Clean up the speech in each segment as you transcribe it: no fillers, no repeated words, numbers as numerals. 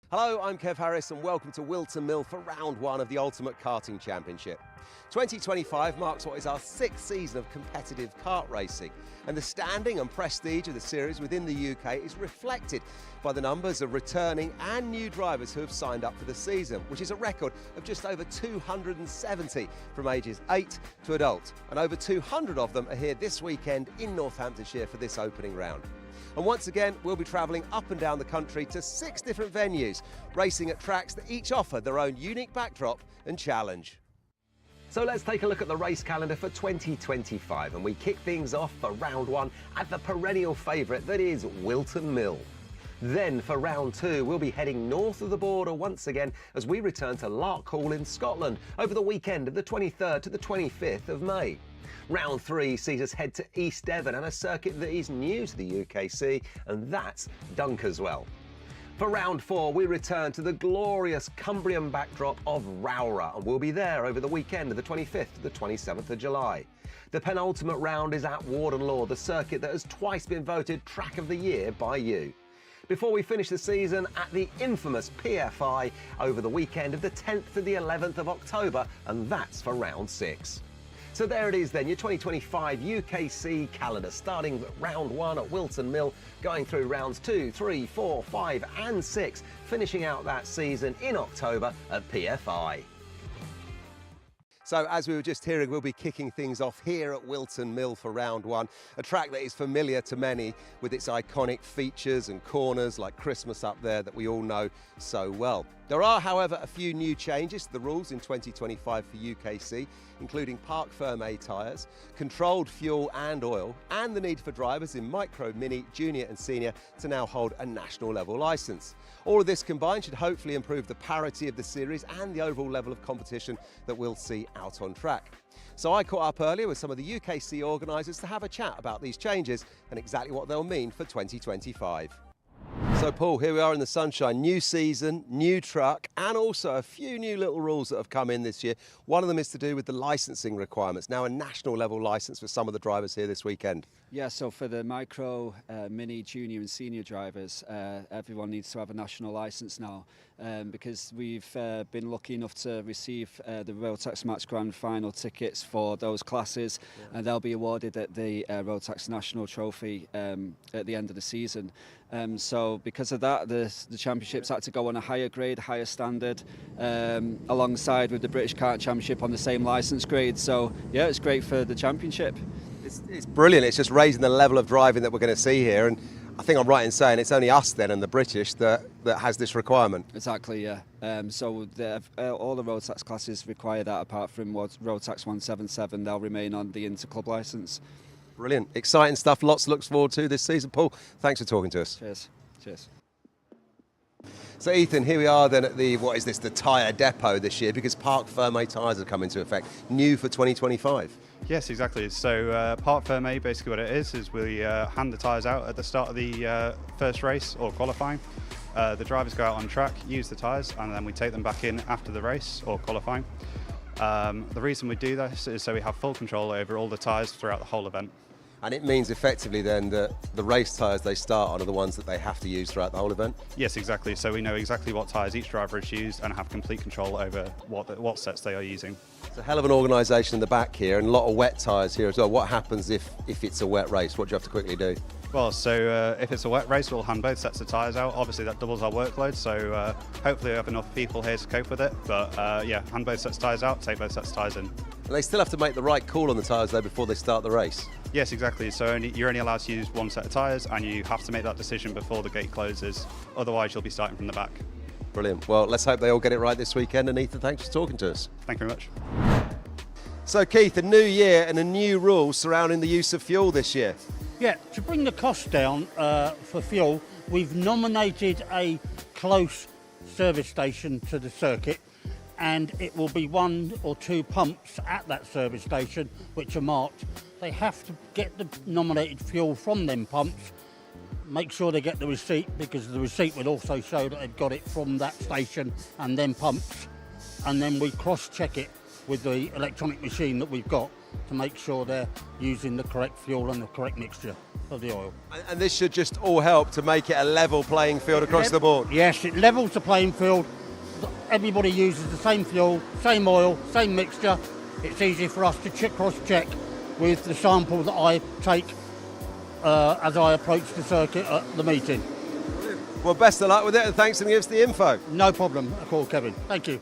Hello, I'm Kev Harris and welcome to Whilton Mill for round one of the Ultimate Karting Championship. 2025 marks what is our sixth season of competitive kart racing, and the standing and prestige of the series within the UK is reflected by the numbers of returning and new drivers who have signed up for the season, which is a record of just over 270 from ages 8 to adult, and over 200 of them are here this weekend in Northamptonshire for this opening round. And once again, we'll be travelling up and down the country to 6 different venues, racing at tracks that each offer their own unique backdrop and challenge. So let's take a look at the race calendar for 2025, and we kick things off for round one at the perennial favourite that is Whilton Mill. Then for round two, we'll be heading north of the border once again as we return to Larkhall in Scotland over the weekend of the 23rd to the 25th of May. Round three sees us head to East Devon and a circuit that is new to the UKC, and that's Dunkerswell. For round four, we return to the glorious Cumbrian backdrop of Rowrah, and we'll be there over the weekend of the 25th to the 27th of July. The penultimate round is at Warden Law, the circuit that has twice been voted Track of the Year by you. Before we finish the season at the infamous PFI over the weekend of the 10th to the 11th of October, and that's for round six. So there it is then, your 2025 UKC calendar, starting round one at Whilton Mill, going through rounds 2, 3, 4, 5 and 6, finishing out that season in October at PFI. So as we were just hearing, we'll be kicking things off here at Whilton Mill for round one, a track that is familiar to many with its iconic features and corners like Christmas up there that we all know so well. There are, however, a few new changes to the rules in 2025 for UKC, including Parc Fermé tyres, controlled fuel and oil, and the need for drivers in micro, mini, junior and senior to now hold a national level licence. All of this combined should hopefully improve the parity of the series and the overall level of competition that we'll see out on track. So I caught up earlier with some of the UKC organisers to have a chat about these changes and exactly what they'll mean for 2025. So Paul, here we are in the sunshine, new season, new truck, and also a few new little rules that have come in this year. One of them is to do with the licensing requirements. Now a national level licence for some of the drivers here this weekend. Yeah, so for the micro, mini, junior and senior drivers, everyone needs to have a national licence now because we've been lucky enough to receive the Rotax Match Grand Final tickets for those classes, and they'll be awarded at the Rotax National Trophy at the end of the season. So because of that, the championships had to go on a higher grade, higher standard, alongside with the British Kart Championship on the same licence grade. So yeah, it's great for the championship. It's brilliant. It's just raising the level of driving that we're going to see here, and I think I'm right in saying it's only us then and the British that has this requirement. Exactly, yeah. So all the Rotax classes require that, apart from Rotax 177. They'll remain on the Interclub licence. Brilliant. Exciting stuff. Lots to look forward to this season. Paul, thanks for talking to us. Cheers. Cheers. So Ethan, here we are then at the tyre depot this year, because Parc Fermé tyres have come into effect, new for 2025. Yes, exactly. So Parc Fermé, basically what it is we hand the tyres out at the start of the first race or qualifying. The drivers go out on track, use the tyres, and then we take them back in after the race or qualifying. The reason we do this is so we have full control over all the tyres throughout the whole event. And it means effectively then that the race tyres they start on are the ones that they have to use throughout the whole event? Yes, exactly. So we know exactly what tyres each driver has used and have complete control over what sets they are using. It's a hell of an organisation in the back here, and a lot of wet tyres here as well. What happens if it's a wet race? What do you have to quickly do? Well, so if it's a wet race, we'll hand both sets of tyres out. Obviously that doubles our workload, so hopefully we have enough people here to cope with it. But yeah, hand both sets of tyres out, take both sets of tyres in. And they still have to make the right call on the tyres though before they start the race? Yes, exactly. So you're only allowed to use one set of tyres, and you have to make that decision before the gate closes. Otherwise you'll be starting from the back. Brilliant. Well, let's hope they all get it right this weekend. And Ethan, thanks for talking to us. Thank you very much. So Keith, a new year and a new rule surrounding the use of fuel this year. Yeah, to bring the cost down for fuel, we've nominated a close service station to the circuit, and it will be 1 or 2 pumps at that service station which are marked. They have to get the nominated fuel from them pumps, make sure they get the receipt, because the receipt will also show that they've got it from that station and then pumps, and then we cross-check it with the electronic machine that we've got to make sure they're using the correct fuel and the correct mixture of the oil. And this should just all help to make it a level playing field across the board. Yes, it levels the playing field. Everybody uses the same fuel, same oil, same mixture. It's easy for us to cross-check with the sample that I take as I approach the circuit at the meeting. Well, best of luck with it, and thanks for giving us the info. No problem at all, Kevin. Thank you.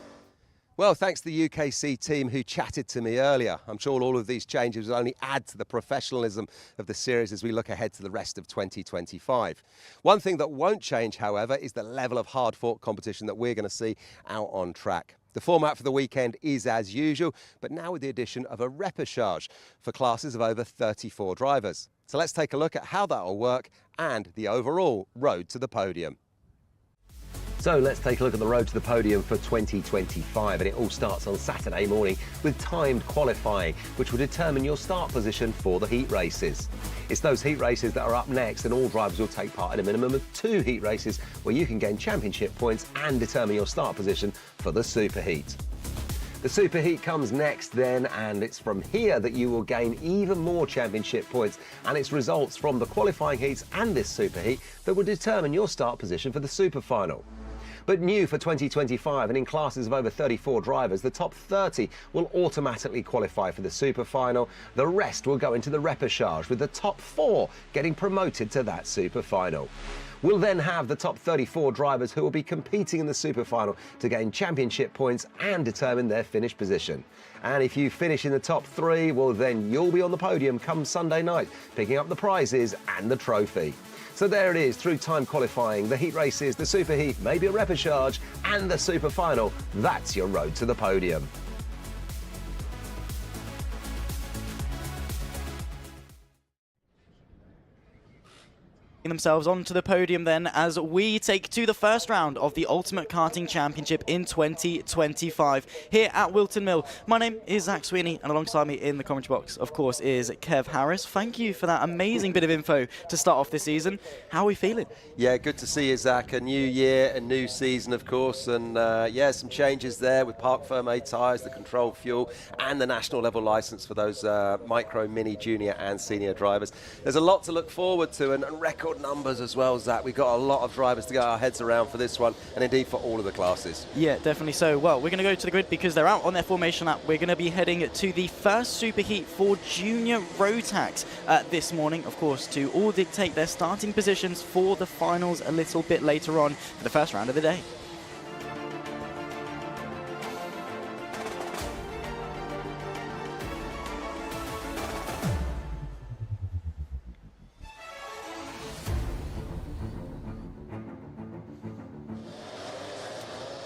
Well, thanks to the UKC team who chatted to me earlier. I'm sure all of these changes will only add to the professionalism of the series as we look ahead to the rest of 2025. One thing that won't change, however, is the level of hard-fought competition that we're going to see out on track. The format for the weekend is as usual, but now with the addition of a Repercharge for classes of over 34 drivers. So let's take a look at how that will work and the overall road to the podium. So let's take a look at the road to the podium for 2025, and it all starts on Saturday morning with timed qualifying, which will determine your start position for the heat races. It's those heat races that are up next, and all drivers will take part in a minimum of 2 heat races where you can gain championship points and determine your start position for the superheat. The superheat comes next then, and it's from here that you will gain even more championship points, and it's results from the qualifying heats and this superheat that will determine your start position for the super final. But new for 2025, and in classes of over 34 drivers, the top 30 will automatically qualify for the super final. The rest will go into the Repercharge, with the top 4 getting promoted to that super final. We'll then have the top 34 drivers who will be competing in the super final to gain championship points and determine their finish position. And if you finish in the top 3, well, then you'll be on the podium come Sunday night, picking up the prizes and the trophy. So there it is, through time qualifying, the heat races, the superheat, maybe a Repercharge, and the super final. That's your road to the podium. Themselves onto the podium then as we take to the first round of the Ultimate Karting Championship in 2025 here at Whilton Mill. My name is Zach Sweeney, and alongside me in the commentary box, of course, is Kev Harris. Thank you for that amazing bit of info to start off this season. How are we feeling? Yeah, good to see you, Zach. A new year, a new season, of course, and yeah, some changes there with Park Ferme tyres, the controlled fuel, and the national level licence for those micro, mini, junior and senior drivers. There's a lot to look forward to, and record numbers as well, Zach. We've got a lot of drivers to get our heads around for this one, and indeed for all of the classes. Yeah, definitely so. Well, we're going to go to the grid because they're out on their formation lap. We're going to be heading to the first superheat for junior Rotax this morning, of course, to all dictate their starting positions for the finals a little bit later on for the first round of the day.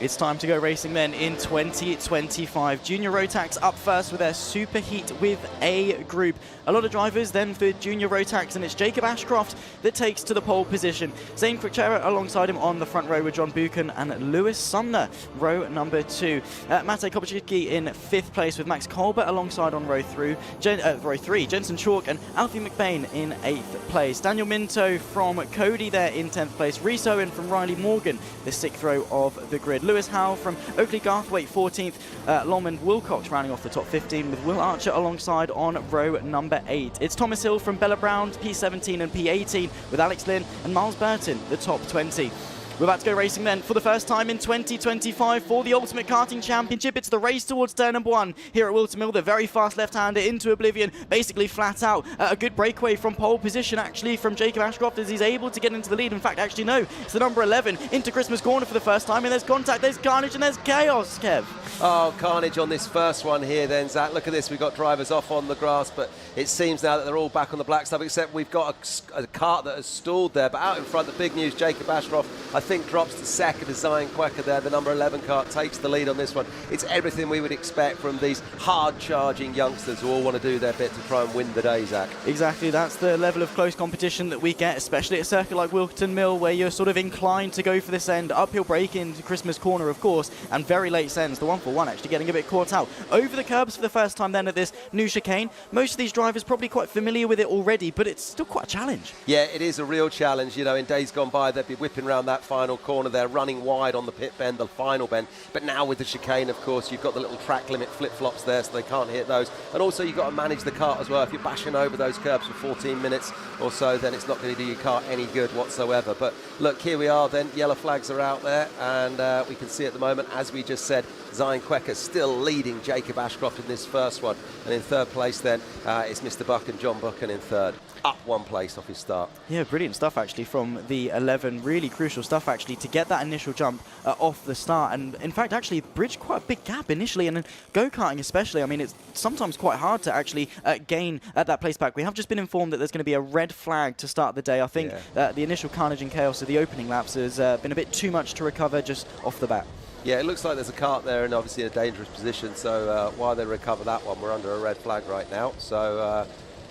It's time to go racing then in 2025. Junior Rotax up first with their superheat with a group. A lot of drivers then for Junior Rotax, and it's Jacob Ashcroft that takes to the pole position. Zane Cruchera alongside him on the front row with John Buchan and Lewis Sumner, row number 2. Mate Kopachicki in 5th place with Max Colbert alongside on row 3. Jensen Chalk and Alfie McBain in 8th place. Daniel Minto from Cody there in 10th place. Reese Owen from Riley Morgan, the 6th row of the grid. Lewis Howe from Oakley Garthwaite 14th, Lomond Wilcox rounding off the top 15 with Will Archer alongside on row number 8. It's Thomas Hill from Bella Brown, P17 and P18 with Alex Lynn and Miles Burton, the top 20. We're about to go racing then for the first time in 2025 for the Ultimate Karting Championship. It's the race towards turn number 1 here at Whilton Mill. The very fast left-hander into oblivion, basically flat out. A good breakaway from pole position actually from Jacob Ashcroft as he's able to get into the lead. In fact, actually no, it's the number 11 into Christmas Corner for the first time, and there's contact, there's carnage and there's chaos, Kev. Oh, carnage on this first one here then, Zach. Look at this, we've got drivers off on the grass, but it seems now that they're all back on the black stuff, except we've got a cart that has stalled there. But out in front, the big news, Jacob Ashcroft, I think, drops to second as Zion Quecker there. The number 11 cart takes the lead on this one. It's everything we would expect from these hard-charging youngsters who all want to do their bit to try and win the day, Zach. Exactly, that's the level of close competition that we get, especially at a circuit like Whilton Mill, where you're sort of inclined to go for this end. Uphill break into Christmas Corner, of course, and very late sends. The one for one, actually getting a bit caught out. Over the curbs for the first time then at this new chicane. Most of these drivers probably quite familiar with it already, but it's still quite a challenge. Yeah, it is a real challenge. You know, in days gone by, they'd be whipping around that final corner there, running wide on the pit bend, the final bend. But now with the chicane, of course, you've got the little track limit flip-flops there, so they can't hit those. And also, you've got to manage the kart as well. If you're bashing over those curbs for 14 minutes or so, then it's not going to do your kart any good whatsoever. But look, here we are then. Yellow flags are out there, and we can see at the moment, as we just said, Zion Quecker still leading Jacob Ashcroft in this first one. And in third place then, it's Mr. Buck and John Buchan in third. Up one place off his start. Yeah, brilliant stuff actually from the 11. Really crucial stuff actually to get that initial jump off the start. And in fact, actually bridged quite a big gap initially. And in go-karting especially, I mean, it's sometimes quite hard to actually gain that place back. We have just been informed that there's going to be a red flag to start the day. I think the initial carnage and chaos of the opening laps has been a bit too much to recover just off the bat. Yeah, it looks like there's a kart there and obviously in a dangerous position. So while they recover that one, we're under a red flag right now. So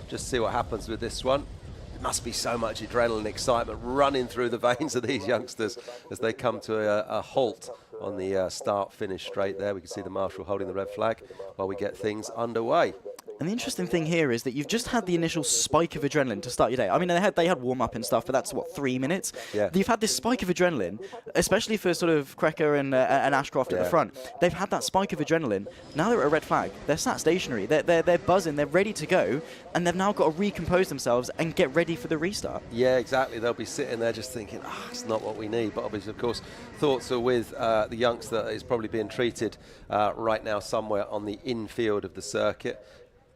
just see what happens with this one. There must be so much adrenaline and excitement running through the veins of these youngsters as they come to a halt on the start-finish straight there. We can see the marshal holding the red flag while we get things underway. And the interesting thing here is that you've just had the initial spike of adrenaline to start your day. I mean, they had warm-up and stuff, but that's, what, 3 minutes? Yeah. You've had this spike of adrenaline, especially for sort of Quecker and Ashcroft at the front. They've had that spike of adrenaline. Now they're at a red flag. They're sat stationary. They're buzzing. They're ready to go. And they've now got to recompose themselves and get ready for the restart. Yeah, exactly. They'll be sitting there just thinking, it's not what we need. But obviously, of course, thoughts are with the youngster that is probably being treated right now somewhere on the infield of the circuit.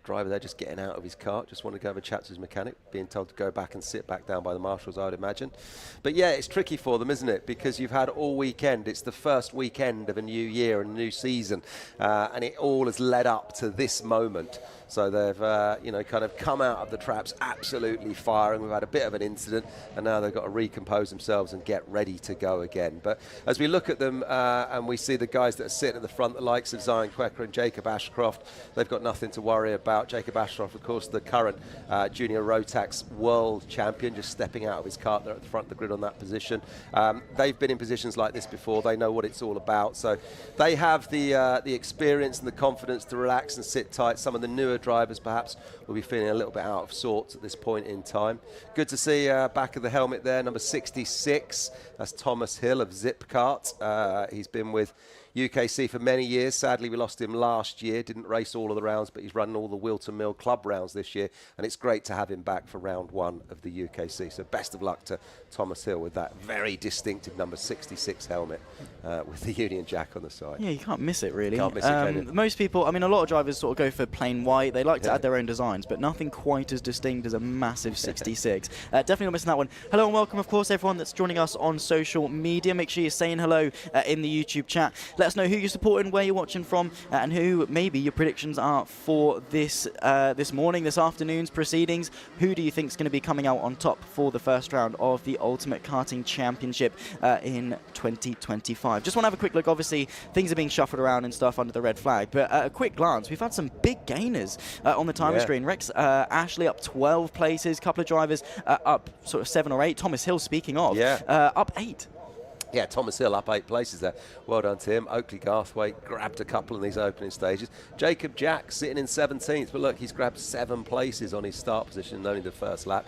Driver there just getting out of his car, just wanted to go have a chat to his mechanic, being told to go back and sit back down by the marshals, I would imagine. But yeah, it's tricky for them, isn't it? Because you've had all weekend. It's the first weekend of a new year and a new season, and it all has led up to this moment. So they've, kind of come out of the traps absolutely firing. We've had a bit of an incident, and now they've got to recompose themselves and get ready to go again. But as we look at them and we see the guys that are sitting at the front, the likes of Zion Quecker and Jacob Ashcroft, they've got nothing to worry about. Jacob Ashcroft, of course, the current junior Rotax world champion, just stepping out of his kart there at the front of the grid on that position. They've been in positions like this before. They know what it's all about. So they have the experience and the confidence to relax and sit tight. Some of the newer drivers perhaps will be feeling a little bit out of sorts at this point in time. Good to see back of the helmet there, number 66. That's Thomas Hill of Zip Kart. He's been with UKC for many years. Sadly, we lost him last year. Didn't race all of the rounds, but he's running all the Whilton Mill club rounds this year, and it's great to have him back for round one of the UKC. So best of luck to Thomas Hill with that very distinctive number 66 helmet with the Union Jack on the side. Yeah, you can't miss it, really. Can't miss it, can you? Most people, I mean, a lot of drivers sort of go for plain white. They like to add their own designs, but nothing quite as distinct as a massive 66. Definitely not missing that one. Hello and welcome, of course, everyone that's joining us on social media. Make sure you're saying hello in the YouTube chat. Let us know who you're supporting, where you're watching from, and who maybe your predictions are for this morning, this afternoon's proceedings. Who do you think is going to be coming out on top for the first round of the Ultimate Karting Championship in 2025? Just want to have a quick look. Obviously, things are being shuffled around and stuff under the red flag, but at a quick glance, we've had some big gainers on the timer screen. Rex Ashley up 12 places, couple of drivers up sort of 7 or 8. Thomas Hill, speaking of, up 8. Yeah, Thomas Hill up 8 places there. Well done to him. Oakley Garthwaite grabbed a couple in these opening stages. Jacob Jack sitting in 17th, but look, he's grabbed 7 places on his start position in only the first lap.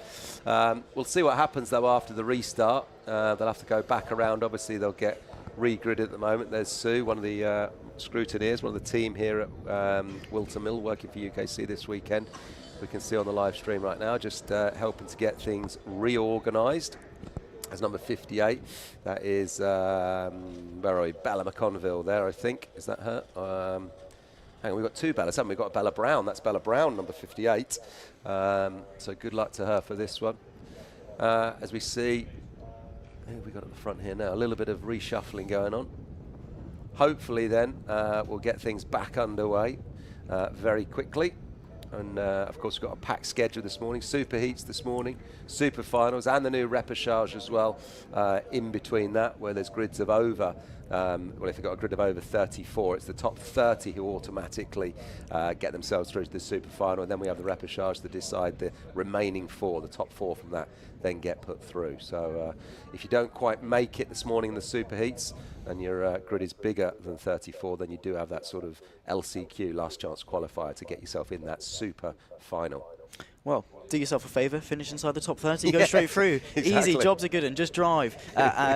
We'll see what happens, though, after the restart. They'll have to go back around. Obviously, they'll get re-gridded at the moment. There's Sue, one of the scrutineers, one of the team here at Whilton Mill, working for UKC this weekend. We can see on the live stream right now, just helping to get things reorganised. As number 58, that is, where are we? Bella McConville there, I think. Is that her? Hang on, we've got 2 Bellas, haven't we? We've got Bella Brown. That's Bella Brown, number 58. So good luck to her for this one. As we see, who have we got at the front here now? A little bit of reshuffling going on. Hopefully then, we'll get things back underway very quickly. And of course, we've got a packed schedule this morning. Super heats this morning, super finals, and the new Repercharge as well in between that, where there's grids of over well, if you've got a grid of over 34, it's the top 30 who automatically get themselves through to the super final, and then we have the Repercharge to decide the remaining 4, the top 4 from that then get put through. So if you don't quite make it this morning in the super heats and your grid is bigger than 34, then you do have that sort of LCQ, last chance qualifier, to get yourself in that super final. Well, do yourself a favour, finish inside the top 30, go straight through. Exactly. Easy, jobs are good, and just drive.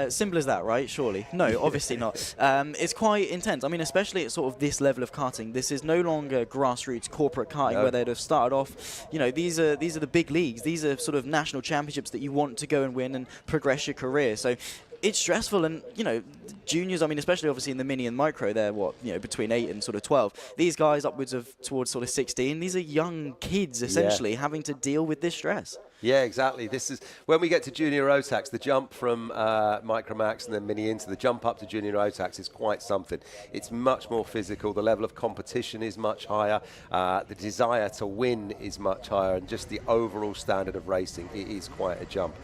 Simple as that, right? Surely. No, obviously not. It's quite intense. I mean, especially at sort of this level of karting. This is no longer grassroots corporate karting where they'd have started off. You know, these are the big leagues. These are sort of national championships that you want to go and win and progress your career. So it's stressful, and you know, juniors, I mean, especially obviously in the mini and micro, they're between 8 and sort of 12. These guys upwards of towards sort of 16, these are young kids essentially having to deal with this stress. Yeah, exactly. This is when we get to junior Rotax, the jump from Micromax and then Mini into the jump up to junior Rotax is quite something. It's much more physical. The level of competition is much higher. The desire to win is much higher, and just the overall standard of racing, it is quite a jump.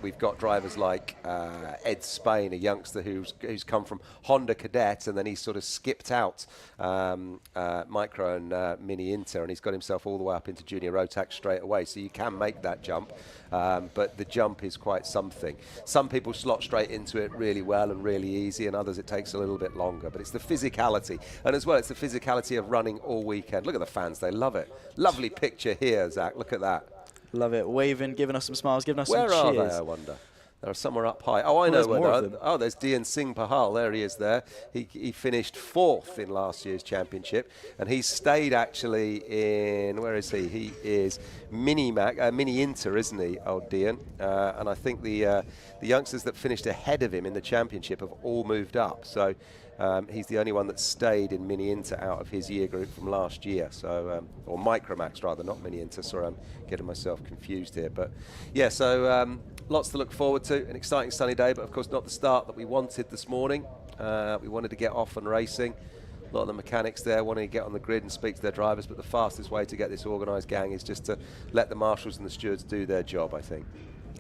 We've got drivers like Ed Spain, a youngster who's come from Honda Cadet, and then he's sort of skipped out Micro and Mini Inter, and he's got himself all the way up into junior Rotax straight away. So you can make that jump, but the jump is quite something. Some people slot straight into it really well and really easy, and others it takes a little bit longer. But it's the physicality, and as well it's the physicality of running all weekend. Look at the fans, they love it. Lovely picture here, Zach, look at that. Love it, waving, giving us some smiles, giving us some cheers. Where are they, I wonder? They're somewhere up high. Oh, I know where they are. Oh, there's Dian Singh Pahal. There he is there. He finished 4th in last year's championship, and he's stayed actually in, where is he? He is Mini Inter, isn't he, old Dian? And I think the youngsters that finished ahead of him in the championship have all moved up. So he's the only one that stayed in Mini Inter out of his year group from last year. So, or Micromax rather, not Mini Inter. Sorry, I'm getting myself confused here. But yeah, so lots to look forward to. An exciting sunny day, but of course not the start that we wanted this morning. We wanted to get off and racing. A lot of the mechanics there wanting to get on the grid and speak to their drivers, but the fastest way to get this organised gang is just to let the marshals and the stewards do their job, I think.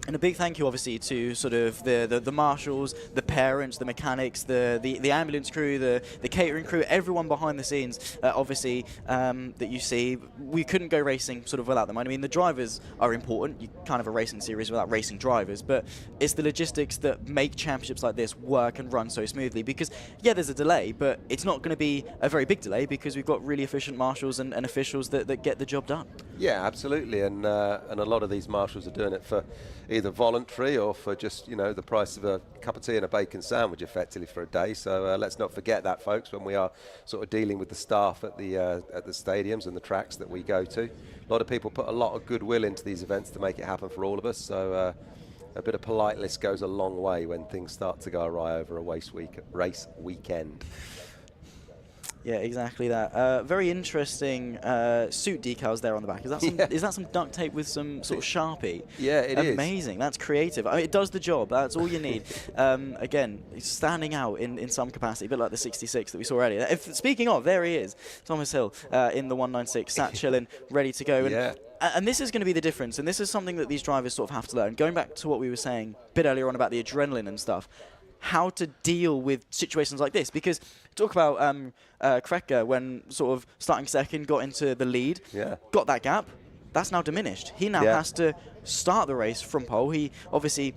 And a big thank you, obviously, to sort of the marshals, the parents, the mechanics, the ambulance crew, the catering crew, everyone behind the scenes, obviously, that you see. We couldn't go racing sort of without them. I mean, the drivers are important. You can't have a racing series without racing drivers, but it's the logistics that make championships like this work and run so smoothly. Because, yeah, there's a delay, but it's not going to be a very big delay because we've got really efficient marshals and officials that get the job done. Yeah, absolutely, and a lot of these marshals are doing it for either voluntary or for just, you know, the price of a cup of tea and a bacon sandwich effectively for a day. So let's not forget that, folks, when we are sort of dealing with the staff at the stadiums and the tracks that we go to. A lot of people put a lot of goodwill into these events to make it happen for all of us. So a bit of politeness goes a long way when things start to go awry over a race weekend. Yeah, exactly that. Very interesting suit decals there on the back. Is that some, is that some duct tape with some sort of Sharpie? Yeah, it is. Amazing. That's creative. I mean, it does the job. That's all you need. Again, it's standing out in some capacity, a bit like the 66 that we saw earlier. Speaking of, there he is, Thomas Hill in the 196, sat chilling, ready to go. Yeah. And this is going to be the difference, and this is something that these drivers sort of have to learn. Going back to what we were saying a bit earlier on about the adrenaline and stuff, how to deal with situations like this. Because talk about Krecker when sort of starting second, got into the lead, got that gap, that's now diminished. He now has to start the race from pole. He obviously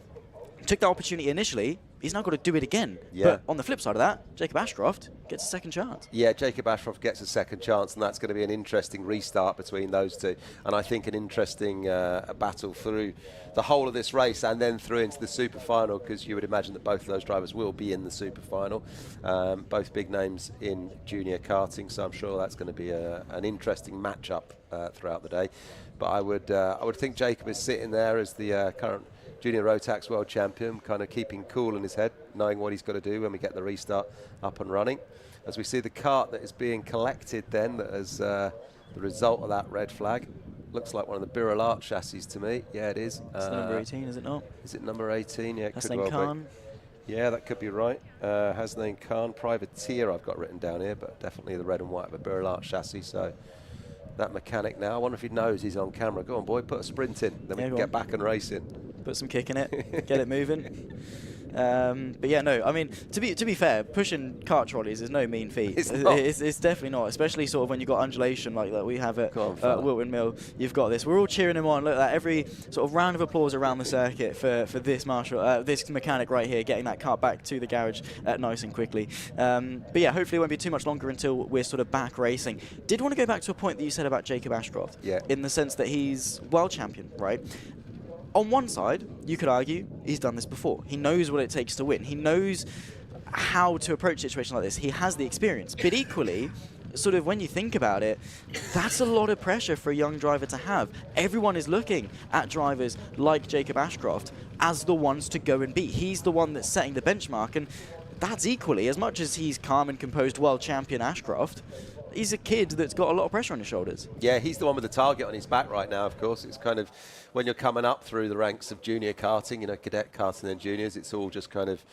took that opportunity initially. He's now got to do it again. But on the flip side of that, Jacob Ashcroft gets a second chance. Yeah, Jacob Ashcroft gets a second chance, and that's going to be an interesting restart between those two. And I think an interesting battle through the whole of this race and then through into the super final, because you would imagine that both of those drivers will be in the super final. Both big names in junior karting, so I'm sure that's going to be an interesting matchup throughout the day. But I would think Jacob is sitting there as the current Junior Rotax World Champion, kind of keeping cool in his head, knowing what he's got to do when we get the restart up and running. As we see the cart that is being collected then, that as the result of that red flag. Looks like one of the Birol chassis to me. Yeah, it is. It's number 18, is it not? Is it number 18? Yeah, it could well Khan. be. Yeah, that could be right. Hasnain Khan, privateer I've got written down here, but definitely the red and white of a Birol chassis. So that mechanic now, I wonder if he knows he's on camera. Go on, boy, put a sprint in, then we can get back and racing. Put some kick in it, get it moving. But yeah, no, I mean, to be fair, pushing kart trolleys is no mean feat. It's definitely not, especially sort of when you've got undulation like that we have at Whilton Mill. You've got this. We're all cheering him on. Look at that. Every sort of round of applause around the circuit for this this mechanic right here, getting that kart back to the garage nice and quickly. But yeah, hopefully it won't be too much longer until we're sort of back racing. Did want to go back to a point that you said about Jacob Ashcroft. Yeah. In the sense that he's world champion, right? On one side, you could argue he's done this before. He knows what it takes to win. He knows how to approach a situation like this. He has the experience. But equally, sort of when you think about it, that's a lot of pressure for a young driver to have. Everyone is looking at drivers like Jacob Ashcroft as the ones to go and beat. He's the one that's setting the benchmark, and that's equally, as much as he's calm and composed world champion Ashcroft, he's a kid that's got a lot of pressure on his shoulders. Yeah, he's the one with the target on his back right now, of course. It's kind of, when you're coming up through the ranks of junior karting, you know, cadet karting and juniors, it's all just kind of,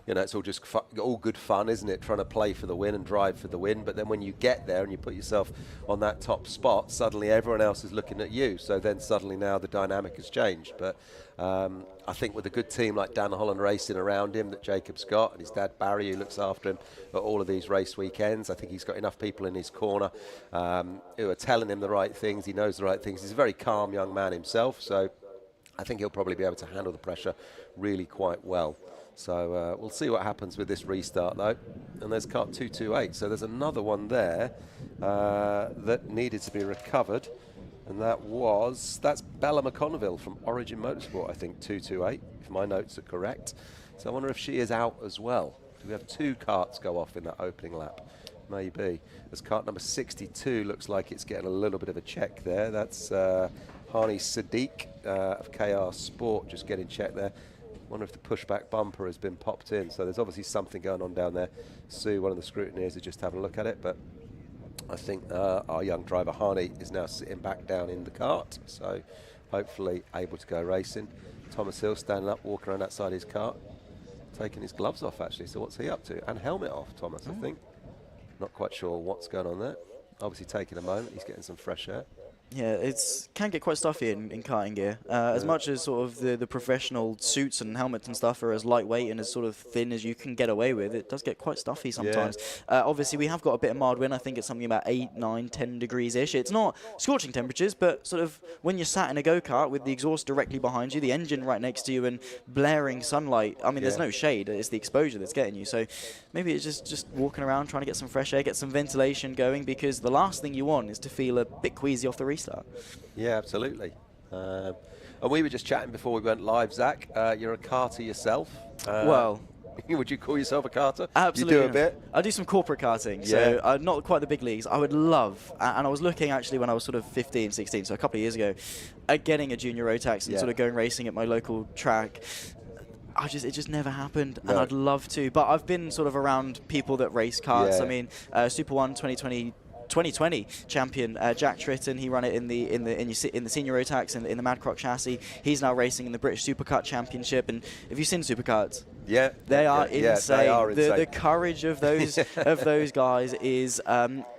you know, it's all just all good fun, isn't it? Trying to play for the win and drive for the win. But then when you get there and you put yourself on that top spot, suddenly everyone else is looking at you. So then suddenly now the dynamic has changed. But I think with a good team like Dan Holland Racing around him that Jacob's got, and his dad Barry who looks after him at all of these race weekends, I think he's got enough people in his corner who are telling him the right things. He knows the right things. He's a very calm young man himself. So I think he'll probably be able to handle the pressure really quite well. So we'll see what happens with this restart though. And there's kart 228, so there's another one there that needed to be recovered, and that's Bella McConneville from Origin Motorsport, I think, 228, if my notes are correct. So I wonder if she is out as well. Do we have two karts go off in that opening lap? Maybe. As kart number 62 looks like it's getting a little bit of a check there. That's Hani Sadiq of KR Sport just getting checked there. Wonder if the pushback bumper has been popped in. So there's obviously something going on down there. Sue, one of the scrutineers, is just having a look at it. But I think our young driver, Hani, is now sitting back down in the kart. So hopefully able to go racing. Thomas Hill standing up, walking around outside his kart, taking his gloves off, actually. So what's he up to? And helmet off, Thomas, I think. Not quite sure what's going on there. Obviously taking a moment. He's getting some fresh air. Yeah, can get quite stuffy in karting gear. As much as sort of the professional suits and helmets and stuff are as lightweight and as sort of thin as you can get away with, it does get quite stuffy sometimes. Yeah. Obviously, we have got a bit of mild wind. I think it's something about 8, 9, 10 degrees-ish. It's not scorching temperatures, but sort of when you're sat in a go-kart with the exhaust directly behind you, the engine right next to you, and blaring sunlight, I mean, there's no shade. It's the exposure that's getting you. So maybe it's just walking around, trying to get some fresh air, get some ventilation going, because the last thing you want is to feel a bit queasy off the restart. Yeah, absolutely. And we were just chatting before we went live, Zach. You're a karter yourself. Well, would you call yourself a karter? Absolutely. You do a bit? I do some corporate karting, so not quite the big leagues. I would love, and I was looking actually when I was sort of 15, 16, so a couple of years ago, at getting a junior Rotax and sort of going racing at my local track. It just never happened, and I'd love to. But I've been sort of around people that race karts. I mean, Super 1 2020 champion Jack Tritton, he ran it in the senior Rotax and in the Mad Croc chassis. He's now racing in the British Superkart Championship. And have you seen Superkarts? Yeah, they are insane. Yeah, they are insane. The courage of those those guys is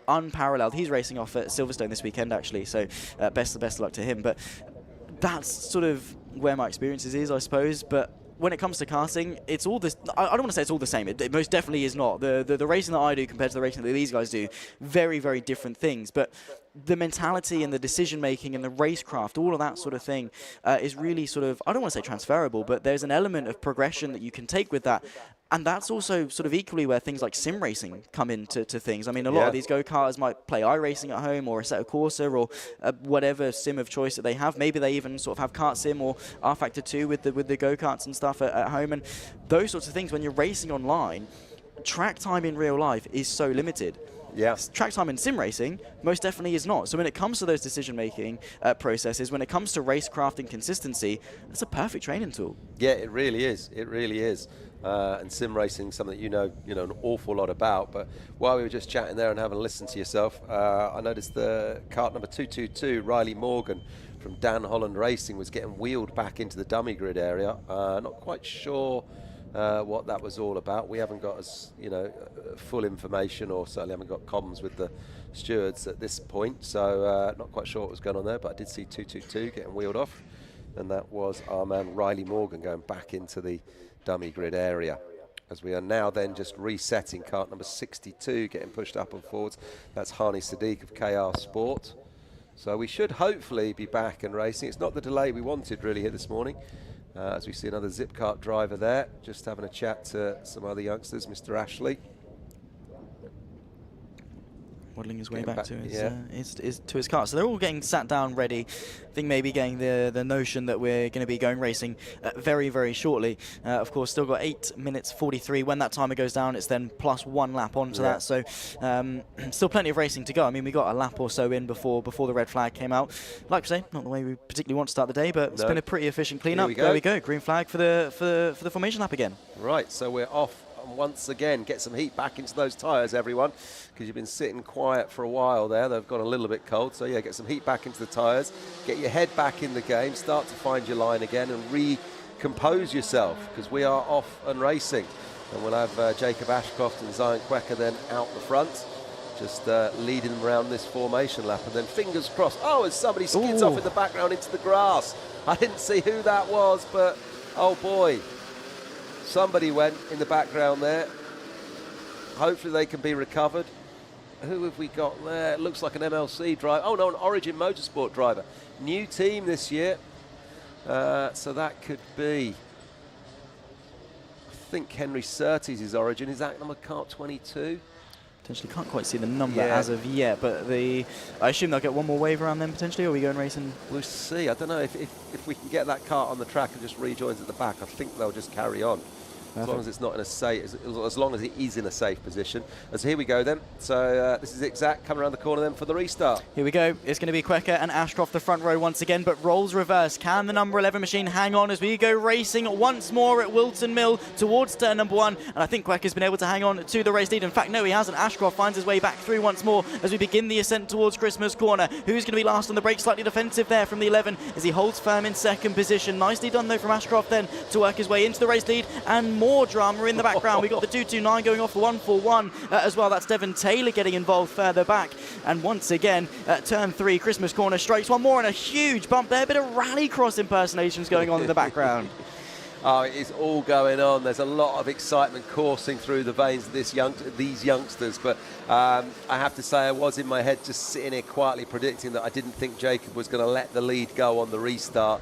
unparalleled. He's racing off at Silverstone this weekend, actually. So best of luck to him. But that's sort of where my experiences is, I suppose. But when it comes to karting, it's all this. I don't want to say it's all the same. It most definitely is not. The racing that I do compared to the racing that these guys do, very, very different things. But the mentality and the decision making and the racecraft, all of that sort of thing, is really sort of, I don't want to say transferable, but there's an element of progression that you can take with that. And that's also sort of equally where things like sim racing come into things. I mean, a lot of these go-karters might play iRacing at home or Assetto Corsa or whatever sim of choice that they have. Maybe they even sort of have Kart Sim or R Factor 2 with the go-karts and stuff at home. And those sorts of things, when you're racing online, track time in real life is so limited. Yeah. Track time in sim racing most definitely is not. So when it comes to those decision-making processes, when it comes to racecraft and consistency, that's a perfect training tool. Yeah, it really is. It really is. And sim racing is something that you know an awful lot about. But while we were just chatting there and having a listen to yourself, I noticed the kart number 222, Riley Morgan from Dan Holland Racing, was getting wheeled back into the dummy grid area. Not quite sure what that was all about. We haven't got full information, or certainly haven't got comms with the stewards at this point. So not quite sure what was going on there. But I did see 222 getting wheeled off. and that was our man Riley Morgan going back into the dummy grid area. As we are now then just resetting kart number 62, getting pushed up and forwards. That's Hani Sadiq of KR Sport. So we should hopefully be back and racing. It's not the delay we wanted really here this morning. As we see another zip kart driver there, just having a chat to some other youngsters, Mr. Ashley. Waddling his way back to his car. So they're all getting sat down ready. I think maybe getting the notion that we're going to be going racing very, very shortly. Of course, still got 8 minutes 43. When that timer goes down, it's then plus 1 lap onto that. So still plenty of racing to go. I mean, we got a lap or so in before the red flag came out. Like I say, not the way we particularly want to start the day, but it's been a pretty efficient cleanup. There we go. Green flag for the formation lap again. Right, so we're off. Once again, get some heat back into those tyres, everyone, because you've been sitting quiet for a while there. They've got a little bit cold, so yeah, get some heat back into the tyres, get your head back in the game, start to find your line again and recompose yourself, because we are off and racing. And we'll have Jacob Ashcroft and Zion Quecker then out the front, just leading them around this formation lap, and then fingers crossed. Oh, as somebody skids off in the background into the grass. I didn't see who that was, but oh boy. Somebody went in the background there. Hopefully they can be recovered. Who have we got there? It looks like an MLC driver. Oh no, an Origin Motorsport driver. New team this year. So that could be, I think Henry Surtees is Origin. Is that number kart 22? Potentially can't quite see the number as of yet, but I assume they'll get one more wave around them potentially, or are we going racing? We'll see. I don't know if we can get that kart on the track and just rejoins at the back. I think they'll just carry on. As long as it's not in a safe, as long as it is in a safe position. So here we go then. So this is Zach coming around the corner then for the restart. Here we go. It's going to be Quecker and Ashcroft the front row once again, but roles reverse. Can the number 11 machine hang on as we go racing once more at Whilton Mill towards turn number 1? And I think Quecker's been able to hang on to the race lead. In fact, no, he hasn't. Ashcroft finds his way back through once more as we begin the ascent towards Christmas Corner. Who's going to be last on the break? Slightly defensive there from the 11 as he holds firm in second position. Nicely done though from Ashcroft then to work his way into the race lead, and more drama in the background. We got the 229 going off the 141 as well. That's Devon Taylor getting involved further back. And once again, at turn 3, Christmas Corner strikes one more and a huge bump there. A bit of rallycross impersonations going on in the background. Oh, it is all going on. There's a lot of excitement coursing through the veins of these youngsters. But I have to say, I was in my head just sitting here quietly predicting that I didn't think Jacob was going to let the lead go on the restart.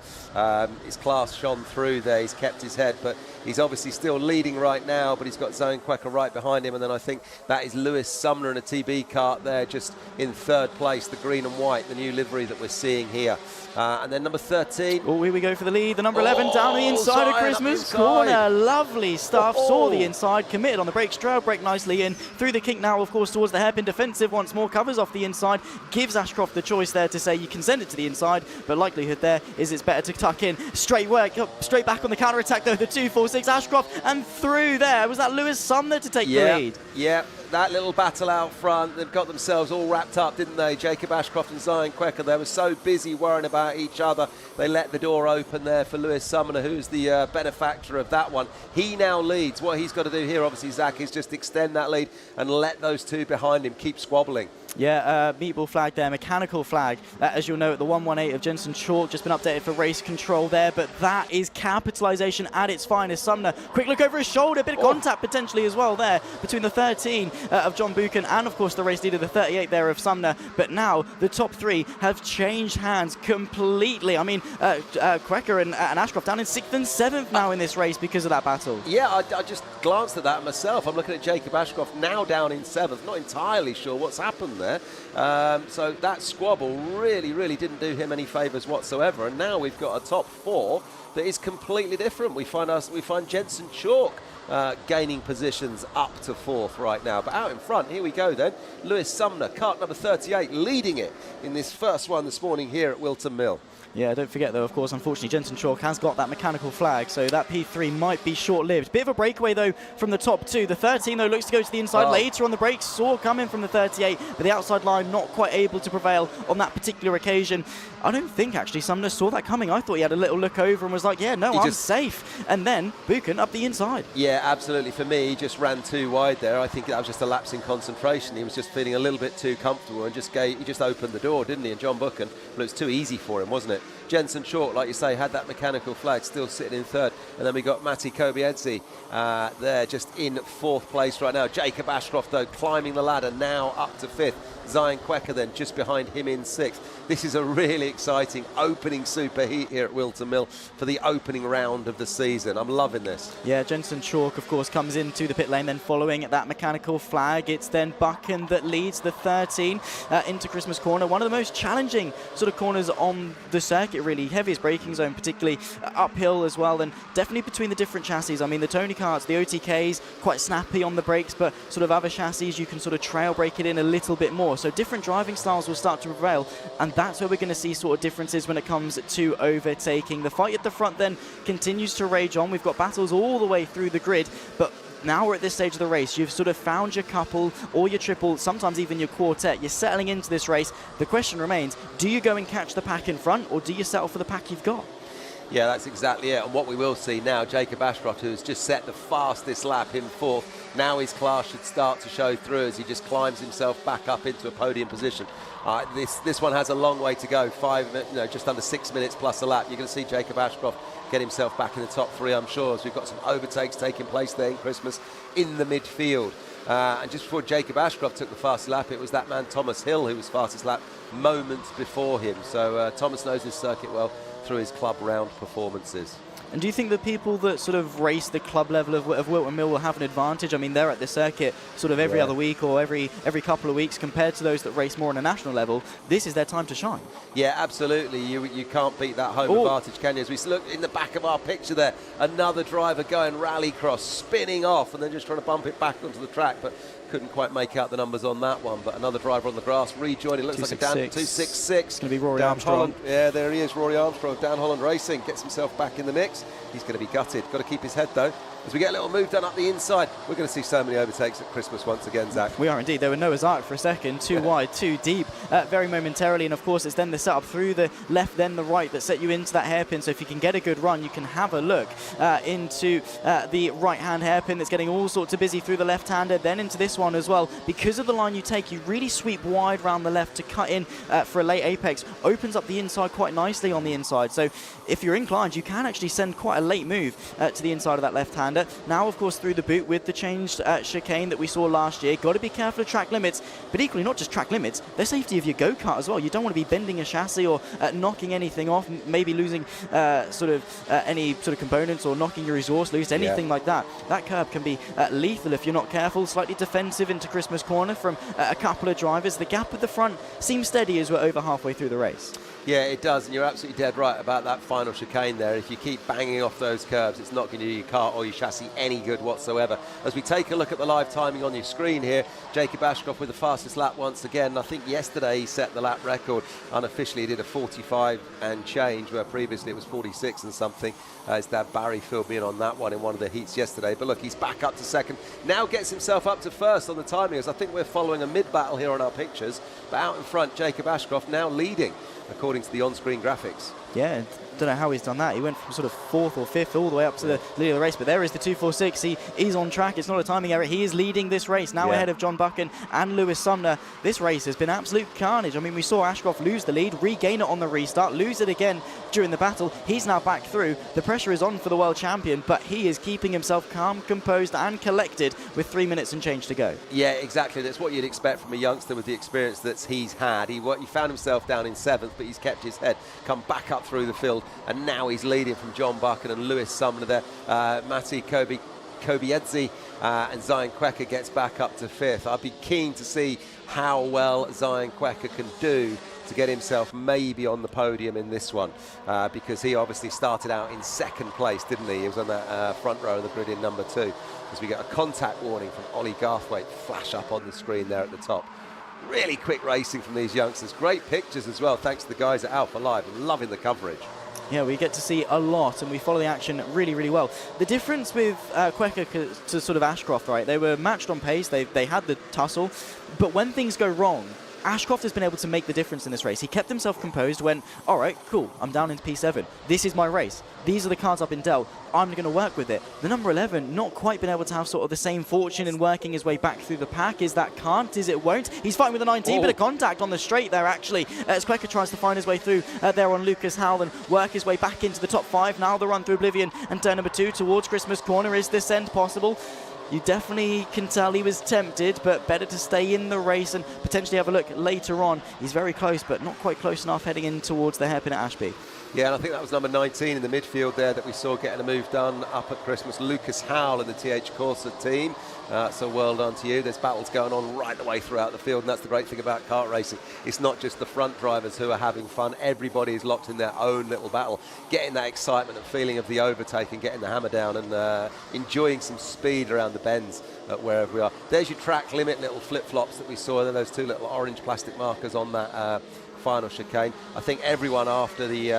His class shone through there. He's kept his head, but he's obviously still leading right now, but he's got Zone Quecker right behind him. And then I think that is Lewis Sumner in a TB kart there, just in third place, the green and white, the new livery that we're seeing here. And then number 13. Oh, here we go for the lead. The number 11 down the inside of Christmas Corner. Lovely stuff. Saw the inside, committed on the brakes, trail brake nicely in. Through the kink now, of course, towards the hairpin defensive once more. Covers off the inside. Gives Ashcroft the choice there to say you can send it to the inside, but likelihood there is it's better to tuck in. Straight work, straight back on the counter-attack though. The 246 Ashcroft, and through there. Was that Lewis Sumner to take the lead? Yeah. That little battle out front, they've got themselves all wrapped up, didn't they? Jacob Ashcroft and Zion Quecker, they were so busy worrying about each other. They let the door open there for Lewis Sumner, who's the benefactor of that one. He now leads. What he's got to do here, obviously, Zach, is just extend that lead and let those two behind him keep squabbling. Yeah, meatball flag there, mechanical flag. As you'll know, at the 118 of Jensen Chalk, just been updated for race control there, but that is capitalisation at its finest. Sumner, quick look over his shoulder, bit of contact potentially as well there between the 13 of John Buchan and, of course, the race leader, the 38 there of Sumner. But now the top 3 have changed hands completely. I mean, Quecker and Ashcroft down in 6th and 7th now in this race because of that battle. Yeah, I just glanced at that myself. I'm looking at Jacob Ashcroft now down in 7th. Not entirely sure what's happened there. So that squabble really didn't do him any favours whatsoever. And now we've got a top 4 that is completely different. We find Jensen Chalk gaining positions up to 4th right now. But out in front, here we go then. Lewis Sumner, kart number 38, leading it in this first one this morning here at Whilton Mill. Yeah, don't forget though, of course, unfortunately, Jensen Chalk has got that mechanical flag, so that P3 might be short-lived. Bit of a breakaway though from the top 2. The 13 though looks to go to the inside later on the brakes. Saw coming from the 38, but the outside line not quite able to prevail on that particular occasion. I don't think actually Sumner saw that coming. I thought he had a little look over and was like, yeah, no, I'm safe. And then Buchan up the inside. Yeah, absolutely. For me, he just ran too wide there. I think that was just a lapse in concentration. He was just feeling a little bit too comfortable and he just opened the door, didn't he? And John Buchan, well, it was too easy for him, wasn't it? Jensen Chalk, like you say, had that mechanical flag, still sitting in third. And then we got Matti Kobiedzy there just in fourth place right now. Jacob Ashcroft, though, climbing the ladder, now up to fifth. Zion Quecker then just behind him in sixth. This is a really exciting opening superheat here at Whilton Mill for the opening round of the season. I'm loving this. Yeah, Jensen Chalk, of course, comes into the pit lane, then following that mechanical flag. It's then Buchan that leads the 13 into Christmas Corner. One of the most challenging sort of corners on the circuit, really. Heaviest braking zone, particularly uphill as well, and definitely between the different chassis. I mean, the Tony Karts, the OTKs, quite snappy on the brakes, but sort of other chassis, you can sort of trail brake it in a little bit more. So different driving styles will start to prevail, and that's where we're going to see sort of differences when it comes to overtaking. The fight at the front then continues to rage on. We've got battles all the way through the grid, but now we're at this stage of the race. You've sort of found your couple or your triple, sometimes even your quartet. You're settling into this race. The question remains, do you go and catch the pack in front, or do you settle for the pack you've got? Yeah, that's exactly it. And what we will see now, Jacob Ashcroft, who's just set the fastest lap in fourth, now his class should start to show through as he just climbs himself back up into a podium position. This one has a long way to go, just under 6 minutes plus a lap. You're going to see Jacob Ashcroft get himself back in the top three, I'm sure, as we've got some overtakes taking place there in Christmas in the midfield. And just before Jacob Ashcroft took the fastest lap, it was that man Thomas Hill who was fastest lap moments before him. So Thomas knows this circuit well through his club round performances. And do you think the people that sort of race the club level of Whilton Mill will have an advantage? I mean, they're at the circuit sort of every other week or every couple of weeks compared to those that race more on a national level. This is their time to shine. Yeah, absolutely. You can't beat that home advantage, can you? As we look in the back of our picture there, another driver going rallycross, spinning off and then just trying to bump it back onto the track, but couldn't quite make out the numbers on that one. But another driver on the grass rejoining. Looks like a Dan 266. It's going to be Rory Dan Armstrong. Holland. Yeah, there he is, Rory Armstrong. Dan Holland Racing gets himself back in the mix. He's going to be gutted. Got to keep his head though. As we get a little move done up the inside, we're going to see so many overtakes at Christmas once again, Zach. We are indeed. There were Noah's Ark for a second, too wide, too deep, very momentarily. And of course, it's then the setup through the left, then the right that set you into that hairpin. So if you can get a good run, you can have a look into the right-hand hairpin that's getting all sorts of busy through the left-hander, then into this one as well. Because of the line you take, you really sweep wide round the left to cut in for a late apex. Opens up the inside quite nicely on the inside. So if you're inclined, you can actually send quite a late move to the inside of that left-hander. Now, of course, through the boot with the changed chicane that we saw last year. Got to be careful of track limits, but equally not just track limits, the safety of your go-kart as well. You don't want to be bending a chassis or knocking anything off, maybe losing any sort of components or knocking your exhaust loose, anything like that. That curb can be lethal if you're not careful. Slightly defensive into Christmas Corner from a couple of drivers. The gap at the front seems steady as we're over halfway through the race. Yeah, it does, and you're absolutely dead right about that final chicane there. If you keep banging off those curbs, it's not going to do your car or your chassis any good whatsoever. As we take a look at the live timing on your screen here, Jacob Ashcroft with the fastest lap once again. I think yesterday he set the lap record. Unofficially, he did a 45 and change, where previously it was 46 and something. His dad Barry filled me in on that one in one of the heats yesterday. But look, he's back up to second. Now gets himself up to first on the timing, as I think we're following a mid-battle here on our pictures. But out in front, Jacob Ashcroft now leading, according to the on-screen graphics. Yeah, don't know how he's done that. He went from sort of fourth or fifth all the way up to the lead of the race, but there is the 246. He's on track. It's not a timing error. He is leading this race now ahead of John Buchan and Lewis Sumner. This race has been absolute carnage. I mean, we saw Ashcroft lose the lead, regain it on the restart, lose it again during the battle. He's now back through. The pressure is on for the world champion, but he is keeping himself calm, composed and collected with 3 minutes and change to go. Yeah, exactly. That's what you'd expect from a youngster with the experience that he's had. He found himself down in seventh, but he's kept his head, come back up through the field, and now he's leading from John Buchan and Lewis Sumner there. Matti Kobiedzy and Zion Quecker gets back up to fifth. I'd be keen to see how well Zion Quecker can do to get himself maybe on the podium in this one, because he obviously started out in second place, didn't he? He was on that front row of the grid in number 2. As we get a contact warning from Ollie Garthwaite flash up on the screen there at the top. Really quick racing from these youngsters. Great pictures as well, thanks to the guys at Alpha Live. I'm loving the coverage. Yeah, we get to see a lot, and we follow the action really, really well. The difference with Quecker to sort of Ashcroft, right? They were matched on pace. They had the tussle, but when things go wrong, Ashcroft has been able to make the difference in this race. He kept himself composed, went, all right, cool, I'm down into P7. This is my race. These are the cards I've been dealt. I'm going to work with it. The number 11, not quite been able to have sort of the same fortune in working his way back through the pack. Is that can't? Is it won't? He's fighting with the 19, bit of contact on the straight there, actually, as Quecker tries to find his way through there on Lucas Howell and work his way back into the top 5. Now the run through Oblivion and turn number 2 towards Christmas Corner. Is this end possible? You definitely can tell he was tempted, but better to stay in the race and potentially have a look later on. He's very close, but not quite close enough heading in towards the hairpin at Ashby. Yeah, and I think that was number 19 in the midfield there that we saw getting a move done up at Christmas. Lucas Howell in the TH Corsa team. So well done to you. There's battles going on right the way throughout the field, and that's the great thing about kart racing. It's not just the front drivers who are having fun. Everybody is locked in their own little battle, getting that excitement and feeling of the overtake and getting the hammer down and enjoying some speed around the bends wherever we are. There's your track limit little flip-flops that we saw, and then those 2 little orange plastic markers on that final chicane. I think everyone after the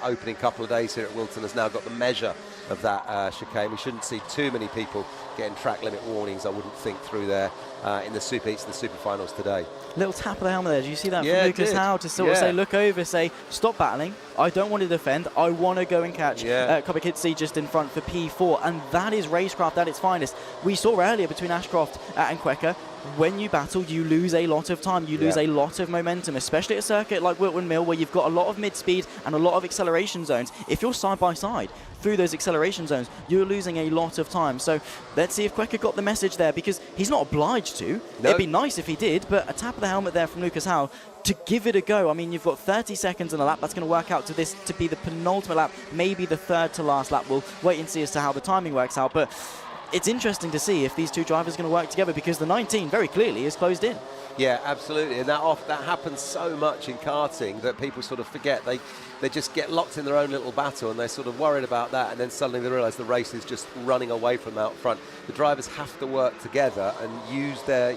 opening couple of days here at Whilton has now got the measure of that chicane. We shouldn't see too many people getting track limit warnings, I wouldn't think, through there in the Super Heats and the Super Finals today. Little tap of the helmet there. Did you see that Yeah, from Lucas Howell to sort of say, look over, say, stop battling. I don't want to defend. I want to go and catch Kobakitsi just in front for P4. And that is racecraft at its finest. We saw earlier between Ashcroft and Quecker, when you battle, you lose a lot of time. You lose a lot of momentum, especially at a circuit like Whilton Mill, where you've got a lot of mid-speed and a lot of acceleration zones. If you're side by side through those acceleration zones, you're losing a lot of time. So let's see if Quecker got the message there, because he's not obliged to. No. It'd be nice if he did, but a tap of the helmet there from Lucas Howell to give it a go. I mean, you've got 30 seconds on a lap. That's going to work out to this to be the penultimate lap, maybe the 3rd to last lap. We'll wait and see as to how the timing works out, but it's interesting to see if these 2 drivers are going to work together, because the 19 very clearly is closed in. Yeah, absolutely, and that happens so much in karting that people sort of forget. They just get locked in their own little battle, and they're sort of worried about that, and then suddenly they realise the race is just running away from out front. The drivers have to work together and use their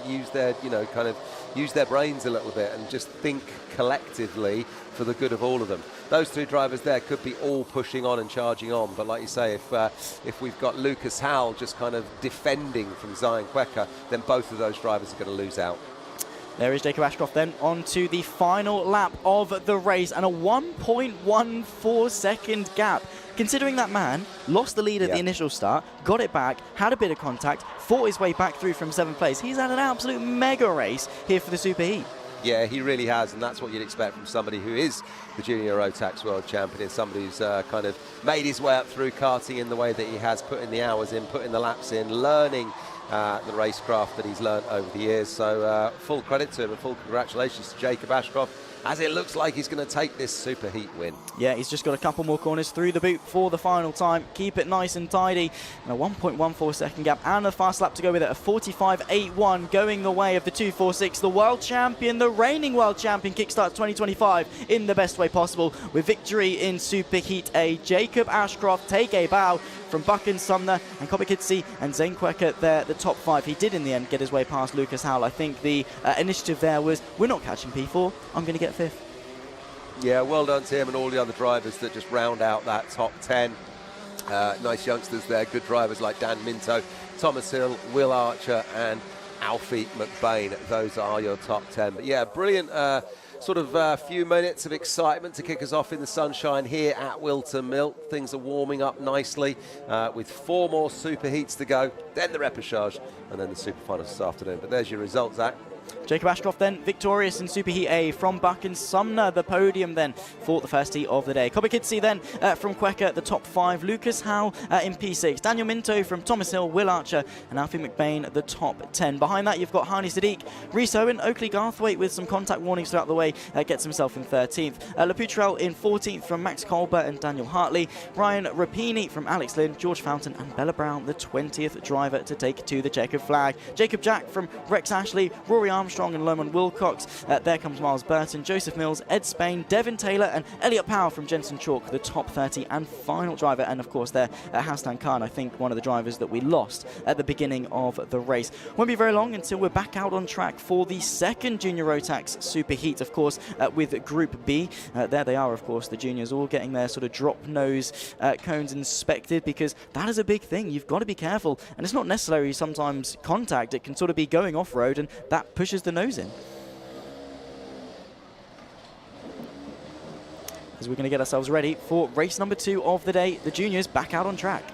brains a little bit and just think collectively for the good of all of them. Those 2 drivers there could be all pushing on and charging on, but like you say, if we've got Lucas Howell just kind of defending from Zion Quecker, then both of those drivers are going to lose out. There is Jacob Ashcroft then on to the final lap of the race, and a 1.14 second gap. Considering that man lost the lead at the initial start, got it back, had a bit of contact, fought his way back through from 7th place. He's had an absolute mega race here for the Super Heat. Yeah, he really has, and that's what you'd expect from somebody who is the Junior Rotax World Champion, somebody who's kind of made his way up through karting in the way that he has, putting the hours in, putting the laps in, learning the racecraft that he's learnt over the years. So full credit to him and full congratulations to Jacob Ashcroft, as it looks like he's going to take this Super Heat win. Yeah, he's just got a couple more corners through the boot for the final time. Keep it nice and tidy. And a 1.14 second gap and a fast lap to go with it. A 45.81 going the way of the 246. The world champion, the reigning world champion, kickstarts 2025 in the best way possible with victory in Super Heat A. Jacob Ashcroft take a bow from Buchan, Sumner and Kobakitsi and Zane Quecker there, the top 5. He did in the end get his way past Lucas Howell. I think the initiative there was, we're not catching P4, I'm going to get 5th. Yeah, well done to him and all the other drivers that just round out that top 10. Nice youngsters there, good drivers like Dan Minto, Thomas Hill, Will Archer and Alfie McBain. Those are your top 10. But yeah, brilliant sort of few minutes of excitement to kick us off in the sunshine here at Whilton Mill. Things are warming up nicely with 4 more Super Heats to go, then the Repercharge and then the Super Finals this afternoon. But there's your results, Zach. Jacob Ashcroft then victorious in Super Heat A from Buchan. Sumner the podium then for the first heat of the day. Kobakitsi then from Quecker the top 5. Lucas Howell in P6. Daniel Minto from Thomas Hill, Will Archer and Alfie McBain the top 10. Behind that you've got Hani Sadiq, Rhys Owen, Oakley Garthwaite with some contact warnings throughout the way gets himself in 13th. Laputrell in 14th from Max Colbert and Daniel Hartley. Ryan Rapini from Alex Lynn, George Fountain and Bella Brown the 20th driver to take to the checkered flag. Jacob Jack from Rex Ashley, Rory Armstrong and Lomond Wilcox. There comes Miles Burton, Joseph Mills, Ed Spain, Devin Taylor and Elliot Powell from Jensen Chalk, the top 30 and final driver. And of course there Hassan Khan, I think one of the drivers that we lost at the beginning of the race. Won't be very long until we're back out on track for the second Junior Rotax Super Heat, of course, with Group B. There they are, of course, the juniors all getting their sort of drop nose cones inspected, because that is a big thing. You've got to be careful, and it's not necessarily sometimes contact. It can sort of be going off-road, and that pushes the nose in. as we're going to get ourselves ready for race number 2 of the day, the juniors back out on track.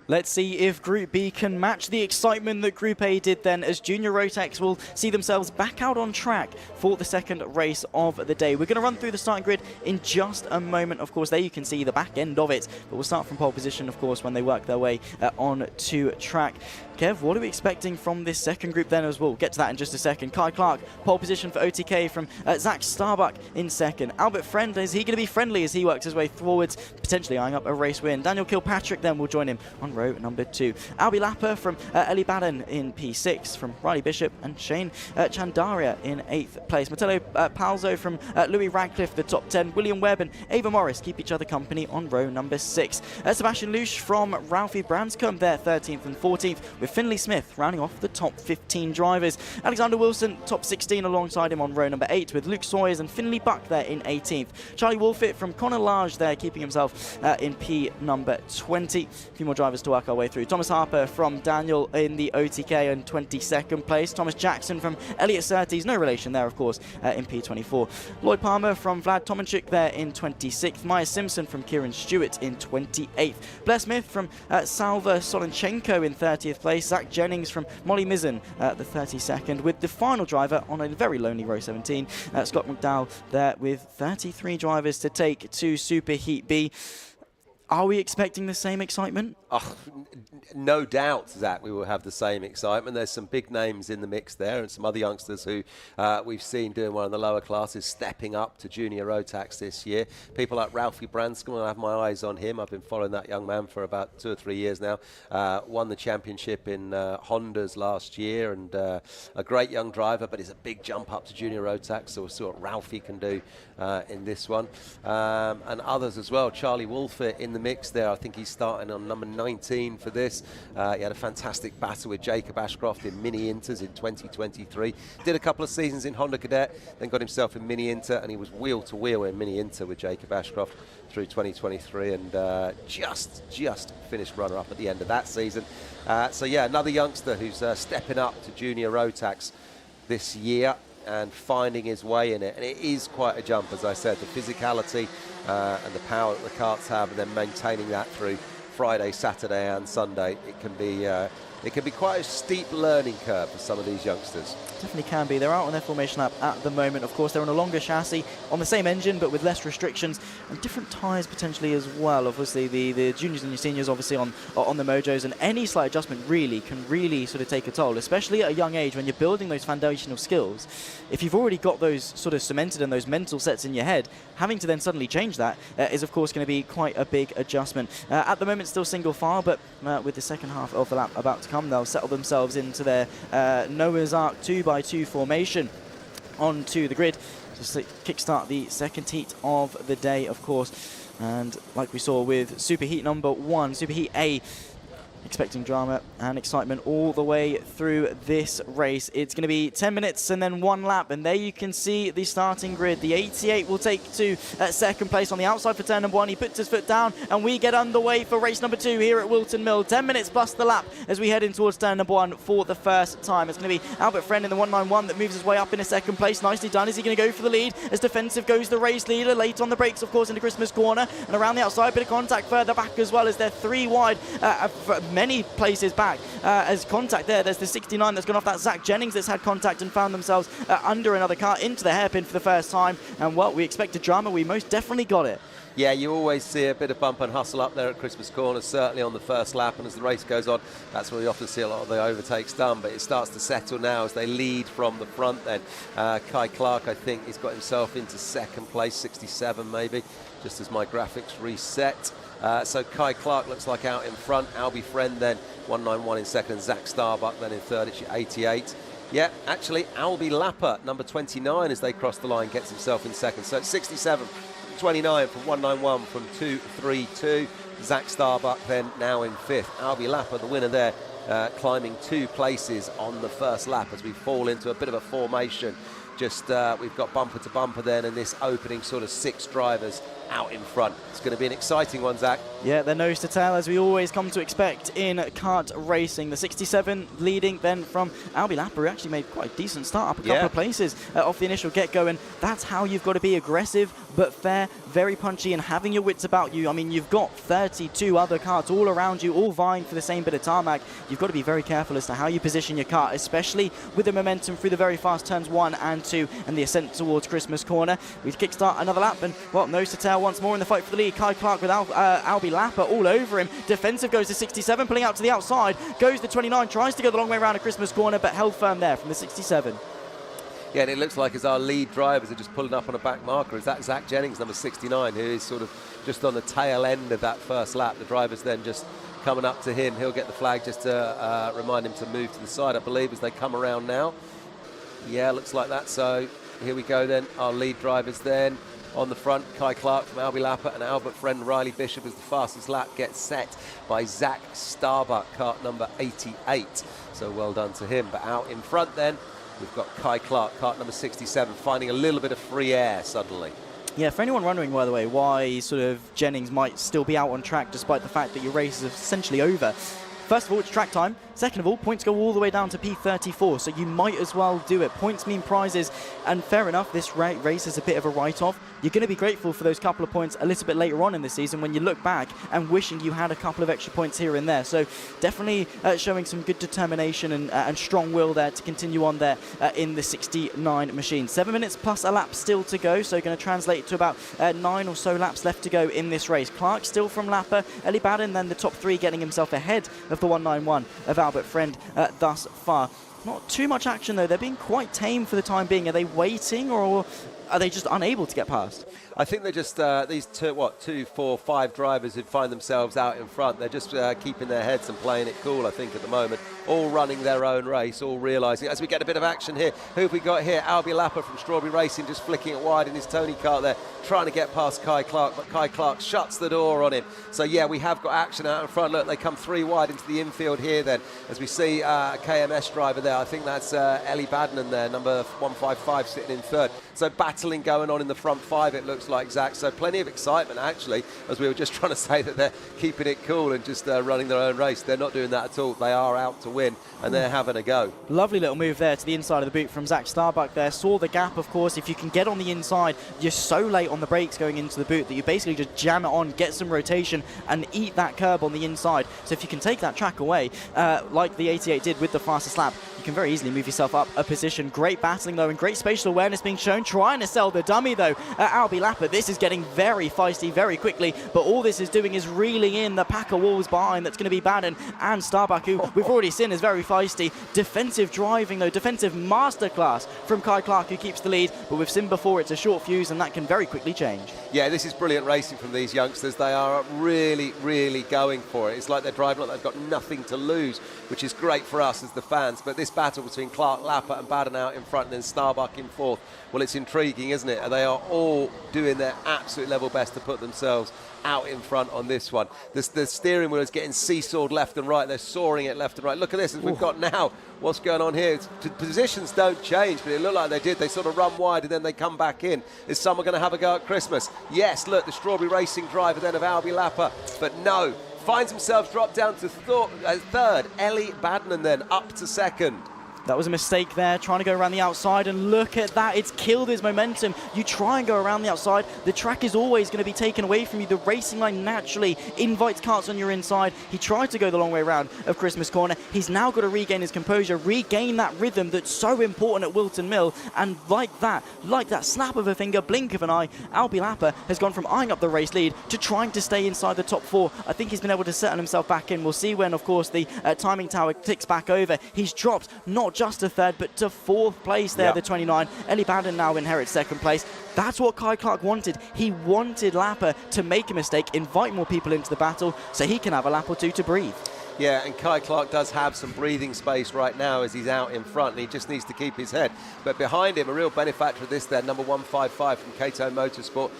Let's see if Group B can match the excitement that Group A did then, as Junior Rotax will see themselves back out on track for the second race of the day. We're going to run through the starting grid in just a moment. Of course, there you can see the back end of it, but we'll start from pole position, of course, when they work their way on to track. Kev, what are we expecting from this second group then as well? We'll get to that in just a second. Kai Clark, pole position for OTK from Zach Starbuck in second. Albert Friend, is he going to be friendly as he works his way forwards, potentially eyeing up a race win? Daniel Kilpatrick then will join him on row number 2. Albie Lapper from Ellie Baden in P6, from Riley Bishop and Shane Chandaria in 8th place. Matteo Palzo from Louis Radcliffe, the top 10. William Webb and Ava Morris keep each other company on row number 6. Sebastian Lusch from Ralphie Branscombe there, 13th and 14th, with Finley Smith rounding off the top 15 drivers. Alexander Wilson, top 16 alongside him on row number 8, with Luke Sawyers and Finley Buck there in 18th. Charlie Wolfett from Conor Lage there, keeping himself in P number 20. A few more drivers to work our way through. Thomas Harper from Daniel in the OTK in 22nd place. Thomas Jackson from Elliot Surtees, no relation there, of course, in P24. Lloyd Palmer from Vlad Tomanchik there in 26th. Maya Simpson from Kieran Stewart in 28th. Blair Smith from Salva Solonchenko in 30th place. Zach Jennings from Molly Mizzen the 32nd, with the final driver on a very lonely row 17, Scott McDowell there, with 33 drivers to take to Super Heat B. Are we expecting the same excitement? Oh, no doubt, Zach, we will have the same excitement. There's some big names in the mix there, and some other youngsters who we've seen doing well in the lower classes, stepping up to Junior Rotax this year. People like Ralphie Branscombe, I have my eyes on him. I've been following that young man for about 2 or 3 years now. Won the championship in Hondas last year, and a great young driver, but it's a big jump up to Junior Rotax, so we'll see what Ralphie can do in this one. And others as well. Charlie Wolfett in the mix there. I think he's starting on number 19 for this. He had a fantastic battle with Jacob Ashcroft in Mini Inters in 2023. Did a couple of seasons in Honda Cadet, then got himself in Mini Inter, and he was wheel to wheel in Mini Inter with Jacob Ashcroft through 2023, and just finished runner-up at the end of that season. So yeah, another youngster who's stepping up to Junior Rotax this year and finding his way in it. And it is quite a jump, as I said, the physicality and the power that the karts have, and then maintaining that through Friday, Saturday and Sunday. It can be quite a steep learning curve for some of these youngsters. Definitely can be. They're out on their formation lap at the moment. Of course, they're on a longer chassis, on the same engine, but with less restrictions and different tyres potentially as well. Obviously, the juniors and your seniors obviously on the Mojos, and any slight adjustment can really sort of take a toll, especially at a young age when you're building those foundational skills. If you've already got those sort of cemented and those mental sets in your head, having to then suddenly change that is, of course, going to be quite a big adjustment. At the moment, still single file, but with the second half of the lap about to come, they'll settle themselves into their Noah's Ark 2x2 formation onto the grid, just to kickstart the second heat of the day, of course. And like we saw with Super Heat number 1, Super Heat A, expecting drama and excitement all the way through this race. It's going to be 10 minutes and then 1 lap, and there you can see the starting grid. The 88 will take to second place on the outside for turn number 1. He puts his foot down, and we get underway for race number 2 here at Whilton Mill. 10 minutes plus the lap as we head in towards turn number 1 for the first time. It's going to be Albert Friend in the 191 that moves his way up in a second place. Nicely done. Is he going to go for the lead? As defensive goes the race leader, late on the brakes, of course, into Christmas corner, and around the outside, bit of contact further back as well, as they're 3 wide many places back as contact there. There's the 69 that's gone off. That Zach Jennings that's had contact and found themselves under another car into the hairpin for the first time. And well, we expected drama. We most definitely got it. Yeah, you always see a bit of bump and hustle up there at Christmas Corner, certainly on the first lap, and as the race goes on, that's where we often see a lot of the overtakes done, but it starts to settle now as they lead from the front then. Kai Clark, I think, he's got himself into second place, 67 maybe, just as my graphics reset. So Kai Clark looks like out in front. Albie Friend then 191 in second. Zach Starbuck then in third. It's 88. Yeah, actually Albie Lapper, number 29, as they cross the line, gets himself in second. So it's 67, 29 from 191 from 232. Zach Starbuck then now in fifth. Albie Lapper, the winner there, climbing 2 places on the first lap as we fall into a bit of a formation just we've got bumper to bumper then, and this opening sort of 6 drivers out in front. It's going to be an exciting one, Zach. Yeah, they're nose to tail, as we always come to expect in kart racing. The 67 leading then from Albi Lapper, who actually made quite a decent start, up a couple of places off the initial get-go, and that's how you've got to be aggressive but fair, very punchy, and having your wits about you. I mean, you've got 32 other karts all around you, all vying for the same bit of tarmac. You've got to be very careful as to how you position your kart, especially with the momentum through the very fast turns 1 and 2 and the ascent towards Christmas Corner. We kickstart another lap, and, well, nose to tail once more in the fight for the lead. Kai Clark with Albi Lapper all over him. Defensive goes to 67, pulling out to the outside. Goes to 29, tries to go the long way around a Christmas Corner, but held firm there from the 67. Yeah, and it looks like as our lead drivers are just pulling up on a back marker, is that Zach Jennings, number 69, who is sort of just on the tail end of that first lap. The drivers then just coming up to him. He'll get the flag just to remind him to move to the side, I believe, as they come around now. Yeah, looks like that. So here we go then. Our lead drivers then on the front. Kai Clark from Albi Lapper and Albert Friend. Riley Bishop as the fastest lap gets set by Zach Starbuck, kart number 88. So well done to him. But out in front then, we've got Kai Clark, kart number 67, finding a little bit of free air suddenly. Yeah, for anyone wondering, by the way, why sort of Jennings might still be out on track despite the fact that your race is essentially over. First of all, it's track time. Second of all, points go all the way down to P34, so you might as well do it. Points mean prizes, and fair enough, this race is a bit of a write-off. You're going to be grateful for those couple of points a little bit later on in the season when you look back and wishing you had a couple of extra points here and there. So definitely showing some good determination and strong will there to continue on there in the 69 machine. 7 minutes plus a lap still to go, so going to translate to about 9 or so laps left to go in this race. Clark still from Lapper, Ellie Baden then the top 3, getting himself ahead of the 191 of Albert Friend thus far. Not too much action though. They're being quite tame for the time being. Are they waiting, or are they just unable to get past? I think they're just these 2, 4, 5 drivers who find themselves out in front. They're just keeping their heads and playing it cool, I think, at the moment. All running their own race, all realising. As we get a bit of action here, who have we got here? Albi Lapper from Strawberry Racing just flicking it wide in his Tony kart there, trying to get past Kai Clark, but Kai Clark shuts the door on him. So, yeah, we have got action out in front. Look, they come 3 wide into the infield here then, as we see a KMS driver there. I think that's Ellie Badnan there, number 155, sitting in third. So battling going on in the front 5, it looks like, Zach. So plenty of excitement, actually, as we were just trying to say that they're keeping it cool and just running their own race. They're not doing that at all. They are out to win, and they're having a go. Lovely little move there to the inside of the boot from Zach Starbuck there. Saw the gap, of course. If you can get on the inside, you're so late on the brakes going into the boot that you basically just jam it on, get some rotation, and eat that curb on the inside. So if you can take that track away, like the 88 did with the fastest lap, you can very easily move yourself up a position. Great battling, though, and great spatial awareness being shown. Trying to sell the dummy, though, Albi Lapper. This is getting very feisty very quickly, but all this is doing is reeling in the pack of walls behind. That's going to be Baden and Starbuck, who we've already seen is very feisty. Defensive driving, though, defensive masterclass from Kai Clark, who keeps the lead, but we've seen before it's a short fuse, and that can very quickly change. Yeah, this is brilliant racing from these youngsters. They are really, really going for it. It's like they're driving like they've got nothing to lose, which is great for us as the fans. But this battle between Clark, Lapper and Baden out in front and then Starbuck in fourth, well, it's intriguing, isn't it? They are all doing their absolute level best to put themselves out in front on this one. The steering wheel is getting seesawed left and right. They're soaring it left and right. Look at this, as we've got now. What's going on here? Positions don't change, but it looked like they did. They sort of run wide and then they come back in. Is someone going to have a go at Christmas? Yes, look, the Strawberry Racing driver then of Albi Lapper, but no. Finds himself dropped down to third. Ellie Badnan then up to second. That was a mistake there, trying to go around the outside, and look at that, it's killed his momentum. You try and go around the outside, the track is always going to be taken away from you. The racing line naturally invites karts on your inside. He tried to go the long way around of Christmas Corner. He's now got to regain his composure, regain that rhythm that's so important at Whilton Mill, and like that snap of a finger, blink of an eye, Albi Lapper has gone from eyeing up the race lead to trying to stay inside the top 4. I think he's been able to settle himself back in. We'll see when, of course, the timing tower ticks back over. He's dropped not just to third, but to 4th place there, the 29. Ellie Baden now inherits 2nd place. That's what Kai Clark wanted. He wanted Lapper to make a mistake, invite more people into the battle, so he can have a lap or 2 to breathe. Yeah, and Kai Clark does have some breathing space right now as he's out in front, and he just needs to keep his head. But behind him, a real benefactor of this there, number 155 from Kato Motorsport,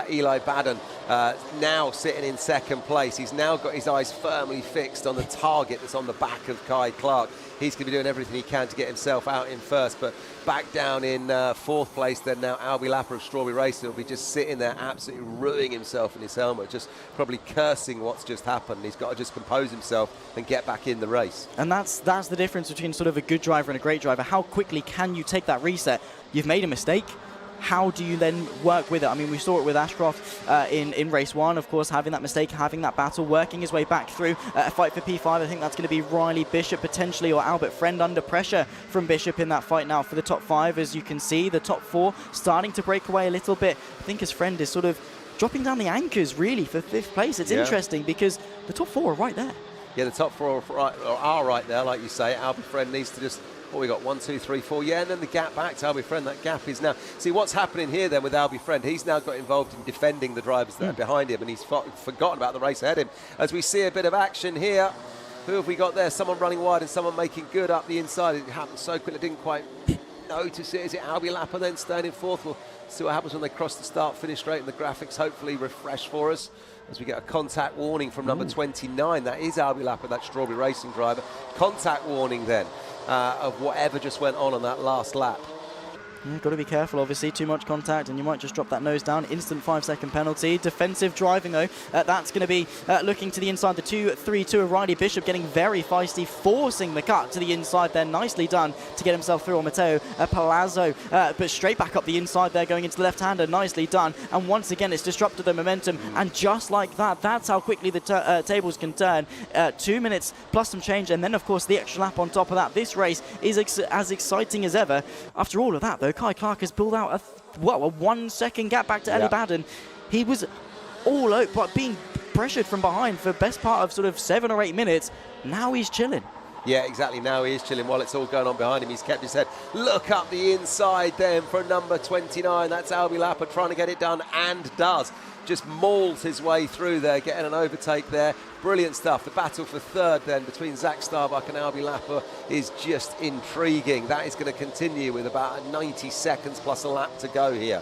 Eli Baden. now sitting in second place. He's now got his eyes firmly fixed on the target that's on the back of Kai Clark. He's going to be doing everything he can to get himself out in first, but back down in fourth place then now Albie Lapper of Strawberry Racing will be just sitting there absolutely ruining himself in his helmet, just probably cursing what's just happened. He's got to just compose himself and get back in the race. And that's the difference between sort of a good driver and a great driver. How quickly can you take that reset? You've made a mistake. How do you then work with it? I mean, we saw it with Ashcroft in race 1, of course, having that mistake, having that battle, working his way back through a fight for P5. I think that's going to be Riley Bishop potentially, or Albert Friend under pressure from Bishop in that fight now for the top 5. As you can see, the top 4 starting to break away a little bit. I think his Friend is sort of dropping down the anchors, really, for 5th place. It's interesting because the top 4 are right there. Yeah, the top 4 are right there, like you say. Albert Friend needs to just... What we got, 1, 2, 3, 4, yeah, and then the gap back to Albie Friend. That gap is now... See, what's happening here then with Albie Friend, he's now got involved in defending the drivers that are behind him, and he's forgotten about the race ahead of him. As we see a bit of action here, who have we got there? Someone running wide and someone making good up the inside. It happened so quickly, I didn't quite notice it. Is it Albie Lapper then staying in fourth? We'll see what happens when they cross the start-finish straight, and the graphics hopefully refresh for us as we get a contact warning from number 29. That is Albie Lapper, that Strawberry Racing driver. Contact warning then. Of whatever just went on that last lap. Yeah, got to be careful, obviously. Too much contact and you might just drop that nose down. Instant 5-second penalty. Defensive driving, though. That's going to be looking to the inside. The 2-3-2 of Riley Bishop getting very feisty, forcing the cut to the inside there. Nicely done to get himself through on Matteo Palazzo. But straight back up the inside there, going into the left-hander. Nicely done. And once again, it's disrupted the momentum. And just like that, that's how quickly the tables can turn. 2 minutes plus some change. And then, of course, the extra lap on top of that. This race is as exciting as ever. After all of that, though, Kai Clark has pulled out a 1-second gap back to Ellie Baden. He was all out, but being pressured from behind for the best part of sort of 7 or 8 minutes. Now he's chilling. Yeah, exactly. Now he is chilling while it's all going on behind him. He's kept his head. Look up the inside then for number 29. That's Albie Lapper trying to get it done, and does. Just mauls his way through there, getting an overtake there. Brilliant stuff. The battle for third then between Zach Starbuck and Albie Lapper is just intriguing. That is going to continue with about 90 seconds plus a lap to go here.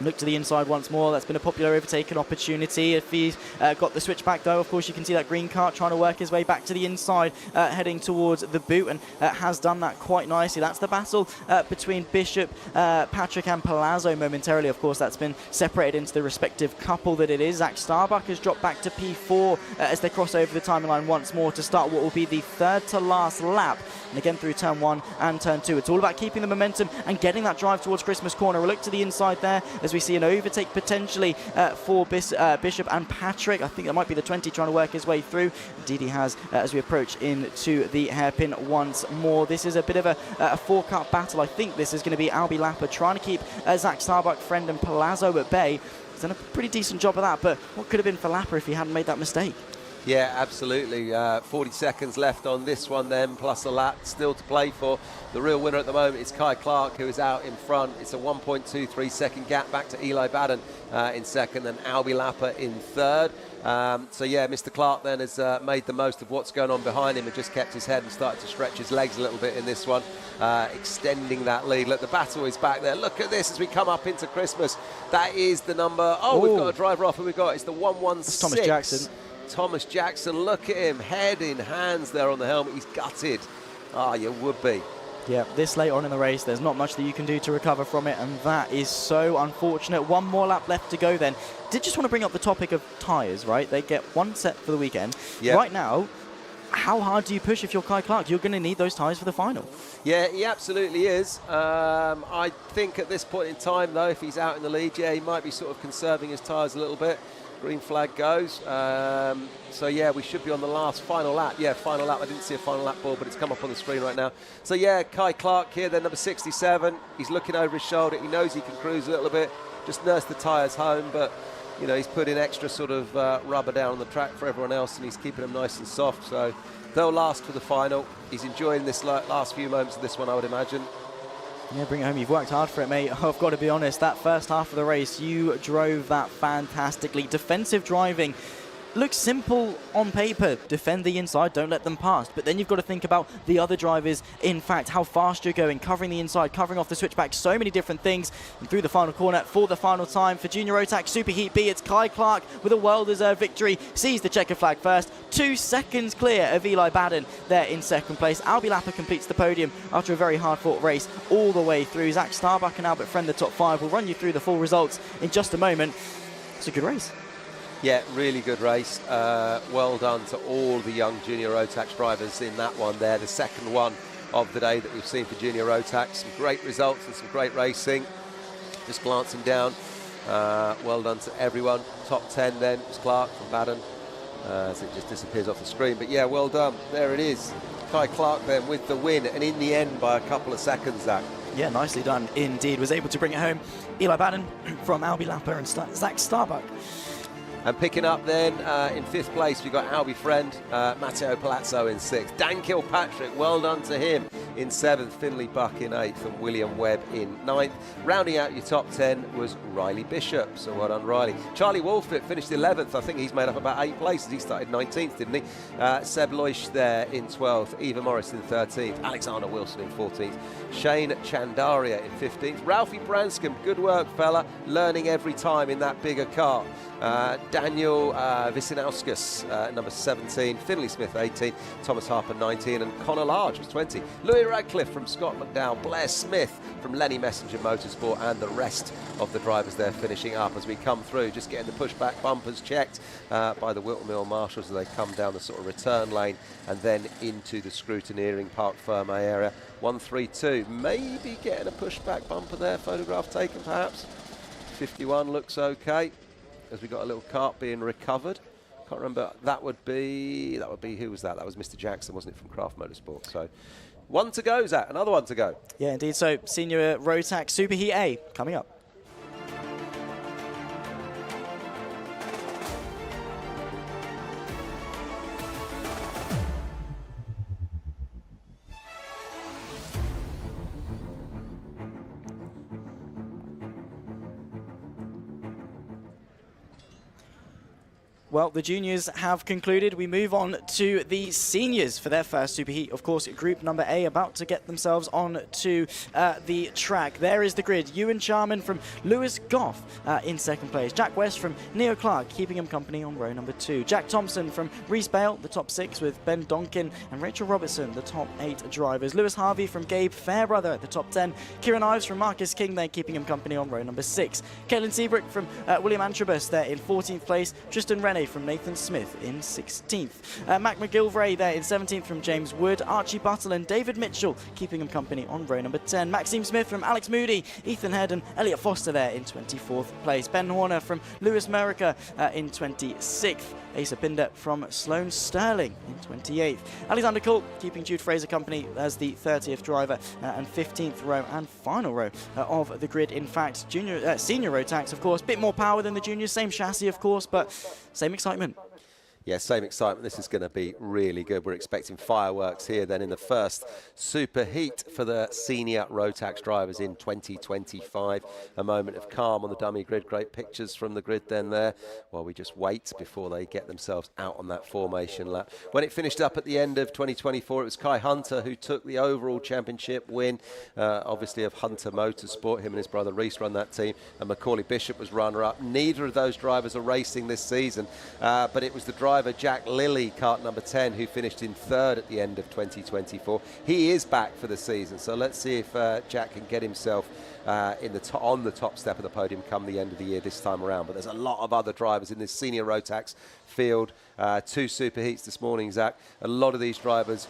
Look to the inside once more. That's been a popular overtaken opportunity. If he's got the switch back, though, of course, you can see that green cart trying to work his way back to the inside, heading towards the boot, and has done that quite nicely. That's the battle between Bishop, Patrick and Palazzo momentarily. Of course, that's been separated into the respective couple that it is. Zach Starbuck has dropped back to P4 as they cross over the timeline once more to start what will be the third to last lap. And again through turn 1 and turn 2. It's all about keeping the momentum and getting that drive towards Christmas corner. We'll look to the inside there as we see an overtake potentially for Bishop and Patrick. I think that might be the 20 trying to work his way through. Indeed he has as we approach into the hairpin once more. This is a bit of a 4-cut battle. I think this is going to be Albie Lapper trying to keep Zach Starbuck, Friend and Palazzo at bay. He's done a pretty decent job of that, but what could have been for Lapper if he hadn't made that mistake? Yeah, absolutely. 40 seconds left on this one then, plus a lap still to play for. The real winner at the moment is Kai Clark, who is out in front. It's a 1.23 second gap back to Eli Baden in second, and Albie Lapper in third. So yeah, Mr. Clark then has made the most of what's going on behind him and just kept his head and started to stretch his legs a little bit in this one, extending that lead. Look, the battle is back there. Look at this as we come up into Christmas. That is the number. Oh, we've got a driver off, and we've got, it's the 116. That's Thomas Jackson. Thomas Jackson, look at him, head in hands there on the helmet. He's gutted. Ah, you would be. Yeah, this late on in the race, there's not much that you can do to recover from it, and that is so unfortunate. One more lap left to go then. Did just want to bring up the topic of tyres, right? They get one set for the weekend. Yep. Right now, how hard do you push if you're Kai Clark? You're going to need those tyres for the final. Yeah, he absolutely is. I think at this point in time, though, if he's out in the lead, yeah, he might be sort of conserving his tyres a little bit. Green flag goes. So, yeah, we should be on the final lap. Yeah, final lap. I didn't see a final lap ball, but it's come up on the screen right now. So, yeah, Kai Clark here, then number 67. He's looking over his shoulder. He knows he can cruise a little bit, just nurse the tyres home. But, you know, he's put in extra sort of rubber down on the track for everyone else, and he's keeping them nice and soft. So they'll last for the final. He's enjoying this last few moments of this one, I would imagine. Yeah, bring it home. You've worked hard for it, mate. I've got to be honest, that first half of the race, you drove that fantastically. Defensive driving looks simple on paper. Defend the inside, don't let them pass. But then you've got to think about the other drivers, in fact, how fast you're going, covering the inside, covering off the switchback, so many different things. And through the final corner for the final time for Junior Rotax Superheat B, it's Kai Clark with a well-deserved victory. Sees the checker flag first, 2 seconds clear of Eli Baden there in second place. Albie Lapper completes the podium after a very hard-fought race all the way through. Zach Starbuck and Albert Friend, the top 5. We'll run you through the full results in just a moment. It's a good race. Yeah, really good race. Well done to all the young Junior Rotax drivers in that one there. The second one of the day that we've seen for Junior Rotax. Some great results and some great racing. Just glancing down. Well done to everyone. Top 10 then was Clark from Baden. As it just disappears off the screen. But yeah, well done. There it is. Kai Clark then with the win. And in the end by a couple of seconds, Zach. Yeah, nicely done indeed. Was able to bring it home. Eli Baden from Albie Lapper and Zach Starbuck. And picking up then in 5th place, we've got Albie Friend, Matteo Palazzo in 6th. Dan Kilpatrick, well done to him in 7th. Finley Buck in 8th and William Webb in 9th. Rounding out your top 10 was Riley Bishop, so well done Riley. Charlie Wolfit finished 11th. I think he's made up about 8 places. He started 19th, didn't he? Seb Loish there in 12th. Eva Morris in 13th. Alexander Wilson in 14th. Shane Chandaria in 15th. Ralphie Branscombe, good work, fella. Learning every time in that bigger car. Daniel Wisinauskas, number 17, Finley Smith 18, Thomas Harper 19, and Connor Large was 20. Louis Radcliffe from Scott McDowell, Blair Smith from Lenny Messenger Motorsport, and the rest of the drivers there finishing up as we come through, just getting the pushback bumpers checked by the Whilton Mill marshals as they come down the sort of return lane and then into the scrutineering Parc Ferme area. 132, maybe getting a pushback bumper there, photograph taken perhaps. 51 looks okay. As we got a little cart being recovered. Can't remember, that would be who was that? That was Mr. Jackson, wasn't it, from Craft Motorsport? So 1 to go, Zach, another 1 to go. Yeah, indeed. So Senior Rotax Superheat A coming up. Well, the juniors have concluded. We move on to the seniors for their first Superheat. Of course, group number A about to get themselves on to the track. There is the grid. Ewan Charman from Lewis Goff in second place. Jack West from Neo Clark keeping him company on row number 2. Jack Thompson from Reese Bale, the top 6 with Ben Donkin and Rachel Robertson, the top 8 drivers. Lewis Harvey from Gabe Fairbrother at the top 10. Kieran Ives from Marcus King there keeping him company on row number 6. Caitlin Seabrook from William Antrobus there in 14th place. Tristan Rennie from Nathan Smith in 16th. Mac McGilvray there in 17th from James Wood. Archie Buttle and David Mitchell keeping him company on row number 10. Maxime Smith from Alex Moody, Ethan Head and Elliot Foster there in 24th place. Ben Horner from Lewis Merica in 26th. Asa Binder from Sloane Sterling in 28th. Alexander Colt keeping Jude Fraser company as the 30th driver and 15th row and final row of the grid. In fact, senior Rotax, of course, bit more power than the juniors, same chassis, of course, but same excitement. Yeah, same excitement. This is going to be really good. We're expecting fireworks here then in the first Superheat for the senior Rotax drivers in 2025. A moment of calm on the dummy grid. Great pictures from the grid then there while we just wait before they get themselves out on that formation lap. When it finished up at the end of 2024, it was Kai Hunter who took the overall championship win, obviously of Hunter Motorsport. Him and his brother Reese run that team, and Macaulay Bishop was runner-up. Neither of those drivers are racing this season, but it was the driver Jack Lilly, kart number 10, who finished in 3rd at the end of 2024. He is back for the season, so let's see if Jack can get himself on the top step of the podium come the end of the year this time around. But there's a lot of other drivers in this senior Rotax field. 2 Superheats this morning, Zach. A lot of these drivers,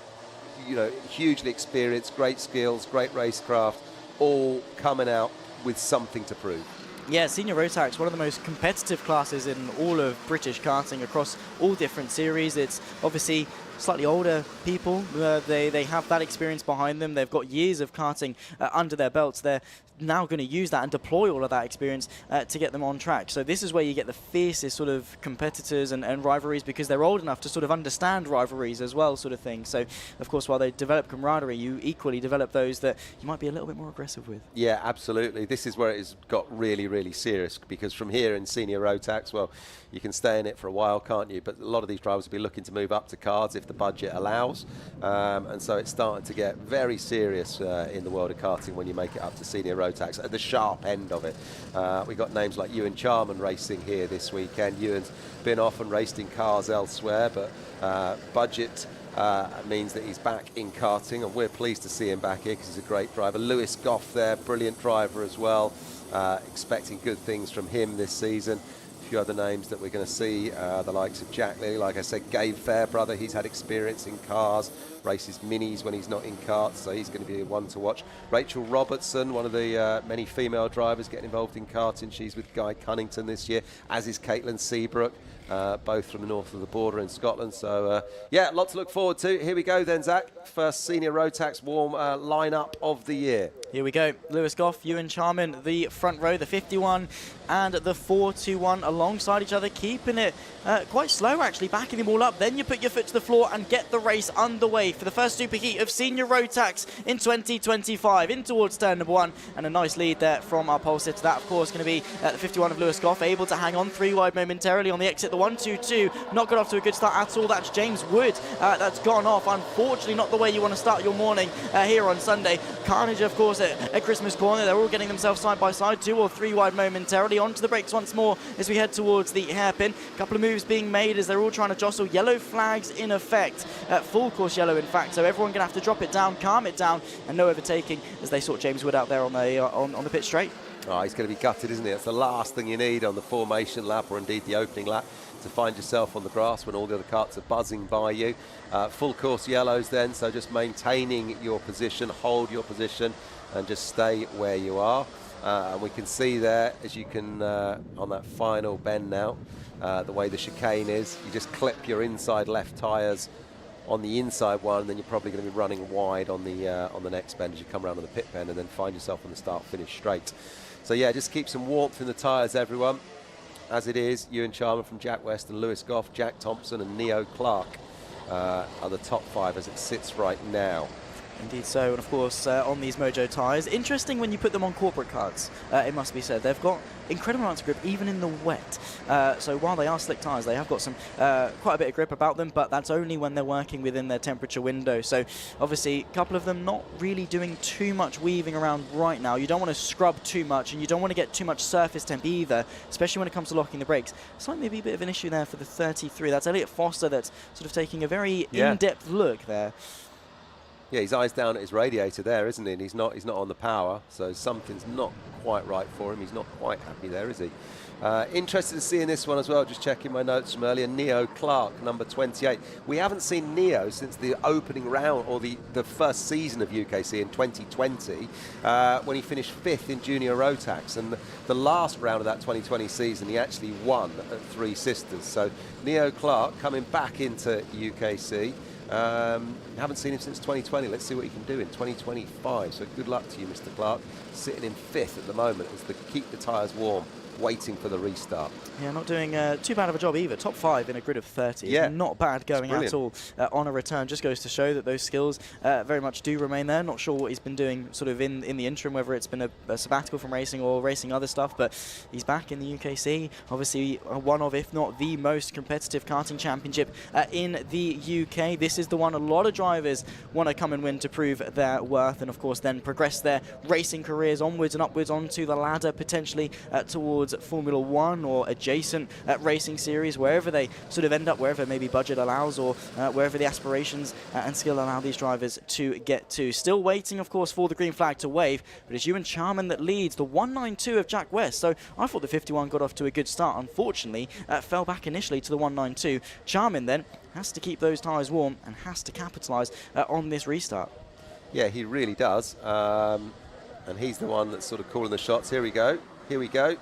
you know, hugely experienced, great skills, great racecraft, all coming out with something to prove. Yeah, Senior Rotax, one of the most competitive classes in all of British karting across all different series. It's obviously slightly older people. They have that experience behind them. They've got years of karting under their belts. They're now going to use that and deploy all of that experience to get them on track. So this is where you get the fiercest sort of competitors and rivalries, because they're old enough to sort of understand rivalries as well, sort of thing. So of course, while they develop camaraderie, you equally develop those that you might be a little bit more aggressive with. Yeah, absolutely. This is where it has got really, really serious, because from here in senior Rotax, well, you can stay in it for a while, can't you? But a lot of these drivers will be looking to move up to cards if the budget allows. And so it's starting to get very serious in the world of karting when you make it up to senior Rotax at the sharp end of it. We've got names like Ewan Charman racing here this weekend. Ewan's been off and raced in cars elsewhere, but budget means that he's back in karting, and we're pleased to see him back here because he's a great driver. Lewis Goff there, brilliant driver as well. Expecting good things from him this season. A few other names that we're going to see, the likes of Jack Lee, like I said, Gabe Fairbrother, he's had experience in cars, races minis when he's not in karts, so he's going to be one to watch. Rachel Robertson, one of the many female drivers getting involved in karting, she's with Guy Cunnington this year, as is Caitlin Seabrook. Both from the north of the border in Scotland. So, yeah, a lot to look forward to. Here we go then, Zach. First senior Rotax warm lineup of the year. Here we go. Lewis Goff, Ewan Charman, the front row, the 51 and the 421 alongside each other, keeping it quite slow, actually, backing them all up. Then you put your foot to the floor and get the race underway for the first superheat of senior Rotax in 2025. In towards turn number 1, and a nice lead there from our pole sitter. That, of course, going to be the 51 of Lewis Goff, able to hang on 3 wide momentarily on the exit. The 1-2-2 not got off to a good start at all. That's James Wood. That's gone off. Unfortunately, not the way you want to start your morning here on Sunday. Carnage, of course, at Christmas Corner. They're all getting themselves side by side, 2 or 3 wide momentarily. Onto the brakes once more as we head towards the hairpin. A couple of moves being made as they're all trying to jostle. Yellow flags in effect. Full course yellow, in fact. So everyone going to have to drop it down, calm it down, and no overtaking as they sort James Wood out there on the pit straight. Oh, he's going to be gutted, isn't he? That's the last thing you need on the formation lap, or indeed the opening lap, to find yourself on the grass when all the other karts are buzzing by you. Full course yellows then, so just maintaining your position, hold your position, and just stay where you are. And we can see there, as you can, on that final bend now, the way the chicane is, you just clip your inside left tyres on the inside one, and then you're probably going to be running wide on the next bend as you come around on the pit bend, and then find yourself on the start-finish straight. So yeah, just keep some warmth in the tyres, everyone. As it is, Ewan Charman from Jack West and Lewis Goff, Jack Thompson and Neo Clark are the top 5 as it sits right now. Indeed so, and of course on these Mojo tyres, interesting when you put them on corporate cards, it must be said. They've got incredible amounts of grip even in the wet. So while they are slick tyres, they have got some quite a bit of grip about them, but that's only when they're working within their temperature window. So obviously a couple of them not really doing too much weaving around right now. You don't want to scrub too much, and you don't want to get too much surface temp either, especially when it comes to locking the brakes. It's like maybe a bit of an issue there for the 33. That's Elliot Foster that's sort of taking a very in-depth look there. Yeah, his eyes down at his radiator there, isn't he? And he's not on the power, so something's not quite right for him. He's not quite happy there, is he? Interested to see in this one as well, just checking my notes from earlier, Neo Clark, number 28. We haven't seen Neo since the opening round, or the first season of UKC in 2020, when he finished 5th in Junior Rotax. And the last round of that 2020 season, he actually won at Three Sisters. So Neo Clark coming back into UKC. Haven't seen him since 2020. Let's see what he can do in 2025. So good luck to you, Mr. Clark. Sitting in 5th at the moment as they keep the tyres warm, waiting for the restart. Yeah, not doing too bad of a job either. Top 5 in a grid of 30. Yeah. Not bad going at all on a return. Just goes to show that those skills very much do remain there. Not sure what he's been doing sort of in the interim, whether it's been a sabbatical from racing or racing other stuff, but he's back in the UKC. Obviously one of, if not the most competitive karting championship in the UK. This is the one a lot of drivers want to come and win to prove their worth, and of course then progress their racing careers onwards and upwards onto the ladder, potentially towards Formula 1 or adjacent racing series, wherever they sort of end up, wherever maybe budget allows, or wherever the aspirations and skill allow these drivers to get to. Still waiting, of course, for the green flag to wave, but it's Ewan Charman that leads, the 192 of Jack West. So I thought the 51 got off to a good start. Unfortunately, fell back initially to the 192. Charman then has to keep those tyres warm and has to capitalise on this restart. Yeah, he really does. And he's the one that's sort of calling the shots. Here we go. Here we go.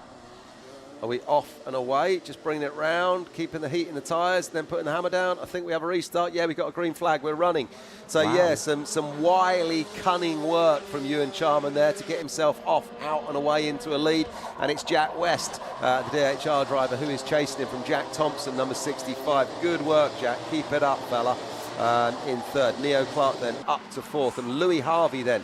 Are we off and away? Just bringing it round, keeping the heat in the tyres, then putting the hammer down. I think we have a restart. Yeah, we got a green flag. We're running. So, wow. yeah, some wily, cunning work from Ewan Charman there to get himself off, out and away into a lead. And it's Jack West, the DHR driver, who is chasing him from Jack Thompson, number 65. Good work, Jack. Keep it up, fella. In third. Neo Clark then up to fourth. And Louis Harvey then,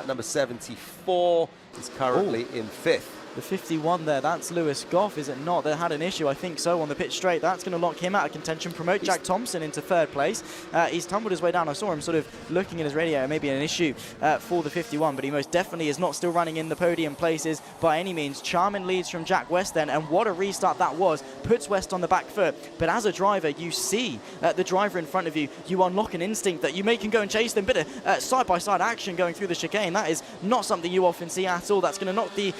number 74, is currently in fifth. The 51 there, that's Lewis Goff, is it not? That had an issue, I think so, on the pitch straight. That's going to lock him out of contention, promote Jack Thompson into third place. He's tumbled his way down. I saw him sort of looking at his radio, maybe an issue for the 51, but he most definitely is not still running in the podium places by any means. Charman leads from Jack West then, and what a restart that was. Puts West on the back foot, but as a driver, you see the driver in front of you. You unlock an instinct that you can go and chase them. Bit of side-by-side action going through the chicane. That is not something you often see at all. That's going to knock the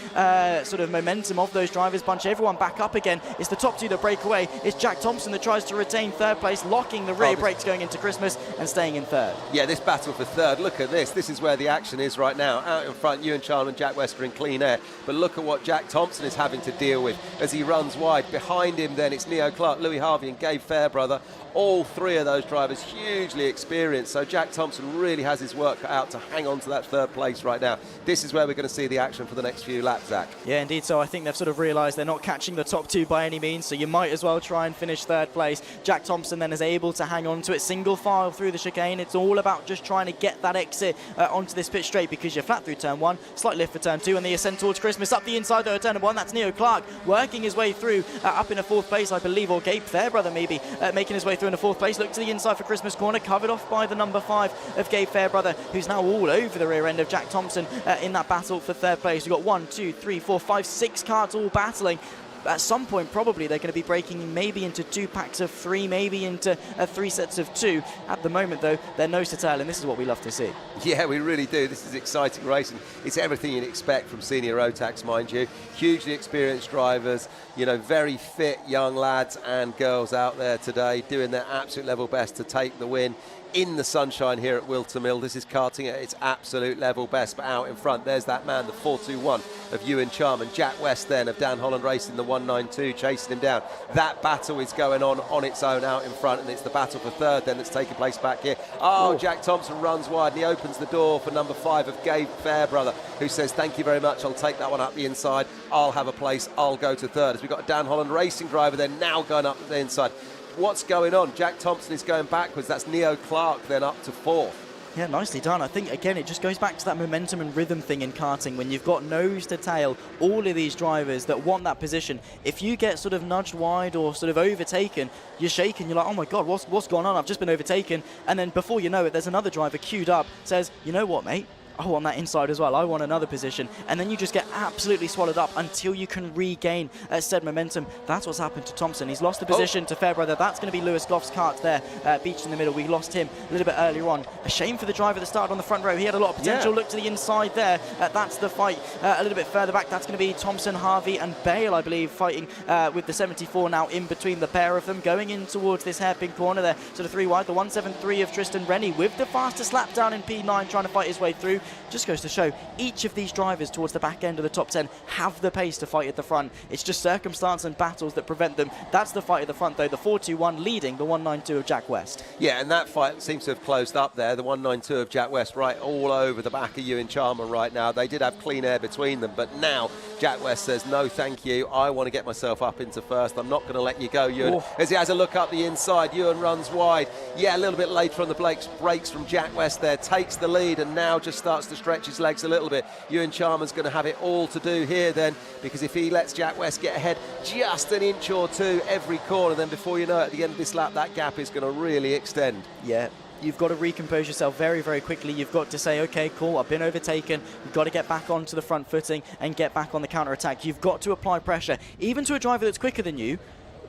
sort of momentum of those drivers, bunch everyone back up again. It's the top two that break away. It's Jack Thompson that tries to retain third place, locking the rear brakes going into Christmas and staying in third. Yeah, this battle for third, look at this. This is where the action is right now. Out in front, Ewan Charman and Jack West are in clean air. But look at what Jack Thompson is having to deal with as he runs wide. Behind him then, it's Neo Clark, Louis Harvey and Gabe Fairbrother. All three of those drivers hugely experienced, so Jack Thompson really has his work cut out to hang on to that third place right now. This is where we're going to see the action for the next few laps, Zach. Yeah, indeed. So I think they've sort of realised they're not catching the top two by any means, so you might as well try and finish third place. Jack Thompson then is able to hang on to it, single file through the chicane. It's all about just trying to get that exit onto this pit straight, because you're flat through turn one, slight lift for turn two, and the ascent towards Christmas up the inside though of turn one. That's Neo Clark working his way through up in a fourth place, I believe, or Gabe Fairbrother maybe making his way through in a fourth place. Look to the inside for Christmas corner, covered off by the number 5 of Gabe Fairbrother, who's now all over the rear end of Jack Thompson in that battle for third place. We've got 1, 2, 3, 4, 5, 6 carts all battling. At some point, probably, they're going to be breaking maybe into 2 packs of 3, maybe into 3 sets of 2. At the moment, though, they're nose to tail, and this is what we love to see. Yeah, we really do. This is exciting racing. It's everything you'd expect from senior Rotax, mind you. Hugely experienced drivers, you know, very fit young lads and girls out there today doing their absolute level best to take the win in the sunshine here at Whilton Mill. This is karting at its absolute level best, but out in front, there's that man, the 421 of Ewan Charman. Jack West then of Dan Holland Racing, the 192, chasing him down. That battle is going on its own out in front, and it's the battle for third then that's taking place back here. Oh, Jack Thompson runs wide, and he opens the door for number 5 of Gabe Fairbrother, who says, thank you very much, I'll take that one up the inside, I'll have a place, I'll go to third. As we've got a Dan Holland Racing driver then now going up the inside. What's going on? Jack Thompson is going backwards. That's Neo Clark then up to 4th. Yeah, nicely done. I think, again, it just goes back to that momentum and rhythm thing in karting. When you've got nose to tail, all of these drivers that want that position, if you get sort of nudged wide or sort of overtaken, you're shaking. You're like, oh my God, what's going on? I've just been overtaken. And then before you know it, there's another driver queued up, says, you know what, mate? I want that inside as well. I want another position. And then you just get absolutely swallowed up until you can regain said momentum. That's what's happened to Thompson. He's lost the position to Fairbrother. That's going to be Lewis Goff's cart there, beached in the middle. We lost him a little bit earlier on. A shame for the driver that started on the front row. He had a lot of potential. Look to the inside there. That's the fight a little bit further back. That's going to be Thompson, Harvey and Bale, I believe, fighting with the 74 now in between the pair of them. Going in towards this hairpin corner there. Sort of 3 wide. The 173 of Tristan Rennie with the fastest lap down in P9, trying to fight his way through. Just goes to show each of these drivers towards the back end of the top 10 have the pace to fight at the front. It's just circumstance and battles that prevent them. That's the fight at the front, though. The 421 leading the 192 of Jack West. Yeah, and that fight seems to have closed up there. The 192 of Jack West right all over the back of Ewan Charman right now. They did have clean air between them, but now Jack West says, no, thank you. I want to get myself up into first. I'm not going to let you go, Ewan. Oh. As he has a look up the inside, Ewan runs wide. Yeah, a little bit later on the brakes from Jack West there, takes the lead and now just starts to stretch his legs a little bit. Ewan Charman's going to have it all to do here then, because if he lets Jack West get ahead just an inch or two every corner, then before you know it, at the end of this lap, that gap is going to really extend. Yeah. You've got to recompose yourself very, very quickly. You've got to say, okay, cool, I've been overtaken. You've got to get back onto the front footing and get back on the counter-attack. You've got to apply pressure. Even to a driver that's quicker than you,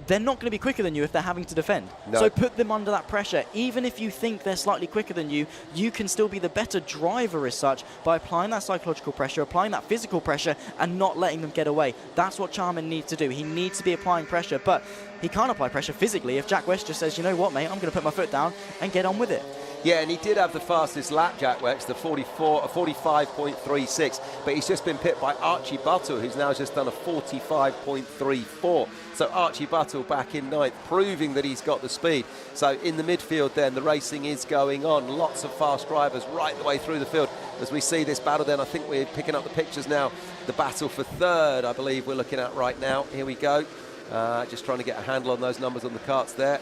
they're not going to be quicker than you if they're having to defend. No. So put them under that pressure. Even if you think they're slightly quicker than you, you can still be the better driver as such by applying that psychological pressure, applying that physical pressure, and not letting them get away. That's what Charman needs to do. He needs to be applying pressure, but he can't apply pressure physically if Jack West just says, you know what, mate, I'm going to put my foot down and get on with it. Yeah, and he did have the fastest lap, Jack Wex, the 45.36, but he's just been pipped by Archie Buttle, who's now just done a 45.34. So Archie Buttle back in 9th, proving that he's got the speed. So in the midfield then, the racing is going on. Lots of fast drivers right the way through the field. As we see this battle then, I think we're picking up the pictures now. The battle for 3rd, I believe we're looking at right now. Here we go. Just trying to get a handle on those numbers on the carts there.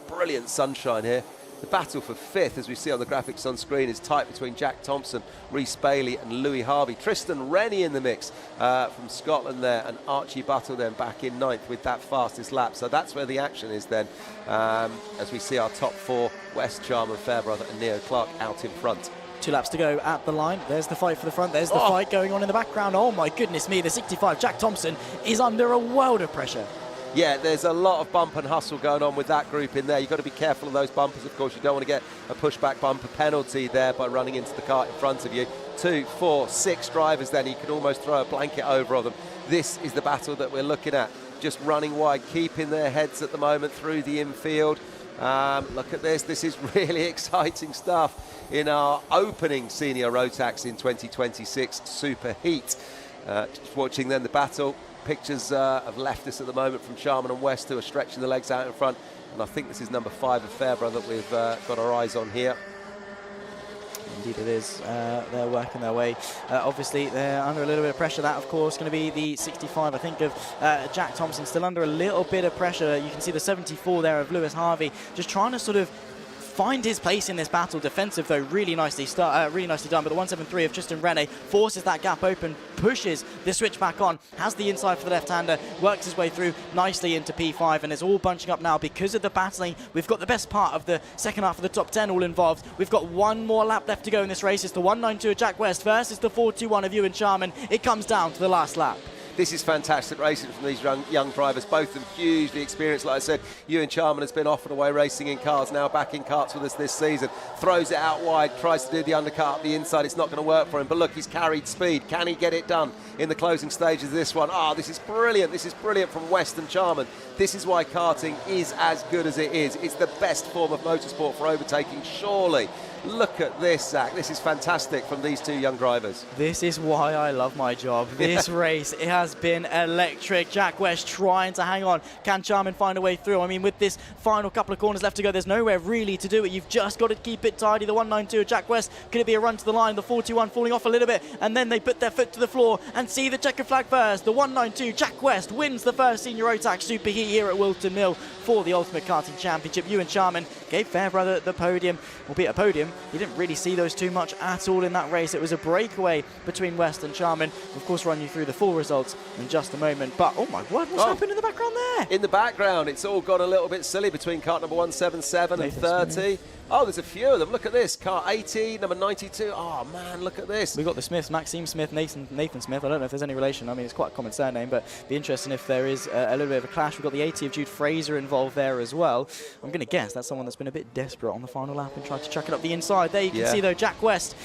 Brilliant sunshine here. The battle for 5th, as we see on the graphics on screen, is tight between Jack Thompson, Rhys Bailey and Louis Harvey. Tristan Rennie in the mix from Scotland there, and Archie Buttle then back in 9th with that fastest lap. So that's where the action is then, as we see our top 4, West, Charman, Fairbrother and Neo Clark out in front. 2 laps to go at the line. There's the fight for the front. There's the fight going on in the background. Oh my goodness me, the 65 Jack Thompson is under a world of pressure. Yeah, there's a lot of bump and hustle going on with that group in there. You've got to be careful of those bumpers, of course. You don't want to get a pushback bumper penalty there by running into the cart in front of you. 2, 4, 6 drivers then. You can almost throw a blanket over of them. This is the battle that we're looking at. Just running wide, keeping their heads at the moment through the infield. Look at this. This is really exciting stuff in our opening senior Rotax in 2026 Super Heat. Just watching then the battle. Pictures have left us at the moment from Charman and West, who are stretching the legs out in front. And I think this is number 5 of Fairbrother that we've got our eyes on here. Indeed it is. They're working their way. Obviously, they're under a little bit of pressure. That, of course, going to be the 65, I think, of Jack Thompson. Still under a little bit of pressure. You can see the 74 there of Lewis Harvey, just trying to sort of find his place in this battle. Defensive, though, really nicely done. But the 173 of Tristan Rennie forces that gap open, pushes the switch back on, has the inside for the left-hander, works his way through nicely into P5, and it's all bunching up now because of the battling. We've got the best part of the second half of the top 10 all involved. We've got one more lap left to go in this race. It's the 192 of Jack West versus the 421 of Ewan Charman. It comes down to the last lap. This is fantastic racing from these young drivers, both of them hugely experienced. Like I said, Ewan Charman has been off and away racing in cars, now back in karts with us this season. Throws it out wide, tries to do the undercut up the inside. It's not going to work for him, but look, he's carried speed. Can he get it done in the closing stages of this one? This is brilliant. This is brilliant from West and Charman. This is why karting is as good as it is. It's the best form of motorsport for overtaking, surely. Look at this, Zach. This is fantastic from these 2 young drivers. This is why I love my job. This race, it has been electric. Jack West trying to hang on. Can Charman find a way through? I mean, with this final couple of corners left to go, there's nowhere really to do it. You've just got to keep it tidy. The 192 of Jack West, could it be a run to the line? The 41 falling off a little bit, and then they put their foot to the floor and see the checkered flag first. The 192, Jack West, wins the first senior Rotax Super Heat here at Whilton Mill for the Ultimate Karting Championship. Ewan Charman gave Fairbrother the podium, albeit a podium. You didn't really see those too much at all in that race. It was a breakaway between West and Charman. Of course, run you through the full results in just a moment. But, oh my word, what's happened in the background there? In the background, it's all gone a little bit silly between kart number 177 and 30. Oh, there's a few of them. Look at this. Kart 80, number 92. Oh, man, look at this. We've got the Smiths, Maxime Smith, Nathan Smith. I don't know if there's any relation. I mean, it's quite a common surname, but it'd be interesting if there is a little bit of a clash. We've got the 80 of Jude Fraser involved there as well. I'm going to guess that's someone that's been a bit desperate on the final lap and tried to chuck it up the inside. There you can see, though, Jack West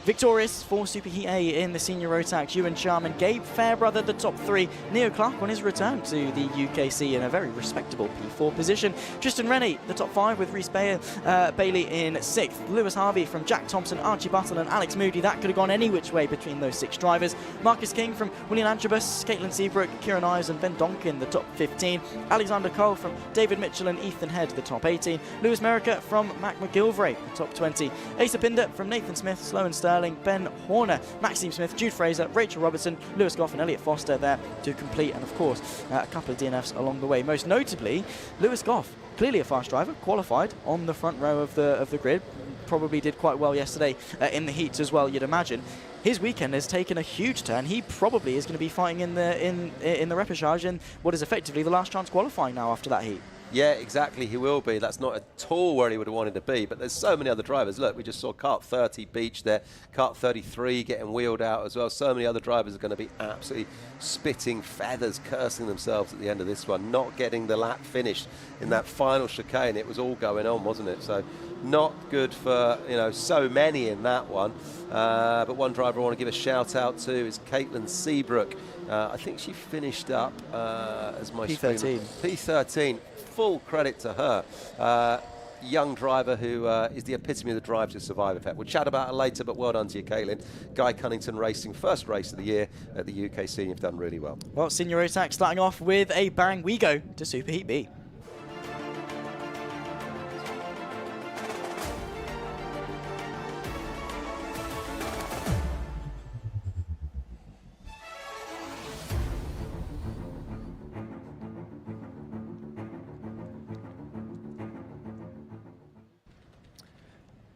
victorious for Super Heat A in the senior Rotax. Ewan Charman, Gabe Fairbrother, the top 3. Neo Clark on his return to the UKC in a very respectable P4 position. Tristan Rennie, the top 5 with Rhys Bailey in 6th. Lewis Harvey from Jack Thompson, Archie Buttle and Alex Moody. That could have gone any which way between those 6 drivers. Marcus King from William Antrobus, Caitlin Seabrook, Kieran Ives and Ben Donkin, the top 15. Alexander Cole from David Mitchell and Ethan Head, the top 18. Lewis Merica from Mac McGilvray, the top 20. Asa Pinder from Nathan Smith, Sloan Sterling, Ben Horner, Maxime Smith, Jude Fraser, Rachel Robertson, Lewis Goff and Elliot Foster there to complete, and of course a couple of DNFs along the way. Most notably, Lewis Goff, clearly a fast driver, qualified on the front row of the grid, probably did quite well yesterday in the heats as well, you'd imagine. His weekend has taken a huge turn. He probably is going to be fighting in the Repercharge in what is effectively the last chance qualifying now after that heat. Yeah, exactly, he will be. That's not at all where he would have wanted to be, but there's so many other drivers. Look, we just saw kart 30 beach there, kart 33 getting wheeled out as well. So many other drivers are going to be absolutely spitting feathers, cursing themselves at the end of this one, not getting the lap finished in that final chicane. It was all going on, wasn't it? So not good for, so many in that one. But one driver I want to give a shout out to is Caitlin Seabrook. I think she finished up as my P13. P13. Full credit to her. young driver who is the epitome of the drive to survive effect. We'll chat about it later, but well done to you, Kaylin. Guy Cunnington Racing, first race of the year at the UK Senior. You've done really well. Well, Senior Rotax starting off with a bang. We go to Superheat B.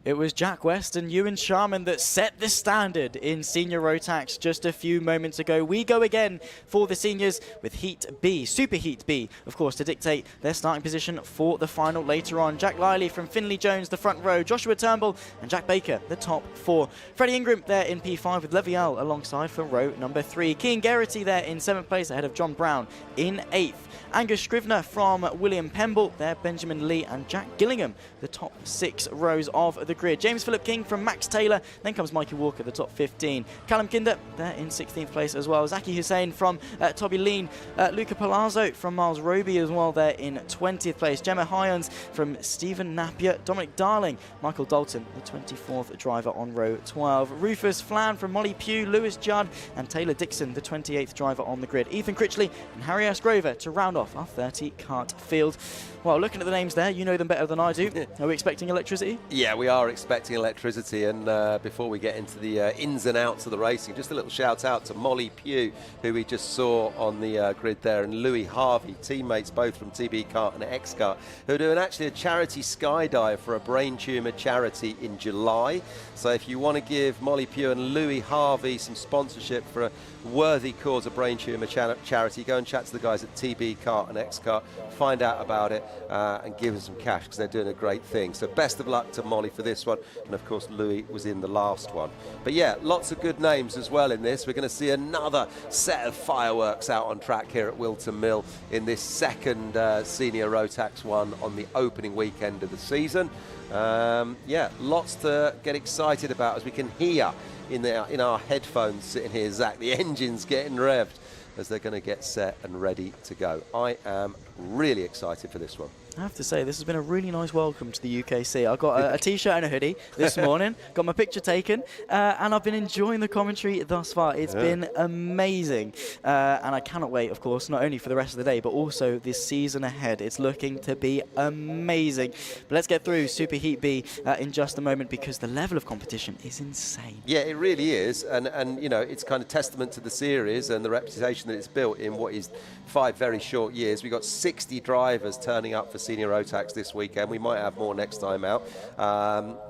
It was Jack West and Ewan Sharman that set the standard in Senior Rotax just a few moments ago. We go again for the seniors with Heat B, Super Heat B, of course, to dictate their starting position for the final later on. Jack Liley from Finley Jones, the front row, Joshua Turnbull and Jack Baker, the top four. Freddie Ingram there in P5 with Leviel alongside for row number 3. Keane Geraghty there in 7th place ahead of John Brown in 8th. Angus Scrivener from William Pemble there, Benjamin Lee and Jack Gillingham, the top 6 rows of the grid. James Philip King from Max Taylor, then comes Mikey Walker, the top 15. Callum Kinder there in 16th place as well. Zaki Hussain from Toby Lean. Luca Palazzo from Miles Roby as well there in 20th place. Gemma Hyons from Stephen Napier. Dominic Darling, Michael Dalton, the 24th driver on row 12. Rufus Flan from Molly Pugh, Lewis Judd and Taylor Dixon, the 28th driver on the grid. Ethan Critchley and Harry S. Grover to round off our 30 kart field. Well, looking at the names there, you know them better than I do. Are we expecting electricity? Yeah, we are expecting electricity, and before we get into the ins and outs of the racing, just a little shout out to Molly Pugh, who we just saw on the grid there, and Louis Harvey, teammates both from TB Kart and X Kart, who are doing actually a charity skydive for a brain tumour charity in July. So if you want to give Molly Pugh and Louis Harvey some sponsorship for a worthy cause, of brain tumour charity, go and chat to the guys at TB Kart and X Kart, find out about it and give them some cash, because they're doing a great thing. So best of luck to Molly for this one, and of course Louis was in the last one. But yeah, lots of good names as well in this. We're going to see another set of fireworks out on track here at Whilton Mill in this second Senior Rotax one on the opening weekend of the season. Yeah, lots to get excited about, as we can hear in our headphones sitting here, Zach, the engine's getting revved as they're going to get set and ready to go. I am really excited for this one. I have to say, this has been a really nice welcome to the UKC. I got a t-shirt and a hoodie this morning, got my picture taken, and I've been enjoying the commentary thus far. It's been amazing, and I cannot wait, of course, not only for the rest of the day, but also this season ahead. It's looking to be amazing. But let's get through Super Heat B in just a moment, because the level of competition is insane. Yeah, it really is, and you know, it's kind of testament to the series and the reputation that it's built in what is 5 very short years. We've got 60 drivers turning up for Senior Rotax this weekend. We might have more next time out.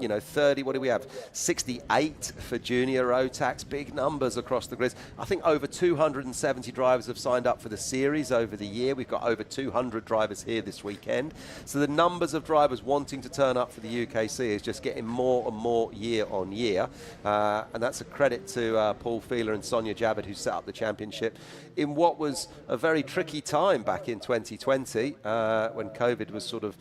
You know, 30, what do we have? 68 for Junior Rotax. Big numbers across the grids. I think over 270 drivers have signed up for the series over the year. We've got over 200 drivers here this weekend. So the numbers of drivers wanting to turn up for the UKC is just getting more and more year on year. And that's a credit to Paul Feeler and Sonia Jabbard, who set up the championship in what was a very tricky time back in 2020 when COVID was sort of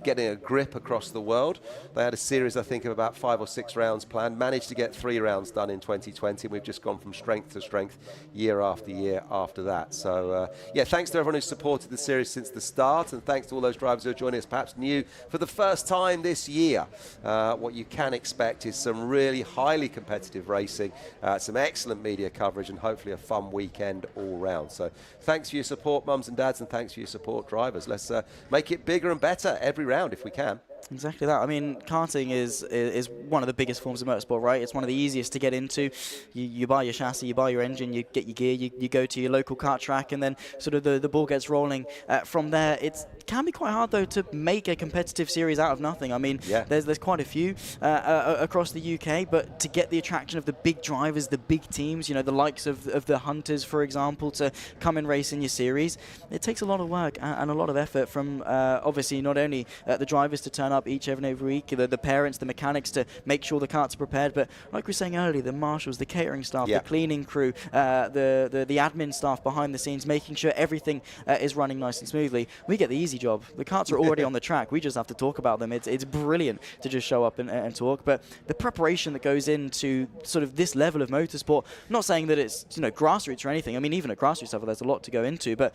getting a grip across the world. They had a series, I think, of about 5 or 6 rounds planned, managed to get 3 rounds done in 2020, and we've just gone from strength to strength year after year after that. So yeah, thanks to everyone who's supported the series since the start, and thanks to all those drivers who are joining us perhaps new for the first time this year. What you can expect is some really highly competitive racing, some excellent media coverage, and hopefully a fun weekend all round. So thanks for your support, mums and dads, and thanks for your support, drivers. Let's make it bigger and better every round if we can. Exactly that. I mean, karting is one of the biggest forms of motorsport, right? It's one of the easiest to get into. You buy your chassis, you buy your engine, you get your gear, you go to your local kart track, and then sort of the ball gets rolling from there. It can be quite hard, though, to make a competitive series out of nothing. I mean, there's quite a few across the UK, but to get the attraction of the big drivers, the big teams, you know, the likes of the Hunters, for example, to come and race in your series, it takes a lot of work and a lot of effort from, obviously, not only the drivers to turn up each and every week, the parents, the mechanics to make sure the karts are prepared, but like we were saying earlier, the marshals, the catering staff, the cleaning crew, the admin staff behind the scenes, making sure everything is running nice and smoothly. We get the easy job. The karts are already on the track. We just have to talk about them. It's brilliant to just show up and talk, but the preparation that goes into sort of this level of motorsport, I'm not saying that it's, you know, grassroots or anything. I mean, even at grassroots level, there's a lot to go into, but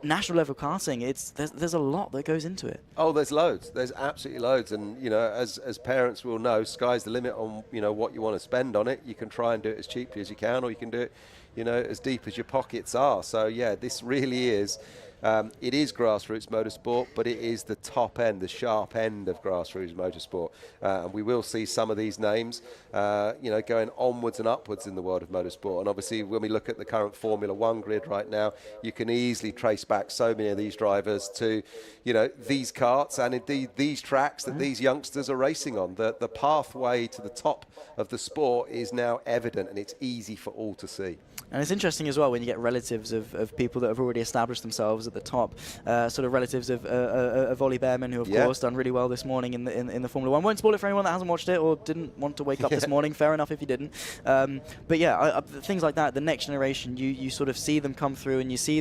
national level karting, there's a lot that goes into it. Oh, there's loads. There's absolutely loads. And, you know, as parents will know, sky's the limit on, you know, what you want to spend on it. You can try and do it as cheaply as you can, or you can do it, you know, as deep as your pockets are. So, yeah, this really is, it is grassroots motorsport, but it is the top end, the sharp end of grassroots motorsport. And we will see some of these names, you know, going onwards and upwards in the world of motorsport. And obviously, when we look at the current Formula One grid right now, you can easily trace back so many of these drivers to, you know, these karts and indeed these tracks that these youngsters are racing on. The pathway to the top of the sport is now evident, and it's easy for all to see. And it's interesting as well when you get relatives of people that have already established themselves at the top, sort of relatives of Ollie Behrman, who of course done really well this morning in the Formula One. Won't spoil it for anyone that hasn't watched it or didn't want to wake up this morning. Fair enough if you didn't. But yeah, things like that, the next generation, you sort of see them come through, and you see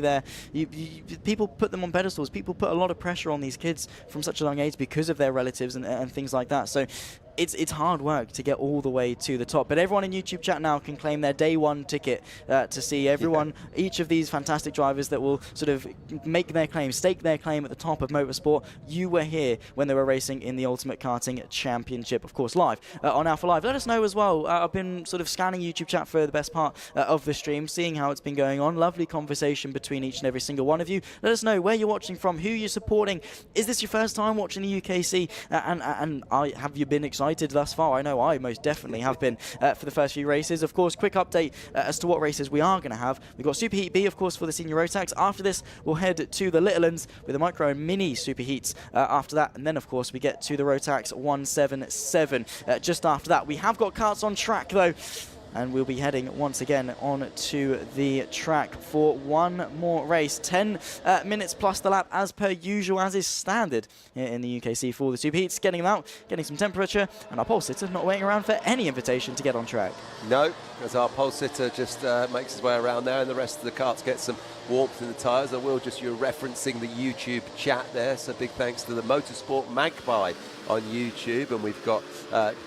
people put them on pedestals. People put a lot of pressure on these kids from such a young age because of their relatives and things like that. So it's hard work to get all the way to the top. But everyone in YouTube chat now can claim their day one ticket to see everyone, each of these fantastic drivers that will sort of make their claim, stake their claim at the top of motorsport. You were here when they were racing in the Ultimate Karting Championship, of course, live on Alpha Live. Let us know as well. I've been sort of scanning YouTube chat for the best part of the stream, seeing how it's been going on. Lovely conversation between each and every single one of you. Let us know where you're watching from, who you're supporting. Is this your first time watching the UKC? And have you been excited thus far? I know I most definitely have been for the first few races. Of course, quick update as to what races we are going to have. We've got Super Heat B, of course, for the senior Rotax. After this, we'll head to the Little Uns with the micro and mini Super Heats after that. And then, of course, we get to the Rotax 177 just after that. We have got karts on track, though. And we'll be heading once again on to the track for one more race. 10 minutes plus the lap as per usual, as is standard here in the UKC for the Super Heats. Getting them out, getting some temperature, and our pole sitter not waiting around for any invitation to get on track. No, as our pole sitter just makes his way around there, and the rest of the karts get some warmth in the tyres. I will just, you're referencing the YouTube chat there, so big thanks to the Motorsport Magpie on YouTube, and we've got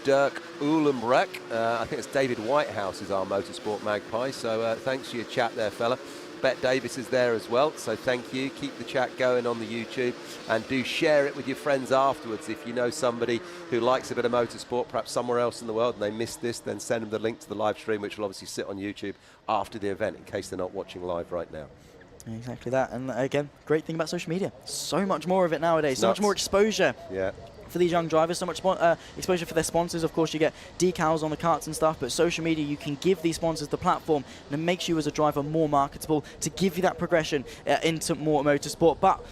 Dirk Uhlenbreck. I think it's David Whitehouse is our Motorsport Magpie, so thanks for your chat there, fella. Bet Davis is there as well, so thank you. Keep the chat going on the YouTube, and do share it with your friends afterwards. If you know somebody who likes a bit of motorsport, perhaps somewhere else in the world, and they missed this, then send them the link to the live stream, which will obviously sit on YouTube after the event, in case they're not watching live right now. Exactly that. And again, great thing about social media. So much more of it nowadays. So much more exposure. Yeah. For these young drivers, so much exposure for their sponsors. Of course, you get decals on the karts and stuff, but social media, you can give these sponsors the platform, and it makes you as a driver more marketable to give you that progression into more motorsport. But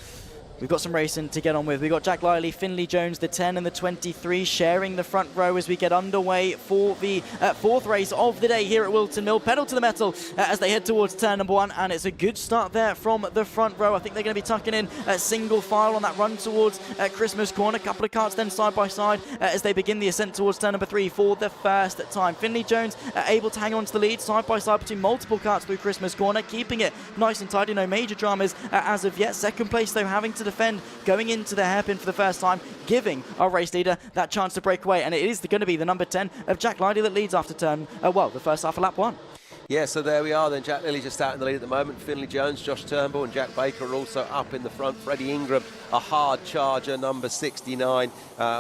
we've got some racing to get on with. We've got Jack Liley, Finley Jones, the 10 and the 23, sharing the front row as we get underway for the fourth race of the day here at Whilton Mill. Pedal to the metal as they head towards turn number one, and it's a good start there from the front row. I think they're going to be tucking in single file on that run towards Christmas Corner. A couple of karts then side by side as they begin the ascent towards turn number 3 for the first time. Finley Jones able to hang on to the lead side by side between multiple karts through Christmas Corner, keeping it nice and tidy. No major dramas as of yet. Second place, though, having to defend going into the hairpin for the first time, giving our race leader that chance to break away. And it is going to be the number 10 of Jack Liley that leads after turn, the first half of lap 1. Yeah, so there we are then. Jack Lilly just out in the lead at the moment. Finley Jones, Josh Turnbull and Jack Baker are also up in the front. Freddie Ingram, a hard charger, number 69.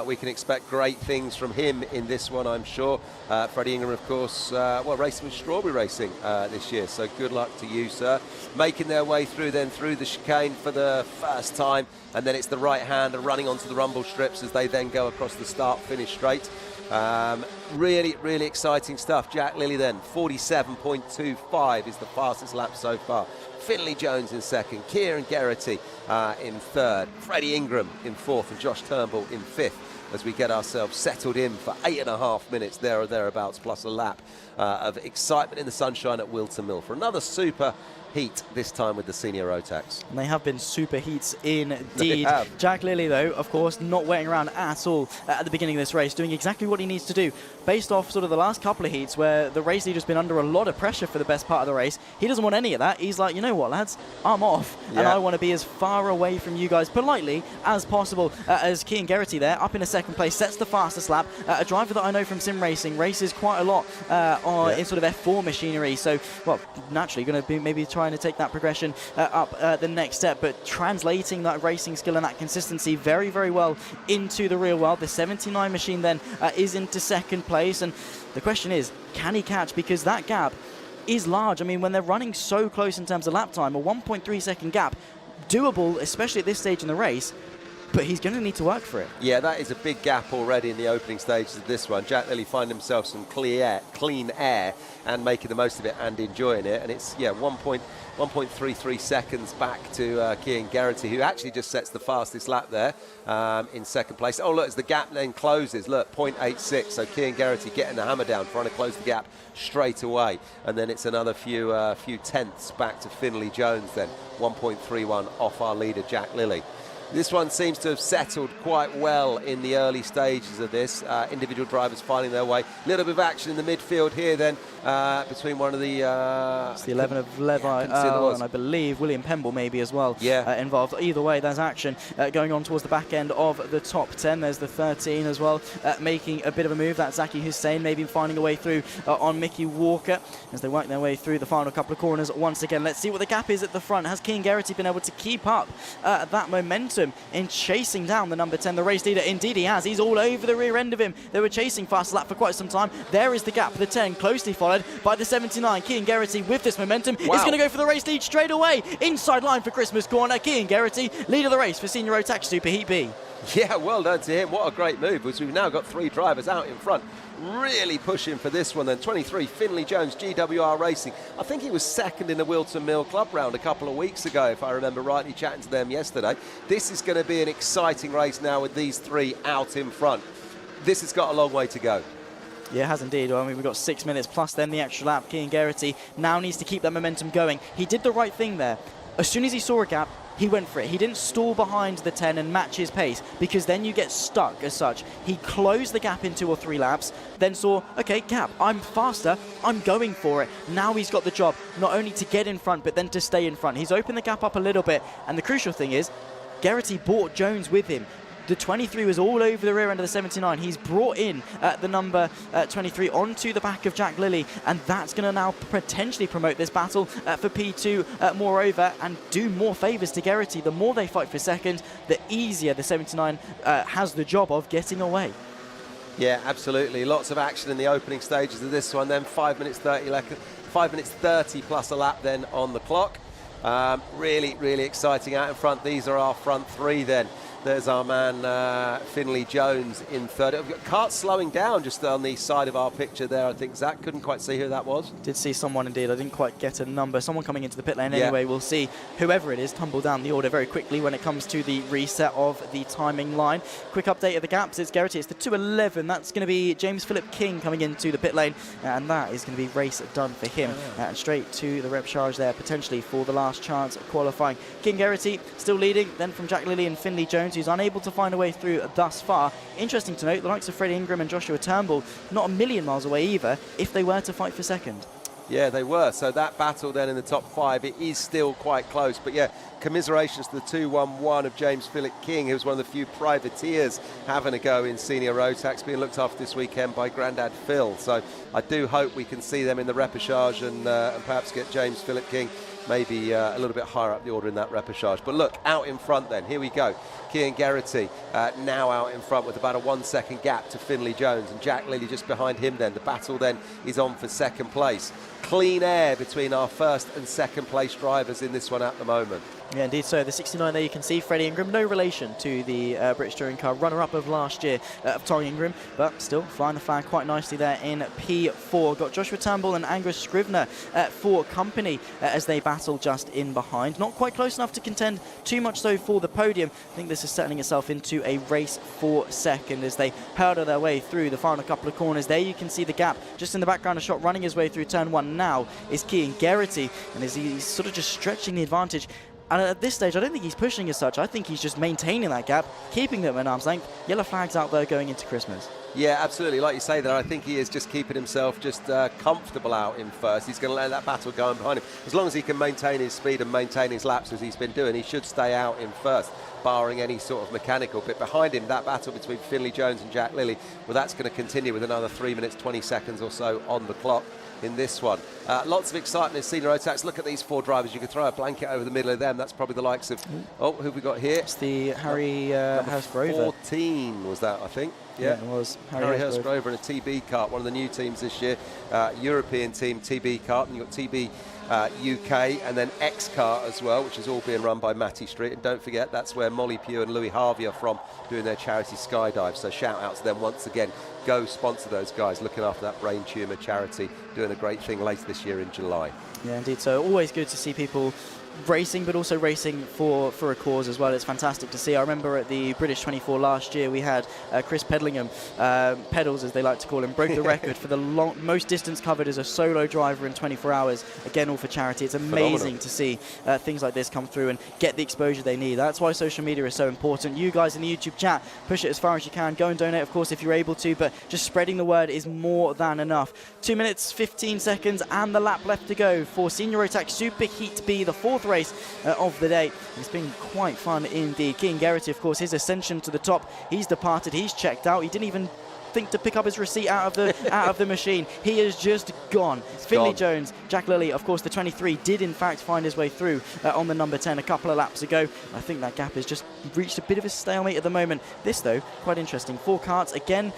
We can expect great things from him in this one, I'm sure. Freddie Ingram, of course, racing with Strawberry Racing this year, so good luck to you, sir. Making their way through the chicane for the first time, and then it's the right-hander running onto the rumble strips as they then go across the start-finish straight. Really, really exciting stuff. Jack Lilly then, 47.25 is the fastest lap so far. Finley Jones in second, Kieran Geraghty in third, Freddie Ingram in fourth, and Josh Turnbull in fifth, as we get ourselves settled in for 8.5 minutes there or thereabouts, plus a lap of excitement in the sunshine at Whilton Mill for another super heat, this time with the senior Rotax. And they have been super heats indeed. Jack Lilly, though, of course, not waiting around at all at the beginning of this race, doing exactly what he needs to do. Based off sort of the last couple of heats where the race leader's been under a lot of pressure for the best part of the race, he doesn't want any of that. He's like, you know what, lads, I'm off, and I want to be as far away from you guys politely as possible. As Kieran Geraghty there, up in a second place, sets the fastest lap. A driver that I know from sim racing, races quite a lot in sort of F4 machinery, so, well, naturally going to be maybe try trying to take that progression up the next step, but translating that racing skill and that consistency very, very well into the real world. The 79 machine then is into second place, and the question is, can he catch? Because that gap is large. I mean, when they're running so close in terms of lap time, a 1.3 second gap, doable, especially at this stage in the race, but he's going to need to work for it. Yeah, that is a big gap already in the opening stages of this one. Jack Lilly finding himself some clean air and making the most of it and enjoying it. And it's, 1.33 seconds back to Kian Geraghty, who actually just sets the fastest lap there in second place. Oh, look, as the gap then closes, look, 0.86. So Kian Geraghty getting the hammer down, trying to close the gap straight away. And then it's another few tenths back to Finley Jones then, 1.31 off our leader, Jack Lilly. This one seems to have settled quite well in the early stages of this. Individual drivers finding their way. A little bit of action in the midfield here then between one of the... it's the 11 of Levi and I believe William Pemble maybe as well involved. Either way, there's action going on towards the back end of the top 10. There's the 13 as well, making a bit of a move. That's Zaki Hussein maybe finding a way through on Mickey Walker as they work their way through the final couple of corners once again. Let's see what the gap is at the front. Has Kian Geraghty been able to keep up that momentum in chasing down the number 10, the race leader? Indeed he has. He's all over the rear end of him. They were chasing fast lap for quite some time. There is the gap, the 10 closely followed by the 79. Kian Geraghty with this momentum is going to go for the race lead straight away. Inside line for Christmas corner. Kian Geraghty, lead of the race for Senior Rotax Superheat B. Yeah, well done to him. What a great move, because we've now got 3 drivers out in front, really pushing for this one then. 23, Finley Jones, GWR Racing. I think he was second in the Whilton Mill Club round a couple of weeks ago, if I remember rightly, chatting to them yesterday. This is going to be an exciting race now with these 3 out in front. This has got a long way to go. Yeah, it has indeed. Well, I mean, we've got 6 minutes plus then the extra lap. Kian Geraghty now needs to keep that momentum going. He did the right thing there. As soon as he saw a gap, he went for it. He didn't stall behind the 10 and match his pace, because then you get stuck as such. He closed the gap in 2 or 3 laps, then saw, okay, gap, I'm faster, I'm going for it. Now he's got the job, not only to get in front, but then to stay in front. He's opened the gap up a little bit, and the crucial thing is, Geraghty brought Jones with him. The 23 was all over the rear end of the 79. He's brought in the number 23 onto the back of Jack Lilly, and that's going to now potentially promote this battle for P2 moreover, and do more favours to Geraghty. The more they fight for second, the easier the 79 has the job of getting away. Yeah, absolutely. Lots of action in the opening stages of this one then. 5 minutes 30 plus a lap then on the clock. Really, really exciting out in front. These are our front 3 then. There's our man Finley Jones in third. We've got Kart slowing down just on the side of our picture there, I think. Zach couldn't quite see who that was. Did see someone indeed. I didn't quite get a number. Someone coming into the pit lane anyway. We'll see whoever it is tumble down the order very quickly when it comes to the reset of the timing line. Quick update of the gaps. It's Geraghty. It's the 2:11. That's going to be James Philip King coming into the pit lane, and that is going to be race done for him. And straight to the Repercharge there, potentially for the last chance of qualifying. Kian Geraghty still leading, then from Jack Lilly and Finley Jones, who's unable to find a way through thus far. Interesting to note, the likes of Freddie Ingram and Joshua Turnbull not a million miles away either, if they were to fight for second. Yeah, they were. So that battle then in the top 5, it is still quite close. But yeah, commiserations to the 2-1-1 of James Philip King, who was one of the few privateers having a go in Senior Rotax, being looked after this weekend by Grandad Phil. So I do hope we can see them in the Repercharge and perhaps get James Philip King maybe a little bit higher up the order in that Repercharge. But look, out in front then, here we go. Kian Geraghty now out in front with about a 1 second gap to Finley Jones, and Jack Lilly just behind him then. The battle then is on for second place. Clean air between our first and second place drivers in this one at the moment. Yeah, indeed so. The 69 there you can see, Freddie Ingram, no relation to the British Touring Car runner-up of last year of Tommy Ingram, but still flying the flag quite nicely there in P4. Got Joshua Turnbull and Angus Scrivener for company as they battle just in behind. Not quite close enough to contend too much so for the podium. I think this is settling itself into a race for second as they hurdle their way through the final couple of corners. There you can see the gap just in the background, a shot running his way through turn 1 now is Kian Geraghty, and as he's sort of just stretching the advantage. And at this stage, I don't think he's pushing as such. I think he's just maintaining that gap, keeping them at arm's length. Yellow flags out there going into Christmas. Yeah, absolutely. Like you say there, I think he is just keeping himself just comfortable out in first. He's going to let that battle go on behind him. As long as he can maintain his speed and maintain his laps as he's been doing, he should stay out in first. barring any sort of mechanical. But behind him, that battle between Finley Jones and Jack Lilly, well, that's going to continue with another 3 minutes, 20 seconds or so on the clock in this one. Lots of excitement in senior Rotax. Look at these 4 drivers. You could throw a blanket over the middle of them. That's probably the likes of, who have we got here? It's the Harry Hurst-Grover. 14 was that, I think. Yeah, it was. Harry Hurst-Grover in a TB kart, one of the new teams this year. European team TB kart, and you've got TB UK, and then X kart as well, which is all being run by Matty Street. And don't forget, that's where Molly Pugh and Louis Harvey are from, doing their charity skydive. So shout out to them once again. Go sponsor those guys, looking after that brain tumour charity, doing a great thing later this year in July. Yeah, indeed. So always good to see people racing, but also racing for a cause as well. It's fantastic to see. I remember at the British 24 last year, we had Chris Pedlingham, Pedals as they like to call him, broke the record for the most distance covered as a solo driver in 24 hours. Again, all for charity. It's amazing to see things like this come through and get the exposure they need. That's why social media is so important. You guys in the YouTube chat, push it as far as you can. Go and donate, of course, if you're able to, but just spreading the word is more than enough. 2 minutes, 15 seconds, and the lap left to go for Senior Rotax Super Heat B, the 4th race of the day. It's been quite fun indeed. Keane Geraghty, of course, his ascension to the top. He's departed. He's checked out. He didn't even think to pick up his receipt out of the machine. He is just gone. Finley Jones, Jack Lilly, of course, the 23 did in fact find his way through on the number 10 a couple of laps ago. I think that gap has just reached a bit of a stalemate at the moment. This though, quite interesting. 4 karts again.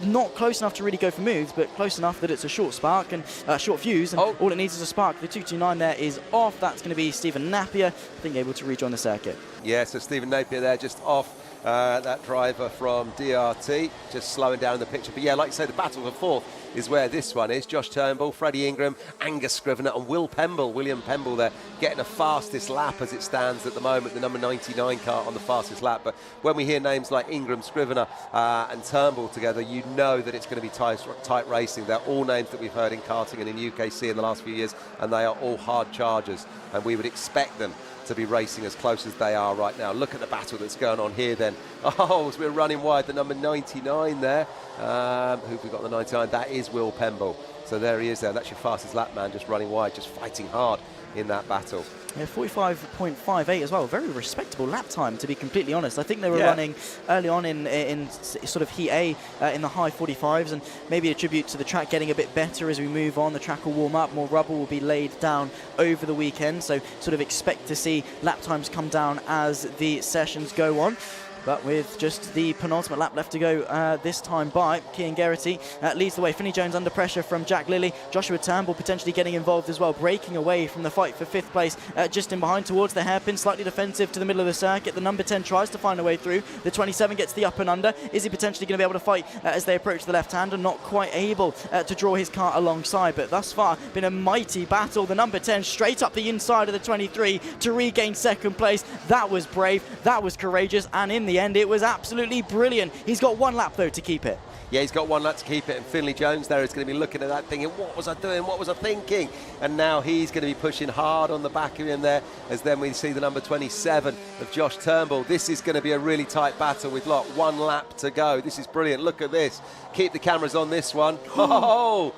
Not close enough to really go for moves, but close enough that it's a short spark and short fuse, and all it needs is a spark. The 229 there is off. That's going to be Stephen Napier, I think, able to rejoin the circuit. Yeah, so Stephen Napier there just off. That driver from DRT just slowing down the picture. But yeah, like you say, the battle for 4th is where this one is. Josh Turnbull, Freddie Ingram, Angus Scrivener and William Pemble there getting the fastest lap as it stands at the moment, the number 99 car on the fastest lap. But when we hear names like Ingram, Scrivener and Turnbull together, you know that it's going to be tight racing. They're all names that we've heard in karting and in UKC in the last few years, and they are all hard chargers, and we would expect them to be racing as close as they are right now. Look at the battle that's going on here then. Oh, as we're running wide, the number 99 there. Who've we got the 99? That is Will Pemble. So there he is there. That's your fastest lap man, just running wide, just fighting hard in that battle. Yeah, 45.58 as well. Very respectable lap time, to be completely honest. I think they were running early on in sort of Heat A in the high 45s, and maybe a tribute to the track getting a bit better as we move on. The track will warm up, more rubber will be laid down over the weekend, so sort of expect to see lap times come down as the sessions go on. But with just the penultimate lap left to go this time by, Keane Geraghty leads the way. Finley Jones under pressure from Jack Lilly. Joshua Turnbull potentially getting involved as well, breaking away from the fight for 5th place, just in behind towards the hairpin, slightly defensive to the middle of the circuit. The number 10 tries to find a way through. The 27 gets the up and under. Is he potentially going to be able to fight as they approach the left-hander? Not quite able to draw his car alongside, but thus far been a mighty battle. The number 10 straight up the inside of the 23 to regain 2nd place. That was brave, that was courageous, and in the end it was absolutely brilliant. He's got 1 lap though to keep it. Yeah, he's got 1 lap to keep it, and Finley Jones there is going to be looking at that thinking, what was I doing, what was I thinking? And now he's going to be pushing hard on the back of him there, as then we see the number 27 of Josh Turnbull. This is going to be a really tight battle with 1 lap to go. This is brilliant. Look at this. Keep the cameras on this one. Oh,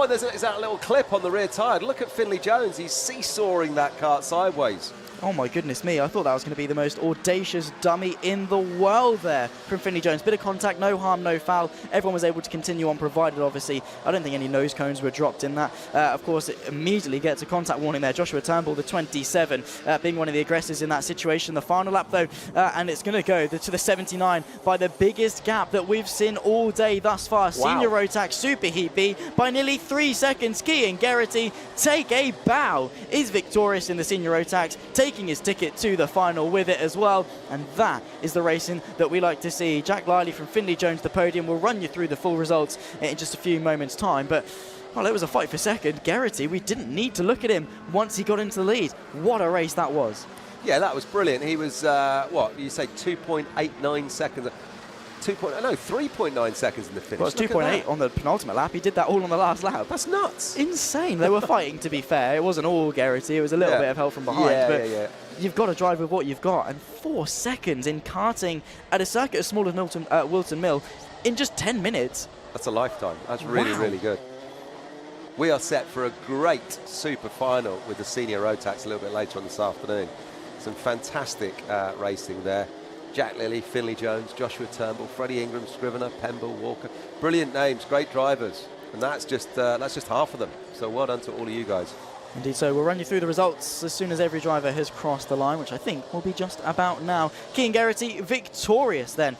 and there's that little clip on the rear tyre. Look at Finley Jones. He's seesawing that kart sideways. Oh my goodness me, I thought that was going to be the most audacious dummy in the world there from Finley Jones. Bit of contact, no harm, no foul. Everyone was able to continue on, provided obviously, I don't think any nose cones were dropped in that. Of course, it immediately gets a contact warning there. Joshua Turnbull, the 27, being one of the aggressors in that situation. The final lap though, and it's going to go to the 79 by the biggest gap that we've seen all day thus far. Wow. Senior Rotax Super Heat B by nearly 3 seconds. Keane Geraghty, take a bow, is victorious in the Senior Rotax, taking his ticket to the final with it as well. And that is the racing that we like to see. Jack Liley from Finley Jones, the podium. We'll run you through the full results in just a few moments' time. But, well, it was a fight for second. Geraghty, we didn't need to look at him once he got into the lead. What a race that was. Yeah, that was brilliant. He was, what, you say 2.89 seconds. 3.9 seconds in the finish. Well, it's 2.8 on the penultimate lap. He did that all on the last lap. That's nuts. Insane. They were fighting, to be fair. It wasn't all Geraghty. It was a little bit of help from behind. But you've got to drive with what you've got. And 4 seconds in karting at a circuit as small as Whilton Mill in just 10 minutes. That's a lifetime. That's really, really good. We are set for a great super final with the Senior Rotax a little bit later on this afternoon. Some fantastic racing there. Jack Lilly, Finley Jones, Joshua Turnbull, Freddie Ingram, Scrivener, Pemble, Walker. Brilliant names, great drivers. And that's just half of them. So well done to all of you guys. Indeed so. We'll run you through the results as soon as every driver has crossed the line, which I think will be just about now. Keane Geraghty victorious then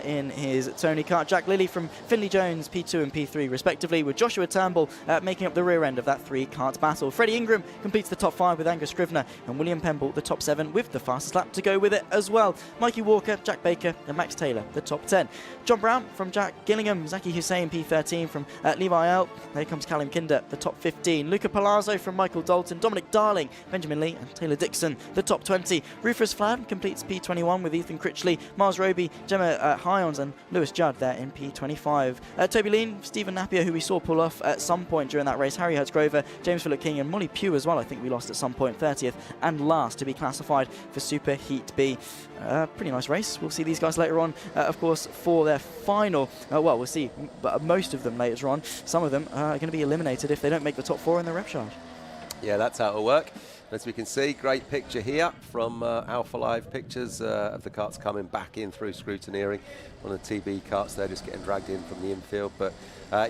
in his Tony Kart. Jack Lilly from Finley Jones, P2 and P3 respectively, with Joshua Turnbull making up the rear end of that 3-kart battle. Freddie Ingram completes the top 5 with Angus Scrivener, and William Pemble the top 7 with the fastest lap to go with it as well. Mikey Walker, Jack Baker and Max Taylor the top 10. John Brown from Jack Gillingham, Zaki Hussein P13 from Levi L. There comes Callum Kinder, the top 15. Luca Palazzo from Michael Dalton, Dominic Darling, Benjamin Lee and Taylor Dixon, the top 20. Rufus Flad completes P21 with Ethan Critchley, Mars Roby, Gemma Hyons and Lewis Judd there in P25. Toby Lean, Stephen Napier, who we saw pull off at some point during that race, Harry Hertzgrover, James Phillip King and Molly Pugh as well, I think we lost at some point, 30th and last to be classified for Super Heat B. Pretty nice race. We'll see these guys later on, of course, for their final. Well, we'll see most of them later on. Some of them are going to be eliminated if they don't make the top 4 in the Repercharge. Yeah, that's how it'll work. As we can see, great picture here from Alpha Live Pictures of the karts coming back in through scrutineering. One of the TB karts there just getting dragged in from the infield. But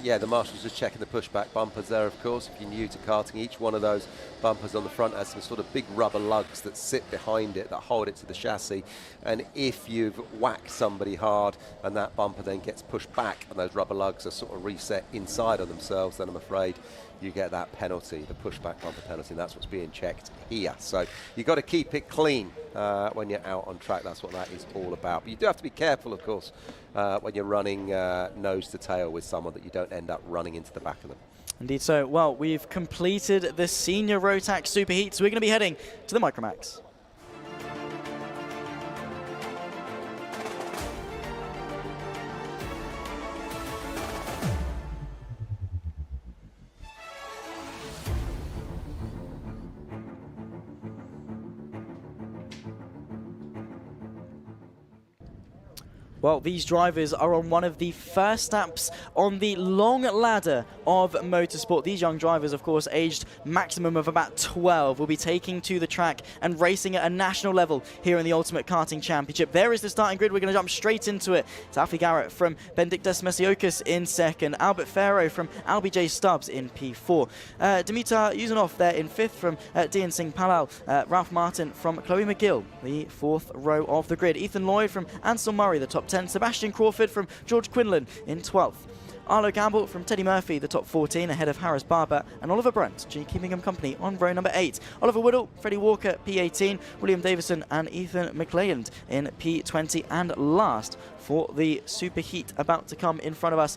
yeah, the marshals just checking the pushback bumpers there, of course. If you're new to karting, each one of those bumpers on the front has some sort of big rubber lugs that sit behind it that hold it to the chassis. And if you've whacked somebody hard and that bumper then gets pushed back and those rubber lugs are sort of reset inside of themselves, then I'm afraid you get that penalty, the pushback bumper penalty, and that's what's being checked here. So you've got to keep it clean when you're out on track. That's what that is all about. But you do have to be careful, of course, when you're running nose to tail with someone, that you don't end up running into the back of them. Indeed so. Well, we've completed the Senior Rotax Super Heat, so we're going to be heading to the Micromax. Well, these drivers are on one of the first steps on the long ladder of motorsport. These young drivers, of course, aged maximum of about 12, will be taking to the track and racing at a national level here in the Ultimate Karting Championship. There is the starting grid. We're going to jump straight into it. It's Alfie Garrett from Benedictus Mesiokis in second, Albert Farrow from LBJ Stubbs in P4, Dimitar Yuzanov there in fifth from Dian Singh Palal, Ralph Martin from Chloe McGill, the fourth row of the grid, Ethan Lloyd from Ansel Murray, the top 10, Sebastian Crawford from George Quinlan in 12th. Arlo Campbell from Teddy Murphy, the top 14, ahead of Harris Barber, and Oliver Brunt, keeping him company on row number 8. Oliver Woodall, Freddie Walker, P18, William Davison and Ethan McLeland in P20, and last for the Super Heat about to come in front of us.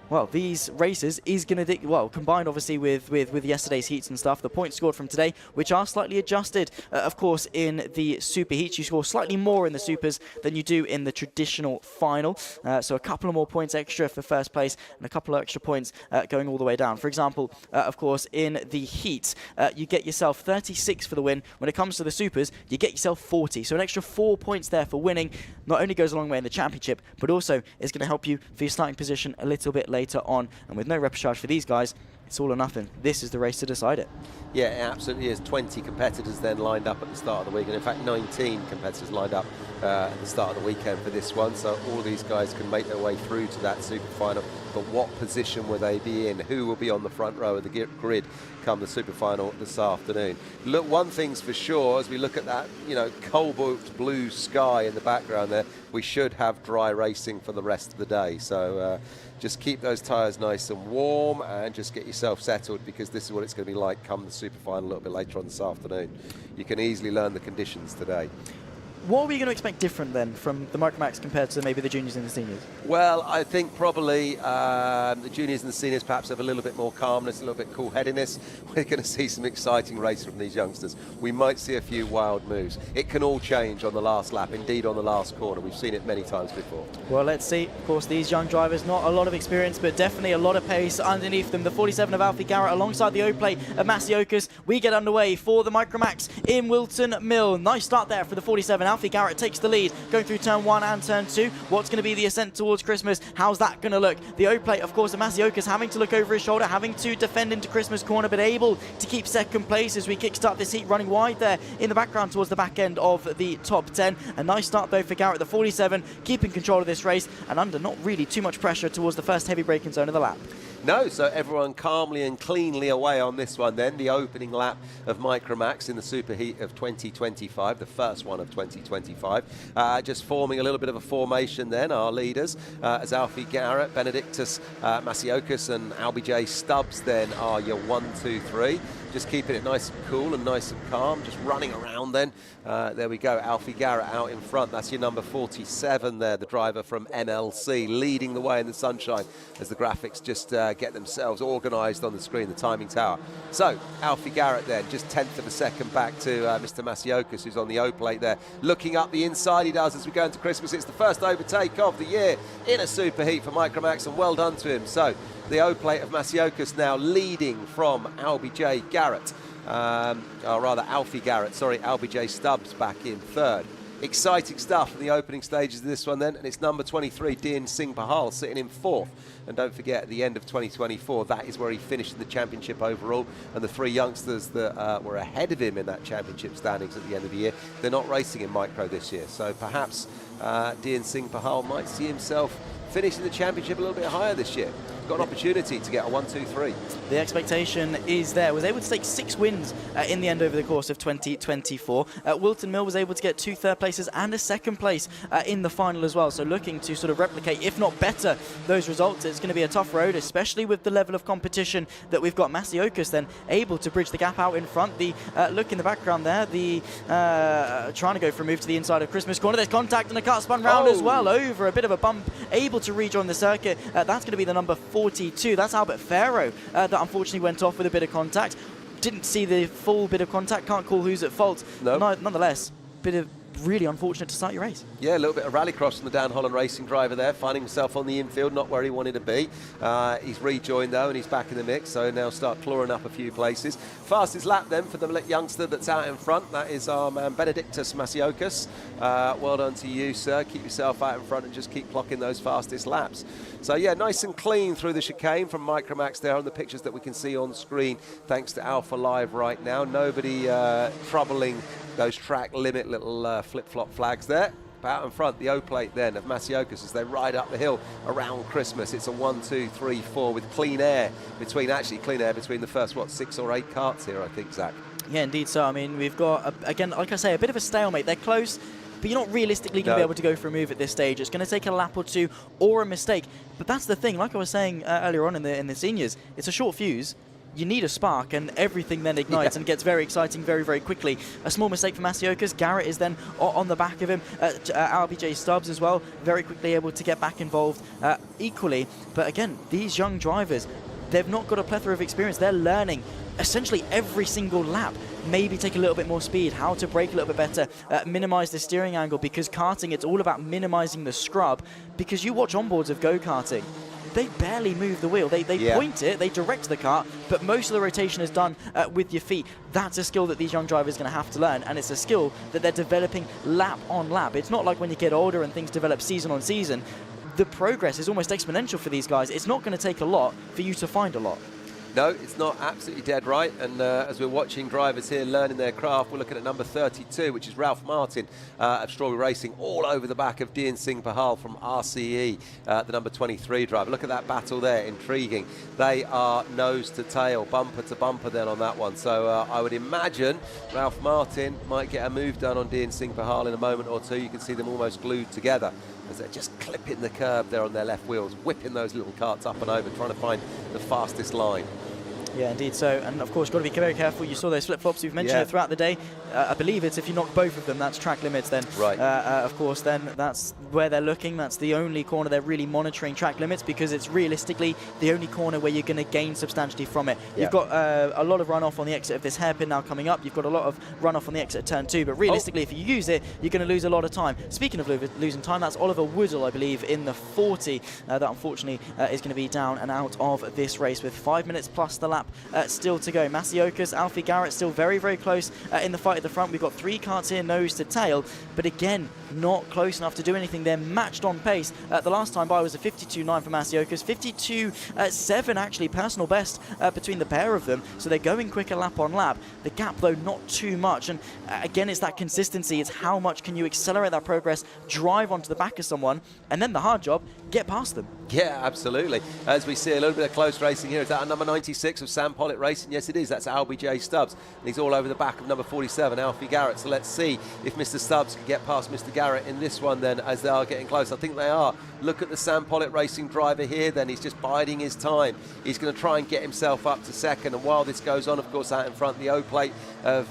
Well, these races is going to, combined obviously with yesterday's heats and stuff, the points scored from today, which are slightly adjusted, of course, in the Super Heats. You score slightly more in the Supers than you do in the traditional final. So a couple of more points extra for first place and a couple of extra points going all the way down. For example, of course, in the Heats, you get yourself 36 for the win. When it comes to the Supers, you get yourself 40. So an extra 4 points there for winning not only goes a long way in the championship, but also is going to help you for your starting position a little bit later on. And with no Repercharge for these guys, it's all or nothing. This is the race to decide it. Yeah, it absolutely is. 20 competitors then lined up at the start of the week, and in fact 19 competitors lined up at the start of the weekend for this one, so all these guys can make their way through to that super final. But what position will they be in? Who will be on the front row of the grid come the super final this afternoon? Look, one thing's for sure, as we look at that, cobalt blue sky in the background there, we should have dry racing for the rest of the day. So just keep those tyres nice and warm and just get yourself settled, because this is what it's going to be like come the super final a little bit later on this afternoon. You can easily learn the conditions today. What are we going to expect different then from the Micromax compared to maybe the juniors and the seniors? Well, I think probably the juniors and the seniors perhaps have a little bit more calmness, a little bit cool-headedness. We're going to see some exciting racing from these youngsters. We might see a few wild moves. It can all change on the last lap, indeed on the last corner. We've seen it many times before. Well, let's see. Of course, these young drivers, not a lot of experience, but definitely a lot of pace underneath them. The 47 of Alfie Garrett alongside the O-plate of Masiokis. We get underway for the Micromax in Whilton Mill. Nice start there for the 47. Alfie Garrett takes the lead, going through turn 1 and turn 2. What's going to be the ascent towards Christmas? How's that going to look? The O-plate, of course, of Masiokas having to look over his shoulder, having to defend into Christmas corner, but able to keep second place as we kickstart this heat, running wide there in the background towards the back end of the top 10. A nice start though for Garrett, the 47, keeping control of this race and under not really too much pressure towards the first heavy braking zone of the lap. No, so everyone calmly and cleanly away on this one then. The opening lap of Micromax in the Superheat of 2025, the first one of 2025. Just forming a little bit of a formation then, our leaders, as Alfie Garrett, Benedictus Masiokas and Albie J Stubbs then are your 1, 2, 3. Just keeping it nice and cool and nice and calm, just running around then. There we go, Alfie Garrett out in front. That's your number 47 there, the driver from MLC, leading the way in the sunshine as the graphics just get themselves organised on the screen, the timing tower. So, Alfie Garrett then, just 10th of a second back to Mr. Masiokas, who's on the O-plate there. Looking up the inside he does as we go into Christmas. It's the first overtake of the year in a superheat for Micromax, and well done to him. So, the O-plate of Masiokas now leading from Albie J Garrett, or rather Alfie Garrett, sorry, Albie J Stubbs back in third. Exciting stuff in the opening stages of this one then, and it's number 23, Dean Singh Pahal, sitting in fourth. And don't forget, at the end of 2024, that is where he finished in the championship overall, and the 3 youngsters that were ahead of him in that championship standings at the end of the year, they're not racing in micro this year. So perhaps Dean Singh Pahal might see himself finishing the championship a little bit higher this year. Got an opportunity to get a 1, 2, 3. The expectation is there. Was able to take 6 wins in the end over the course of 2024. Whilton Mill was able to get 2 third places and a second place in the final as well. So looking to sort of replicate, if not better, those results. It's going to be a tough road, especially with the level of competition that we've got. Masiokas then able to bridge the gap out in front. The look in the background there, the trying to go for a move to the inside of Christmas corner. There's contact and a cut spun round as well over a bit of a bump, able to rejoin the circuit. That's going to be the number 42. That's Albert Farrow that unfortunately went off with a bit of contact. Didn't see the full bit of contact, can't call who's at fault. No. Nonetheless, bit of really unfortunate to start your race. Yeah, a little bit of rallycross from the Dan Holland Racing driver there, finding himself on the infield, not where he wanted to be. He's rejoined though, and he's back in the mix, so now start clawing up a few places. Fastest lap then for the youngster that's out in front, that is our man Benedictus Masiokas. Well done to you, sir. Keep yourself out in front and just keep clocking those fastest laps. So yeah, nice and clean through the chicane from Micromax there on the pictures that we can see on screen, thanks to Alpha Live right now. Nobody troubling those track limit little flip-flop flags there. Out in front, the O-plate then of Masiokas as they ride up the hill around Christmas. It's a 1, 2, 3, 4 with clean air between the first, 6 or 8 carts here, I think, Zach. Yeah, indeed. So, I mean, we've got, again, like I say, a bit of a stalemate. They're close, but you're not realistically going to be able to go for a move at this stage. It's going to take a lap or 2 or a mistake. But that's the thing. Like I was saying earlier on in the seniors, it's a short fuse. You need a spark, and everything then ignites and gets very exciting very, very quickly. A small mistake for Masiokas. Garrett is then on the back of him. Albie J Stubbs as well, very quickly able to get back involved equally. But again, these young drivers, they've not got a plethora of experience. They're learning essentially every single lap. Maybe take a little bit more speed, how to brake a little bit better, minimize the steering angle, because karting, it's all about minimizing the scrub. Because you watch onboards of go-karting, they barely move the wheel. They point it, they direct the kart, but most of the rotation is done with your feet. That's a skill that these young drivers are going to have to learn, and it's a skill that they're developing lap on lap. It's not like when you get older and things develop season on season. The progress is almost exponential for these guys. It's not going to take a lot for you to find a lot. No, it's not, absolutely dead right. And as we're watching drivers here learning their craft, we're looking at number 32, which is Ralph Martin of Strawberry Racing, all over the back of Dean Singh Pahal from RCE, the number 23 driver. Look at that battle there, intriguing. They are nose to tail, bumper to bumper then on that one. So I would imagine Ralph Martin might get a move done on Dean Singh Pahal in a moment or two. You can see them almost glued together as they're just clipping the curb there on their left wheels, whipping those little carts up and over, trying to find the fastest line. Yeah, indeed. So, and of course, got to be very careful. You saw those flip-flops. We've mentioned it throughout the day. I believe it's if you knock both of them, that's track limits then. Right. Of course, then that's where they're looking. That's the only corner they're really monitoring track limits, because it's realistically the only corner where you're going to gain substantially from it. Yeah. You've got a lot of runoff on the exit of this hairpin now coming up. You've got a lot of runoff on the exit of turn 2. But realistically, if you use it, you're going to lose a lot of time. Speaking of losing time, that's Oliver Woodall, I believe, in the 40. That unfortunately is going to be down and out of this race with 5 minutes plus the lap lap still to go. Masiokas, Alfie Garrett still very, very close in the fight at the front. We've got 3 karts here, nose to tail, but again, not close enough to do anything. They're matched on pace. The last time by was a 52.9 for Masiokas, 52.7 actually, personal best between the pair of them, so they're going quicker lap on lap. The gap, though, not too much, and again, it's that consistency. It's how much can you accelerate that progress, drive onto the back of someone, and then the hard job, get past them. Yeah, absolutely. As we see a little bit of close racing here. Is that number 96 of Sam Pollitt Racing? Yes, it is. That's Albie J. Stubbs. And he's all over the back of number 47, Alfie Garrett. So let's see if Mr. Stubbs can get past Mr. Garrett in this one then, as they are getting close. I think they are. Look at the Sam Pollitt Racing driver here then. He's just biding his time. He's going to try and get himself up to second. And while this goes on, of course, out in front, the O-plate of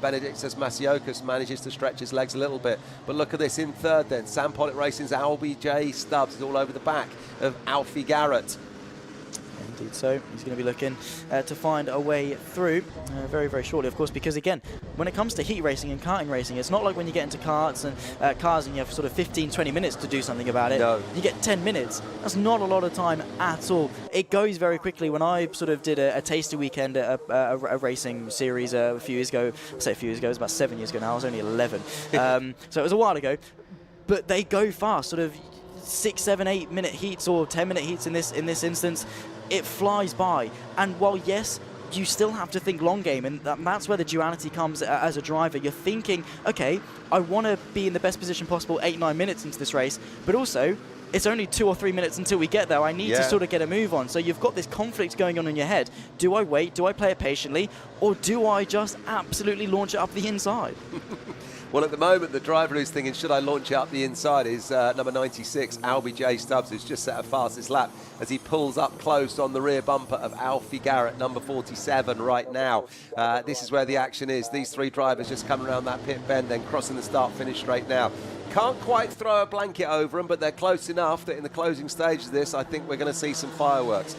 Benedictus Masiokas manages to stretch his legs a little bit. But look at this in third then. Sam Pollitt Racing's Albie J. Stubbs is all over the back of Alfie Garrett. Indeed so. He's going to be looking to find a way through very, very shortly, of course, because again, when it comes to heat racing and karting racing, it's not like when you get into karts and cars and you have sort of 15, 20 minutes to do something about it. No. You get 10 minutes. That's not a lot of time at all. It goes very quickly. When I sort of did a taster weekend at a racing series a few years ago, I say a few years ago, it was about 7 years ago now, I was only 11. So it was a while ago, but they go fast, sort of 6, 7, 8 minute heats or 10-minute heats in this instance. It flies by, and while yes, you still have to think long game, and that's where the duality comes as a driver. You're thinking, okay, I want to be in the best position possible 8, 9 minutes into this race, but also it's only 2 or 3 minutes until we get there. I need to sort of get a move on. So you've got this conflict going on in your head. Do I wait? Do I play it patiently? Or do I just absolutely launch it up the inside? Well, at the moment, the driver who's thinking, should I launch it up the inside, is number 96, Albie J. Stubbs, who's just set a fastest lap as he pulls up close on the rear bumper of Alfie Garrett, number 47 right now. This is where the action is. These 3 drivers just coming around that pit bend, then crossing the start-finish straight now. Can't quite throw a blanket over them, but they're close enough that in the closing stage of this, I think we're going to see some fireworks.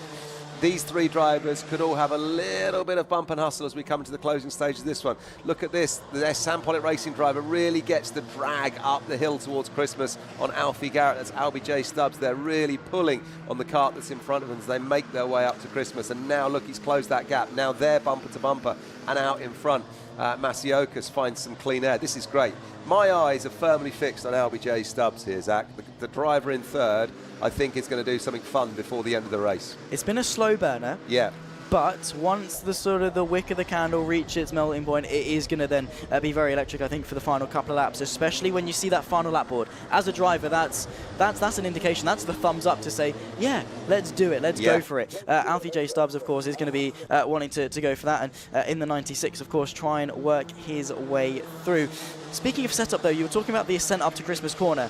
These 3 drivers could all have a little bit of bump and hustle as we come to the closing stage of this one. Look at this. The Sam Pollitt Racing driver really gets the drag up the hill towards Christmas on Alfie Garrett. That's Albie J. Stubbs. They're really pulling on the cart that's in front of them as they make their way up to Christmas. And now, look, he's closed that gap. Now they're bumper to bumper and out in front. Masiokas finds some clean air. This is great. My eyes are firmly fixed on Albie J. Stubbs here, Zach. The driver in third, I think, is going to do something fun before the end of the race. It's been a slow burner. Yeah. But once the wick of the candle reaches its melting point, it is going to then be very electric, I think, for the final couple of laps, especially when you see that final lap board. As a driver, that's an indication. That's the thumbs up to say, yeah, let's do it. Let's go for it. Alfie J. Stubbs, of course, is going to be wanting to go for that. And in the 96, of course, try and work his way through. Speaking of setup, though, you were talking about the ascent up to Christmas Corner.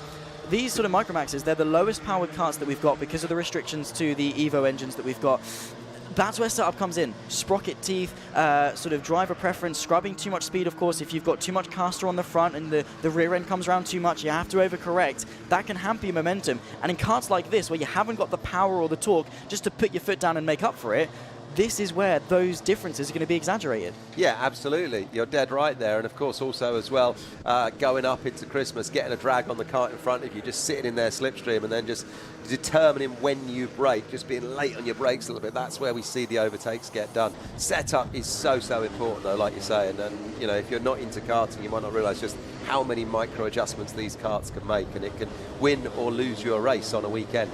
These sort of Micromaxes, they're the lowest powered karts that we've got because of the restrictions to the Evo engines that we've got. That's where setup comes in. Sprocket teeth, sort of driver preference, scrubbing too much speed, of course. If you've got too much caster on the front and the rear end comes around too much, you have to overcorrect. That can hamper your momentum. And in karts like this, where you haven't got the power or the torque just to put your foot down and make up for it, this is where those differences are going to be exaggerated. Yeah, absolutely. You're dead right there. And of course, also as well, going up into Christmas, getting a drag on the kart in front of you, just sitting in their slipstream and then just determining when you brake, just being late on your brakes a little bit. That's where we see the overtakes get done. Setup is so important, though, like you're saying. And, you know, if you're not into karting, you might not realise just how many micro adjustments these karts can make, and it can win or lose your race on a weekend.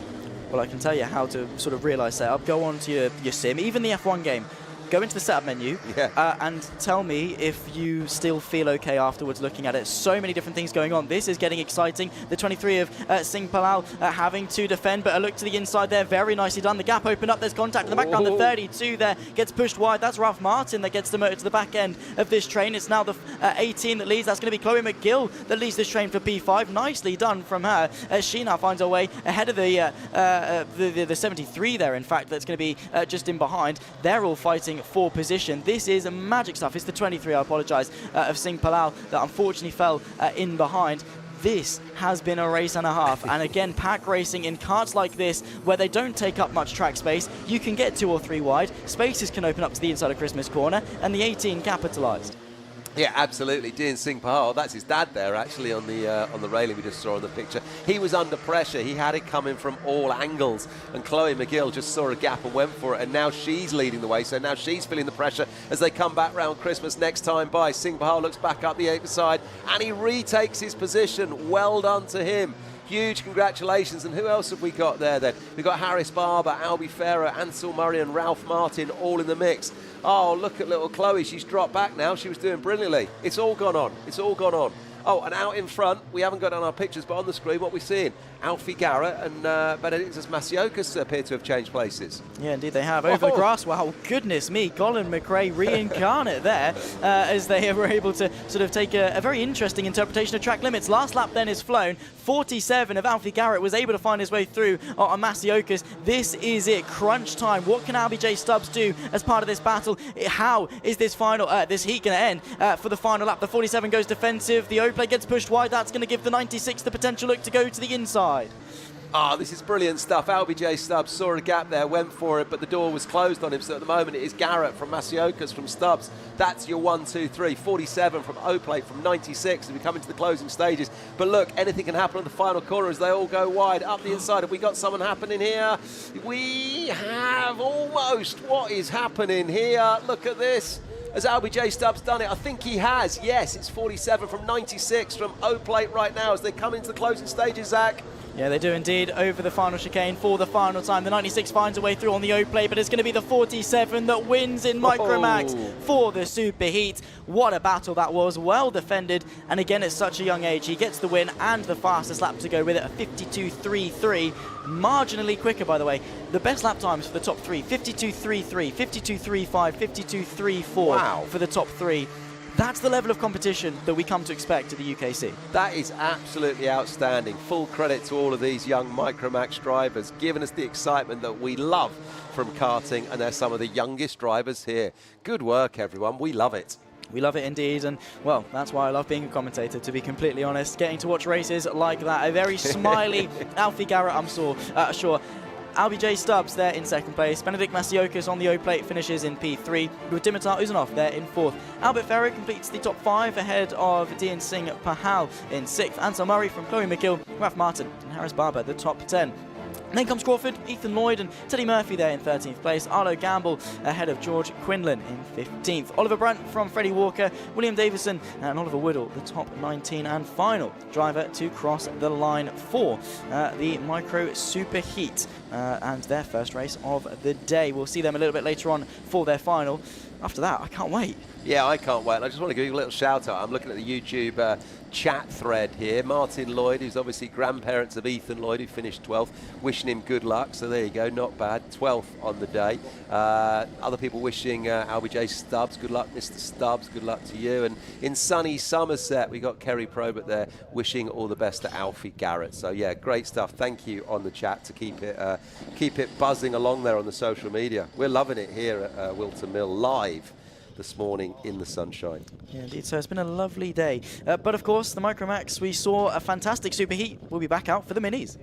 Well, I can tell you how to sort of realise setup. Go on to your sim, even the F1 game. Go into the setup menu and tell me if you still feel okay afterwards looking at it. So many different things going on. This is getting exciting. The 23 of Singh Palal having to defend, but a look to the inside there. Very nicely done. The gap opened up. There's contact in the background. The 32 there gets pushed wide. That's Ralph Martin that gets demoted to the back end of this train. It's now the 18 that leads. That's going to be Chloe McGill that leads this train for P5. Nicely done from her. She now finds her way ahead of the 73 there, in fact, that's going to be just in behind. They're all fighting for position. This is magic stuff. It's the 23, I apologise, of Singh Palal that unfortunately fell in behind. This has been a race and a half, and again, pack racing in karts like this, where they don't take up much track space, you can get 2 or 3 wide, spaces can open up to the inside of Christmas Corner, and the 18 capitalised. Yeah, absolutely. Dean Singh Pahal, that's his dad there actually on the railing we just saw in the picture. He was under pressure. He had it coming from all angles, and Chloe McGill just saw a gap and went for it, and now she's leading the way, so now she's feeling the pressure as they come back round Christmas next time by. Singh Pahal looks back up the apron side, and he retakes his position. Well done to him. Huge congratulations. And who else have we got there then? We've got Harris Barber, Albie Farah, Ansel Murray and Ralph Martin all in the mix. Oh, look at little Chloe. She's dropped back now. She was doing brilliantly. It's all gone on. It's all gone on. Oh, and out in front, we haven't got it on our pictures, but on the screen, what we're seeing, Alfie Garrett and Benedictus Masiokas appear to have changed places. Yeah, indeed they have. Over the grass, wow, goodness me, Colin McRae reincarnate there as they were able to sort of take a very interesting interpretation of track limits. Last lap then is flown. 47 of Alfie Garrett was able to find his way through on Masiokas. This is it, crunch time. What can Albie J. Stubbs do as part of this battle? How is this final, this heat going to end for the final lap? The 47 goes defensive. The O-plate gets pushed wide. That's going to give the 96 the potential look to go to the inside. Ah, this is brilliant stuff. Albie J. Stubbs saw a gap there, went for it, but the door was closed on him. So at the moment, it is Garrett from Masiokas from Stubbs. That's your 1, 2, 3. 47 from O-plate from 96 as we come into the closing stages. But look, anything can happen on the final corner as they all go wide. Up the inside, have we got someone happening here? We have almost. What is happening here? Look at this. Has Albie J. Stubbs done it? I think he has. Yes, it's 47 from 96 from O-plate right now as they come into the closing stages, Zach. Yeah, they do indeed over the final chicane for the final time. The 96 finds a way through on the O-plate, but it's going to be the 47 that wins in Micromax for the Superheat. What a battle that was. Well defended. And again, at such a young age, he gets the win and the fastest lap to go with it, a 52.33. Marginally quicker, by the way. The best lap times for the top three, 52.33, 52.35, 52.34 for the top three. That's the level of competition that we come to expect at the UKC. That is absolutely outstanding. Full credit to all of these young Micromax drivers, giving us the excitement that we love from karting, and they're some of the youngest drivers here. Good work, everyone. We love it. We love it indeed, and well, that's why I love being a commentator, to be completely honest. Getting to watch races like that. A very smiley Alfie Garrett, I'm sure. Albie J. Stubbs there in second place. Benedict Masiokas on the O-plate finishes in P3, with Dimitar Uzanov there in fourth. Albert Ferrer completes the top 5 ahead of Dean Singh Pahal in 6th. Ansel Murray from Chloe McGill, Ralph Martin and Harris Barber, the top 10. And then comes Crawford, Ethan Lloyd and Teddy Murphy there in 13th place. Arlo Gamble ahead of George Quinlan in 15th. Oliver Brandt from Freddie Walker, William Davison and Oliver Whittle, the top 19 and final driver to cross the line for the Micro Superheat and their first race of the day. We'll see them a little bit later on for their final. After that, I can't wait. Yeah, I can't wait. And I just want to give you a little shout out. I'm looking at the YouTube chat thread here. Martin Lloyd, who's obviously grandparents of Ethan Lloyd, who finished 12th, wishing him good luck. So there you go, not bad. 12th on the day. Other people wishing Albie J. Stubbs, good luck, Mr. Stubbs, good luck to you. And in sunny Somerset, we got Kerry Probert there wishing all the best to Alfie Garrett. So yeah, great stuff. Thank you on the chat to keep it buzzing along there on the social media. We're loving it here at Whilton Mill live this morning in the sunshine. Yeah, indeed. So it's been a lovely day. But of course, the Micromax, we saw a fantastic Superheat. We'll be back out for the minis.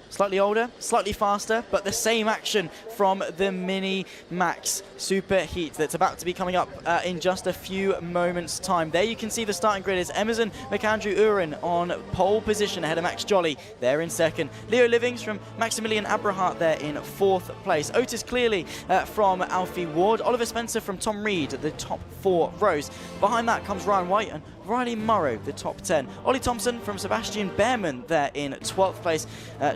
Slightly older, slightly faster, but the same action from the Mini Max Superheat that's about to be coming up in just a few moments' time. There you can see the starting grid is Emerson McAndrew Uren on pole position ahead of Max Jolly there in second. Leo Livings from Maximilian Abrahart there in 4th place. Otis Clearly from Alfie Ward. Oliver Spencer from Tom Reed at the top 4 rows. Behind that comes Ryan White and Riley Morrow, the top 10. Ollie Thompson from Sebastian Behrman there in 12th place.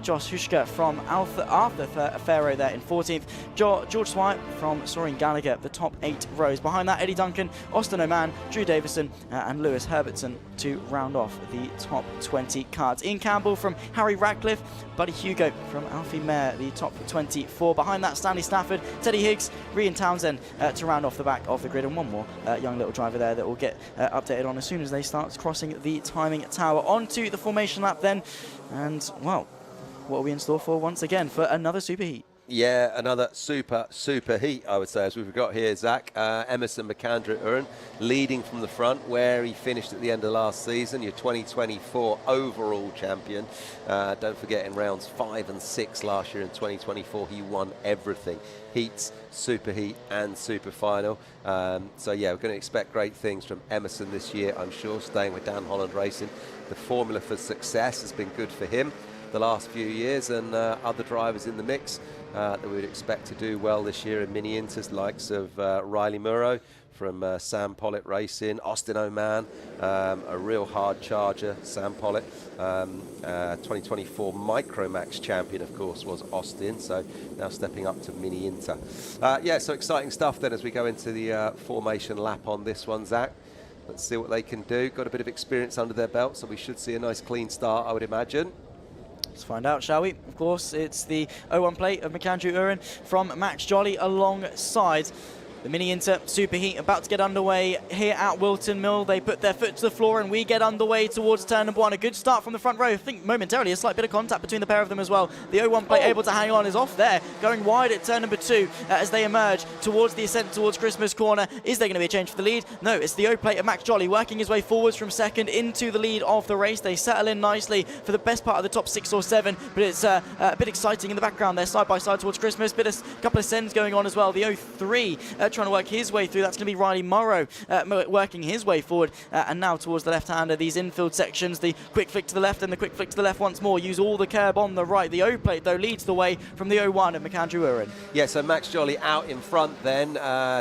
Josh Hushka from Arthur Farrow there in 14th. George Swire from Soren Gallagher, the top 8 rows. Behind that, Eddie Duncan, Austin O'Man, Drew Davison and Lewis Herbertson to round off the top 20 cards. Ian Campbell from Harry Radcliffe, Buddy Hugo from Alfie Mayer, the top 24. Behind that, Stanley Stafford, Teddy Higgs, Rian Townsend to round off the back of the grid. And one more young little driver there that will get updated on as soon as they start crossing the timing tower. Onto the formation lap then, and well, what are we in store for once again for another Superheat? Yeah, another super heat, I would say, as we've got here, Zach. Emerson McAndrew-Uren leading from the front, where he finished at the end of last season, your 2024 overall champion. Don't forget, in rounds 5 and 6 last year in 2024, he won everything. Heats, super heat and super final. So yeah, we're going to expect great things from Emerson this year, I'm sure, staying with Dan Holland Racing. The formula for success has been good for him the last few years, and other drivers in the mix that we would expect to do well this year in Mini Inters, likes of Riley Murrow from Sam Pollitt Racing, Austin Oman, a real hard charger, Sam Pollitt. 2024 Micromax champion, of course, was Austin, so now stepping up to Mini Inter. Yeah, so exciting stuff then as we go into the formation lap on this one, Zach. Let's see what they can do. Got a bit of experience under their belt, so we should see a nice clean start, I would imagine. Let's find out, shall we? Of course, it's the 01 plate of McAndrew-Uren from Max Jolly alongside the Mini Inter Superheat, about to get underway here at Whilton Mill. They put their foot to the floor and we get underway towards turn number 1. A good start from the front row. I think momentarily a slight bit of contact between the pair of them as well. The 01 plate able to hang on, is off there, going wide at turn number 2 as they emerge towards the ascent towards Christmas Corner. Is there going to be a change for the lead? No, it's the O plate of Max Jolly working his way forwards from second into the lead of the race. They settle in nicely for the best part of the top 6 or 7, but it's a bit exciting in the background there, side by side towards Christmas. Couple of sends going on as well. The 03 trying to work his way through. That's going to be Riley Morrow working his way forward. And now towards the left-hander, these infield sections, the quick flick to the left and the quick flick to the left once more. Use all the curb on the right. The O plate, though, leads the way from the 01 of McAndrew-Uren. Yeah, so Max Jolly out in front then,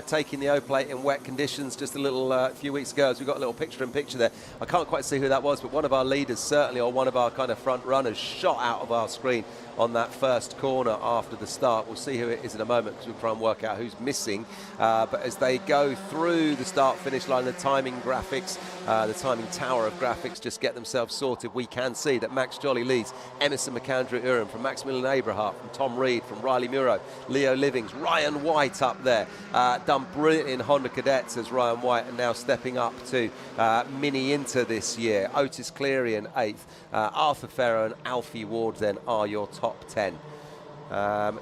taking the O plate in wet conditions just a little few weeks ago, as we got a little picture-in-picture there. I can't quite see who that was, but one of our leaders certainly, or one of our kind of front runners, shot out of our screen on that first corner after the start. We'll see who it is in a moment, because we'll try and work out who's missing. But as they go through the start-finish line, the timing graphics, the timing tower of graphics just get themselves sorted. We can see that Max Jolly leads Emerson McAndrew-Uren from Maximilian Aberhart, from Tom Reed, from Riley Murrow, Leo Livings, Ryan White up there. Done brilliant in Honda Cadets as Ryan White, and now stepping up to Mini Inter this year. Otis Cleary in 8th. Arthur Farrow and Alfie Ward then are your top 10.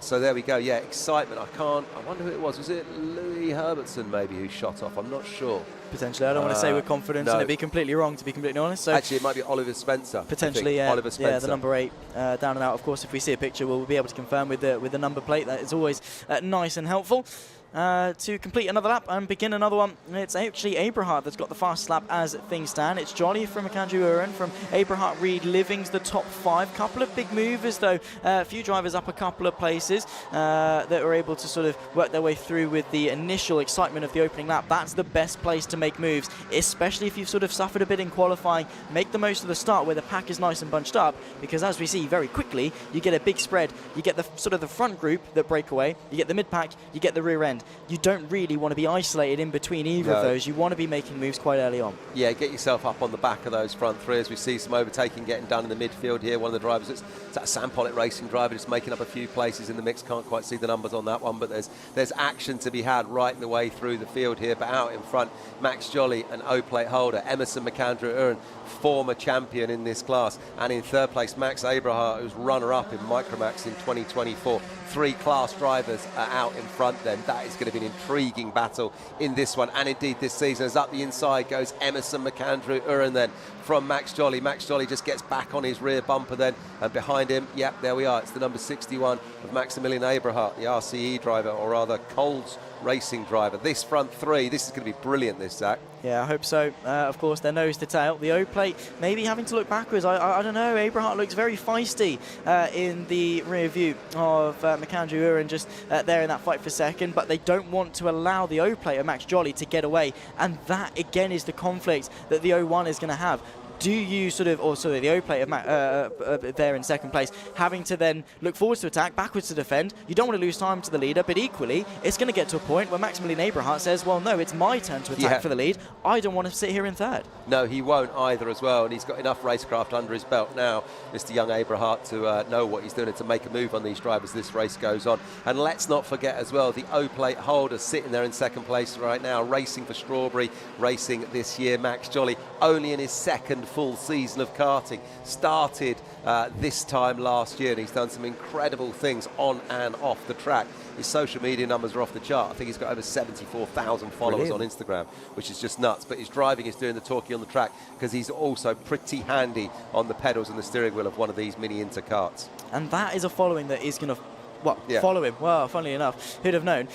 So there we go. Yeah, excitement. I wonder who it was. Was it Louis Herbertson maybe who shot off? I'm not sure. Potentially. I don't want to say with confidence and it'd be completely wrong, to be completely honest. So actually, it might be Oliver Spencer. Potentially, yeah. Oliver Spencer. Yeah, the number 8 down and out. Of course, if we see a picture, we'll be able to confirm with the number plate. That is always nice and helpful. To complete another lap and begin another one. It's actually Aberhart that's got the fastest lap as things stand. It's Jolly from McAndrew-Uren, from Aberhart, Reed, Livings, the top 5. Couple of big movers though, a few drivers up a couple of places that were able to sort of work their way through with the initial excitement of the opening lap. That's the best place to make moves, especially if you've sort of suffered a bit in qualifying. Make the most of the start where the pack is nice and bunched up, because as we see very quickly, you get a big spread. You get the sort of the front group that break away, you get the mid pack, you get the rear end. You don't really want to be isolated in between either of those. You want to be making moves quite early on. Yeah, get yourself up on the back of those front three, as we see some overtaking getting done in the midfield here. One of the drivers, it's that Sam Pollitt Racing driver, just making up a few places in the mix. Can't quite see the numbers on that one, but there's action to be had right the way through the field here. But out in front, Max Jolly, an O-plate holder. Emerson McAndrew-Uren, former champion in this class. And in third place, Max Aberhart, who's runner-up in Micromax in 2024. 3 class drivers are out in front then. That is going to be an intriguing battle in this one, and indeed this season. As up the inside goes Emerson McAndrew-Uren then from Max Jolly. Max Jolly just gets back on his rear bumper then, and behind him, yep, there we are. It's the number 61 of Maximilian Aberhart, the RCE driver, or rather Coles Racing driver. This front 3, this is going to be brilliant, this, Zach. Yeah, I hope so. Of course, they're nose to tail. The O-plate maybe having to look backwards. I don't know. Aberhart looks very feisty in the rear view of McAndrew-Uren, just there in that fight for second, but they don't want to allow the O-plate of Max Jolly to get away, and that again is the conflict that the 01 is going to have. Do you sort of, or sorry, the O-plate of there in second place, having to then look forwards to attack, backwards to defend? You don't want to lose time to the leader, but equally, it's going to get to a point where Maximilian Aberhart says, well, no, it's my turn to attack for the lead. I don't want to sit here in third. No, he won't either as well, and he's got enough racecraft under his belt now, Mr. Young Aberhart, to know what he's doing and to make a move on these drivers as this race goes on. And let's not forget as well, the O-plate holder sitting there in second place right now, racing for Strawberry Racing this year, Max Jolly, only in his second full season of karting. Started this time last year, and he's done some incredible things on and off the track. His social media numbers are off the chart. I think he's got over 74,000 followers on Instagram, which is just nuts. But his driving is doing the talking on the track, because he's also pretty handy on the pedals and the steering wheel of one of these Mini Inter karts. And that is a following that is going to follow him. Well, funnily enough, who'd have known?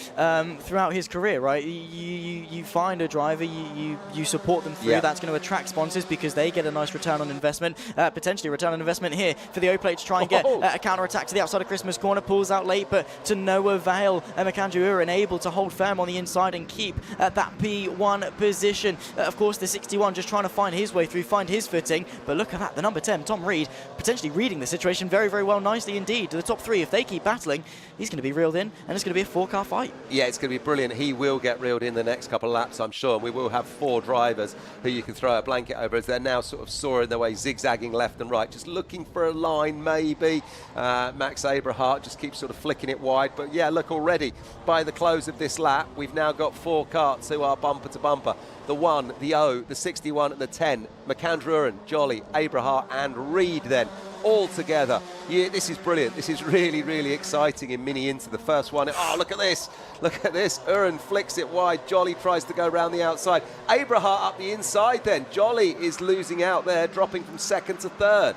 Throughout his career, right? You find a driver, you support them through. That's going to attract sponsors because they get a nice return on investment, potentially return on investment here for the O-Plate to try and get a counter-attack to the outside of Christmas corner, pulls out late, but to no avail. McAndrew Uren able to hold firm on the inside and keep that P1 position. Of course, the 61 just trying to find his way through, find his footing, but look at that, the number 10, Tom Reed, potentially reading the situation very, very well, nicely indeed. The top three, if they keep battling, he's going to be reeled in, and it's going to be a 4-car fight. Yeah, it's going to be brilliant. He will get reeled in the next couple of laps, I'm sure, and we will have 4 drivers who you can throw a blanket over as they're now sort of soaring their way, zigzagging left and right, just looking for a line maybe. Max Aberhart just keeps sort of flicking it wide, but yeah, look, already by the close of this lap, we've now got 4 karts who are bumper to bumper. The 1, the O, the 61 and the 10, McAndrew, Jolly, Aberhart and Reed then, all together. Yeah, this is brilliant. This is really, really exciting in Mini Inter. The first one. Oh, look at this. Look at this. Uren flicks it wide. Jolly tries to go around the outside. Aberhart up the inside then. Jolly is losing out there, dropping from 2nd to 3rd.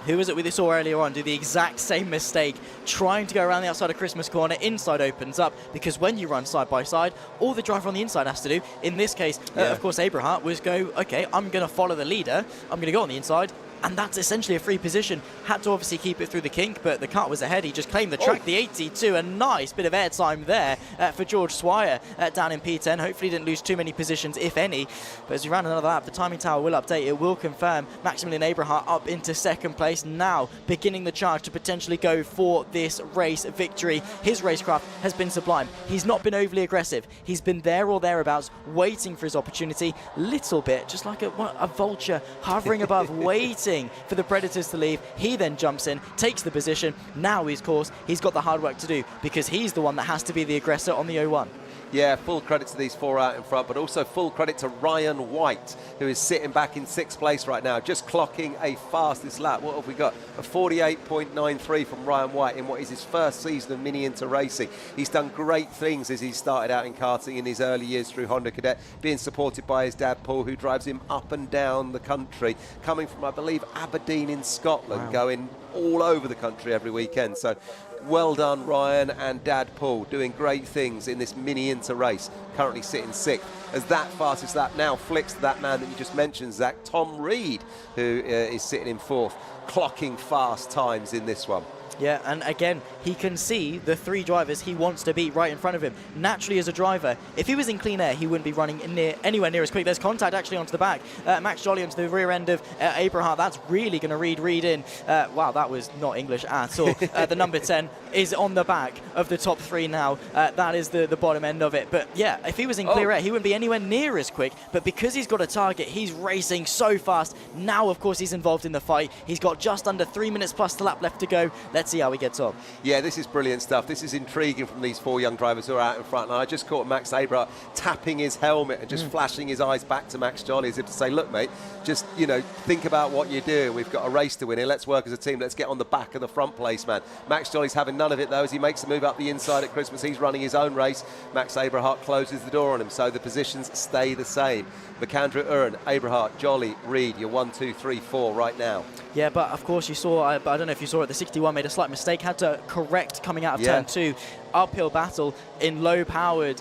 Who was it we saw earlier on do the exact same mistake, trying to go around the outside of Christmas corner, inside opens up, because when you run side by side, all the driver on the inside has to do, in this case, of course, Aberhart, was go, okay, I'm going to follow the leader, I'm going to go on the inside, and that's essentially a free position. Had to obviously keep it through the kink, but the kart was ahead. He just claimed the track, the 82. A nice bit of airtime there for George Swire down in P10. Hopefully didn't lose too many positions, if any. But as we ran another lap, the timing tower will update. It will confirm Maximilian Aberhart up into 2nd place. Now beginning the charge to potentially go for this race victory. His racecraft has been sublime. He's not been overly aggressive. He's been there or thereabouts, waiting for his opportunity. Little bit, just like a vulture hovering above, waiting for the Predators to leave. He then jumps in, takes the position. Now he's got the hard work to do, because he's the one that has to be the aggressor on the 01. Yeah, full credit to these 4 out in front, but also full credit to Ryan White, who is sitting back in 6th place right now, just clocking a fastest lap. What have we got? A 48.93 from Ryan White in what is his first season of Mini Inter racing. He's done great things as he started out in karting in his early years through Honda Cadet, being supported by his dad Paul, who drives him up and down the country, coming from, I believe, Aberdeen in Scotland, going all over the country every weekend. So well done, Ryan and Dad Paul, doing great things in this Mini Inter race, currently sitting 6th. As that fastest lap now flicks to that man that you just mentioned, Zach, Tom Reed, who is sitting in 4th, clocking fast times in this one. Yeah, and again, he can see the 3 drivers he wants to beat right in front of him. Naturally, as a driver, if he was in clean air, he wouldn't be running anywhere near as quick. There's contact actually onto the back. Max Jolly onto the rear end of Aberhart. That's really going to Reed in. Wow, that was not English at all. The number 10 is on the back of the top 3 now. That is the bottom end of it. But yeah, if he was in clear air, he wouldn't be anywhere near as quick. But because he's got a target, he's racing so fast. Now, of course, he's involved in the fight. He's got just under 3 minutes plus the lap left to go. Let's see how he gets on. Yeah, this is brilliant stuff. This is intriguing from these 4 young drivers who are out in front. And I just caught Max Aberhart tapping his helmet and just flashing his eyes back to Max Jolly as if to say, look, mate, just, think about what you're doing. We've got a race to win here. Let's work as a team. Let's get on the back of the front place, man. Max Jolly's having none of it, though, as he makes a move up the inside at Christmas. He's running his own race. Max Aberhart closes the door on him, so the positions stay the same. McAndrew, Uren, Aberhart, Jolly, Reed, you're 1, 2, 3, 4 right now. Yeah, but of course you saw, I don't know if you saw it, the 61 made a slight mistake, had to correct coming out of turn 2. Uphill battle in low-powered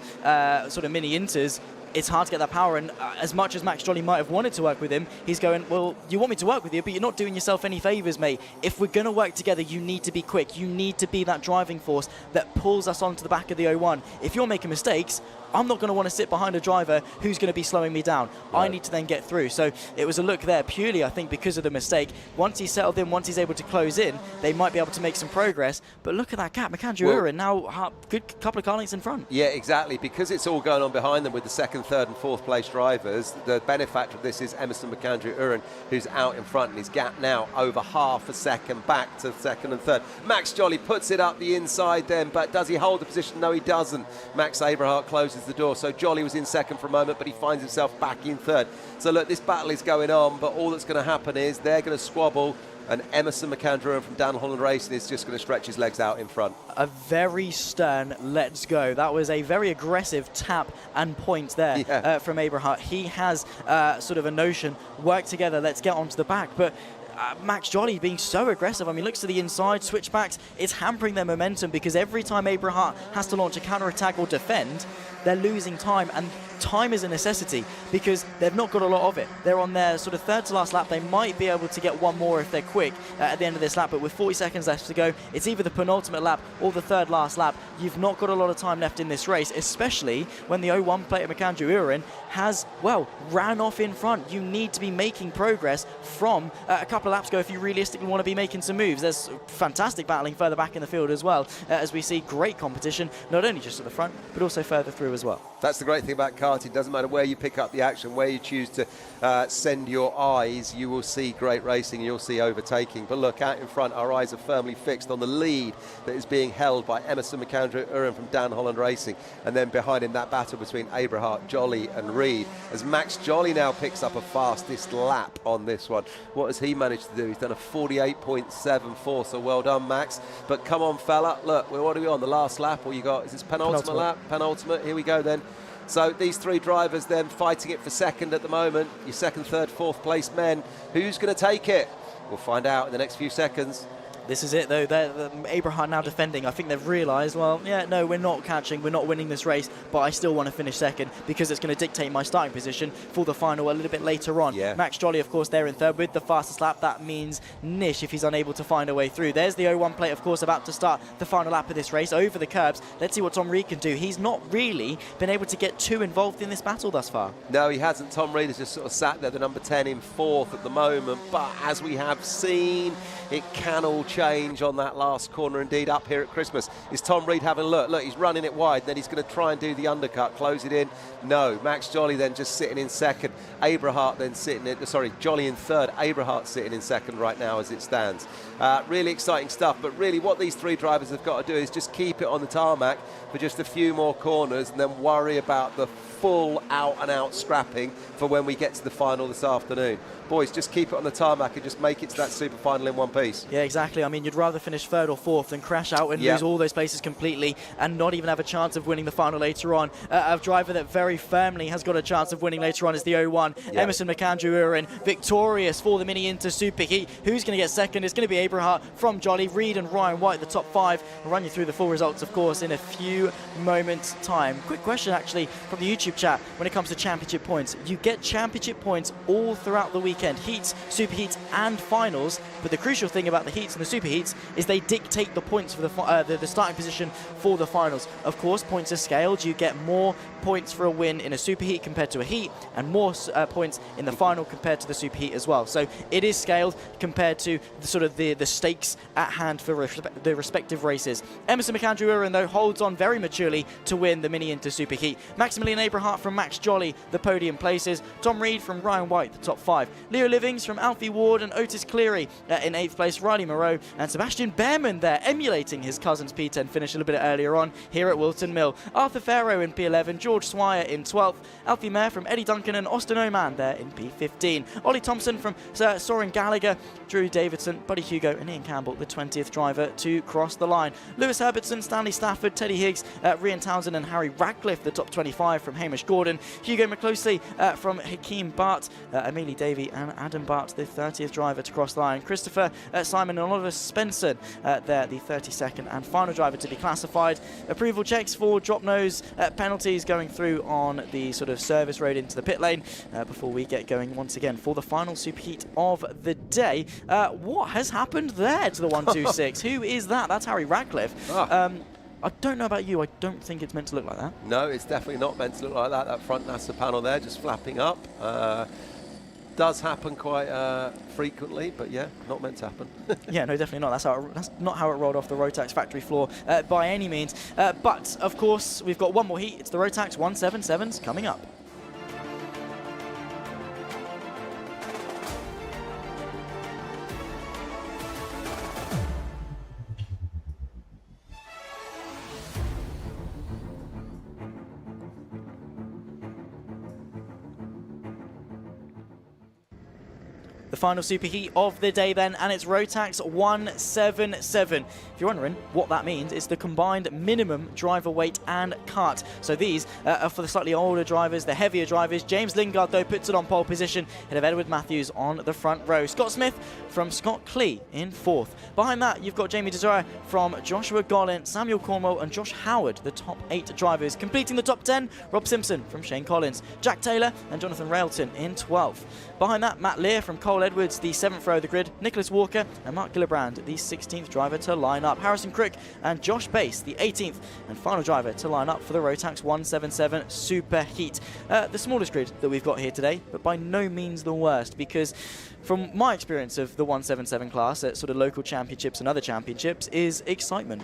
sort of Mini Inters. It's hard to get that power, and as much as Max Jolly might have wanted to work with him, he's going, well, you want me to work with you, but you're not doing yourself any favours, mate. If we're going to work together, you need to be quick. You need to be that driving force that pulls us onto the back of the 01. If you're making mistakes, I'm not going to want to sit behind a driver who's going to be slowing me down. Right. I need to then get through. So it was a look there purely, I think, because of the mistake. Once he's settled in, once he's able to close in, they might be able to make some progress. But look at that gap. McAndrew Uren now a good couple of car lengths in front. Yeah, exactly. Because it's all going on behind them with the 2nd, second, third and fourth place drivers. The benefactor of this is Emerson McAndrew-Uren, who's out in front, and his gap now over half a second back to second and third. Max Jolly puts it up the inside then, but does he hold the position? No, he doesn't. Max Aberhart closes the door, so Jolly was in second for a moment, but he finds himself back in third. So look, this battle is going on, but all that's going to happen is they're going to squabble, and Emerson McAndrew from Dan Holland Racing is just going to stretch his legs out in front. A very stern let's go. That was a very aggressive tap and point there from Aberhart. He has sort of a notion, work together, let's get onto the back. But Max Jolly being so aggressive, I mean, looks to the inside, switchbacks, it's hampering their momentum because every time Aberhart has to launch a counter-attack or defend, they're losing time, and time is a necessity because they've not got a lot of it. They're on their sort of third to last lap. They might be able to get one more if they're quick at the end of this lap, but with 40 seconds left to go, it's either the penultimate lap or the third last lap. You've not got a lot of time left in this race, especially when the 01 plate of McAndrew-Uren has, well, ran off in front. You need to be making progress from a couple of laps ago if you realistically want to be making some moves. There's fantastic battling further back in the field as well, as we see great competition, not only just at the front, but also further through as well. That's the great thing about karting. Doesn't matter where you pick up the action, where you choose to send your eyes, you will see great racing, you'll see overtaking. But look, out in front, our eyes are firmly fixed on the lead that is being held by Emerson McAndrew-Uren from Dan Holland Racing. And then behind him, that battle between Aberhart, Jolly and Reed, as Max Jolly now picks up a fastest lap on this one. What has he managed to do? He's done a 48.74, so well done, Max. But come on, fella, look, what are we on, the last lap? Or you got, is this penultimate lap? Penultimate, here we go then. So these three drivers then fighting it for second at the moment. Your second, third, fourth place men. Who's going to take it? We'll find out in the next few seconds. This is it, though. Aberhart now defending. I think they've realised, well, yeah, no, we're not catching, we're not winning this race, but I still want to finish second because it's going to dictate my starting position for the final a little bit later on. Yeah. Max Jolly, of course, there in third with the fastest lap. That means Nish if he's unable to find a way through. There's the 01 plate, of course, about to start the final lap of this race over the curbs. Let's see what Tom Reed can do. He's not really been able to get too involved in this battle thus far. No, he hasn't. Tom Reed has just sort of sat there, the number 10 in fourth at the moment, but as we have seen, it can all change on that last corner. Indeed, up here at Christmas is Tom Reed having a look. Look, he's running it wide, then he's going to try and do the undercut, close it in. No, Max Jolly then just sitting in second. Aberhart then sitting in, sorry, Jolly in third. Aberhart sitting in second right now as it stands. Really exciting stuff, but really what these three drivers have got to do is just keep it on the tarmac for just a few more corners and then worry about the full out-and-out scrapping for when we get to the final this afternoon. Boys, just keep it on the tarmac and just make it to that super final in one piece. Yeah, exactly. I mean, you'd rather finish third or fourth than crash out and lose all those places completely and not even have a chance of winning the final later on. A driver that very firmly has got a chance of winning later on is the 01. Emerson McAndrew-Uren, victorious for the Mini Inter Superheat. Who's going to get second? It's going to be Aberhart from Jolly. Reed and Ryan White, the top five. We'll run you through the full results, of course, in a few moments' time. Quick question, actually, from the YouTube chat when it comes to championship points. You get championship points all throughout the weekend. Heats, superheats and finals, but the crucial thing about the heats and the superheats is they dictate the points for the starting position for the finals. Of course, points are scaled. You get more points for a win in a superheat compared to a heat and more points in the final compared to the superheat as well. So it is scaled compared to the stakes at hand for the respective races. Emerson McAndrew-Uren, though, holds on very maturely to win the Mini Inter Superheat. Maximilian Aberhart from Max Jolly, the podium places. Tom Reed from Ryan White, the top five. Leo Livings from Alfie Ward and Otis Cleary in 8th place. Riley Moreau and Sebastian Behrman there, emulating his cousin's P10 finish a little bit earlier on here at Whilton Mill. Arthur Farrow in P11, George Swire in 12th. Alfie Mayer from Eddie Duncan and Austin Oman there in P15. Ollie Thompson from Soren Gallagher, Drew Davidson, Buddy Hugo and Ian Campbell, the 20th driver to cross the line. Lewis Herbertson, Stanley Stafford, Teddy Higgs, Rian Townsend and Harry Radcliffe, the top 25 from Hamish Gordon. Hugo McCloskey from Hakeem Bart, Amelie Davey and Adam Bart, the 30th driver to cross the line. Christopher Simon and Oliver Spencer there, the 32nd and final driver to be classified. Approval checks for drop nose penalties going through on the sort of service road into the pit lane before we get going once again for the final superheat of the day. What has happened there to the 126? Who is that? That's Harry Radcliffe. I don't know about you, I don't think it's meant to look like that. No, it's definitely not meant to look like that. That front NASA panel there just flapping up. Does happen quite frequently, but yeah, not meant to happen. Yeah, no, definitely not. That's not how it rolled off the Rotax factory floor by any means. But of course, we've got one more heat. It's the Rotax 177s coming up. The final superheat of the day then, and it's Rotax 177. If you're wondering what that means, it's the combined minimum driver weight and kart. So these are for the slightly older drivers, the heavier drivers. James Lingard, though, puts it on pole position ahead of Edward Matthews on the front row. Scott Smith from Scott Clee in 4th. Behind that, you've got Jamie Desire from Joshua Gollin, Samuel Cornwell and Josh Howard, the top 8 drivers. Completing the top 10, Rob Simpson from Shane Collins, Jack Taylor and Jonathan Railton in 12th. Behind that, Matt Lear from Cole Edwards, the 7th row of the grid, Nicholas Walker and Mark Gillibrand, the 16th driver to line up. Harrison Crick and Josh Bass, the 18th and final driver to line up for the Rotax 177 Superheat. The smallest grid that we've got here today, but by no means the worst, because from my experience of the 177 class at sort of local championships and other championships is excitement.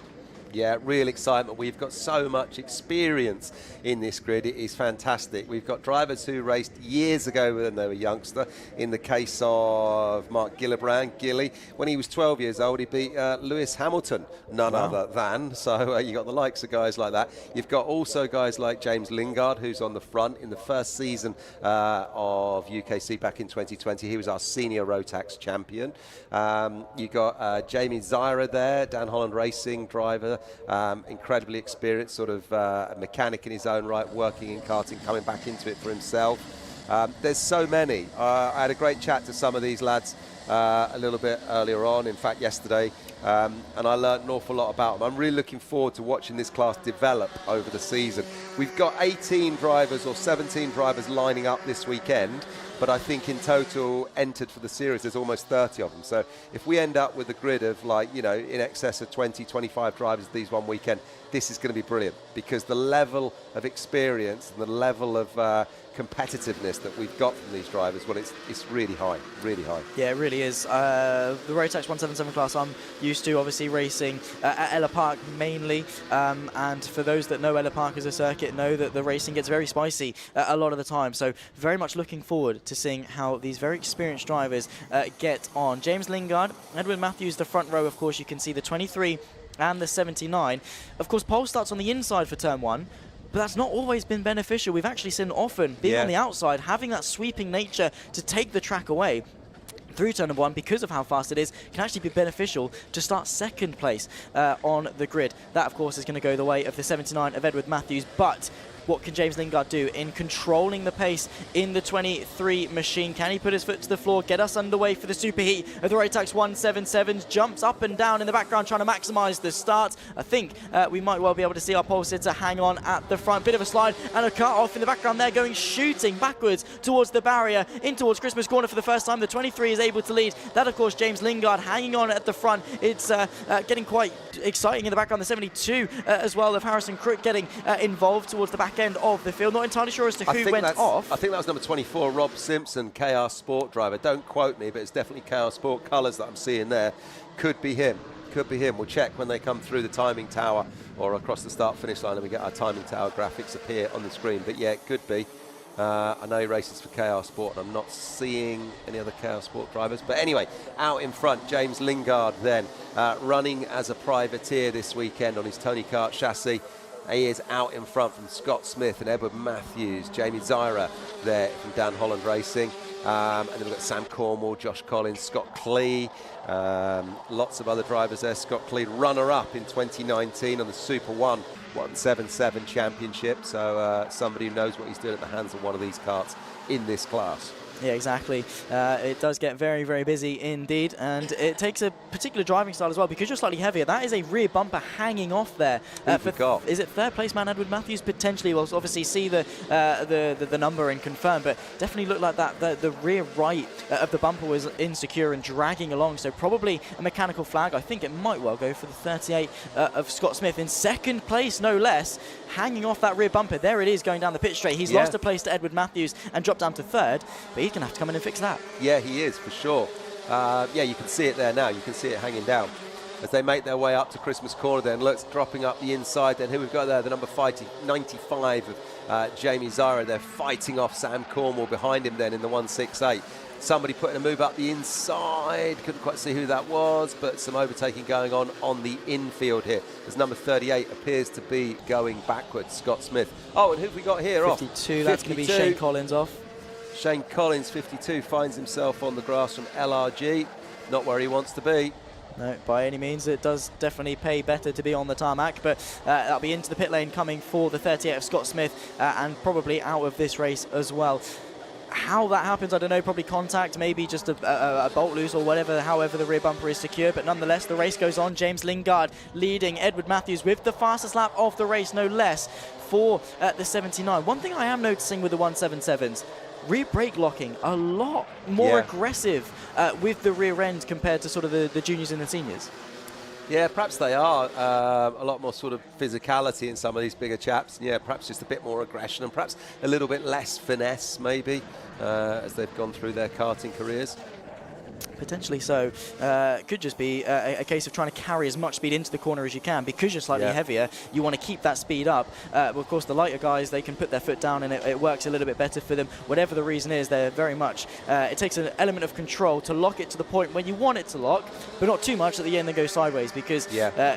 Yeah, real excitement. We've got so much experience in this grid. It is fantastic. We've got drivers who raced years ago when they were youngster. In the case of Mark Gillibrand, Gilly, when he was 12 years old, he beat Lewis Hamilton, none other than. So you got the likes of guys like that. You've got also guys like James Lingard, who's on the front in the first season of UKC back in 2020. He was our senior Rotax champion. You got Jamie Zyra there, Dan Holland Racing driver. Incredibly experienced, sort of a mechanic in his own right, working in karting, coming back into it for himself. There's so many. I had a great chat to some of these lads a little bit earlier on, in fact yesterday, and I learned an awful lot about them. I'm really looking forward to watching this class develop over the season. We've got 18 drivers or 17 drivers lining up this weekend, but I think in total entered for the series there's almost 30 of them. So if we end up with a grid of, like, you know, in excess of 20, 25 drivers these one weekend, this is going to be brilliant, because the level of experience and the level of competitiveness that we've got from these drivers, well, it's really high, really high. Yeah, it really is. The Rotax 177 class I'm used to, obviously racing at Ella Park mainly, and for those that know Ella Park as a circuit know that the racing gets very spicy a lot of the time, so very much looking forward to seeing how these very experienced drivers get on. James Lingard, Edwin Matthews, the front row, of course, you can see the 23 and the 79. Of course, pole starts on the inside for turn 1, but that's not always been beneficial. We've actually seen often being on the outside, having that sweeping nature to take the track away through turn 1, because of how fast it is, can actually be beneficial to start second place on the grid. That, of course, is going to go the way of the 79 of Edward Matthews, but what can James Lingard do in controlling the pace in the 23 machine? Can he put his foot to the floor, get us underway for the superheat of the Rotax 177s? Jumps up and down in the background trying to maximise the start. I think we might well be able to see our pole sitter hang on at the front. Bit of a slide and a cut off in the background there, going shooting backwards towards the barrier, in towards Christmas corner for the first time. The 23 is able to lead. That, of course, James Lingard hanging on at the front. It's getting quite exciting in the background. The 72 as well of Harrison Crook getting involved towards the back end of the field. Not entirely sure as to who went off. I think that was number 24, Rob Simpson, KR Sport driver. Don't quote me, but it's definitely KR Sport colours that I'm seeing there. Could be him. Could be him. We'll check when they come through the timing tower or across the start-finish line and we get our timing tower graphics appear on the screen. But yeah, it could be. I know he races for KR Sport, and I'm not seeing any other KR Sport drivers. But anyway, out in front, James Lingard then, running as a privateer this weekend on his Tony Kart chassis. He is out in front from Scott Smith and Edward Matthews, Jamie Zyra there from Dan Holland Racing. And then we've got Sam Cornwall, Josh Collins, Scott Clee, lots of other drivers there. Scott Clee, runner-up in 2019 on the Super 177 Championship. So somebody who knows what he's doing at the hands of one of these karts in this class. Yeah, exactly. It does get very, very busy indeed, and it takes a particular driving style as well, because you're slightly heavier. That is a rear bumper hanging off there. Is it third place man Edward Matthews? Potentially. We'll obviously see the number and confirm, but definitely looked like that. The rear right of the bumper was insecure and dragging along, so probably a mechanical flag. I think it might well go for the 38 of Scott Smith in second place, no less, hanging off that rear bumper. There it is, going down the pit straight. He's lost a place to Edward Matthews and dropped down to third, but he's going to have to come in and fix that. Yeah, he is, for sure. Yeah, you can see it there now. You can see it hanging down as they make their way up to Christmas corner then. Looks dropping up the inside then. Who we've got there? The number 95 of Jamie Zyra. They're fighting off Sam Cornwall behind him then in the 168. Somebody putting a move up the inside. Couldn't quite see who that was, but some overtaking going on the infield here, as number 38 appears to be going backwards, Scott Smith. Oh, and who have we got here 52, off? 52, that's going to be Shane Collins off. Shane Collins, 52, finds himself on the grass from LRG. Not where he wants to be. No, by any means. It does definitely pay better to be on the tarmac, but that'll be into the pit lane coming for the 38 of Scott Smith, and probably out of this race as well. How that happens, I don't know, probably contact, maybe just a bolt loose or whatever, however the rear bumper is secure, but nonetheless the race goes on. James Lingard leading Edward Matthews with the fastest lap of the race, no less, for the 79. One thing I am noticing with the 177s, rear brake locking a lot more aggressive with the rear end compared to sort of the juniors and the seniors. Yeah, perhaps they are. A lot more sort of physicality in some of these bigger chaps. Yeah, perhaps just a bit more aggression and perhaps a little bit less finesse maybe as they've gone through their karting careers. Potentially so. Could just be a case of trying to carry as much speed into the corner as you can. Because you're slightly heavier, you want to keep that speed up. But of course, the lighter guys, they can put their foot down and it works a little bit better for them. Whatever the reason is, they're very much, it takes an element of control to lock it to the point where you want it to lock, but not too much at the end and go sideways. Because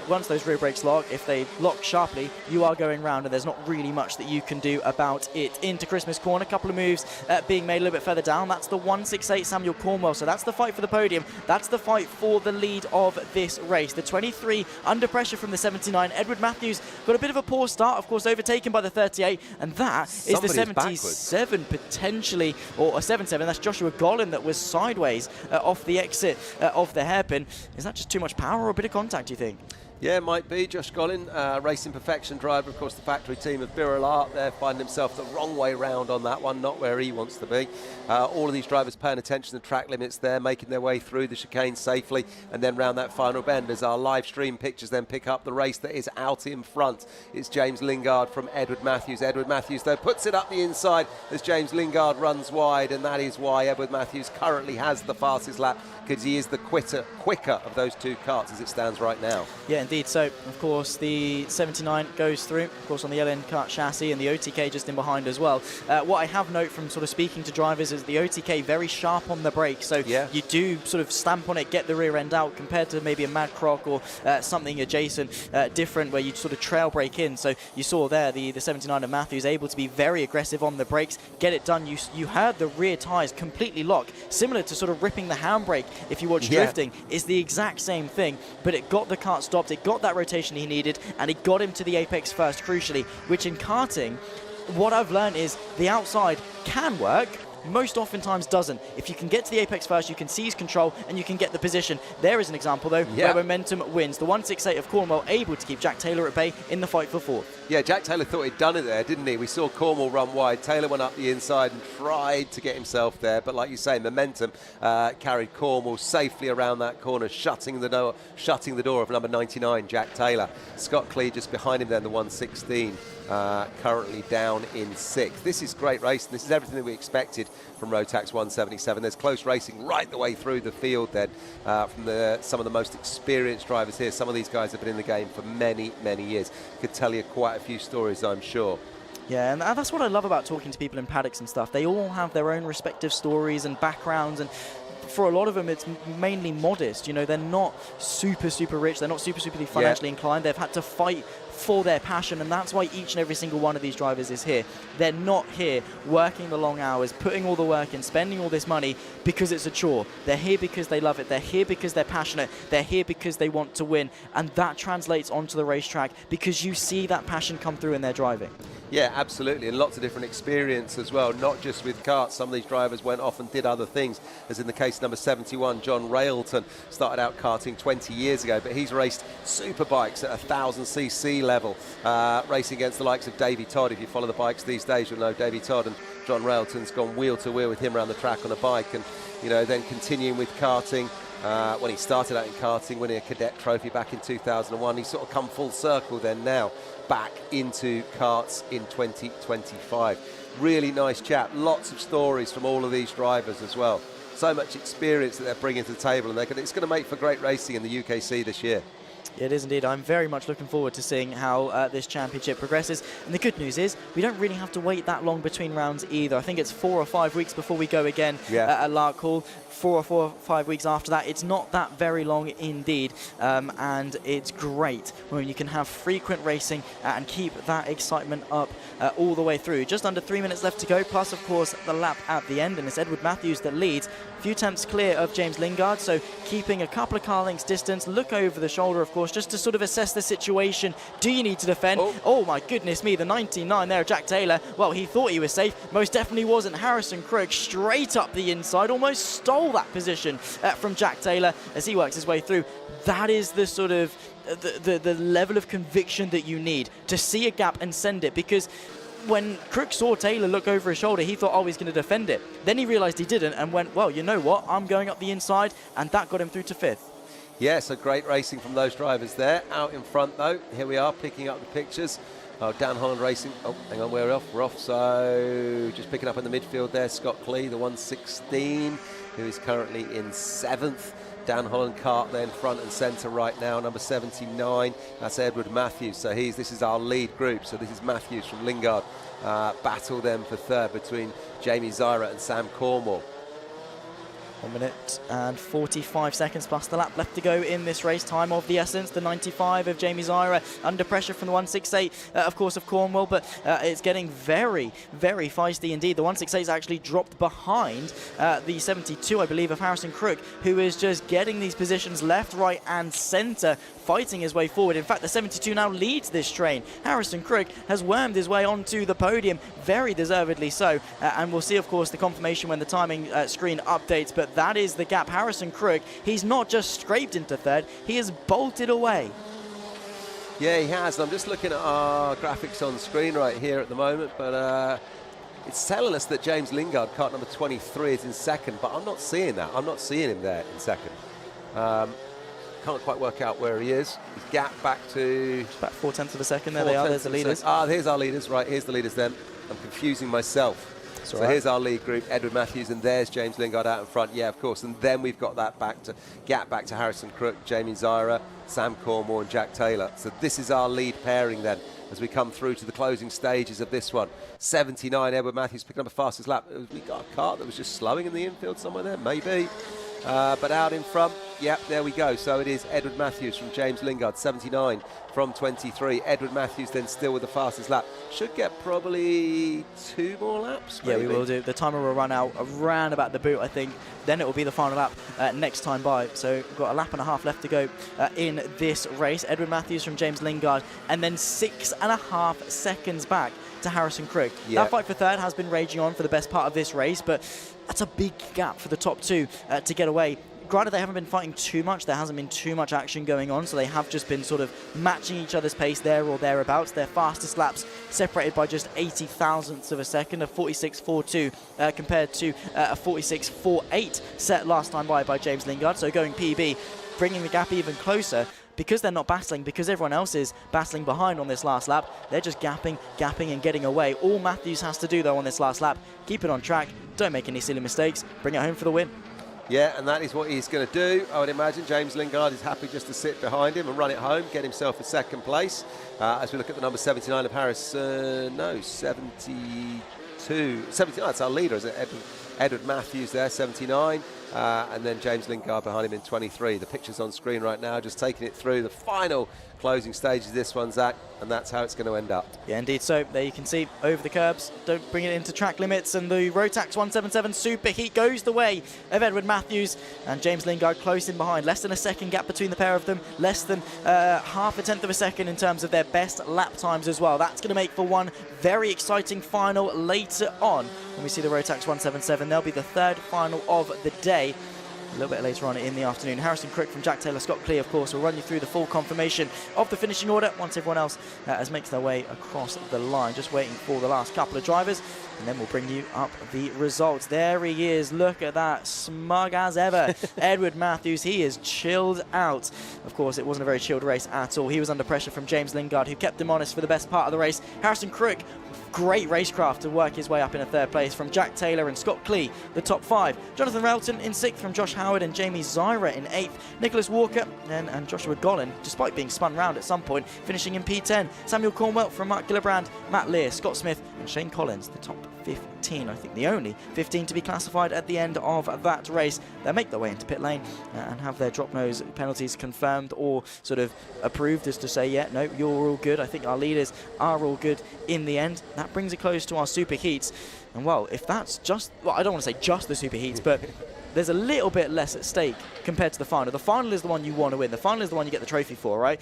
once those rear brakes lock, if they lock sharply, you are going round and there's not really much that you can do about it. Into Christmas Corner, a couple of moves being made a little bit further down. That's the 168 Samuel Cornwell. So that's the fight for the podium. That's the fight for the lead of this race. The 23 under pressure from the 79. Edward Matthews got a bit of a poor start, of course, overtaken by the 38, and that is the 77 potentially, or a 77. That's Joshua Gollin that was sideways off the exit of the hairpin. Is that just too much power or a bit of contact, do you think? Yeah, it might be. Josh Gollin, Racing Perfection driver, of course, the factory team of Birrell Art there, finding himself the wrong way round on that one, not where he wants to be. All of these drivers paying attention to the track limits there, making their way through the chicane safely, and then round that final bend as our live stream pictures then pick up the race that is out in front. It's James Lingard from Edward Matthews. Edward Matthews, though, puts it up the inside as James Lingard runs wide, and that is why Edward Matthews currently has the fastest lap, because he is the quicker of those two karts as it stands right now. Yeah, indeed. So, of course, the 79 goes through, of course, on the LN kart chassis, and the OTK just in behind as well. What I have noted from sort of speaking to drivers is the OTK very sharp on the brake, so you do sort of stamp on it, get the rear end out, compared to maybe a Mad Croc or something adjacent, different, where you sort of trail brake in. So you saw there the 79 of Matthews able to be very aggressive on the brakes, get it done. You heard the rear tyres completely lock, similar to sort of ripping the handbrake if you watch drifting. It's the exact same thing, but it got the kart stopped, it got that rotation he needed, and it got him to the apex first, crucially, which in karting, what I've learned is the outside can work, most oftentimes doesn't. If you can get to the apex first, you can seize control and you can get the position. There is an example, though, where momentum wins. The 168 of Cornwell able to keep Jack Taylor at bay in the fight for fourth. Yeah, Jack Taylor thought he'd done it there, didn't he? We saw Cornwell run wide. Taylor went up the inside and tried to get himself there, but like you say, momentum carried Cornwell safely around that corner, shutting the door of number 99, Jack Taylor. Scott Clee just behind him then, the 116. Currently down in sixth. This is great racing. This is everything that we expected from Rotax 177. There's close racing right the way through the field then from some of the most experienced drivers here. Some of these guys have been in the game for many, many years. Could tell you quite a few stories, I'm sure. Yeah, and that's what I love about talking to people in paddocks and stuff. They all have their own respective stories and backgrounds, and for a lot of them, it's mainly modest. You know, they're not super rich. They're not super financially inclined. They've had to fight for their passion, and that's why each and every single one of these drivers is here. They're not here working the long hours, putting all the work in, spending all this money because it's a chore. They're here because they love it. They're here because they're passionate. They're here because they want to win, and that translates onto the racetrack because you see that passion come through in their driving. Yeah, absolutely, and lots of different experience as well, not just with karts. Some of these drivers went off and did other things, as in the case of number 71, John Railton, started out karting 20 years ago, but he's raced superbikes at 1,000cc level, racing against the likes of Davey Todd. If you follow the bikes these days, you'll know Davey Todd, and John Railton's gone wheel to wheel with him around the track on a bike, and you know, then continuing with karting. When he started out in karting, winning a cadet trophy back in 2001, he's sort of come full circle then now back into karts in 2025. Really nice chap. Lots of stories from all of these drivers as well. So much experience that they're bringing to the table, and it's going to make for great racing in the UKC this year. It is indeed. I'm very much looking forward to seeing how this championship progresses. And the good news is we don't really have to wait that long between rounds either. I think it's 4 or 5 weeks before we go again at Lark Hall. 4 or 5 weeks after that. It's not that very long indeed. And it's great when you can have frequent racing and keep that excitement up all the way through. Just under 3 minutes left to go, plus, of course, the lap at the end. And it's Edward Matthews that leads. A few tenths clear of James Lingard, so keeping a couple of car lengths distance. Look over the shoulder, of course, just to sort of assess the situation. Do you need to defend? Oh my goodness me, the 99 there, Jack Taylor. Well, he thought he was safe. Most definitely wasn't. Harrison Crook straight up the inside, almost stole that position from Jack Taylor as he works his way through. That is the sort of the level of conviction that you need to see a gap and send it, because when Crook saw Taylor look over his shoulder, he thought, oh, he's going to defend it. Then he realised he didn't and went, well, you know what, I'm going up the inside, and that got him through to 5th. Yeah, so great racing from those drivers there. Out in front, though, here we are picking up the pictures. Oh, Dan Holland racing. Oh, hang on, we're off. We're off. So just picking up in the midfield there, Scott Clee, the 116, who is currently in 7th. Dan Holland kart there in front and centre right now, number 79. That's Edward Matthews. So this is our lead group. So this is Matthews from Lingard. Battle them for 3rd between Jamie Zyra and Sam Cornwall. 1 minute and 45 seconds plus the lap left to go in this race. Time of the essence, the 95 of Jamie Zyra under pressure from the 168, of course, of Cornwall, but it's getting very, very feisty indeed. The 168 is actually dropped behind the 72, I believe, of Harrison Crook, who is just getting these positions left, right and centre, fighting his way forward. In fact, the 72 now leads this train. Harrison Crook has wormed his way onto the podium, very deservedly so, and we'll see, of course, the confirmation when the timing screen updates, but that is the gap. Harrison Crook, he's not just scraped into 3rd, he has bolted away. Yeah, he has. I'm just looking at our graphics on screen right here at the moment, but it's telling us that James Lingard, kart number 23, is in 2nd, but I'm not seeing that. I'm not seeing him there in 2nd. Can't quite work out where he is. He's gapped back to... It's about 4/10 of a second. There they are. There's the leaders. Here's our leaders. Right, here's the leaders then. I'm confusing myself. So here's our lead group, Edward Matthews, and there's James Lingard out in front. Yeah, of course. And then we've got that gap back to Harrison Crook, Jamie Zyra, Sam Cornwall and Jack Taylor. So this is our lead pairing then as we come through to the closing stages of this one. 79, Edward Matthews picking up a fastest lap. We got a car that was just slowing in the infield somewhere there, maybe. But out in front, yep, there we go. So it is Edward Matthews from James Lingard, 79 from 23. Edward Matthews then still with the fastest lap. Should get probably 2 more laps, maybe. Yeah, we will do. The timer will run out around about the boot, I think. Then it will be the final lap next time by. So we've got a lap and a half left to go in this race. Edward Matthews from James Lingard, and then 6.5 seconds back to Harrison Crook. Yep. That fight for 3rd has been raging on for the best part of this race, but that's a big gap for the top 2 to get away. Granted, they haven't been fighting too much. There hasn't been too much action going on, so they have just been sort of matching each other's pace there or thereabouts. Their fastest laps separated by just 80 thousandths of a second, a 46.42 compared to a 46.48 set last time by James Lingard. So going PB, bringing the gap even closer. Because they're not battling, because everyone else is battling behind on this last lap, they're just gapping and getting away. All Matthews has to do, though, on this last lap, keep it on track, don't make any silly mistakes, bring it home for the win. Yeah, and that is what he's going to do. I would imagine James Lingard is happy just to sit behind him and run it home, get himself a 2nd place. As we look at the number 79 of Harrison, 72. 79, that's our leader, is it? Edward Matthews there, 79. And then James Lingard behind him in 23. The picture's on screen right now, just taking it through the final closing stages. This one, Zach, and that's how it's going to end up. Yeah, indeed. So there you can see over the curbs, don't bring it into track limits, and the Rotax 177 Superheat goes the way of Edward Matthews and James Lingard close in behind. Less than a second gap between the pair of them, less than 0.5 of a second in terms of their best lap times as well. That's going to make for one very exciting final later on. When we see the Rotax 177, they'll be the 3rd final of the day. A little bit later on in the afternoon. Harrison Crook from Jack Taylor, Scott Clee, of course, will run you through the full confirmation of the finishing order once everyone else has makes their way across the line. Just waiting for the last couple of drivers, and then we'll bring you up the results. There he is. Look at that. Smug as ever. Edward Matthews, he is chilled out. Of course, it wasn't a very chilled race at all. He was under pressure from James Lingard, who kept him honest for the best part of the race. Harrison Crook great racecraft to work his way up in a third place from Jack Taylor and Scott Clee, the top 5. Jonathan Relton in 6th from Josh Howard and Jamie Zyra in 8th. Nicholas Walker and Joshua Gollin, despite being spun round at some point, finishing in P10. Samuel Cornwell from Mark Gillibrand, Matt Lear, Scott Smith and Shane Collins, the top 15. I think the only 15 to be classified at the end of that race. They'll make their way into pit lane and have their drop nose penalties confirmed or sort of approved as to say, yeah, no, you're all good. I think our leaders are all good in the end. That brings it close to our super heats. And well, if that's just, well, I don't want to say just the super heats, but there's a little bit less at stake compared to the final. The final is the one you want to win. The final is the one you get the trophy for, right?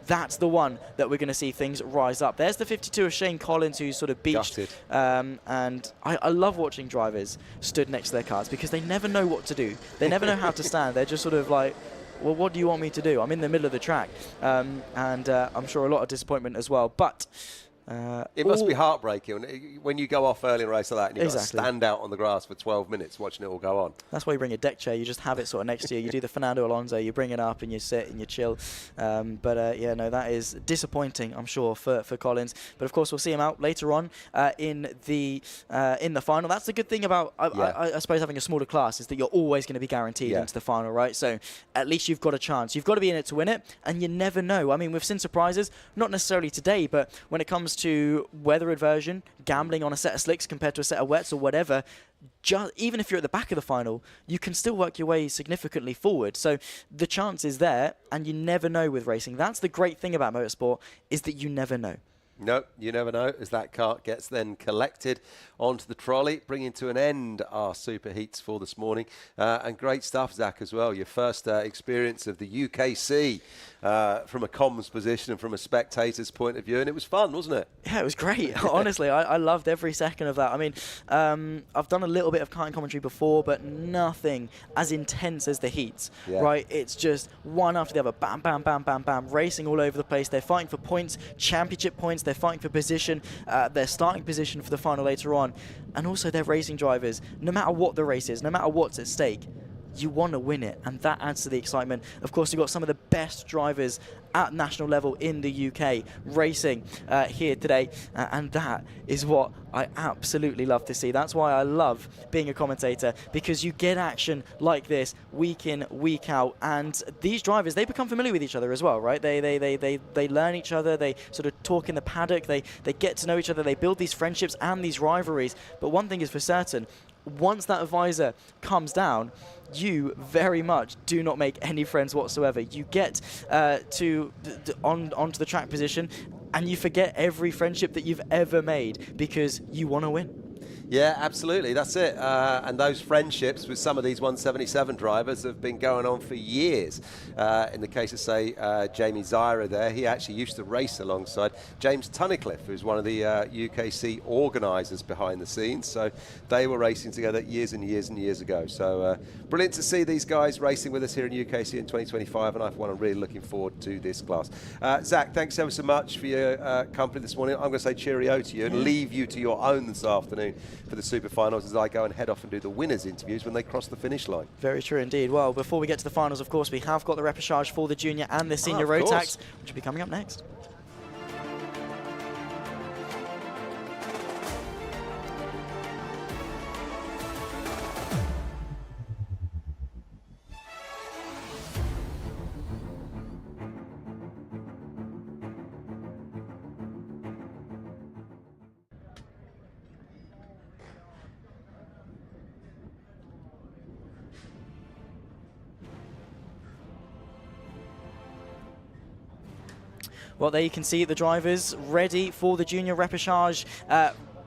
That's the one that we're going to see things rise up. There's the 52 of Shane Collins, who's sort of beached. And I love watching drivers stood next to their cars because they never know what to do. They never know how to stand. They're just sort of like, well, what do you want me to do? I'm in the middle of the track. And I'm sure a lot of disappointment as well. But it must be heartbreaking when you go off early in a race like that and you've got to stand out on the grass for 12 minutes watching it all go on. That's why you bring a deck chair. You just have it sort of next to you. You do the Fernando Alonso, you bring it up and you sit and you chill. Yeah, no, that is disappointing, I'm sure, for Collins. But of course, we'll see him out later on in the final. That's the good thing about, I suppose, having a smaller class is that you're always going to be guaranteed into the final, right? So at least you've got a chance. You've got to be in it to win it, and you never know. I mean, we've seen surprises, not necessarily today, but when it comes to weather aversion, gambling on a set of slicks compared to a set of wets or whatever, even if you're at the back of the final, you can still work your way significantly forward. So the chance is there, and you never know with racing. That's the great thing about motorsport, is that you never know. No, you never know, as that cart gets then collected onto the trolley, bringing to an end our super heats for this morning. And great stuff, Zach, as well. Your first experience of the UKC from a comms position and from a spectator's point of view, and it was fun, wasn't it? Yeah, it was great. Honestly, I loved every second of that. I mean, I've done a little bit of karting commentary before, but nothing as intense as the heats, right? It's just one after the other, bam, bam, bam, bam, bam, racing all over the place. They're fighting for points, championship points. They're fighting for position, their starting position for the final later on. And also their racing drivers, no matter what the race is, no matter what's at stake, you want to win it, and that adds to the excitement. Of course, you've got some of the best drivers at national level in the UK racing here today, and that is what I absolutely love to see. That's why I love being a commentator, because you get action like this week in, week out, and these drivers, they become familiar with each other as well, right? They learn each other, they sort of talk in the paddock, they get to know each other, they build these friendships and these rivalries. But one thing is for certain, once that visor comes down, you very much do not make any friends whatsoever. You get onto the track position and you forget every friendship that you've ever made because you want to win. Yeah, absolutely. That's it. And those friendships with some of these 177 drivers have been going on for years. In the case of, say, Jamie Zyra there, he actually used to race alongside James Tunnicliffe, who's one of the UKC organisers behind the scenes. So they were racing together years and years and years ago. So brilliant to see these guys racing with us here in UKC in 2025, and I'm really looking forward to this class. Zach, thanks ever so much for your company this morning. I'm going to say cheerio to you and leave you to your own this afternoon for the super finals as I go and head off and do the winners interviews when they cross the finish line. Very true indeed. Well, before we get to the finals, of course, we have got the Repercharge for the junior and the senior Rotax, which will be coming up next. Well, there you can see the drivers ready for the junior Repercharge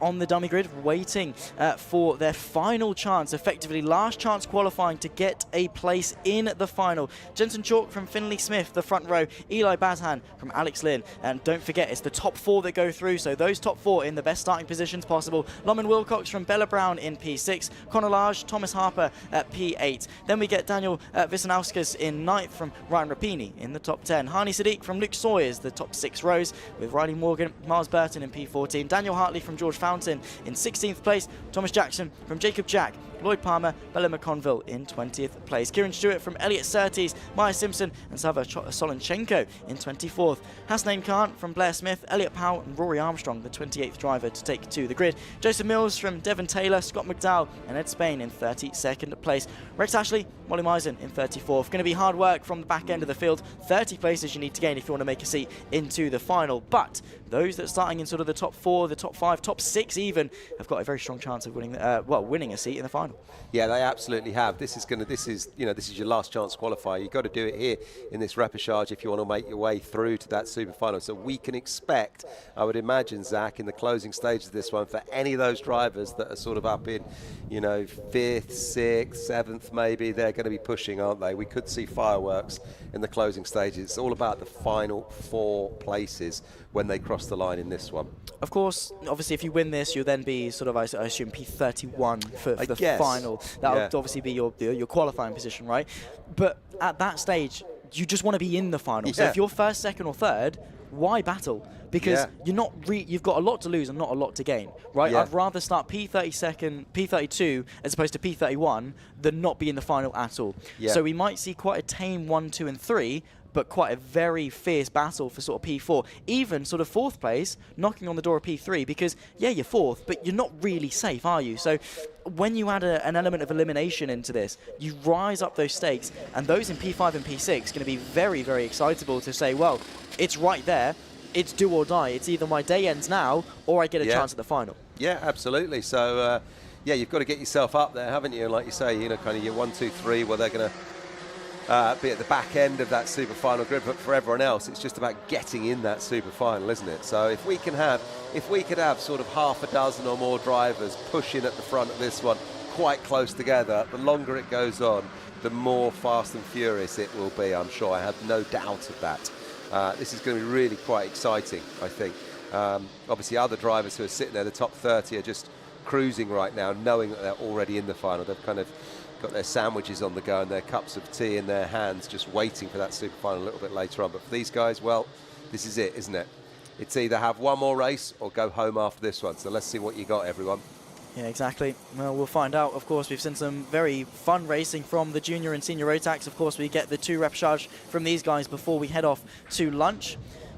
on the dummy grid, waiting for their final chance, effectively last chance qualifying to get a place in the final. Jensen Chalk from Finley Smith, the front row, Eli Bazhan from Alex Lynn, and don't forget, it's the top 4 that go through, so those top 4 in the best starting positions possible. Loman Wilcox from Bella Brown in P6, Conor Lage, Thomas Harper at P8. Then we get Daniel Wisnauskas in 9th from Ryan Rapini in the top 10. Hani Sadiq from Luke Sawyers, the top 6 rows, with Riley Morgan, Miles Burton in P14. Daniel Hartley from George Fountain in 16th place. Thomas Jackson from Jacob Jack, Lloyd Palmer, Bella McConville in 20th place. Kieran Stewart from Elliot Surtees, Maya Simpson and Sava Solonchenko in 24th. Hasnain Khan from Blair Smith, Elliot Powell and Rory Armstrong, the 28th driver to take to the grid. Joseph Mills from Devon Taylor, Scott McDowell and Ed Spain in 32nd place. Rex Ashley, Molly Misen in 34th. Going to be hard work from the back end of the field. 30 places you need to gain if you want to make a seat into the final. But those that are starting in sort of the top 4, the top 5, top 6 even, have got a very strong chance of winning, winning a seat in the final. Yeah, they absolutely have. This is your last chance qualifier. You've got to do it here in this Repercharge if you want to make your way through to that super final. So we can expect, I would imagine, Zach, in the closing stage of this one, for any of those drivers that are sort of up in, 5th, 6th, 7th, maybe, they're going to be pushing, aren't they? We could see fireworks in the closing stages. It's all about the final 4 places when they cross the line in this one. Of course, obviously, if you win this, you'll then be sort of, I assume, P31 for the final. That'll obviously be your qualifying position, right? But at that stage, you just want to be in the final. So if you're first, second, or third, why battle? Because you've got a lot to lose and not a lot to gain, right? I'd rather start P32 as opposed to P31 than not be in the final at all. So we might see quite a tame 1, 2, and 3, but quite a very fierce battle for sort of P4. Even sort of 4th place, knocking on the door of P3, because, you're 4th, but you're not really safe, are you? So when you add an element of elimination into this, you rise up those stakes, and those in P5 and P6 are going to be very, very excitable to say, well, it's right there, it's do or die. It's either my day ends now, or I get a chance at the final. Yeah, absolutely. So, you've got to get yourself up there, haven't you? And like you say, kind of your 1, 2, 3, where they're going to be at the back end of that super final grid, but for everyone else, it's just about getting in that super final, isn't it? So if we could have sort of half a dozen or more drivers pushing at the front of this one, quite close together, the longer it goes on, the more fast and furious it will be, I'm sure. I have no doubt of that. This is going to be really quite exciting, I think. Obviously, other drivers who are sitting there, the top 30, are just cruising right now, knowing that they're already in the final. They've kind of got their sandwiches on the go and their cups of tea in their hands, just waiting for that super final a little bit later on. But for these guys, well, this is it, isn't it? It's either have one more race or go home after this one. So let's see what you got, everyone. Yeah, exactly. Well, we'll find out. Of course, we've seen some very fun racing from the junior and senior Rotax. Of course, we get the 2 Repercharge from these guys before we head off to lunch.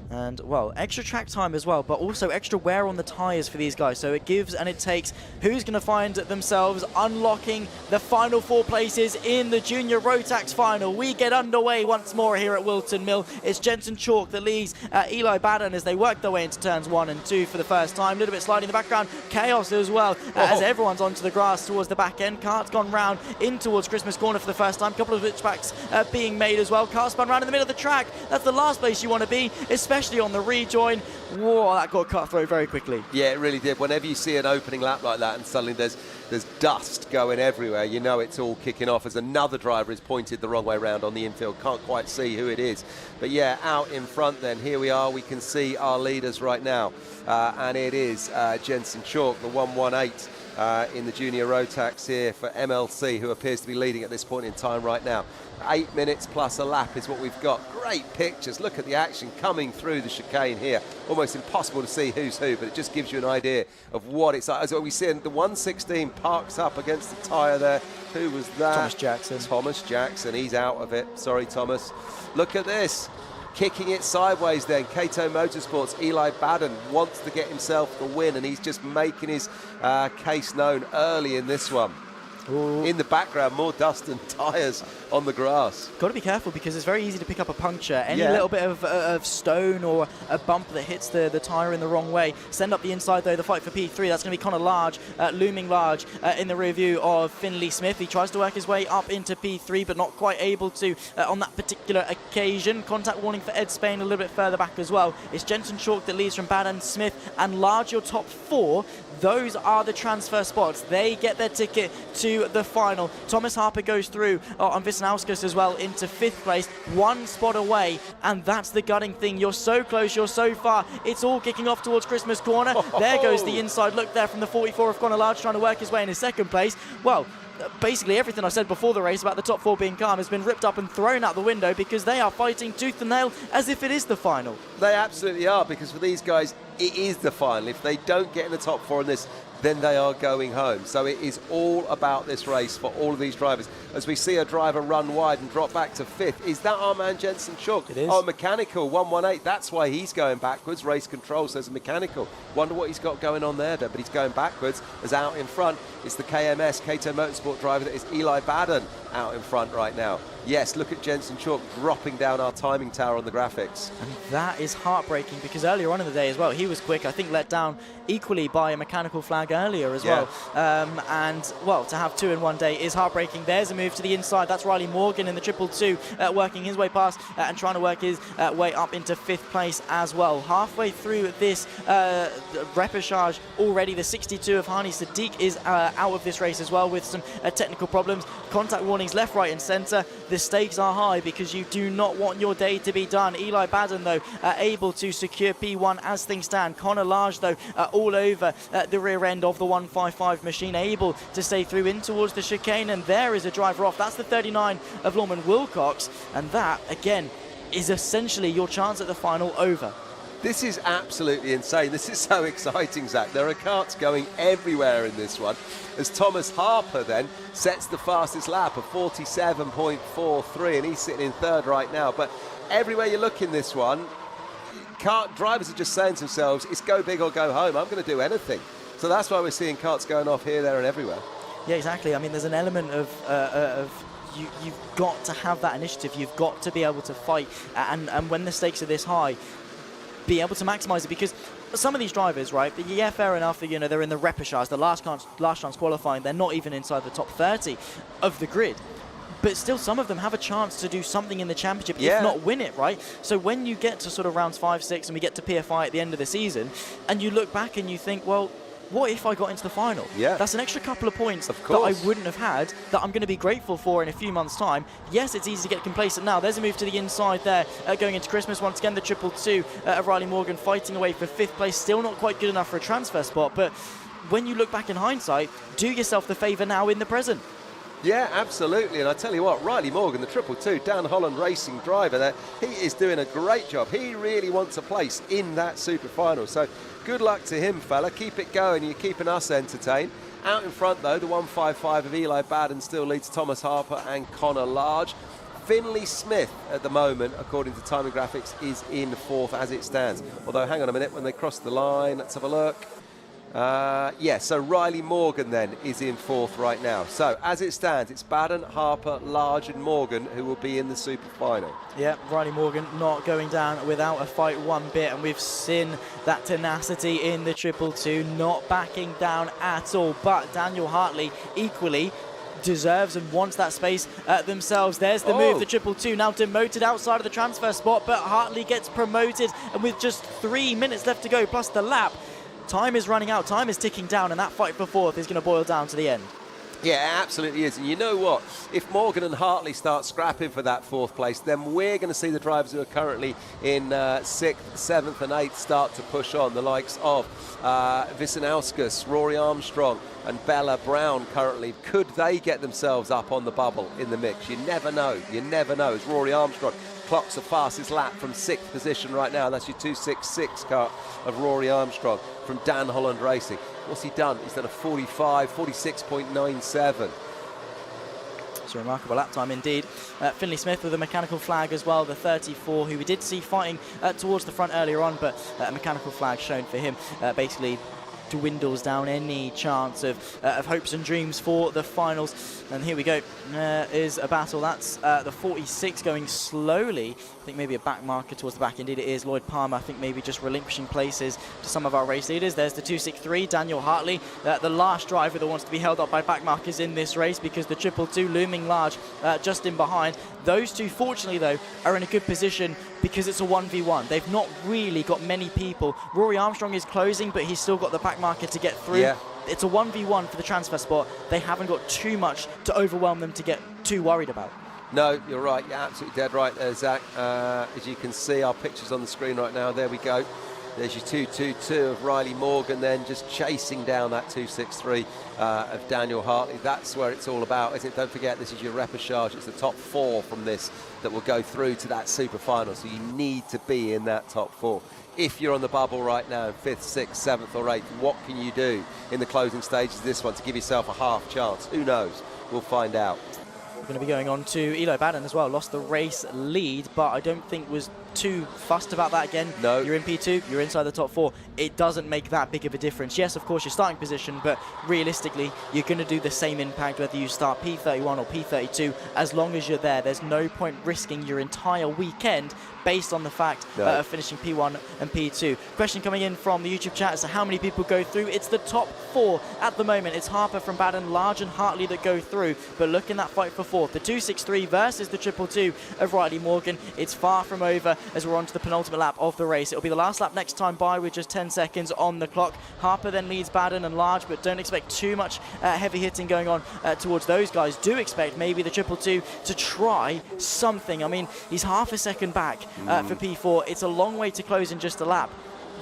And, well, extra track time as well, but also extra wear on the tyres for these guys. So it gives and it takes. Who's going to find themselves unlocking the final 4 places in the Junior Rotax final? We get underway once more here at Whilton Mill. It's Jensen Chalk that leads Eli Baden as they work their way into turns 1 and 2 for the first time. A little bit sliding in the background. Chaos as well, as everyone's onto the grass towards the back end. Kart's gone round in towards Christmas Corner for the first time. A couple of switchbacks being made as well. Kart spun round in the middle of the track. That's the last place you want to be, especially on the rejoin. Whoa, that got cutthroat very quickly. Yeah, it really did. Whenever you see an opening lap like that and suddenly there's dust going everywhere, you know it's all kicking off as another driver is pointed the wrong way around on the infield. Can't quite see who it is. But yeah, out in front then, here we are. We can see our leaders right now. And it is Jensen Chalk, the 118 in the Junior Rotax here for MLC, who appears to be leading at this point in time right now. 8 minutes plus a lap is what we've got. Great pictures. Look at the action coming through the chicane here. Almost impossible to see who's who, but it just gives you an idea of what it's like. As we see, the 116 parks up against the tyre there. Who was that? Thomas Jackson. Thomas Jackson. He's out of it. Sorry, Thomas. Look at this. Kicking it sideways then. Kato Motorsports, Eli Baden wants to get himself the win, and he's just making his case known early in this one. Ooh. In the background, more dust and tyres on the grass. Got to be careful because it's very easy to pick up a puncture. Any little bit of stone or a bump that hits the tyre in the wrong way. Send up the inside though, the fight for P3. That's going to be Connor Large, looming large in the rear view of Finley Smith. He tries to work his way up into P3 but not quite able to on that particular occasion. Contact warning for Ed Spain a little bit further back as well. It's Jensen Chalk that leads from Baden, Smith and Large, your top 4. Those are the transfer spots. They get their ticket to the final. Thomas Harper goes through on Wisnauskas as well into 5th place, 1 spot away, and that's the gutting thing. You're so close, you're so far. It's all kicking off towards Christmas Corner. There goes the inside look there from the 44 of Connor Large, trying to work his way in his 2nd place. Well, basically everything I said before the race about the top 4 being calm has been ripped up and thrown out the window, because they are fighting tooth and nail as if it is the final. They absolutely are, because for these guys, it is the final. If they don't get in the top 4 in this, then they are going home. So it is all about this race for all of these drivers. As we see a driver run wide and drop back to 5th, is that our man Jensen Chook? It is. Oh, mechanical, 118. That's why he's going backwards. Race control says mechanical. Wonder what he's got going on there, but he's going backwards. As out in front, it's the KMS, Kato Motorsport driver, that is Eli Baden out in front right now. Yes, look at Jensen Chook dropping down our timing tower on the graphics. And that is heartbreaking, because earlier on in the day as well, he was quick. I think let down equally by a mechanical flag earlier as well. And, well, to have 2 in one day is heartbreaking. There's a move to the inside. That's Riley Morgan in the 222, working his way past and trying to work his way up into 5th place as well. Halfway through this Repercharge already, the 62 of Hani Sadiq is out of this race as well with some technical problems. Contact warnings left, right and centre. The stakes are high, because you do not want your day to be done. Eli Baden, though, able to secure P1 as things stand. Connor Large, though, all over the rear end of the 155 machine, able to stay through in towards the chicane, and there is a driver off. That's the 39 of Lorman Wilcox, and that, again, is essentially your chance at the final over. This is absolutely insane. This is so exciting, Zach. There are karts going everywhere in this one, as Thomas Harper then sets the fastest lap of 47.43, and he's sitting in 3rd right now. But everywhere you look in this one, kart drivers are just saying to themselves, it's go big or go home. I'm going to do anything. So that's why we're seeing karts going off here, there and everywhere. Yeah, exactly. I mean, there's an element of you've got to have that initiative. You've got to be able to fight, and when the stakes are this high, be able to maximise it, because some of these drivers, right, yeah, fair enough, you know, they're in the Repercharge, the last chance qualifying, they're not even inside the top 30 of the grid. But still, some of them have a chance to do something in the championship, if not win it, right? So when you get to sort of rounds 5, 6, and we get to PFI at the end of the season, and you look back and you think, well, what if I got into the final? Yeah. That's an extra couple of points that I wouldn't have had, that I'm going to be grateful for in a few months' time. Yes, it's easy to get complacent now. There's a move to the inside there, going into Christmas. Once again, the 222 of Riley Morgan fighting away for 5th place. Still not quite good enough for a transfer spot, but when you look back in hindsight, do yourself the favour now in the present. Yeah, absolutely. And I tell you what, Riley Morgan, the 222, Dan Holland Racing driver there, he is doing a great job. He really wants a place in that super final. So good luck to him, fella. Keep it going. You're keeping us entertained. Out in front, though, the 155 of Eli Baden still leads Thomas Harper and Connor Large. Finley Smith, at the moment, according to timing graphics, is in 4th as it stands. Although, hang on a minute, when they cross the line, let's have a look. So Riley Morgan then is in 4th right now. So as it stands, it's Baden, Harper, Large and Morgan who will be in the super final. Yeah, Riley Morgan not going down without a fight one bit, and we've seen that tenacity in the 222, not backing down at all. But Daniel Hartley equally deserves and wants that space themselves. There's the move, the 222 now demoted outside of the transfer spot, but Hartley gets promoted, and with just 3 minutes left to go plus the lap, time is running out, time is ticking down, and that fight for 4th is going to boil down to the end. Yeah, it absolutely is. And you know what? If Morgan and Hartley start scrapping for that 4th place, then we're going to see the drivers who are currently in 6th, 7th and 8th start to push on. The likes of Wisniewski, Rory Armstrong and Bella Brown currently. Could they get themselves up on the bubble in the mix? You never know. You never know. As Rory Armstrong clocks the fastest lap from 6th position right now. That's your 266 car of Rory Armstrong from Dan Holland Racing. What's he done? He's done a 46.97. It's a remarkable lap time indeed. Finley Smith with a mechanical flag as well, the 34, who we did see fighting towards the front earlier on, but a mechanical flag shown for him basically dwindles down any chance of hopes and dreams for the finals. And here we go, is a battle. That's the 46 going slowly. I think maybe a back marker towards the back. Indeed it is. Lloyd Palmer, I think maybe just relinquishing places to some of our race leaders. There's the 263, Daniel Hartley, the last driver that wants to be held up by back markers in this race, because the 222 looming large just in behind. Those two, fortunately though, are in a good position because it's a 1v1. They've not really got many people. Rory Armstrong is closing, but he's still got the back marker to get through. Yeah. It's a 1v1 for the transfer spot. They haven't got too much to overwhelm them to get too worried about. No, you're right. You're absolutely dead right there, Zach. As you can see, our picture's on the screen right now. There we go. There's your 222 of Riley Morgan, then just chasing down that 263 of Daniel Hartley. That's where it's all about, isn't it? Don't forget, this is your Repercharge. It's the top 4 from this that will go through to that super final. So you need to be in that top 4. If you're on the bubble right now in 5th, 6th, 7th or 8th, what can you do in the closing stages of this one to give yourself a half chance? Who knows? We'll find out. We're going to be going on to Eli Baden as well. Lost the race lead, but I don't think was too fussed about that again. No. You're in P2, you're inside the top 4. It doesn't make that big of a difference. Yes, of course, your starting position, but realistically, you're going to do the same impact whether you start P31 or P32. As long as you're there, there's no point risking your entire weekend based on the fact of finishing P1 and P2. Question coming in from the YouTube chat as to how many people go through. It's the top 4 at the moment. It's Harper from Baden, Large and Hartley that go through, but look in that fight for 4th. The 263 versus the 222 of Riley Morgan. It's far from over as we're on to the penultimate lap of the race. It'll be the last lap next time by with just 10 seconds on the clock. Harper then leads Baden and Large, but don't expect too much heavy hitting going on towards those guys. Do expect maybe the 222 to try something. I mean, he's half a second back for P4. It's a long way to close in just a lap,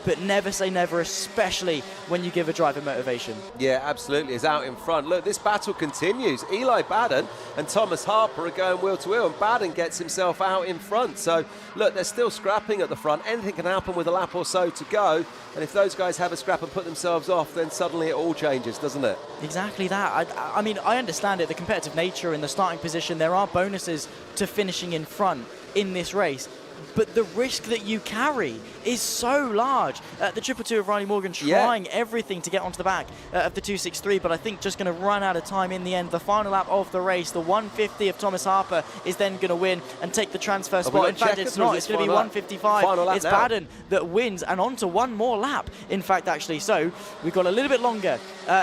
but never say never, especially when you give a driver motivation. Yeah, absolutely. Is out in front. Look, this battle continues. Eli Baden and Thomas Harper are going wheel to wheel, and Baden gets himself out in front. So, look, they're still scrapping at the front. Anything can happen with a lap or so to go. And if those guys have a scrap and put themselves off, then suddenly it all changes, doesn't it? Exactly that. I mean, I understand it, the competitive nature in the starting position. There are bonuses to finishing in front in this race, but the risk that you carry is so large. The 222 of Riley Morgan trying everything to get onto the back of the 263, but I think just going to run out of time in the end. The final lap of the race, the 150 of Thomas Harper is then going to win and take the transfer spot. In fact, it's not. It's going to be 155. It's Baden that wins and on to one more lap, in fact, actually. So we've got a little bit longer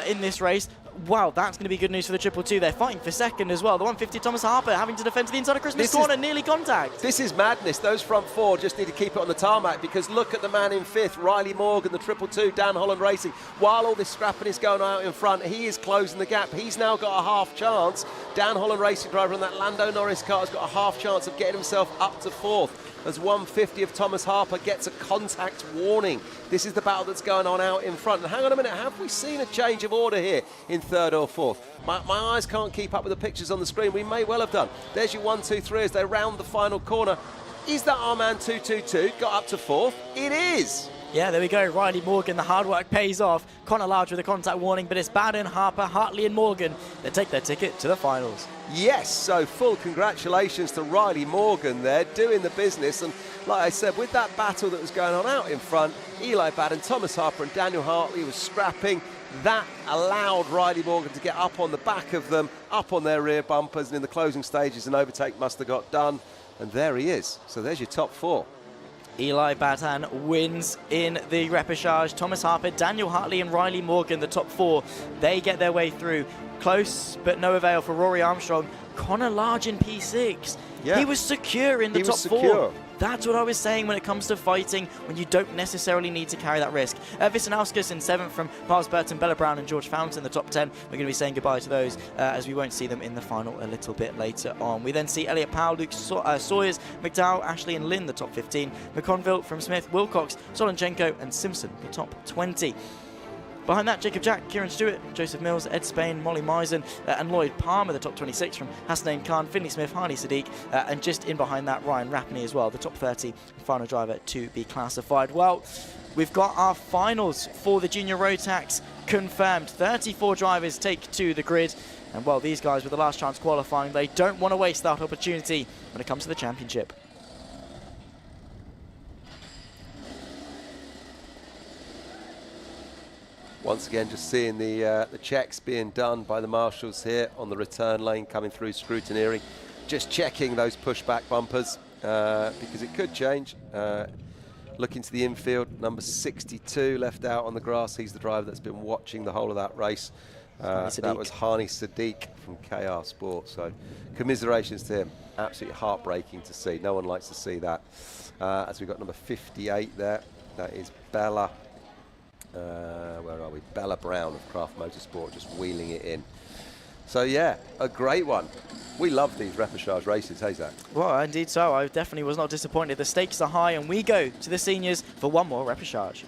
in this race. Wow, that's going to be good news for the 222. They're fighting for second as well. The 150, Thomas Harper, having to defend to the inside of Christmas corner, nearly contact. This is madness. Those front 4 just need to keep it on the tarmac, because look at the man in 5th, Riley Morgan, the 222, Dan Holland Racing. While all this scrapping is going out in front, he is closing the gap. He's now got a half chance. Dan Holland Racing driver on that Lando Norris car has got a half chance of getting himself up to 4th. As 150 of Thomas Harper gets a contact warning. This is the battle that's going on out in front. And hang on a minute, have we seen a change of order here in 3rd or 4th? My eyes can't keep up with the pictures on the screen. We may well have done. There's your 1, 2, 3 as they round the final corner. Is that our man 222 got up to 4th? It is. Yeah, there we go. Riley Morgan, the hard work pays off. Connor Large with a contact warning, but it's Baden, Harper, Hartley and Morgan that take their ticket to the finals. Yes, so full congratulations to Riley Morgan there, doing the business. And like I said, with that battle that was going on out in front, Eli Baden, Thomas Harper and Daniel Hartley was scrapping. That allowed Riley Morgan to get up on the back of them, up on their rear bumpers, and in the closing stages an overtake must have got done. And there he is. So there's your top 4. Eli Baden wins in the Repercharge. Thomas Harper, Daniel Hartley and Riley Morgan, the top 4. They get their way through. Close, but no avail for Rory Armstrong. Connor Large in P6. Yeah. He was secure in the top 4. That's what I was saying when it comes to fighting, when you don't necessarily need to carry that risk. Wisnauskas in 7th from Miles Burton, Bella Brown and George Fountain in the top 10. We're going to be saying goodbye to those as we won't see them in the final a little bit later on. We then see Elliot Powell, Luke Sawyers, McDowell, Ashley and Lynn, the top 15. McConville from Smith, Wilcox, Solonchenko and Simpson, the top 20. Behind that, Jacob Jack, Kieran Stewart, Joseph Mills, Ed Spain, Molly Misen and Lloyd Palmer, the top 26 from Hasnain Khan, Finley Smith, Harley Sadiq, and just in behind that, Ryan Rapney as well, the top 30 final driver to be classified. Well, we've got our finals for the Junior Rotax confirmed. 34 drivers take to the grid. And well, these guys with the last chance qualifying, they don't want to waste that opportunity when it comes to the championship. Once again, just seeing the checks being done by the marshals here on the return lane, coming through scrutineering, just checking those pushback bumpers because it could change. Looking to the infield, number 62 left out on the grass. He's the driver that's been watching the whole of that race. That was Hani Sadiq from KR Sport. So commiserations to him. Absolutely heartbreaking to see. No one likes to see that. As we've got number 58 there. That is Bella. Where are we? Bella Brown of Craft Motorsport, just wheeling it in. So yeah, a great one. We love these Repercharge races, hey Zach? Well, indeed so. I definitely was not disappointed. The stakes are high, and we go to the seniors for one more Repercharge.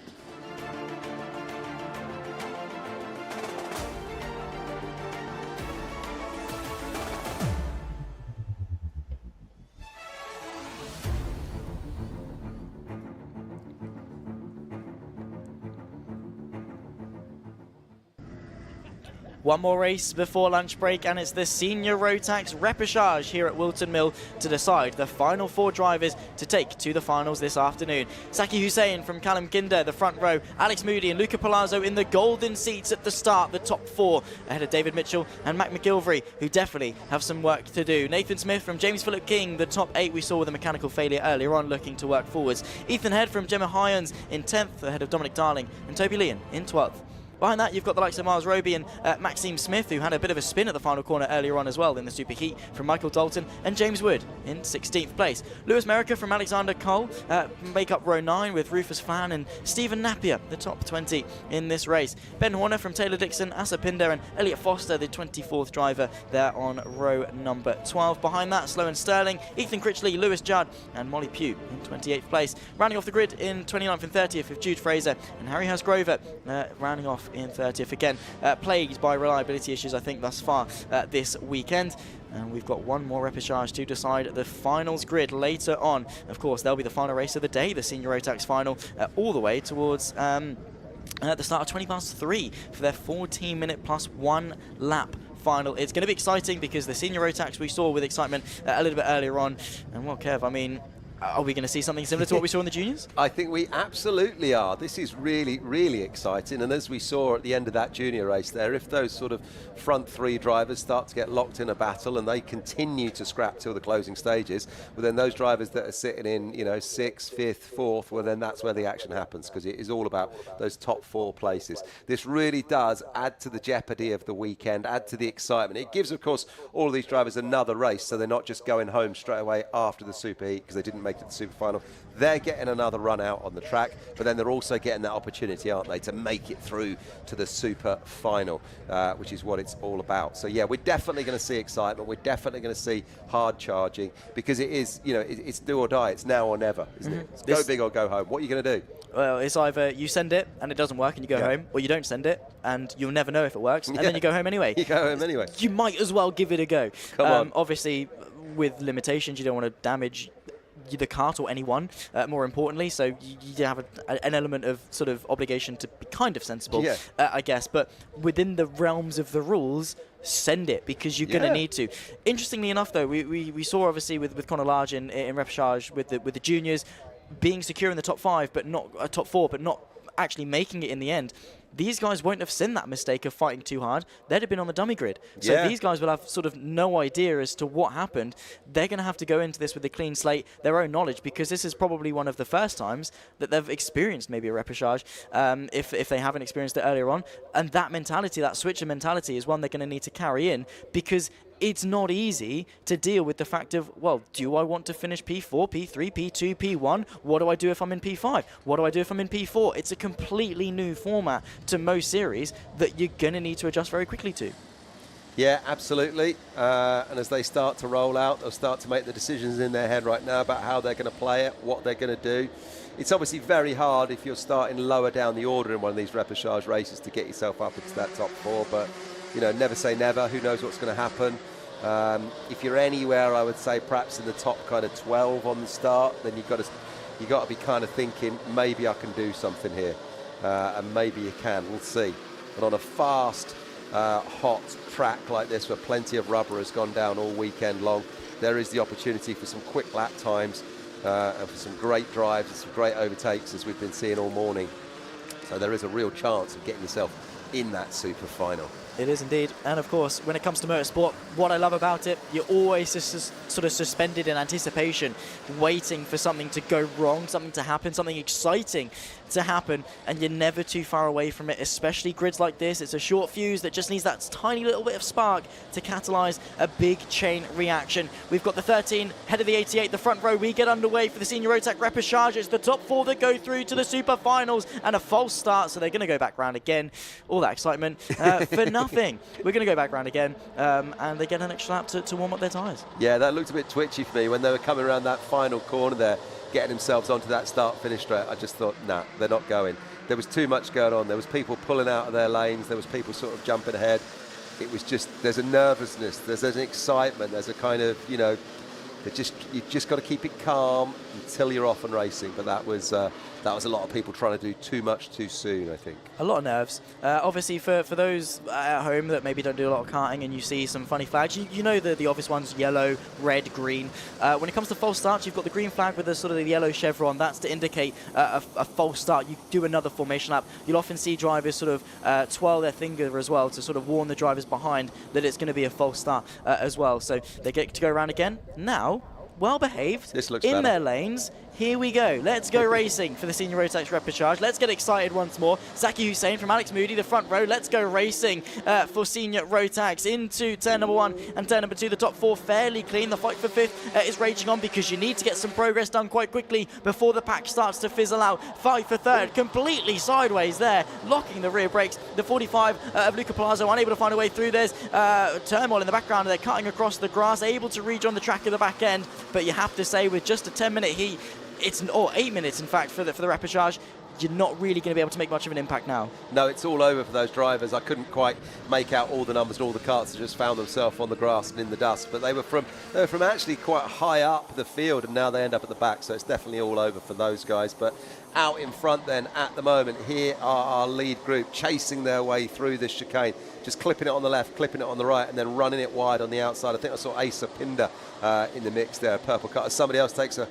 One more race before lunch break, and it's the senior Rotax Repercharge here at Whilton Mill to decide the final 4 drivers to take to the finals this afternoon. Saki Hussein from Callum Kinder, the front row, Alex Moody and Luca Palazzo in the golden seats at the start, the top 4, ahead of David Mitchell and Mac McGilvery, who definitely have some work to do. Nathan Smith from James Philip King, the top 8 we saw with a mechanical failure earlier on, looking to work forwards. Ethan Head from Gemma Hyans in 10th, ahead of Dominic Darling, and Toby Leon in 12th. Behind that, you've got the likes of Miles Roby and Maxime Smith, who had a bit of a spin at the final corner earlier on as well in the super heat, from Michael Dalton and James Wood in 16th place. Lewis Merica from Alexander Cole make up row 9 with Rufus Flan and Stephen Napier, the top 20 in this race. Ben Horner from Taylor Dixon, Asa Pinder and Elliot Foster, the 24th driver, there on row number 12. Behind that, Sloan Sterling, Ethan Critchley, Lewis Judd and Molly Pugh in 28th place. Rounding off the grid in 29th and 30th with Jude Fraser and Harry Hurst-Grover rounding off in 30th again, plagued by reliability issues I think thus far this weekend. And we've got one more Repercharge to decide the finals grid later on. Of course, there'll be the final race of the day, the Senior Rotax final, all the way towards at the start of 3:20 for their 14-minute plus 1 lap final. It's going to be exciting because the Senior Rotax we saw with excitement a little bit earlier on. And well, Kev, I mean, are we going to see something similar to what we saw in the juniors? I think we absolutely are. This is really, really exciting. And as we saw at the end of that junior race there, if those sort of front 3 drivers start to get locked in a battle and they continue to scrap till the closing stages, well, then those drivers that are sitting in, 6th, 5th, 4th, well, then that's where the action happens, because it is all about those top 4 places. This really does add to the jeopardy of the weekend, add to the excitement. It gives, of course, all of these drivers another race, so they're not just going home straight away after the super heat because they didn't make it to the super final. They're getting another run out on the track, but then they're also getting that opportunity, aren't they, to make it through to the super final, which is what it's all about. So yeah, we're definitely going to see excitement. We're definitely going to see hard charging, because it is, it's do or die. It's now or never, isn't it? It's go big or go home. What are you going to do? Well, it's either you send it and it doesn't work and you go home, or you don't send it and you'll never know if it works, and then you go home anyway. You go home anyway. You might as well give it a go. Come on. Obviously, with limitations, you don't want to damage the kart or anyone, more importantly, so you have an element of sort of obligation to be kind of sensible, I guess, but within the realms of the rules, send it, because you're going to need to. Interestingly enough, though, we saw obviously with Conor Large in Repercharge with the juniors being secure in the top 5, but not top 4, but not actually making it in the end. These guys won't have seen that mistake of fighting too hard. They'd have been on the dummy grid. So these guys will have sort of no idea as to what happened. They're going to have to go into this with a clean slate, their own knowledge, because this is probably one of the first times that they've experienced maybe a Repercharge, if they haven't experienced it earlier on. And that mentality, that switcher mentality, is one they're going to need to carry in, because it's not easy to deal with the fact of, well, do I want to finish P4, P3, P2, P1? What do I do if I'm in P5? What do I do if I'm in P4? It's a completely new format to most series that you're going to need to adjust very quickly to. Yeah, absolutely. And as they start to roll out, they'll start to make the decisions in their head right now about how they're going to play it, what they're going to do. It's obviously very hard if you're starting lower down the order in one of these Repercharge races to get yourself up into that top 4, but never say never. Who knows what's going to happen? If you're anywhere, I would say perhaps in the top kind of 12 on the start, then you've got to be kind of thinking, maybe I can do something here, and maybe you can. We'll see. And on a fast, hot track like this, where plenty of rubber has gone down all weekend long, there is the opportunity for some quick lap times and for some great drives and some great overtakes, as we've been seeing all morning. So there is a real chance of getting yourself in that super final. It is indeed. And of course, when it comes to motorsport, what I love about it, you're always just sort of suspended in anticipation, waiting for something to go wrong, something to happen, something exciting to happen, and you're never too far away from it, especially grids like this. It's a short fuse that just needs that tiny little bit of spark to catalyze a big chain reaction. We've got the 13, head of the 88, the front row. We get underway for the Senior Rotax Repercharge. It's the top 4 that go through to the super finals, and a false start, so they're going to go back round again. All that excitement for nothing. nothing. We're going to go back round again, and they get an extra lap to warm up their tyres. Yeah, that looked a bit twitchy for me when they were coming around that final corner there, getting themselves onto that start-finish straight. I just thought, nah, they're not going. There was too much going on. There was people pulling out of their lanes. There was people sort of jumping ahead. It was just, there's a nervousness, there's an excitement, there's a kind of, you know, you just got to keep it calm until you're off and racing. But that was a lot of people trying to do too much too soon, I think. A lot of nerves. Obviously, for those at home that maybe don't do a lot of karting and you see some funny flags, you know the obvious ones, yellow, red, green. When it comes to false starts, you've got the green flag with the sort of the yellow chevron. That's to indicate a false start. You do another formation lap. You'll often see drivers sort of twirl their finger as well to sort of warn the drivers behind that it's going to be a false start as well. So they get to go around again. Now, well behaved, this looks in better. Their lanes. Here we go. Let's go racing for the Senior Rotax Repercharge. Let's get excited once more. Zaki Hussein from Alex Moody, the front row. Let's go racing for Senior Rotax into turn number 1 and turn number 2. The top 4 fairly clean. The fight for 5th is raging on because you need to get some progress done quite quickly before the pack starts to fizzle out. Fight for 3rd, completely sideways there, locking the rear brakes. The 45 of Luca Palazzo unable to find a way through. There's turmoil in the background. They're cutting across the grass, able to rejoin the track at the back end. But you have to say, with just a 10-minute heat, or 8 minutes in fact for the Repercharge, you're not really going to be able to make much of an impact now. No, it's all over for those drivers. I couldn't quite make out all the numbers and all the carts that just found themselves on the grass and in the dust, but they were from actually quite high up the field, and now they end up at the back, so it's definitely all over for those guys. But out in front then at the moment, here are our lead group chasing their way through this chicane, just clipping it on the left, clipping it on the right, and then running it wide on the outside. I think I saw Asa Pinder in the mix there, purple cut. Somebody else takes a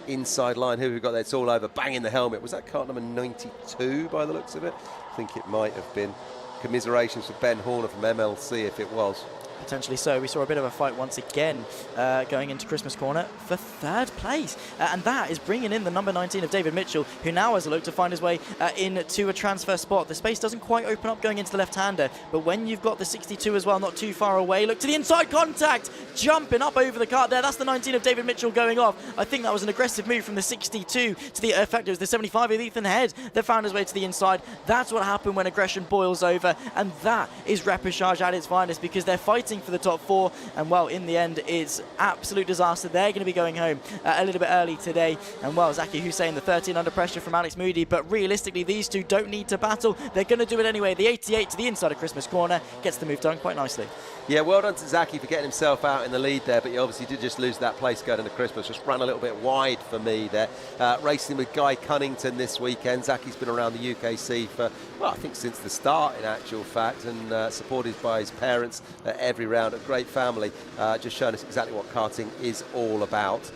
inside line. Who have we got there? It's all over. Bang in the helmet. Was that cart number 92 by the looks of it? I think it might have been. Commiserations for Ben Horner from MLC if it was. Potentially so. We saw a bit of a fight once again going into Christmas Corner for 3rd place. And that is bringing in the number 19 of David Mitchell, who now has a look to find his way into a transfer spot. The space doesn't quite open up going into the left-hander, but when you've got the 62 as well, not too far away, look to the inside contact, jumping up over the cart there. That's the 19 of David Mitchell going off. I think that was an aggressive move from the 62 to the effect. It was the 75 of Ethan Head that found his way to the inside. That's what happened when aggression boils over, and that is Repercharge at its finest, because they're fighting for the top 4, and well, in the end it's absolute disaster. They're going to be going home a little bit early today, and well, Zaki Hussein the 13 under pressure from Alex Moody, but realistically these two don't need to battle. They're going to do it anyway. The 88 to the inside of Christmas Corner gets the move done quite nicely. Yeah, well done to Zaki for getting himself out in the lead there, but he obviously did just lose that place going into Christmas. Just ran a little bit wide for me there. Racing with Guy Cunnington this weekend. Zaki's been around the UKC for, well, I think since the start in actual fact, and supported by his parents at every round. A great family, just showing us exactly what karting is all about.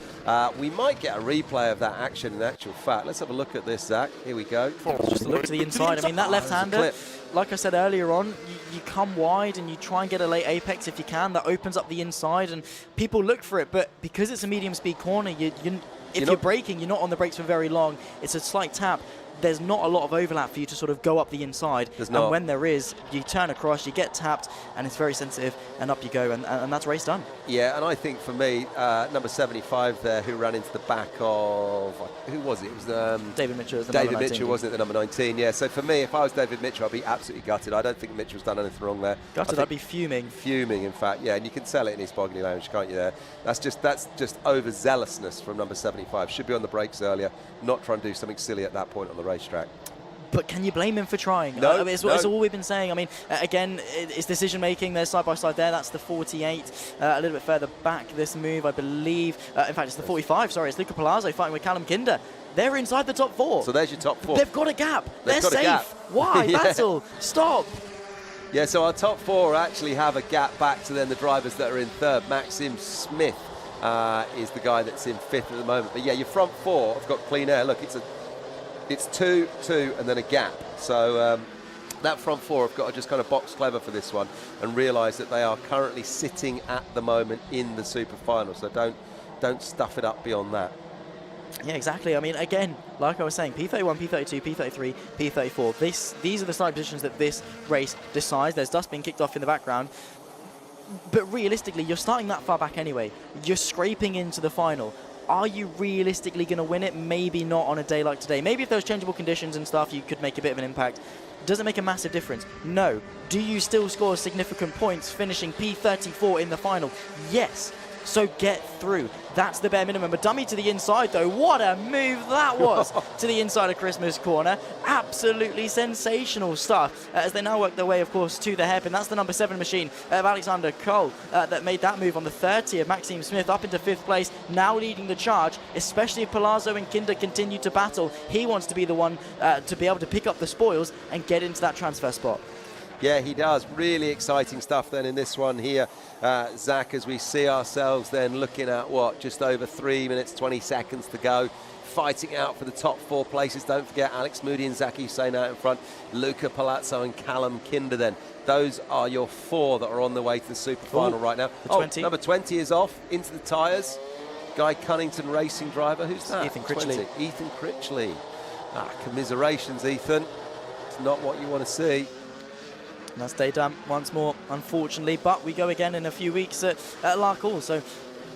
We might get a replay of that action in actual fact. Let's have a look at this, Zach. Here we go. Just a look to the inside. I mean, that left-hander, like I said earlier on, you come wide and you try and get a late apex if you can. That opens up the inside and people look for it, but because it's a medium speed corner, if you're braking, you're not on the brakes for very long. It's a slight tap. There's not a lot of overlap for you to sort of go up the inside. There's not. And when there is, you turn across, you get tapped, and it's very sensitive, and up you go, and that's race done. Yeah, and I think for me, number 75 there, who ran into the back of, who was it? It was David Mitchell. David Mitchell, wasn't it, the number 19? Yeah, so for me, if I was David Mitchell, I'd be absolutely gutted. I don't think Mitchell's done anything wrong there. Gutted, I'd be fuming. Fuming, in fact, yeah, and you can sell it in his boggy lounge, can't you there? That's just overzealousness from number 75. Should be on the brakes earlier, not trying to do something silly at that point on the racetrack. But can you blame him for trying? No, I mean, it's all we've been saying. I mean, again, it's decision-making. There's side-by-side there. That's the 48. A little bit further back, this move, I believe. In fact, it's the 45. Sorry, it's Luca Palazzo fighting with Callum Kinder. They're inside the top 4. So there's your top 4. They've got a gap. They're got safe. a gap. Why? Yeah. Battle. Stop. Yeah, so our top 4 actually have a gap back to then the drivers that are in 3rd. Maxim Smith is the guy that's in 5th at the moment. But yeah, your front 4 have got clean air. Look, it's 2, 2, and then a gap. So that front 4 have got to just kind of box clever for this one and realise that they are currently sitting at the moment in the super final. So don't stuff it up beyond that. Yeah, exactly. I mean, again, like I was saying, P31, P32, P33, P34. These are the starting positions that this race decides. There's dust being kicked off in the background. But realistically, you're starting that far back anyway. You're scraping into the final. Are you realistically going to win it? Maybe not on a day like today. Maybe if there was changeable conditions and stuff, you could make a bit of an impact. Does it make a massive difference? No. Do you still score significant points finishing P34 in the final? Yes. So get through. That's the bare minimum. A dummy to the inside, though. What a move that was to the inside of Christmas corner. Absolutely sensational stuff as they now work their way, of course, to the hairpin. That's the number 7 machine of Alexander Cole that made that move on the 30 of Maxime Smith up into 5th place, now leading the charge, especially if Palazzo and Kinder continue to battle. He wants to be the one to be able to pick up the spoils and get into that transfer spot. Yeah, he does. Really exciting stuff then in this one here, Zach, as we see ourselves then looking at, what, just over 3 minutes, 20 seconds to go. Fighting out for the top 4 places. Don't forget Alex Moody and Zaki Hussein out in front. Luca Palazzo and Callum Kinder then. Those are your 4 that are on the way to the super final right now. The 20. Number 20 is off into the tyres. Guy Cunnington racing driver. Who's that? Ethan Critchley. Ethan Critchley. Commiserations, Ethan. It's not what you want to see. And that's day done once more, unfortunately. But we go again in a few weeks at Larkhall. So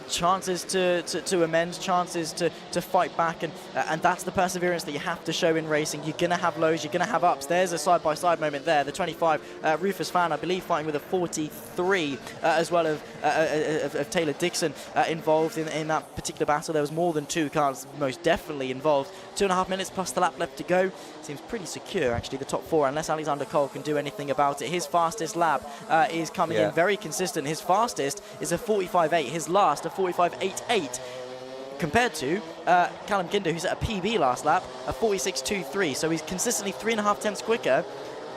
chances to amend, chances to fight back, and that's the perseverance that you have to show in racing. You're going to have lows, you're going to have ups. There's a side-by-side moment there. The 25, Rufus Fan, I believe, fighting with a 43 as well of Taylor Dixon involved in that particular battle. There was more than 2 cars most definitely involved. 2.5 minutes plus the lap left to go. Seems pretty secure, actually, the top 4, unless Alexander Cole can do anything about it. His fastest lap is coming in very consistent. His fastest is a 45.8. His last, a 45.88. Compared to Callum Kinder, who's at a PB last lap, a 46.23. So he's consistently 3.5 tenths quicker.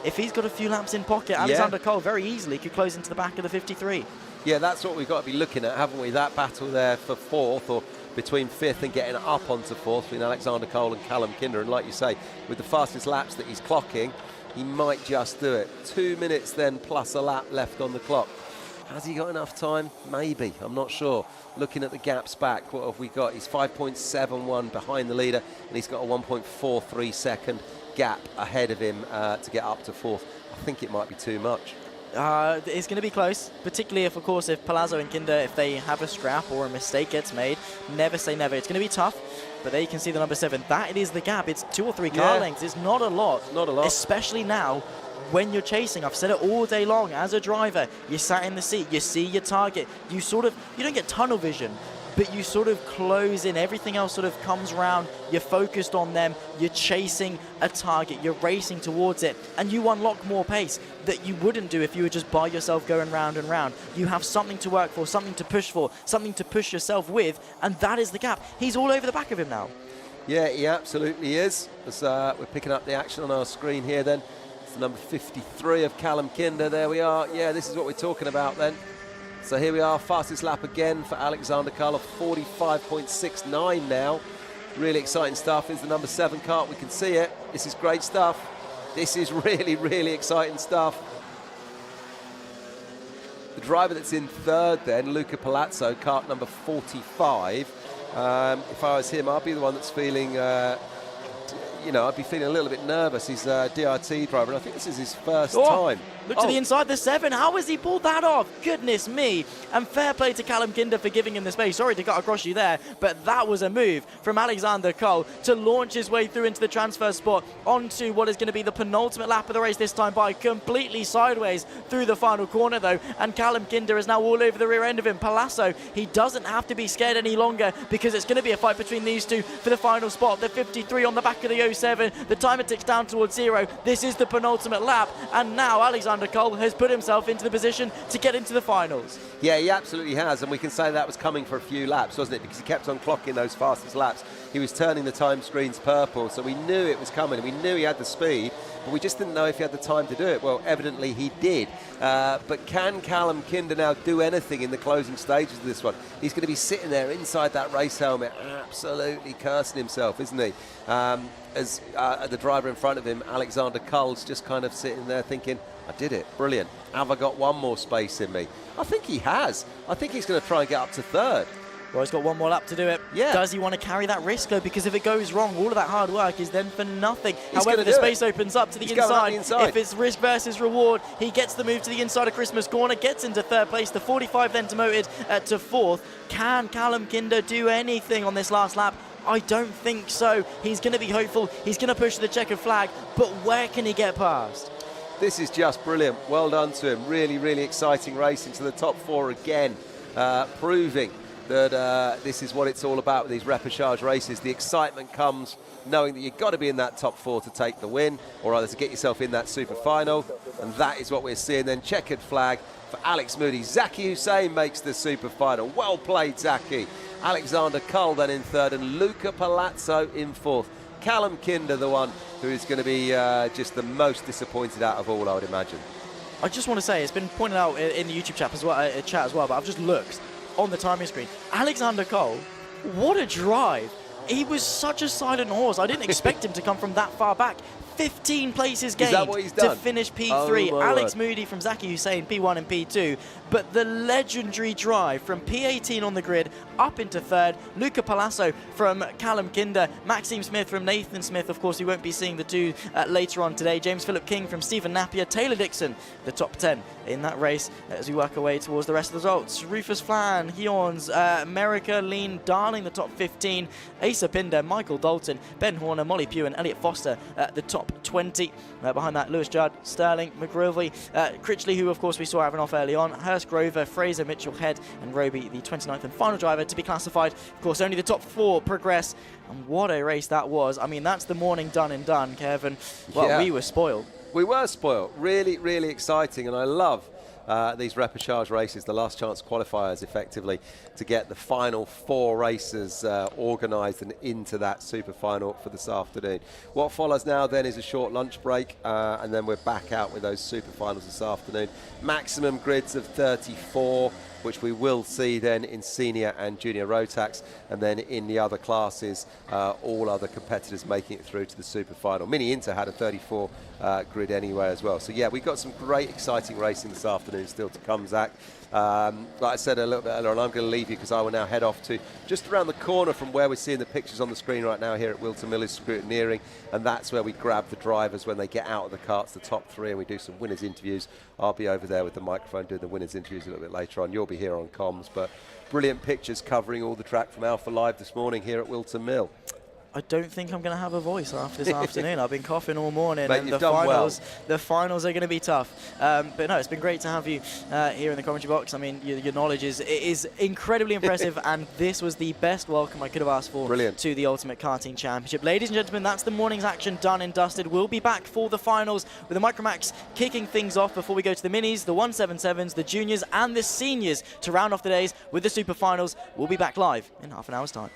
If he's got a few laps in pocket, Alexander Cole very easily could close into the back of the 53. Yeah, that's what we've got to be looking at, haven't we? That battle there for 4th, or between 5th and getting up onto 4th, between Alexander Cole and Callum Kinder. And like you say, with the fastest laps that he's clocking, he might just do it. 2 minutes then plus a lap left on the clock. Has he got enough time? Maybe, I'm not sure. Looking at the gaps back, what have we got? He's 5.71 behind the leader, and he's got a 1.43 second gap ahead of him to get up to 4th. I think it might be too much. It's going to be close, particularly if, of course, if Palazzo and Kinder, if they have a scrap or a mistake gets made. Never say never. It's going to be tough, but there you can see the number 7. That is the gap. It's 2 or 3 car lengths. It's not a lot. Not a lot. Especially now when you're chasing. I've said it all day long. As a driver, you sat in the seat. You see your target. You don't get tunnel vision, but you sort of close in. Everything else sort of comes around. You're focused on them. You're chasing a target. You're racing towards it. And you unlock more pace that you wouldn't do if you were just by yourself going round and round. You have something to work for, something to push yourself with, and that is the gap. He's all over the back of him now. Yeah, he absolutely is. As we're picking up the action on our screen here then. It's the number 53 of Callum Kinder. There we are. Yeah, this is what we're talking about then. So here we are, fastest lap again for Alexander Cole, of 45.69 now. Really exciting stuff. Here's the number 7 kart. We can see it. This is great stuff. This is really, really exciting stuff. The driver that's in 3rd then, Luca Palazzo, kart number 45. If I was him, I'd be the one that's feeling, I'd be feeling a little bit nervous. He's a DRT driver, and I think this is his first time. Look to the inside, the 7. How has he pulled that off? Goodness me. And fair play to Callum Kinder for giving him the space. Sorry to cut across you there, but that was a move from Alexander Cole to launch his way through into the transfer spot onto what is going to be the penultimate lap of the race, this time by completely sideways through the final corner, though. And Callum Kinder is now all over the rear end of him. Palazzo, he doesn't have to be scared any longer because it's going to be a fight between these two for the final spot. The 53 on the back of the 07. The timer ticks down towards 0. This is the penultimate lap, and now Alexander Cole has put himself into the position to get into the finals. Yeah, he absolutely has, and we can say that was coming for a few laps, wasn't it? Because he kept on clocking those fastest laps. He was turning the time screens purple, so we knew it was coming. We knew he had the speed, but we just didn't know if he had the time to do it. Well, evidently he did. But can Callum Kinder now do anything in the closing stages of this one? He's going to be sitting there inside that race helmet, absolutely cursing himself, isn't he? As the driver in front of him, Alexander Cole's just kind of sitting there thinking, I did it, brilliant. Have I got one more space in me? I think he has. I think he's going to try and get up to 3rd. Well, he's got one more lap to do it. Yeah. Does he want to carry that risk, though? Because if it goes wrong, all of that hard work is then for nothing. He's However, the do space it. opens up to the He's going up inside. the inside. If it's risk versus reward, he gets the move to the inside of Christmas corner, gets into third place. The 45 then demoted to fourth. Can Callum Kinder do anything on this last lap? I don't think so. He's going to be hopeful. He's going to push the checkered flag, but where can he get past? This is just brilliant. Well done to him. Really, really exciting race into the top 4 again, proving that this is what it's all about with these Repercharge races. The excitement comes knowing that you've got to be in that top 4 to take the win, or either to get yourself in that super final, and that is what we're seeing then. Checkered flag for Alex Moody. Zaki Hussein makes the super final. Well played, Zaki. Alexander Cull then in third, and Luca Palazzo in fourth. Callum Kinder, the one who is going to be just the most disappointed out of all, I would imagine. I just want to say, it's been pointed out in the YouTube chat as well, but I've just looked on the timing screen. Alexander Cole, what a drive. He was such a silent horse. I didn't expect him to come from that far back. 15 places gained to finish P3. Oh, Alex Moody from Zaki Hussein, P1 and P2. But the legendary drive from P18 on the grid up into third. Luca Palazzo from Callum Kinder. Maxime Smith from Nathan Smith. Of course, we won't be seeing the two later on today. James Philip King from Stephen Napier. Taylor Dixon, the top 10 in that race as we work our way towards the rest of the results. Rufus Flan, Heorns, America, Lean, Darling, the top 15. Asa Pinder, Michael Dalton, Ben Horner, Molly Pugh and Elliot Foster, the top 20. Behind that, Lewis Judd, Sterling, McGrovey, Critchley, who of course we saw having off early on, Hurst Grover, Fraser, Mitchell Head and Roby, the 29th and final driver to be classified. Of course, only the top 4 progress. And what a race that was. I mean, that's the morning done and done, Kevin. Well, yeah. We were spoiled. We were spoiled. Really, really exciting. And I love these Repercharge races, the last chance qualifiers, effectively, to get the final 4 races organised and into that super final for this afternoon. What follows now then is a short lunch break, and then we're back out with those super finals this afternoon. Maximum grids of 34, which we will see then in senior and junior Rotax, and then in the other classes, all other competitors making it through to the super final. Mini Inter had a 34 grid anyway as well. So yeah, we've got some great exciting racing this afternoon still to come, Zach. Like I said a little bit earlier, and I'm going to leave you because I will now head off to just around the corner from where we're seeing the pictures on the screen right now here at Whilton Mill is scrutineering, and that's where we grab the drivers when they get out of the carts, the top 3, and we do some winners interviews. I'll be over there with the microphone doing the winners interviews a little bit later on. You'll be here on comms, but brilliant pictures covering all the track from Alpha Live this morning here at Wilton Mill. I don't think I'm going to have a voice after this afternoon. I've been coughing all morning, Mate, and the finals are going to be tough. But no, it's been great to have you here in the commentary box. I mean, your knowledge is incredibly impressive, and this was the best welcome I could have asked for to the Ultimate Karting Championship. Ladies and gentlemen, that's the morning's action done and dusted. We'll be back for the finals with the Micromax kicking things off before we go to the minis, the 177s, the juniors, and the seniors to round off the days with the super finals. We'll be back live in half an hour's time.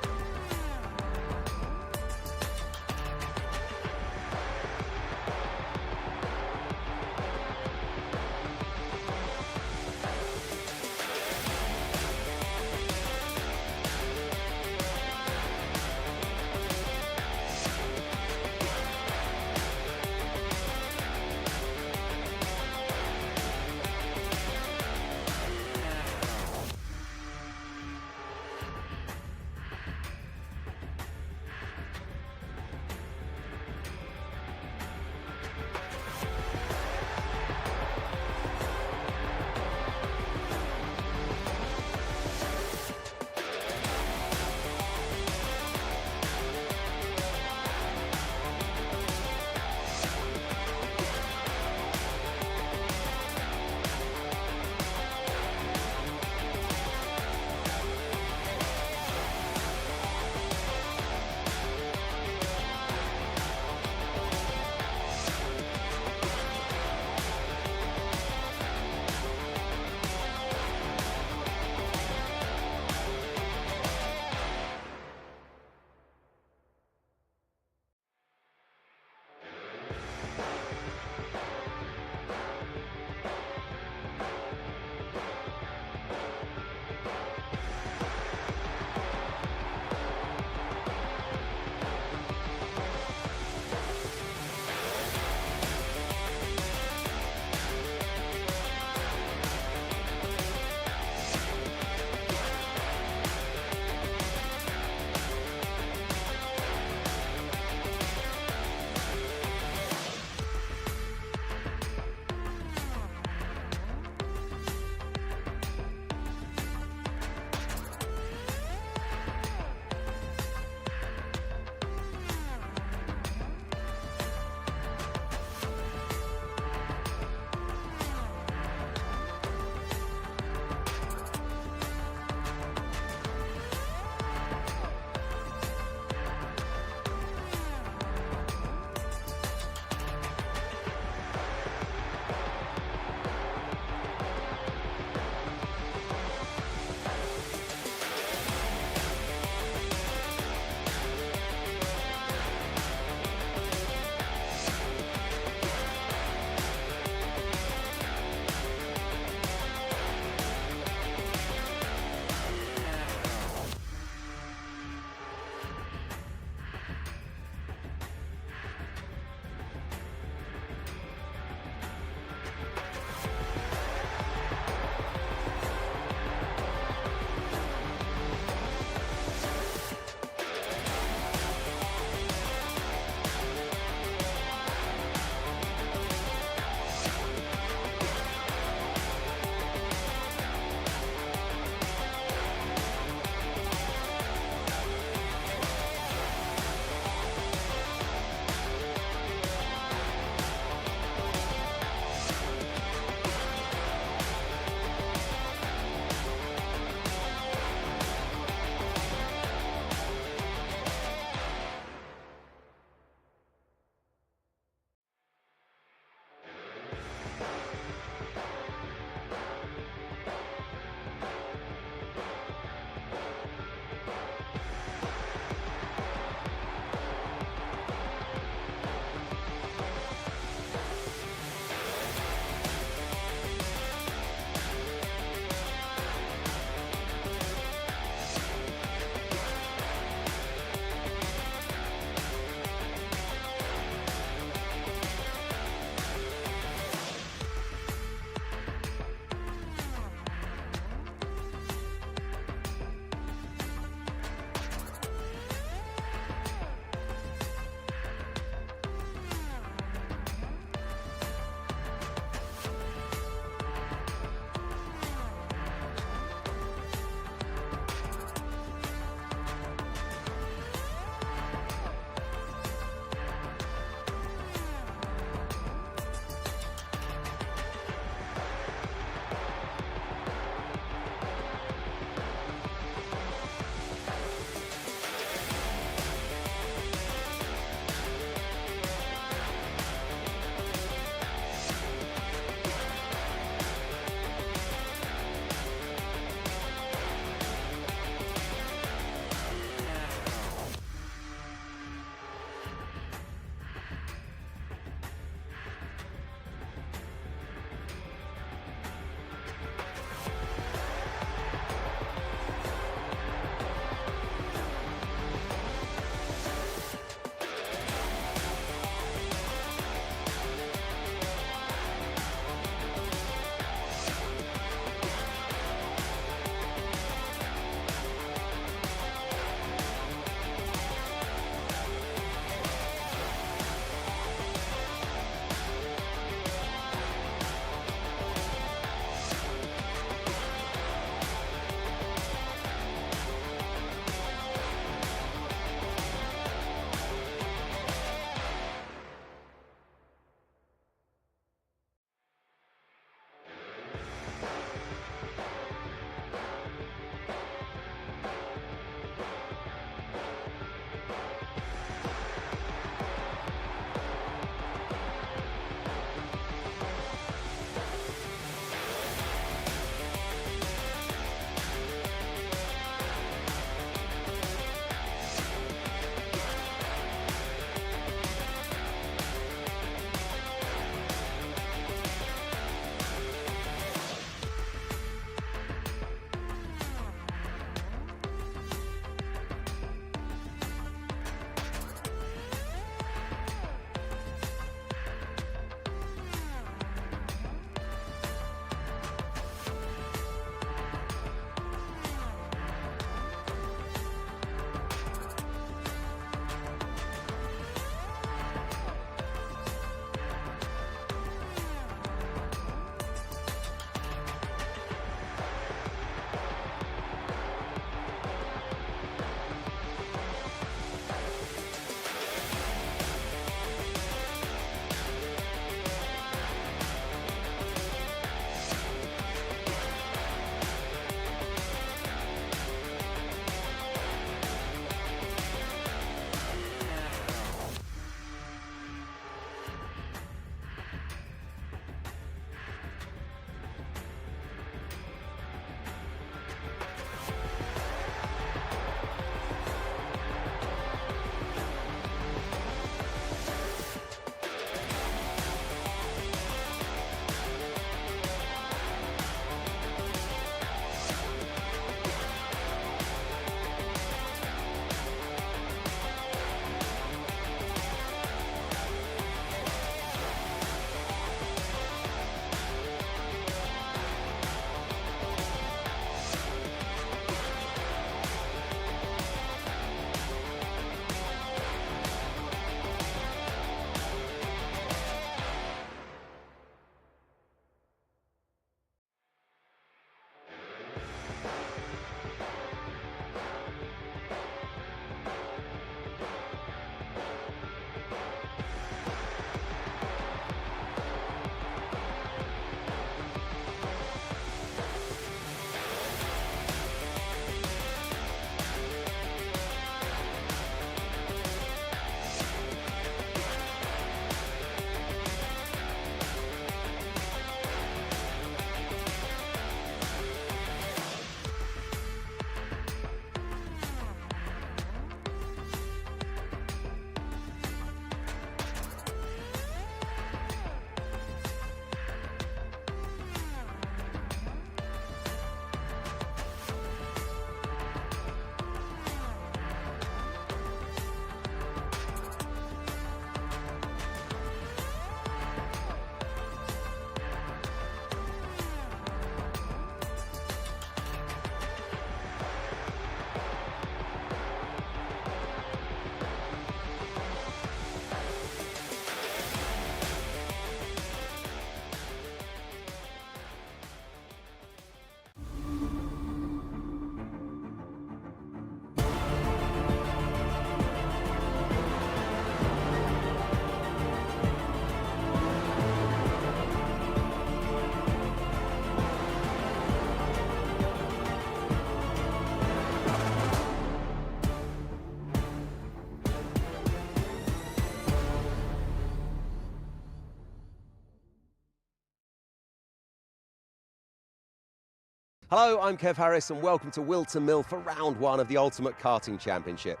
Hello, I'm Kev Harris and welcome to Whilton Mill for round one of the Ultimate Karting Championship.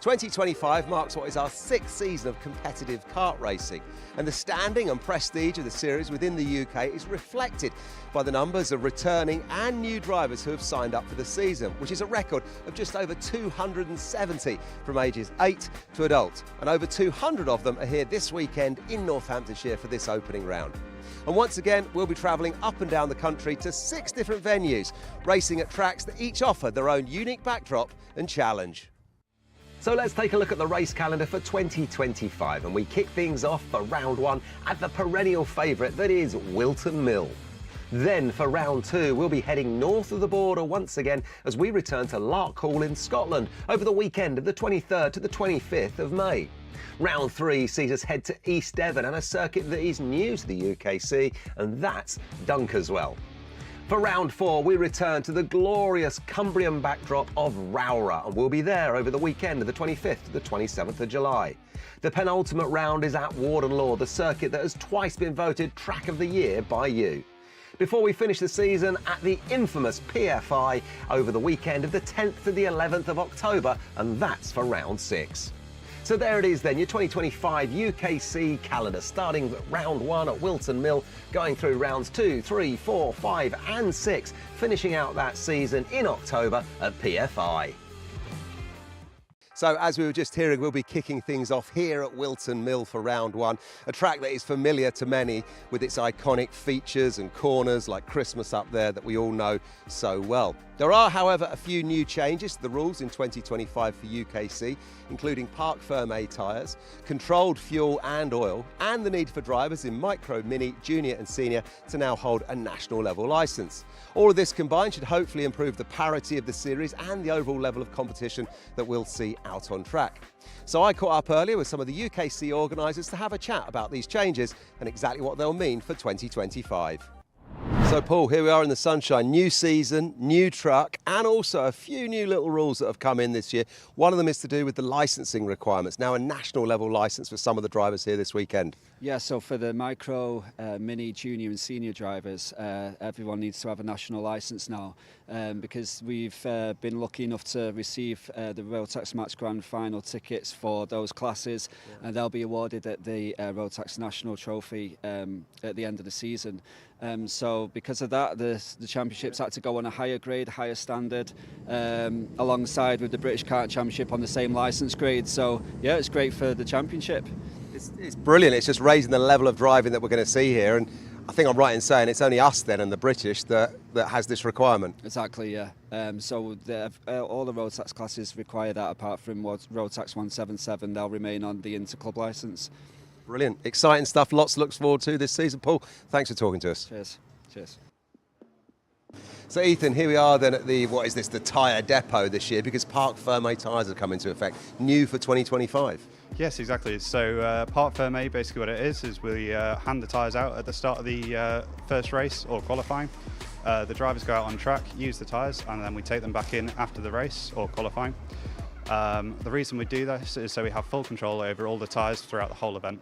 2025 marks what is our sixth season of competitive kart racing, and the standing and prestige of the series within the UK is reflected by the numbers of returning and new drivers who have signed up for the season, which is a record of just over 270 from ages 8 to adult, and over 200 of them are here this weekend in Northamptonshire for this opening round. And once again, we'll be travelling up and down the country to 6 different venues, racing at tracks that each offer their own unique backdrop and challenge. So let's take a look at the race calendar for 2025, and we kick things off for round one at the perennial favourite that is Whilton Mill. Then for round two, we'll be heading north of the border once again as we return to Larkhall in Scotland over the weekend of the 23rd to the 25th of May. Round three sees us head to East Devon and a circuit that is new to the UKC, and that's Dunkerswell. For round four, we return to the glorious Cumbrian backdrop of Rowrah, and we'll be there over the weekend of the 25th to the 27th of July. The penultimate round is at Warden Law, the circuit that has twice been voted Track of the Year by you. Before we finish the season at the infamous PFI over the weekend of the 10th to the 11th of October, and that's for round six. So there it is then, your 2025 UKC calendar, starting round one at Whilton Mill, going through rounds 2, 3, 4, 5 and 6, finishing out that season in October at PFI. So as we were just hearing, we'll be kicking things off here at Whilton Mill for round one, a track that is familiar to many with its iconic features and corners like Christmas up there that we all know so well. There are, however, a few new changes to the rules in 2025 for UKC, including Parc Fermé tyres, controlled fuel and oil, and the need for drivers in Micro, Mini, Junior and Senior to now hold a national level licence. All of this combined should hopefully improve the parity of the series and the overall level of competition that we'll see out on track. So I caught up earlier with some of the UKC organisers to have a chat about these changes and exactly what they'll mean for 2025. So Paul, here we are in the sunshine, new season, new truck, and also a few new little rules that have come in this year. One of them is to do with the licensing requirements, now a national level licence for some of the drivers here this weekend. Yeah, so for the Micro, Mini, Junior and Senior drivers, everyone needs to have a national licence now, because we've been lucky enough to receive the Rotax Match Grand Final tickets for those classes, and they'll be awarded at the Rotax National Trophy at the end of the season. So because of that, the championships had to go on a higher grade, higher standard, alongside with the British Kart Championship on the same licence grade. So yeah, it's great for the championship. It's brilliant. It's just raising the level of driving that we're going to see here, and I think I'm right in saying it's only us then and the British that has this requirement. Exactly, yeah. So all the Rotax classes require that, apart from Rotax 177. They'll remain on the Interclub licence. Brilliant. Exciting stuff. Lots to look forward to this season. Paul, thanks for talking to us. Cheers. Cheers. So Ethan, here we are then at the tyre depot this year, because Parc Fermé tyres have come into effect, new for 2025. Yes, exactly. So Parc Fermé, basically what it is we hand the tyres out at the start of the first race or qualifying. The drivers go out on track, use the tyres, and then we take them back in after the race or qualifying. The reason we do this is so we have full control over all the tyres throughout the whole event.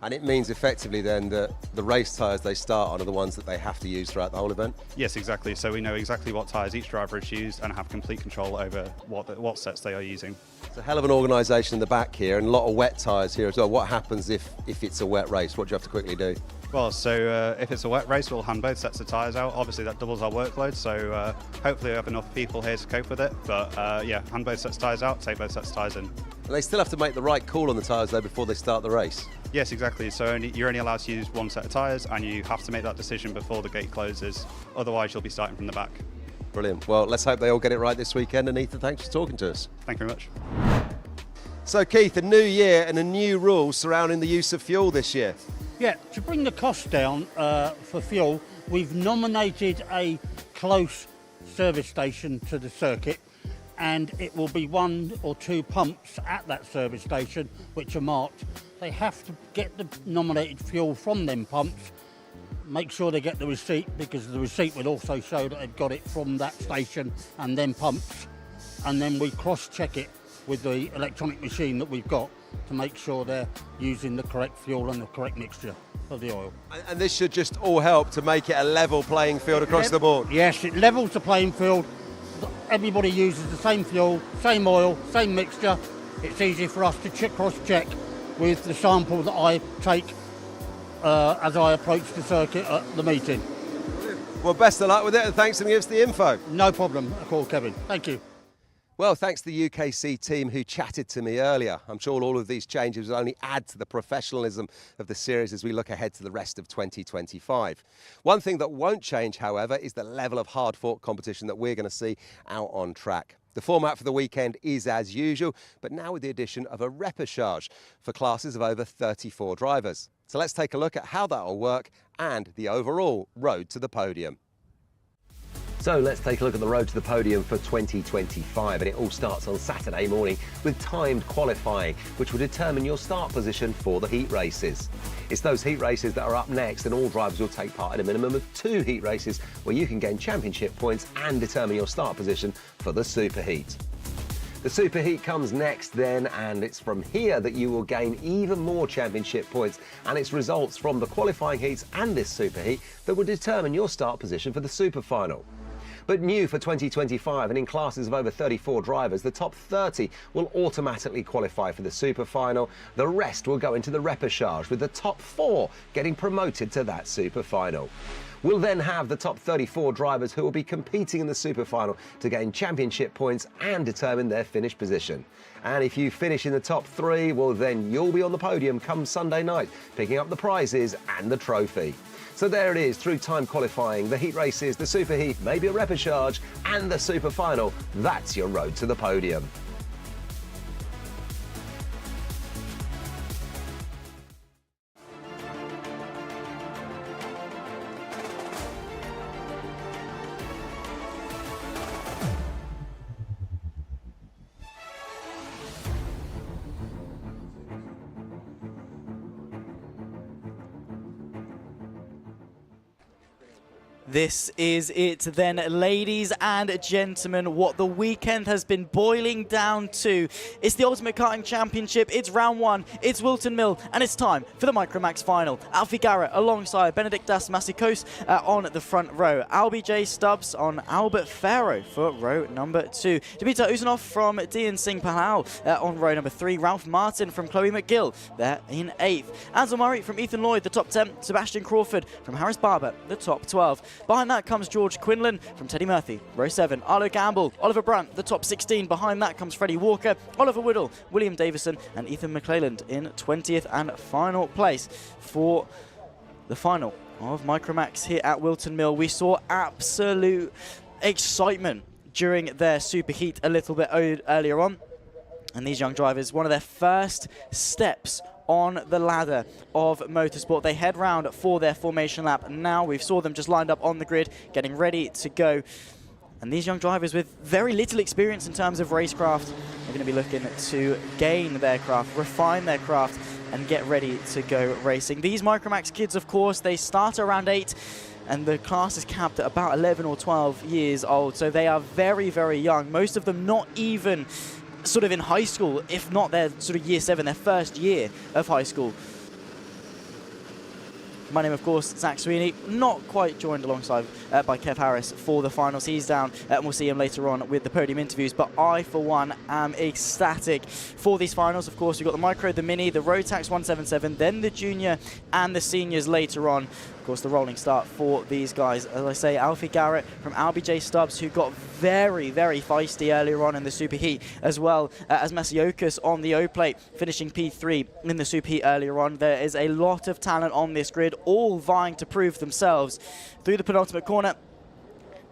And it means effectively then that the race tyres they start on are the ones that they have to use throughout the whole event? Yes, exactly. So we know exactly what tyres each driver has used and have complete control over what sets they are using. It's a hell of an organisation in the back here, and a lot of wet tyres here as well. What happens if it's a wet race? What do you have to quickly do? Well, so if it's a wet race, we'll hand both sets of tyres out. Obviously that doubles our workload, so hopefully we have enough people here to cope with it. But yeah, hand both sets of tyres out, take both sets of tyres in. And they still have to make the right call on the tyres though before they start the race? Yes, exactly. So you're only allowed to use one set of tyres, and you have to make that decision before the gate closes. Otherwise you'll be starting from the back. Brilliant. Well, let's hope they all get it right this weekend. And Ethan, thanks for talking to us. Thank you very much. So Keith, a new year and a new rule surrounding the use of fuel this year. Yeah, to bring the cost down for fuel, we've nominated a close service station to the circuit, and it will be 1 or 2 pumps at that service station which are marked. They have to get the nominated fuel from them pumps, make sure they get the receipt, because the receipt will also show that they've got it from that station and then pumps, and then we cross-check it with the electronic machine that we've got, to make sure they're using the correct fuel and the correct mixture of the oil. And this should just all help to make it a level playing field across the board. Yes, it levels the playing field. Everybody uses the same fuel, same oil, same mixture. It's easy for us to cross-check with the sample that I take as I approach the circuit at the meeting. Well, best of luck with it, and thanks for giving us the info. No problem at all, Kevin. Thank you. Well, thanks to the UKC team who chatted to me earlier. I'm sure all of these changes will only add to the professionalism of the series as we look ahead to the rest of 2025. One thing that won't change, however, is the level of hard-fought competition that we're going to see out on track. The format for the weekend is as usual, but now with the addition of a Repercharge for classes of over 34 drivers. So let's take a look at how that will work and the overall road to the podium. So let's take a look at the road to the podium for 2025, and it all starts on Saturday morning with timed qualifying, which will determine your start position for the heat races. It's those heat races that are up next, and all drivers will take part in a minimum of 2 heat races where you can gain championship points and determine your start position for the superheat. The superheat comes next then, and it's from here that you will gain even more championship points, and it's results from the qualifying heats and this superheat that will determine your start position for the super final. But new for 2025, and in classes of over 34 drivers, the top 30 will automatically qualify for the super final. The rest will go into the Repercharge, with the top 4 getting promoted to that super final. We'll then have the top 34 drivers who will be competing in the super final to gain championship points and determine their finish position. And if you finish in the top 3, well, then you'll be on the podium come Sunday night, picking up the prizes and the trophy. So there it is, through time qualifying, the heat races, the superheat, maybe a Repercharge, and the super final. That's your road to the podium. This is it then, ladies and gentlemen, what the weekend has been boiling down to. It's the Ultimate Karting Championship, it's round 1, it's Whilton Mill, and it's time for the Micromax final. Alfie Garrett alongside Benedict Das Masikos on the front row. Albie J. Stubbs on Albert Farrow for row number 2. Dimitar Usanov from Dian Singh Pahal on row number 3. Ralph Martin from Chloe McGill there in 8th. Ansel Murray from Ethan Lloyd, the top 10. Sebastian Crawford from Harris Barber, the top 12. Behind that comes George Quinlan from Teddy Murphy, row 7. Arlo Gamble, Oliver Brandt, the top 16. Behind that comes Freddie Walker, Oliver Whittle, William Davison, and Ethan McClelland in 20th and final place for the final of Micromax here at Whilton Mill. We saw absolute excitement during their superheat a little bit earlier on. And these young drivers, one of their first steps on the ladder of motorsport. They head round for their formation lap. Now we saw them just lined up on the grid, getting ready to go. And these young drivers with very little experience in terms of racecraft are going to be looking to gain their craft, refine their craft, and get ready to go racing. These Micromax kids, of course, they start around 8, and the class is capped at about 11 or 12 years old. So they are very, very young. Most of them not even sort of in high school, if not their sort of year 7, their first year of high school. My name, of course, Zach Sweeney, not quite joined alongside by Kev Harris for the finals. He's down, and we'll see him later on with the podium interviews. But I, for one, am ecstatic for these finals. Of course, we've got the Micro, the Mini, the Rotax 177, then the Junior and the Seniors later on. Of course, the rolling start for these guys. As I say, Alfie Garrett from Albie J. Stubbs, who got very, very feisty earlier on in the superheat, as well as Masiokas on the O-plate, finishing P3 in the superheat earlier on. There is a lot of talent on this grid, all vying to prove themselves through the penultimate corner.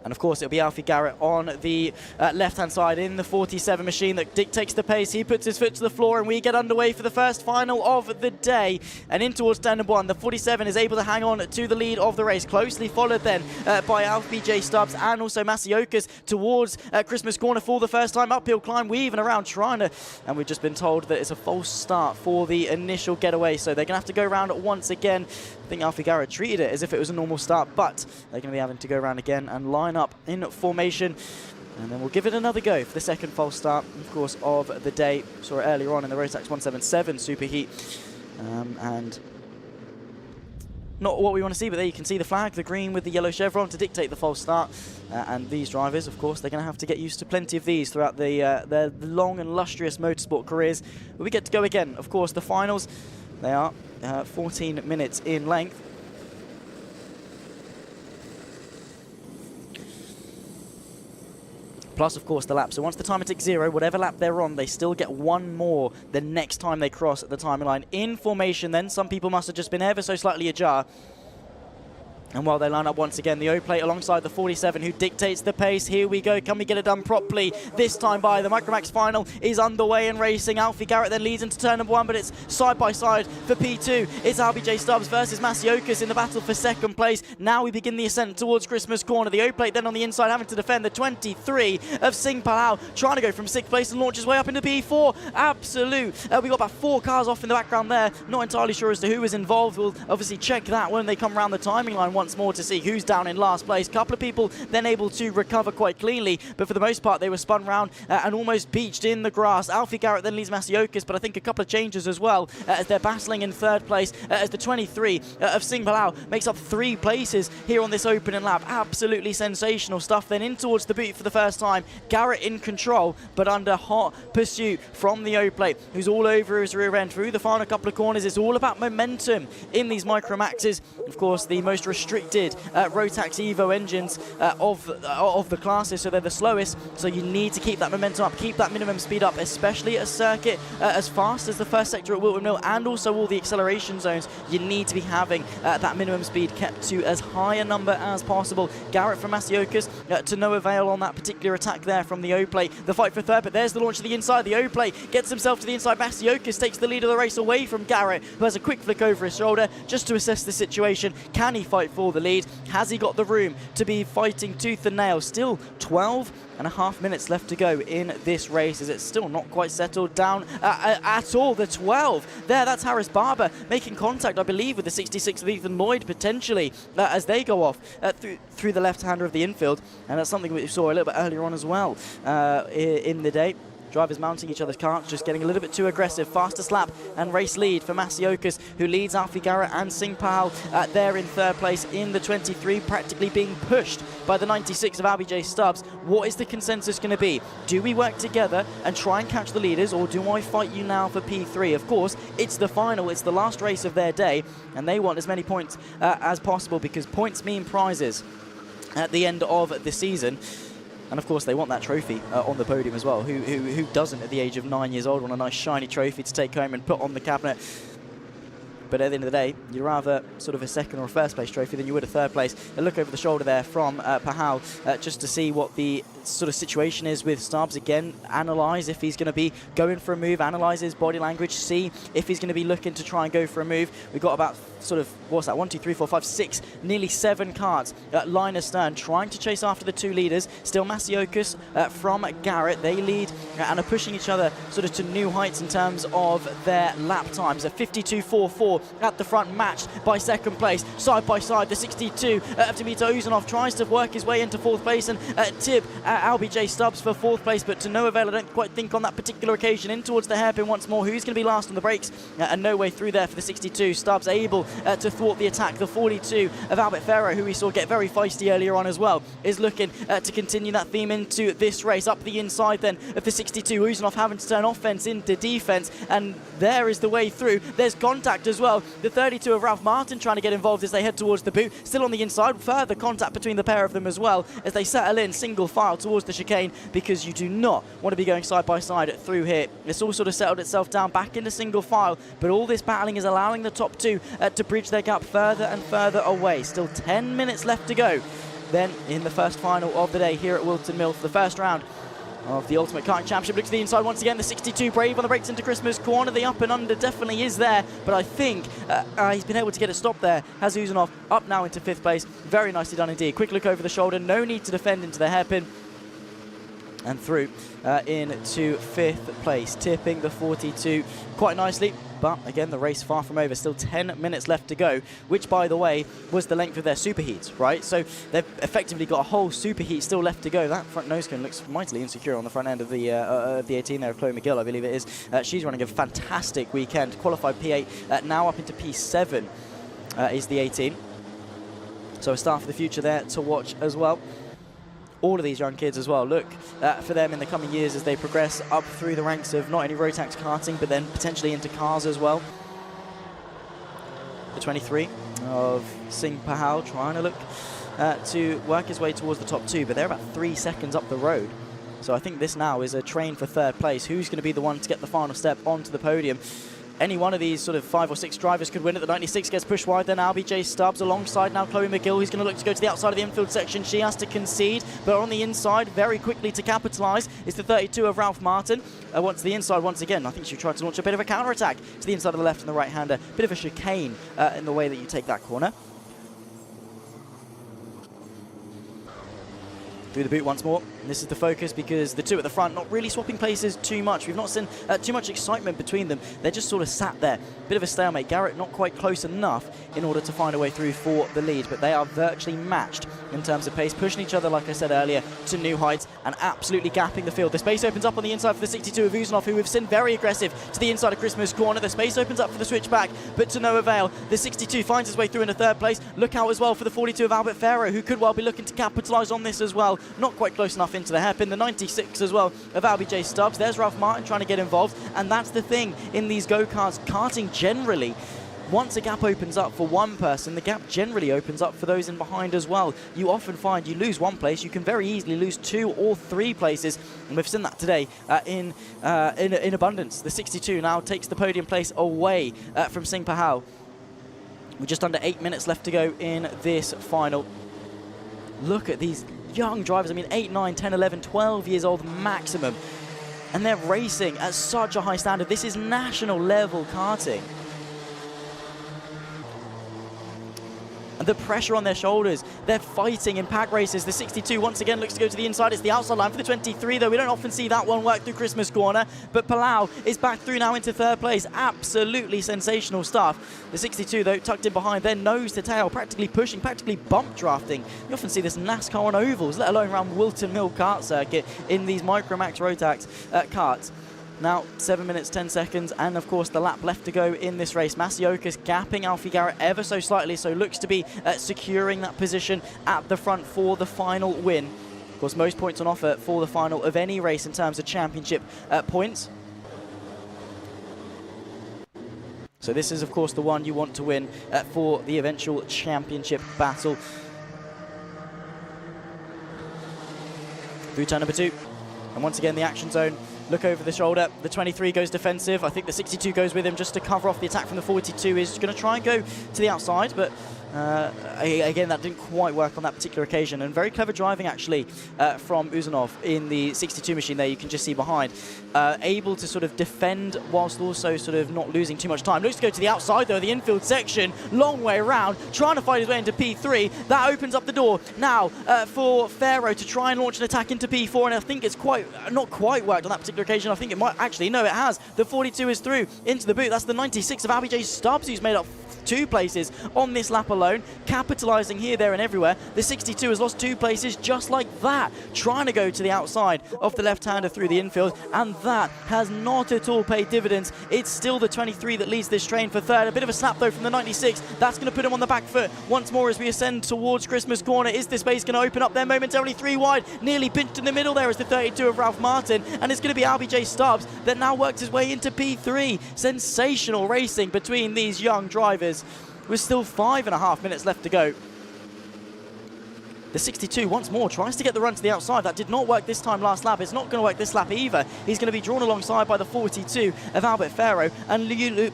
And of course, it'll be Alfie Garrett on the left-hand side in the 47 machine that dictates the pace. He puts his foot to the floor, and we get underway for the first final of the day. And in towards turn number 1, the 47 is able to hang on to the lead of the race. Closely followed then by Alfie J. Stubbs and also Masiokas towards Christmas corner for the first time. Uphill climb, weaving around, trying to... And we've just been told that it's a false start for the initial getaway. So they're going to have to go around once again. I think Alfie Garrett treated it as if it was a normal start, but they're going to be having to go around again and line up in formation. And then we'll give it another go for the second false start, of course, of the day. Saw it earlier on in the Rotax 177 Superheat. And not what we want to see, but there you can see the flag, the green with the yellow chevron to dictate the false start. And these drivers, of course, they're going to have to get used to plenty of these throughout their long and lustrous motorsport careers. But we get to go again. Of course, the finals, they are 14 minutes in length. Plus, of course, the lap. So once the timer ticks 0, whatever lap they're on, they still get one more the next time they cross the timeline. In formation then, some people must have just been ever so slightly ajar. And while they line up once again, the O-plate alongside the 47 who dictates the pace. Here we go. Can we get it done properly this time by? The Micromax final is underway and racing. Alfie Garrett then leads into turn number 1, but it's side by side for P2. It's RBJ Stubbs versus Masiokas in the battle for second place. Now we begin the ascent towards Christmas Corner. The O-plate then on the inside having to defend the 23 of Singh Palau, trying to go from 6th place and launch his way up into P4. Absolute. We got about 4 cars off in the background there. Not entirely sure as to who was involved. We'll obviously check that when they come around the timing line once more to see who's down in last place. Couple of people then able to recover quite cleanly, but for the most part they were spun round and almost beached in the grass. Alfie Garrett then leads Masiokas, but I think a couple of changes as well as they're battling in 3rd place as the 23 of Singh Palau makes up 3 places here on this opening lap. Absolutely sensational stuff. Then in towards the boot for the first time. Garrett in control, but under hot pursuit from the O-plate, who's all over his rear end through the final couple of corners. It's all about momentum in these Micromaxes. Of course, the most restricted Rotax Evo engines of the classes, so they're the slowest, so you need to keep that momentum up, keep that minimum speed up, especially at a circuit as fast as the first sector at Whilton Mill and also all the acceleration zones. You need to be having that minimum speed kept to as high a number as possible. Garrett from Masiokas to no avail on that particular attack there from the O-plate. The fight for 3rd, but there's the launch to the inside. The O-plate gets himself to the inside. Masiokas takes the lead of the race away from Garrett, who has a quick flick over his shoulder just to assess the situation. Can he fight for the lead? Has he got the room to be fighting tooth and nail? Still 12.5 minutes left to go in this race, as it's still not quite settled down at all. The 12 there, that's Harris Barber making contact, I believe, with the 66 of Ethan Lloyd potentially as they go off through the left-hander of the infield, and that's something we saw a little bit earlier on as well in the day. Drivers mounting each other's carts, just getting a little bit too aggressive. Fastest lap and race lead for Masiokas, who leads Alfie Garrett and Singh Palau there in 3rd place in the 23, practically being pushed by the 96 of RBJ Stubbs. What is the consensus going to be? Do we work together and try and catch the leaders, or do I fight you now for P3? Of course, it's the final, it's the last race of their day, and they want as many points as possible, because points mean prizes at the end of the season. And of course they want that trophy on the podium as well. Who doesn't at the age of 9 years old want a nice shiny trophy to take home and put on the cabinet? But at the end of the day, you'd rather sort of a 2nd or a 1st place trophy than you would a 3rd place. A look over the shoulder there from Pahal just to see what the sort of situation is with Stubbs. Again, analyse if he's going to be going for a move, analyse his body language, see if he's going to be looking to try and go for a move. We've got about sort of, what's that, 1, 2, 3, 4, 5, 6, nearly 7 carts at line astern, trying to chase after the 2 leaders. Still Masiokas from Garrett. They lead and are pushing each other sort of to new heights in terms of their lap times. A 52.44 at the front, matched by 2nd place. Side by side, the 62 of Dimitar Uzanov tries to work his way into 4th place, and Tib LBJ Stubbs for 4th place, but to no avail. I don't quite think on that particular occasion. In towards the hairpin once more. Who's going to be last on the brakes? And no way through there for the 62. Stubbs able to thwart the attack. The 42 of Albert Ferro, who we saw get very feisty earlier on as well, is looking to continue that theme into this race. Up the inside then of the 62. Uzanov having to turn offense into defense, and there is the way through. There's contact as well. The 32 of Ralph Martin trying to get involved as they head towards the boot. Still on the inside. Further contact between the pair of them as well as they settle in single file towards the chicane, because you do not want to be going side by side through here. It's all sort of settled itself down back into single file, but all this battling is allowing the top 2 to bridge their gap further and further away. Still 10 minutes left to go then in the first final of the day here at Whilton Mill for the first round of the Ultimate Karting Championship. Look to the inside once again, the 62 brave on the brakes into Christmas Corner. The up and under definitely is there, but I think he's been able to get a stop there. Has Uzanov up now into 5th place. Very nicely done indeed. Quick look over the shoulder, no need to defend into the hairpin. and through into 5th place, tipping the 42 quite nicely. But again, the race far from over. Still 10 minutes left to go, which, by the way, was the length of their superheats, right? So they've effectively got a whole superheat still left to go. That front nose cone looks mightily insecure on the front end of the 18 there of Chloe McGill, I believe it is. She's running a fantastic weekend. Qualified P8, now up into P7 is the 18. So a star for the future there to watch as well. All of these young kids as well, look for them in the coming years as they progress up through the ranks of not only Rotax karting, but then potentially into cars as well. The 23 of Singh Pahal trying to look to work his way towards the top 2, but they're about 3 seconds up the road. So I think this now is a train for 3rd place. Who's going to be the one to get the final step onto the podium? Any one of these sort of 5 or 6 drivers could win it. The 96 gets pushed wide, then LBJ Stubbs alongside now Chloe McGill, who's going to look to go to the outside of the infield section. She has to concede, but on the inside, very quickly to capitalise, is the 32 of Ralph Martin. Once the inside once again, I think she tried to launch a bit of a counter-attack to the inside of the left and the right-hander. Bit of a chicane in the way that you take that corner. Through the boot once more. And this is the focus because the two at the front not really swapping places too much. We've not seen too much excitement between them. They're just sort of sat there. Bit of a stalemate. Garrett not quite close enough in order to find a way through for the lead, but they are virtually matched in terms of pace, pushing each other, like I said earlier, to new heights and absolutely gapping the field. The space opens up on the inside for the 62 of Uzanov, who we've seen very aggressive to the inside of Christmas corner. The space opens up for the switchback, but to no avail. The 62 finds his way through into 3rd place. Look out as well for the 42 of Albert Farrow, who could well be looking to capitalise on this as well. Not quite close enough into the hairpin. The 96 as well of LBJ Stubbs. There's Ralph Martin trying to get involved, and that's the thing in these go-karts. Karting generally, once a gap opens up for one person, the gap generally opens up for those in behind as well. You often find you lose one place, you can very easily lose 2 or 3 places, and we've seen that today in abundance. The 62 now takes the podium place away from Singh Pahal. With just under 8 minutes left to go in this final. Look at these young drivers. I mean, 8, 9, 10, 11, 12 years old maximum. And they're racing at such a high standard. This is national level karting. And the pressure on their shoulders, they're fighting in pack races. The 62 once again looks to go to the inside. It's the outside line for the 23, though. We don't often see that one work through Christmas corner. But Palau is back through now into 3rd place. Absolutely sensational stuff. The 62, though, tucked in behind, their nose to tail, practically pushing, practically bump drafting. You often see this NASCAR on ovals, let alone around Whilton Mill kart circuit in these Micromax Rotax karts. Now, 7 minutes, 10 seconds, and of course the lap left to go in this race. Masiokas gapping Alfie Garrett ever so slightly, so looks to be securing that position at the front for the final win. Of course, most points on offer for the final of any race in terms of championship points. So this is, of course, the one you want to win for the eventual championship battle. Through turn number 2, and once again the action zone. Look over the shoulder. The 23 goes defensive. I think the 62 goes with him just to cover off the attack from the 42. Is going to try and go to the outside, but again, that didn't quite work on that particular occasion. And very clever driving, actually, from Uzanov in the 62 machine there. You can just see behind. Able to sort of defend whilst also sort of not losing too much time. Looks to go to the outside, though, the infield section. Long way around, trying to fight his way into P3. That opens up the door now for Farrow to try and launch an attack into P4. And I think it's not quite worked on that particular occasion. I think it might actually. No, it has. The 42 is through into the boot. That's the 96 of LBJ Stubbs, who's made up 2 places on this lap alone, capitalising here, there and everywhere. The 62 has lost 2 places just like that, trying to go to the outside of the left-hander through the infield, and that has not at all paid dividends. It's still the 23 that leads this train for 3rd. A bit of a snap, though, from the 96. That's going to put him on the back foot once more as we ascend towards Christmas corner. Is the space going to open up there momentarily? 3 wide, nearly pinched in the middle there is the 32 of Ralph Martin, and it's going to be LBJ Stubbs that now works his way into P3. Sensational racing between these young drivers. With still 5.5 minutes left to go. The 62 once more tries to get the run to the outside. That did not work this time last lap. It's not going to work this lap either. He's going to be drawn alongside by the 42 of Albert Farrow and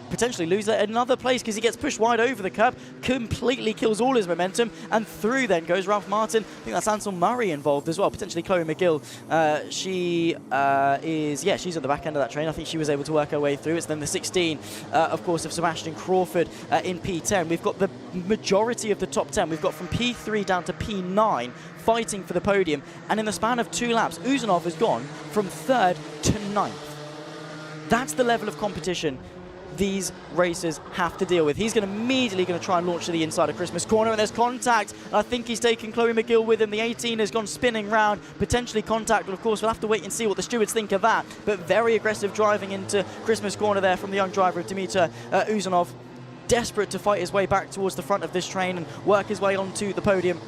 potentially lose another place because he gets pushed wide over the curb, completely kills all his momentum, and through then goes Ralph Martin. I think that's Ansel Murray involved as well, potentially Chloe McGill. She's at the back end of that train. I think she was able to work her way through. It's then the 16, of course, of Sebastian Crawford in P10. We've got the majority of the top 10. We've got from P3 down to P9. 9, fighting for the podium. And in the span of 2 laps, Uzanov has gone from 3rd to 9th. That's the level of competition these racers have to deal with. He's immediately going to try and launch to the inside of Christmas corner, and there's contact. And I think he's taken Chloe McGill with him. The 18 has gone spinning round, potentially contact, but of course we'll have to wait and see what the stewards think of that. But very aggressive driving into Christmas corner there from the young driver, Dimitar Uzanov, desperate to fight his way back towards the front of this train and work his way onto the podium.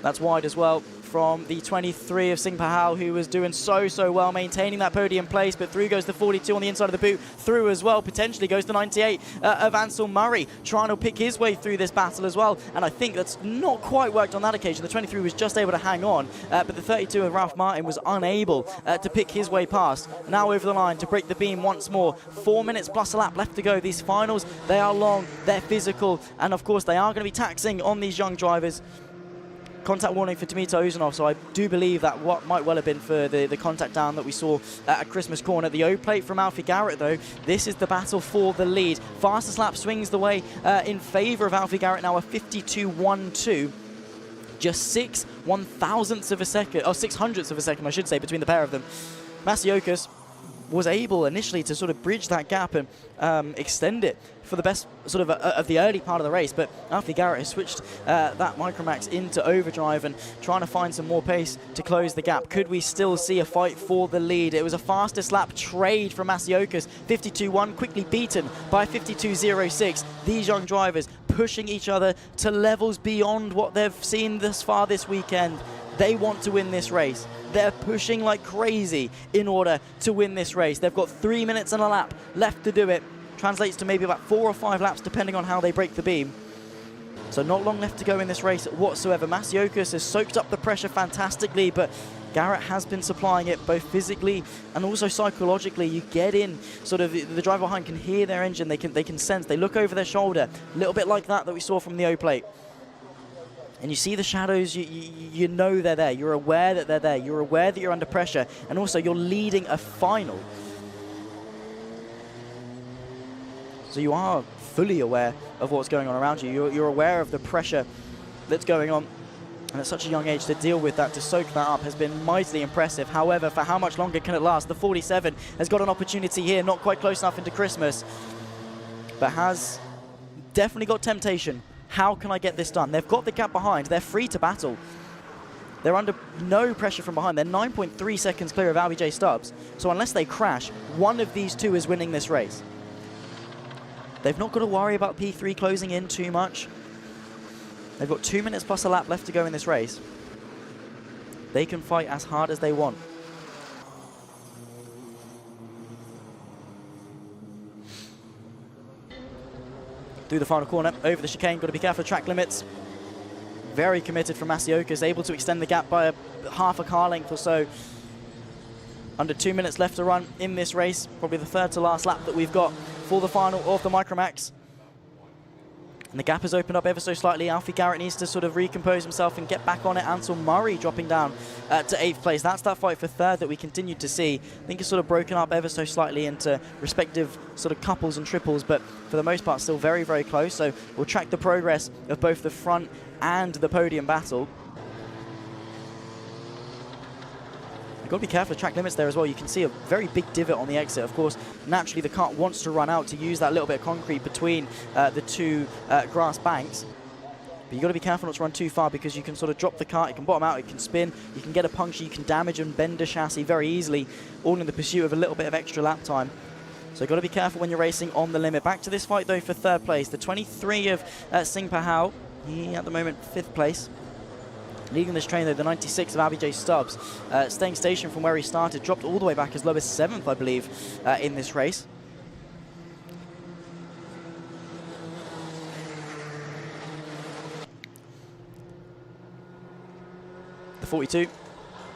That's wide as well from the 23 of Singh Pahal, who was doing so well, maintaining that podium place, but through goes the 42 on the inside of the boot, through as well, potentially goes the 98 of Ansel Murray, trying to pick his way through this battle as well, and I think that's not quite worked on that occasion. The 23 was just able to hang on, but the 32 of Ralph Martin was unable to pick his way past. Now over the line to break the beam once more. 4 minutes plus a lap left to go. These finals, they are long, they're physical, and of course they are going to be taxing on these young drivers. Contact warning for Dimitar Uzanov, so I do believe that what might well have been for the contact down that we saw at Christmas corner. The O-plate from Alfie Garrett, though, this is the battle for the lead. Fastest lap swings the way in favour of Alfie Garrett, now a 52.12. Just 6/1000ths of a second, or 600ths of a second, I should say, between the pair of them. Masiokis was able initially to sort of bridge that gap and extend it for the best sort of the early part of the race, but Alfie Garrett has switched that Micromax into overdrive and trying to find some more pace to close the gap. Could we still see a fight for the lead? It was a fastest lap trade from Masiokis, 52.1, quickly beaten by 52.06. These young drivers pushing each other to levels beyond what they've seen thus far this weekend. They want to win this race. They're pushing like crazy in order to win this race. They've got 3 minutes and a lap left to do it. Translates to maybe about 4 or 5 laps depending on how they break the beam. So not long left to go in this race whatsoever. Masiokis has soaked up the pressure fantastically, but Garrett has been supplying it both physically and also psychologically. You get in, sort of the driver behind can hear their engine, they can sense, they look over their shoulder, a little bit like that we saw from the O-plate. And you see the shadows, you know they're there, you're aware that they're there, you're aware that you're under pressure, and also you're leading a final. So you are fully aware of what's going on around you. You're aware of the pressure that's going on. And at such a young age to deal with that, to soak that up, has been mightily impressive. However, for how much longer can it last? The 47 has got an opportunity here, not quite close enough into Christmas, but has definitely got temptation. How can I get this done? They've got the gap behind. They're free to battle. They're under no pressure from behind. They're 9.3 seconds clear of Albie J. Stubbs. So unless they crash, one of these two is winning this race. They've not got to worry about P3 closing in too much. They've got 2 minutes plus a lap left to go in this race. They can fight as hard as they want. Through the final corner, over the chicane, got to be careful of track limits. Very committed from Masiokis, able to extend the gap by half a car length or so. Under 2 minutes left to run in this race, probably the third to last lap that we've got for the final of the Micromax. And the gap has opened up ever so slightly. Alfie Garrett needs to sort of recompose himself and get back on it. Ansel Murray dropping down to 8th place. That's that fight for third that we continued to see. I think it's sort of broken up ever so slightly into respective sort of couples and triples, but for the most part still very, very close. So we'll track the progress of both the front and the podium battle. You've got to be careful of track limits there as well. You can see a very big divot on the exit. Of course, naturally the kart wants to run out to use that little bit of concrete between the two grass banks. But you've got to be careful not to run too far, because you can sort of drop the kart, it can bottom out, it can spin, you can get a puncture, you can damage and bend a chassis very easily, all in the pursuit of a little bit of extra lap time. So you've got to be careful when you're racing on the limit. Back to this fight though for third place. The 23 of Singh Pahal, he at the moment 5th place. Leading this train though, the 96 of Albie J. Stubbs, staying stationed from where he started, dropped all the way back as low as 7th, I believe, in this race. The 42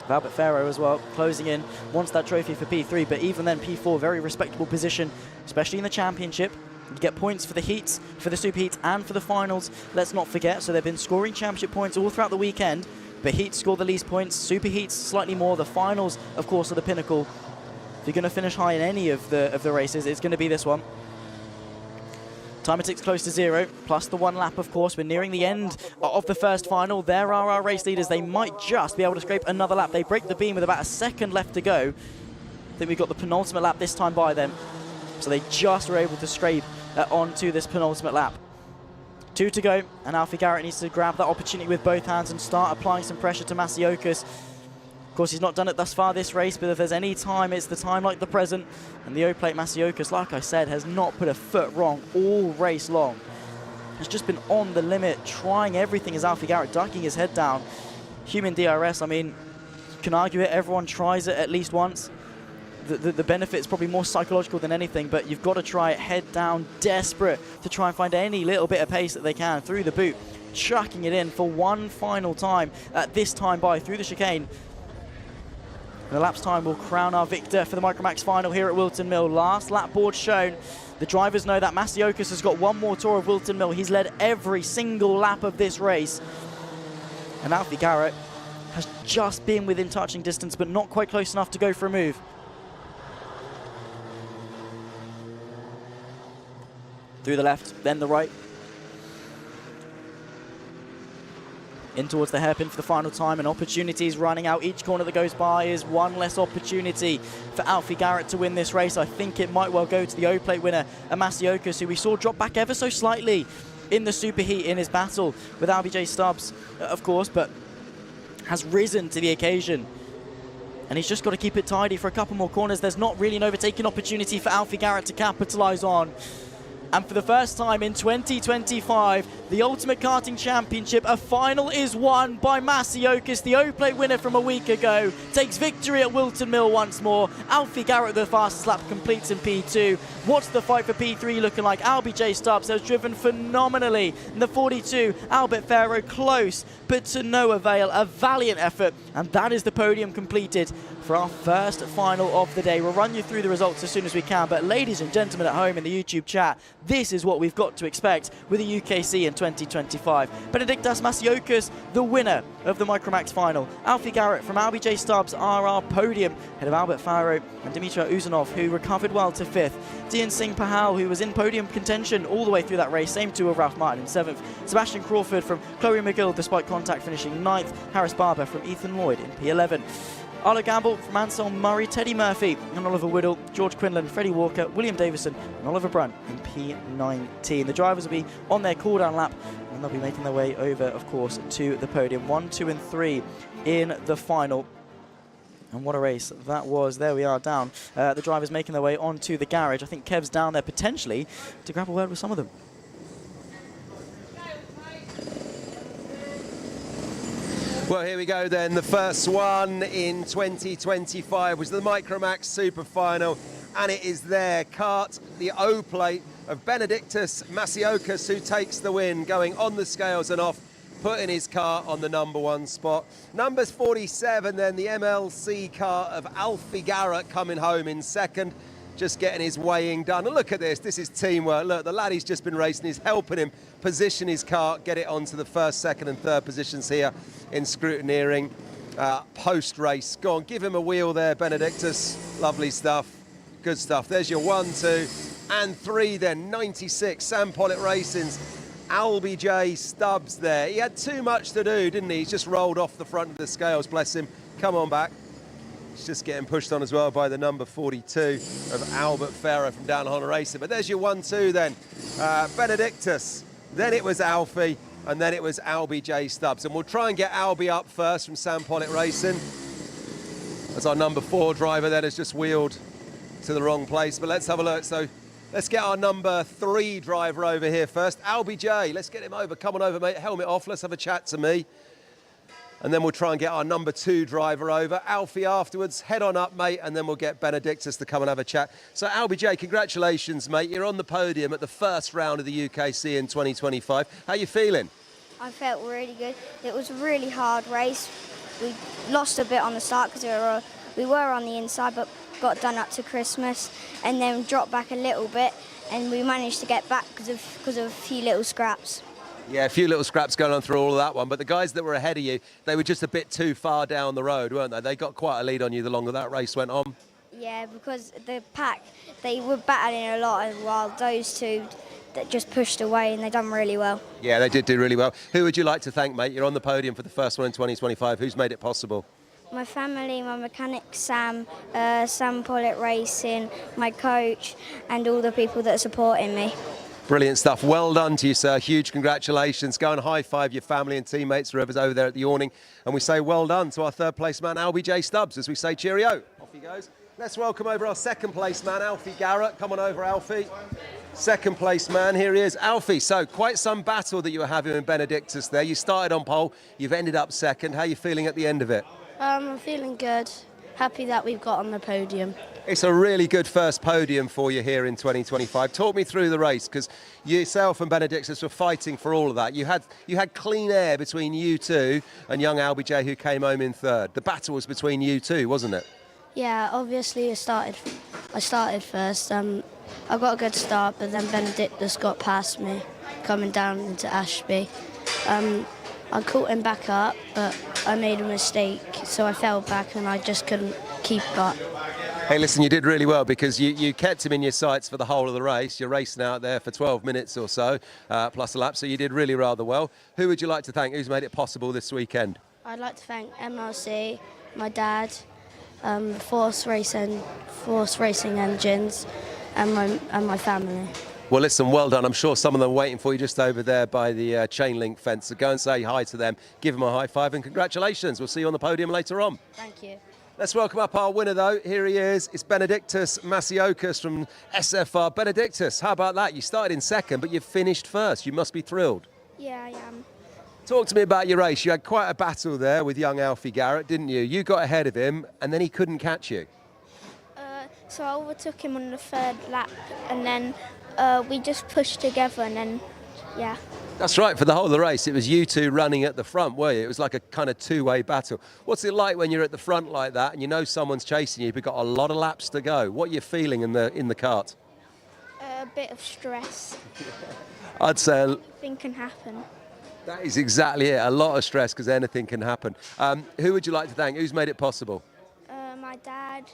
of Albert Farrow as well, closing in, wants that trophy for P3, but even then P4, very respectable position, especially in the championship. You get points for the heats, for the super heats, and for the finals, let's not forget. So they've been scoring championship points all throughout the weekend, but heats score the least points, super heats slightly more, the finals, of course, are the pinnacle. If you're going to finish high in any of the races, it's going to be this one. Timer ticks close to 0, plus the 1 lap, of course. We're nearing the end of the first final. There are our race leaders. They might just be able to scrape another lap. They break the beam with about a second left to go. I think we got the penultimate lap this time by them. So they just were able to scrape onto this penultimate lap. 2 to go, and Alfie Garrett needs to grab that opportunity with both hands and start applying some pressure to Masiokas. Of course, he's not done it thus far this race, but if there's any time, it's the time like the present. And the O-Plate Masiokas, like I said, has not put a foot wrong all race long. Has just been on the limit, trying everything as Alfie Garrett, ducking his head down. Human DRS, I mean, you can argue it, everyone tries it at least once. The benefit is probably more psychological than anything, but you've got to try it head down, desperate to try and find any little bit of pace that they can through the boot, chucking it in for one final time, this time by through the chicane. And the lap's time will crown our victor for the Micromax final here at Whilton Mill. Last lap board shown. The drivers know that Masiokas has got one more tour of Whilton Mill. He's led every single lap of this race. And Alfie Garrett has just been within touching distance, but not quite close enough to go for a move. Through the left, then the right. In towards the hairpin for the final time, and opportunities running out. Each corner that goes by is one less opportunity for Alfie Garrett to win this race. I think it might well go to the O-Plate winner, Masiokas, who we saw drop back ever so slightly in the superheat in his battle with LBJ Stubbs, of course, but has risen to the occasion. And he's just got to keep it tidy for a couple more corners. There's not really an overtaking opportunity for Alfie Garrett to capitalise on. And for the first time in 2025, the Ultimate Karting Championship, a final is won by Masiokas, the O-Plate winner from a week ago. Takes victory at Whilton Mill once more. Alfie Garrett, the fastest lap, completes in P2. What's the fight for P3 looking like? LBJ Stubbs has driven phenomenally in the 42. Albert Farrow close, but to no avail. A valiant effort, and that is the podium completed for our first final of the day. We'll run you through the results as soon as we can, but ladies and gentlemen at home in the YouTube chat, this is what we've got to expect with the UKC in 2025. Benediktas Masiokas, the winner of the Micromax final. Alfie Garrett from LBJ Stubbs are our podium, ahead of Albert Farrow and Dmitry Uzanov, who recovered well to 5th. Dian Singh Pahal, who was in podium contention all the way through that race, same two of Ralph Martin in 7th. Sebastian Crawford from Chloe McGill, despite contact, finishing 9th. Harris Barber from Ethan Lloyd in P11. Arlo Gamble from Anselm Murray, Teddy Murphy and Oliver Whittle, George Quinlan, Freddie Walker, William Davison and Oliver Brunt in P19. The drivers will be on their cool-down lap and they'll be making their way over, of course, to the podium. 1, 2 and 3 in the final. And what a race that was. There we are down. The drivers making their way onto the garage. I think Kev's down there potentially to grab a word with some of them. Well, here we go then. The first one in 2025 was the Micromax Super Final, and it is there. Kart, the O-Plate of Benediktas Masiokas, who takes the win, going on the scales and off, putting his car on the #1 spot. Numbers 47 then, the MLC car of Alfie Garrett coming home in 2nd, just getting his weighing done. And look at this is teamwork. Look, the lad he's just been racing is helping him position his car, get it onto the 1st, 2nd and 3rd positions here in scrutineering post-race. Go on, give him a wheel there, Benediktas. Lovely stuff, good stuff. There's your 1, 2 and 3 then, 96, Sam Pollitt Racing's LBJ Stubbs there. He had too much to do, didn't he? He's just rolled off the front of the scales, bless him. Come on back. He's just getting pushed on as well by the number 42 of Albert Farrow from Down Honor Racing. But there's your 1, 2 then. Benediktas, then it was Alfie, and then it was LBJ Stubbs. And we'll try and get Albie up first from Sam Pollitt Racing, as our number 4 driver then has just wheeled to the wrong place. But let's have a look. So let's get our number 3 driver over here first. LBJ, let's get him over. Come on over, mate. Helmet off. Let's have a chat to me. And then we'll try and get our number 2 driver over. Alfie afterwards, head on up, mate, and then we'll get Benediktas to come and have a chat. So, LBJ, congratulations, mate. You're on the podium at the first round of the UKC in 2025. How are you feeling? I felt really good. It was a really hard race. We lost a bit on the start because we were on the inside, but got done up to Christmas and then dropped back a little bit, and we managed to get back because of a few little scraps. Yeah, a few little scraps going on through all of that one, but the guys that were ahead of you, they were just a bit too far down the road, weren't they? They got quite a lead on you the longer that race went on. Yeah, because the pack, they were battling a lot, while those two that just pushed away, and they done really well. Yeah, they did do really well. Who would you like to thank, mate? You're on the podium for the first one in 2025. Who's made it possible? My family, my mechanic Sam, Sam Pollitt Racing, my coach, and all the people that are supporting me. Brilliant stuff. Well done to you, sir. Huge congratulations. Go and high-five your family and teammates, whoever's over there at the awning. And we say well done to our third-place man, Albie J. Stubbs, as we say cheerio. Off he goes. Let's welcome over our second-place man, Alfie Garrett. Come on over, Alfie. Second-place man, here he is. Alfie, so quite some battle that you were having in Benedictus there. You started on pole, you've ended up second. How are you feeling at the end of it? I'm feeling good. Happy that we've got on the podium. It's a really good first podium for you here in 2025. Talk me through the race, because yourself and Benedictus were fighting for all of that. You had clean air between you two and young Albie J, who came home in third. The battle was between you two, wasn't it? Yeah, obviously I started first. I got a good start, but then Benedictus got past me, coming down into Ashby. I caught him back up, but I made a mistake, so I fell back and I just couldn't keep up. Hey, listen, you did really well, because you kept him in your sights for the whole of the race. You're racing out there for 12 minutes or so, plus a lap, so you did really rather well. Who would you like to thank? Who's made it possible this weekend? I'd like to thank MLC, my dad, Force Racing Engines, and my family. Well, listen, well done. I'm sure some of them are waiting for you just over there by the chain link fence. So go and say hi to them, give them a high five, and congratulations. We'll see you on the podium later on. Thank you. Let's welcome up our winner, though. Here he is. It's Benedictus Masiokas from SFR. Benedictus, how about that? You started in second, but you finished first. You must be thrilled. Yeah, I am. Talk to me about your race. You had quite a battle there with young Alfie Garrett, didn't you? You got ahead of him, and then he couldn't catch you. So I overtook him on the third lap, and then we just pushed together, and then, yeah. That's right, for the whole of the race, it was you two running at the front, weren't you? It was like a kind of two-way battle. What's it like when you're at the front like that and you know someone's chasing you, but got a lot of laps to go? What are you feeling in the kart? A bit of stress. I'd say Anything can happen. that is exactly it, a lot of stress, because anything can happen. Who would you like to thank? Who's made it possible? My dad,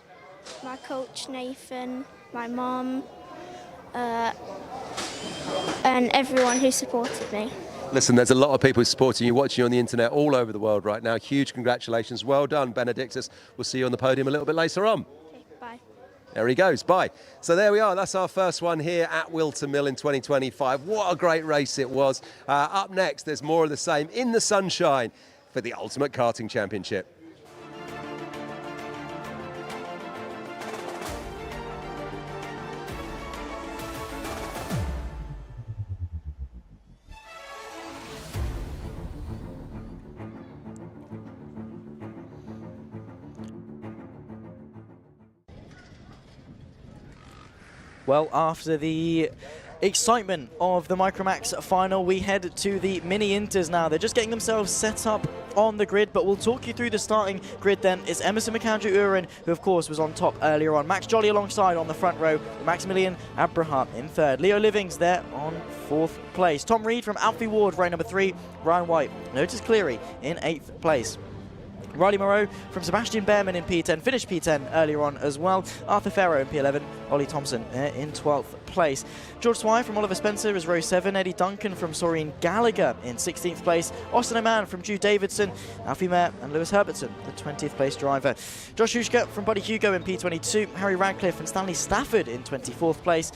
my coach Nathan, my mum, and everyone who supported me. Listen, there's a lot of people supporting you, watching you on the internet all over the world right now. Huge congratulations. Well done, Benedictus. We'll see you on the podium a little bit later on. Okay, bye. There he goes, bye. So there we are, that's our first one here at Whilton Mill in 2025. What a great race it was. Up next, there's more of the same in the sunshine for the Ultimate Karting Championship. Well, after the excitement of the Micromax final, we head to the Mini Inters now. They're just getting themselves set up on the grid, but we'll talk you through the starting grid then. It's Emerson McAndrew Uren, who of course was on top earlier on. Max Jolly alongside on the front row. Maximilian Abraham in third. Leo Livings there on fourth place. Tom Reed from Alfie Ward, row number 3. Ryan White, Notice Cleary in 8th place. Riley Moreau from Sebastian Behrman in P10, finished P10 earlier on as well. Arthur Farrow in P11, Ollie Thompson in 12th place. George Swire from Oliver Spencer is row 7, Eddie Duncan from Saureen Gallagher in 16th place, Austin O'Man from Jude Davidson, Alfie Mayer and Lewis Herbertson, the 20th place driver. Josh Hushka from Buddy Hugo in P22, Harry Radcliffe and Stanley Stafford in 24th place.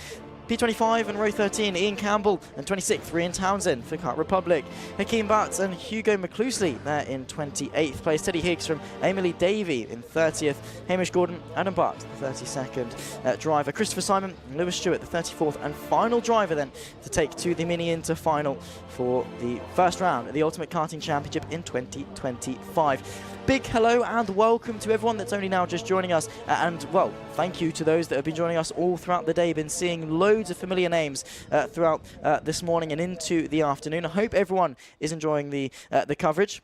P25 and row 13, Ian Campbell, and 26th, Rian Townsend for Kart Republic. Hakeem Butts and Hugo McClusley there in 28th place. Teddy Higgs from Emily Davey in 30th. Hamish Gordon, Adam Butt, the 32nd driver. Christopher Simon and Lewis Stewart, the 34th and final driver then to take to the Mini Inter final for the first round of the Ultimate Karting Championship in 2025. Big hello and welcome to everyone that's only now just joining us, and well, thank you to those that have been joining us all throughout the day. Been seeing loads of familiar names throughout this morning and into the afternoon. I hope everyone is enjoying the coverage,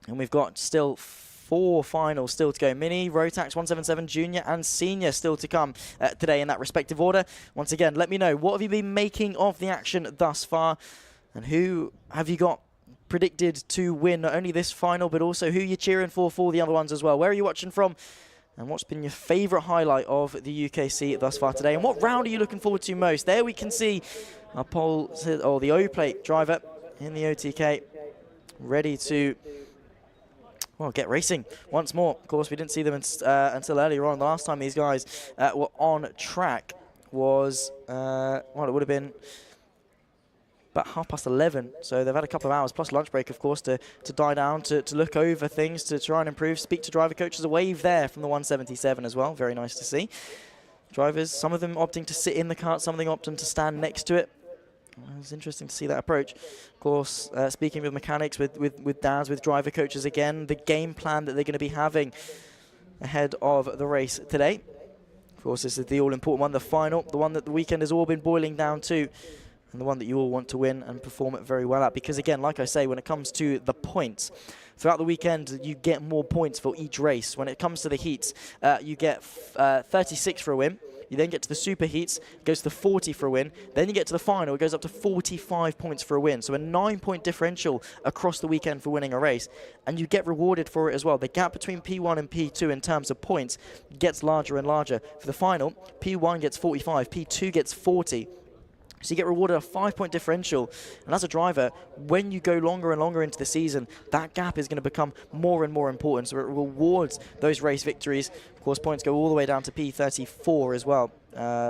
and we've got still 4 finals still to go. Mini, Rotax, 177, Junior and Senior still to come today in that respective order. Once again, let me know, what have you been making of the action thus far, and who have you got predicted to win not only this final, but also who you're cheering for the other ones as well. Where are you watching from? And what's been your favourite highlight of the UKC thus far today? And what round are you looking forward to most? There we can see our the O-plate driver in the OTK ready to, well, get racing once more. Of course, we didn't see them until earlier on. The last time these guys were on track was, well, it would have been about 11:30, so they've had a couple of hours plus lunch break, of course, to die down, to look over things, to try and improve, speak to driver coaches. A wave there from the 177 as well, very nice to see. Drivers, some of them opting to sit in the kart, some of them opting to stand next to it. It's interesting to see that approach. Of course, speaking with mechanics, with dads, with driver coaches again, the game plan that they're going to be having ahead of the race today. Of course, this is the all-important one, the final, the one that the weekend has all been boiling down to, and the one that you all want to win and perform it very well at. Because again, like I say, when it comes to the points, throughout the weekend, you get more points for each race. When it comes to the heats, you get 36 for a win. You then get to the super heats, it goes to 40 for a win. Then you get to the final, it goes up to 45 points for a win. So a 9-point differential across the weekend for winning a race. And you get rewarded for it as well. The gap between P1 and P2 in terms of points gets larger and larger. For the final, P1 gets 45, P2 gets 40. So you get rewarded a 5-point differential. And as a driver, when you go longer and longer into the season, that gap is going to become more and more important. So it rewards those race victories. Of course, points go all the way down to P34 as well.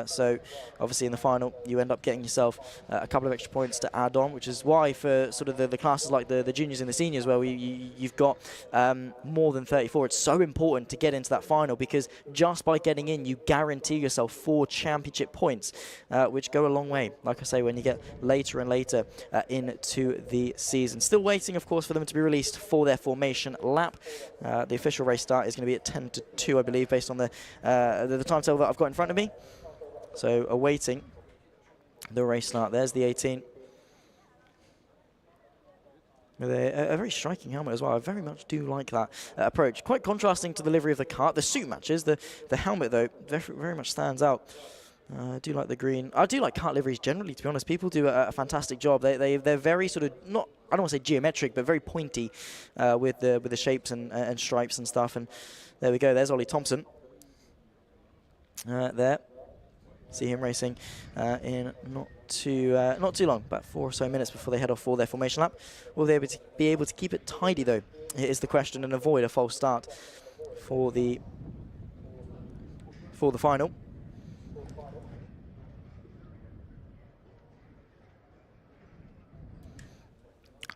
So obviously in the final, you end up getting yourself a couple of extra points to add on, which is why for sort of the classes like the juniors and the seniors, where you've got more than 34, it's so important to get into that final, because just by getting in, you guarantee yourself 4 championship points, which go a long way, like I say, when you get later and later into the season. Still waiting, of course, for them to be released for their formation lap. The official race start is going to be at 10:02, I believe, based on the timetable that I've got in front of me. So awaiting the race start. There's the 18. With a very striking helmet as well. I very much do like that approach. Quite contrasting to the livery of the kart. The suit matches. The helmet, though, very much stands out. I do like the green. I do like kart liveries generally, to be honest. People do a fantastic job. They're very sort of, not, I don't want to say geometric, but very pointy with the shapes and stripes and stuff. And there we go. There's Ollie Thompson. There. See him racing in not too long, about 4 or so minutes before they head off for their formation lap. Will they be able to keep it tidy, though, is the question, and avoid a false start for the final.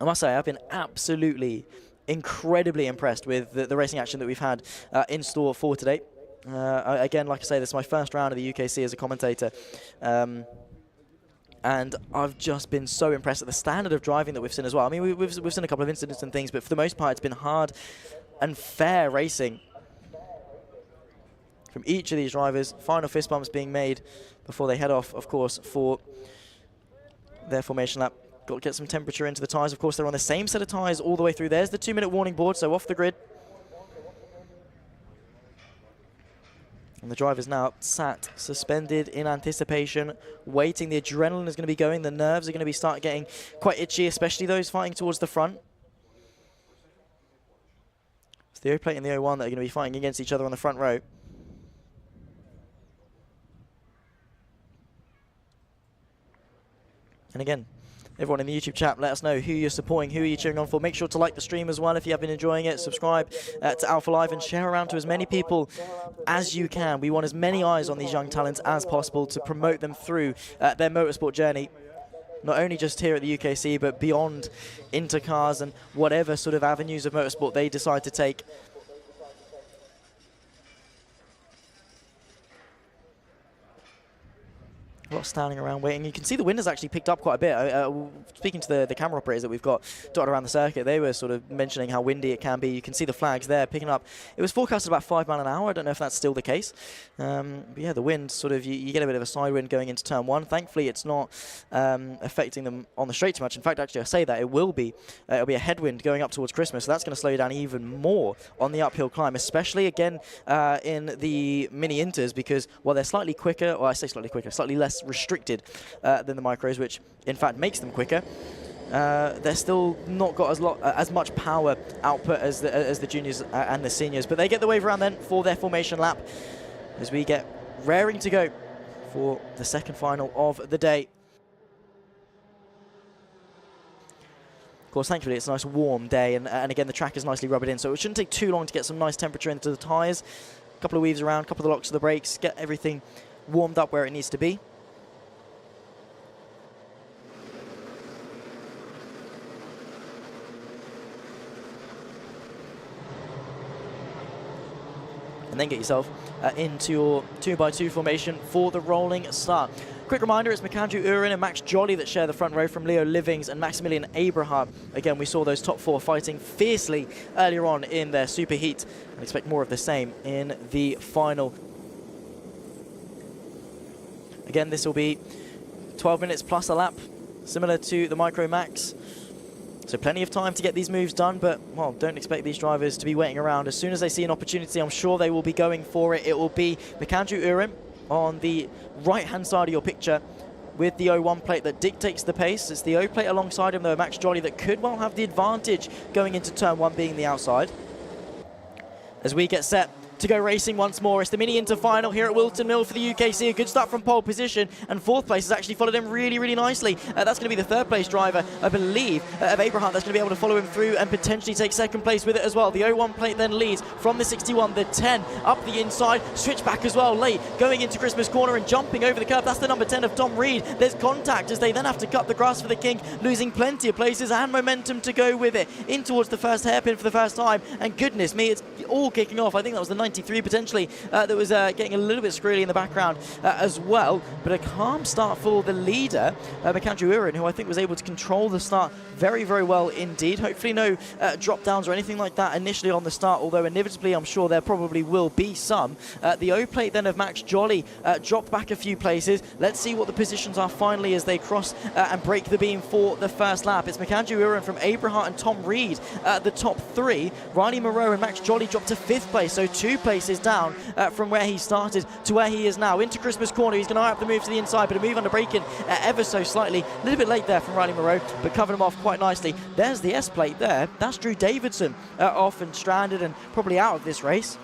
I must say, I've been absolutely incredibly impressed with the racing action that we've had in store for today. Again, like I say, this is my first round of the UKC as a commentator, and I've just been so impressed at the standard of driving that we've seen as well. I mean, we've seen a couple of incidents and things, but for the most part, it's been hard and fair racing from each of these drivers. Final fist bumps being made before they head off, of course, for their formation lap. Got to get some temperature into the tyres. Of course, they're on the same set of tyres all the way through. There's the 2-minute warning board, so off the grid. And the driver's now sat, suspended in anticipation, waiting. The adrenaline is going to be going. The nerves are going to be start getting quite itchy, especially those fighting towards the front. It's the O-plate and the O1 that are going to be fighting against each other on the front row. And again, everyone in the YouTube chat, let us know who you're supporting, who are you cheering on for. Make sure to like the stream as well if you have been enjoying it. Subscribe to Alpha Live and share around to as many people as you can. We want as many eyes on these young talents as possible to promote them through their motorsport journey. Not only just here at the UKC, but beyond into cars and whatever sort of avenues of motorsport they decide to take. A lot standing around waiting. You can see the wind has actually picked up quite a bit. Speaking to the camera operators that we've got dotted around the circuit, they were sort of mentioning how windy it can be. You can see the flags there picking up. It was forecasted about 5 miles an hour. I don't know if that's still the case. But yeah, the wind sort of, you get a bit of a side wind going into turn 1. Thankfully, it's not affecting them on the straight too much. In fact, actually, I say that it'll be a headwind going up towards Christmas. So that's going to slow you down even more on the uphill climb, especially again in the mini inters, because while they're slightly quicker, or I say slightly quicker, slightly less restricted than the micros, which in fact makes them quicker. they're still not got as much power output as the juniors and the seniors. But they get the wave around then for their formation lap as we get raring to go for the second final of the day. Of course, thankfully, it's a nice warm day, and again, the track is nicely rubbered in, so it shouldn't take too long to get some nice temperature into the tyres. A couple of weaves around, a couple of the locks of the brakes, get everything warmed up where it needs to be. And then get yourself into your 2x2 formation for the rolling start. Quick reminder, it's McAndrew Uren and Max Jolly that share the front row from Leo Livings and Maximilian Abraham. Again, we saw those top four fighting fiercely earlier on in their super heat, and expect more of the same in the final. Again, this will be 12 minutes plus a lap, similar to the Micro Max. So plenty of time to get these moves done, but, well, don't expect these drivers to be waiting around. As soon as they see an opportunity, I'm sure they will be going for it. It will be McAndrew Uren on the right-hand side of your picture with the 01 plate that dictates the pace. It's the O plate alongside him, though, Max Jolly, that could well have the advantage going into turn one, being the outside. As we get set to go racing once more, it's the mini Inter final here at Whilton Mill for the UKC. A good start from pole position, and fourth place has actually followed him really, really nicely. That's going to be the third place driver, I believe, of Abraham. That's going to be able to follow him through and potentially take second place with it as well. The 01 plate then leads from the 61, the 10 up the inside, switch back as well late, going into Christmas corner and jumping over the curb. That's the number 10 of Tom Reed. There's contact as they then have to cut the grass for the King, losing plenty of places and momentum to go with it. In towards the first hairpin for the first time, and goodness me, it's all kicking off. I think that was the 93 potentially that was getting a little bit squirrely in the background as well. But a calm start for the leader, McAndrew Uren, who I think was able to control the start very, very well indeed. Hopefully no drop downs or anything like that initially on the start, although inevitably I'm sure there probably will be some. The O plate then of Max Jolly dropped back a few places. Let's see what the positions are finally as they cross and break the beam for the first lap. It's McAndrew Uren from Abraham and Tom Reed the top three. Riley Moreau and Max Jolly dropped to fifth place, so 2 places down from where he started to where he is now. Into Christmas corner, he's going to have the move to the inside, but a move under braking ever so slightly. A little bit late there from Riley Moreau, but covered him off quite nicely. There's the S plate there. That's Drew Davidson off and stranded and probably out of this race.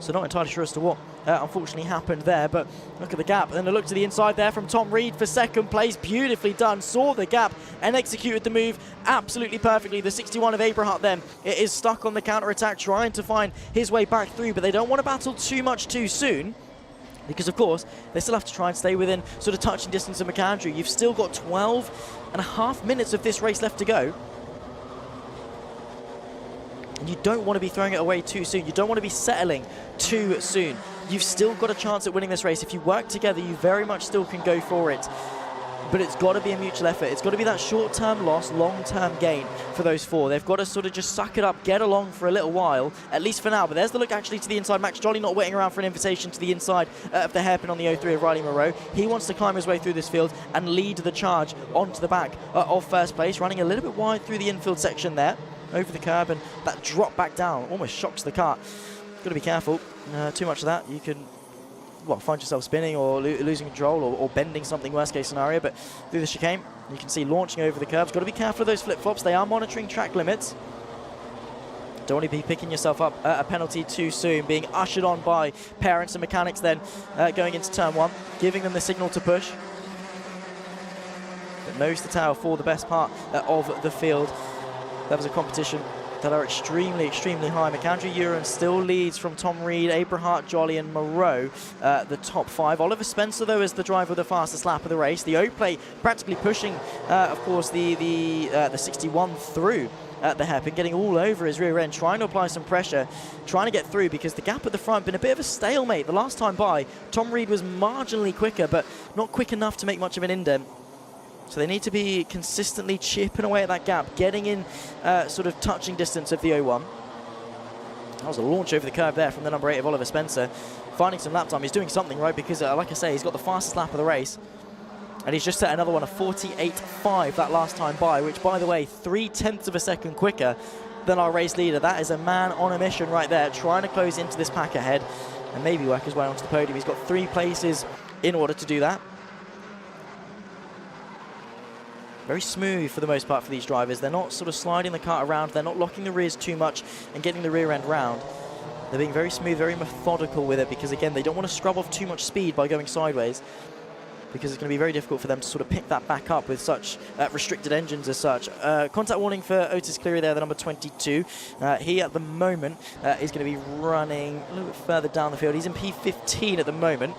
So not entirely sure as to what unfortunately happened there, but look at the gap. And a look to the inside there from Tom Reed for second place. Beautifully done. Saw the gap and executed the move absolutely perfectly. The 61 of Abraham then is stuck on the counter-attack, trying to find his way back through, but they don't want to battle too much too soon, because of course they still have to try and stay within sort of touching distance of McAndrew. You've still got 12.5 minutes of this race left to go. And you don't want to be throwing it away too soon. You don't want to be settling too soon. You've still got a chance at winning this race. If you work together, you very much still can go for it. But it's got to be a mutual effort. It's got to be that short-term loss, long-term gain for those four. They've got to sort of just suck it up, get along for a little while, at least for now. But there's the look actually to the inside. Max Jolly not waiting around for an invitation to the inside of the hairpin on the 03 of Riley Moreau. He wants to climb his way through this field and lead the charge onto the back of first place, running a little bit wide through the infield section there, over the curb, and that drop back down almost shocks the car. Got to be careful. Too much of that, you can find yourself spinning or losing control or bending something, worst case scenario. But through the chicane, you can see launching over the curbs. Got to be careful of those flip-flops. They are monitoring track limits. Don't want to be picking yourself up a penalty too soon. Being ushered on by parents and mechanics then going into turn one, giving them the signal to push. But nose to tail for the best part of the field. That was a competition that are extremely, extremely high. McAndrew Uren still leads from Tom Reed, Abraham, Jolly and Moreau, the top five. Oliver Spencer, though, is the driver with the fastest lap of the race. The O-plate practically pushing, of course, the 61 through the hairpin, getting all over his rear end, trying to apply some pressure, trying to get through, because the gap at the front been a bit of a stalemate. The last time by, Tom Reed was marginally quicker, but not quick enough to make much of an indent. So they need to be consistently chipping away at that gap, getting in sort of touching distance of the 01. That was a launch over the curve there from the number 8 of Oliver Spencer. Finding some lap time. He's doing something right, because, like I say, he's got the fastest lap of the race. And he's just set another one of 48.5 that last time by, which, by the way, 0.3 of a second quicker than our race leader. That is a man on a mission right there, trying to close into this pack ahead and maybe work his way onto the podium. He's got 3 places in order to do that. very smooth for the most part for these drivers. They're not sort of sliding the kart around. They're not locking the rears too much and getting the rear end round. They're being very smooth, very methodical with it because, again, they don't want to scrub off too much speed by going sideways, because it's going to be very difficult for them to sort of pick that back up with such restricted engines as such. Contact warning for Otis Cleary there, the number 22. He, at the moment, is going to be running a little bit further down the field. He's in P15 at the moment.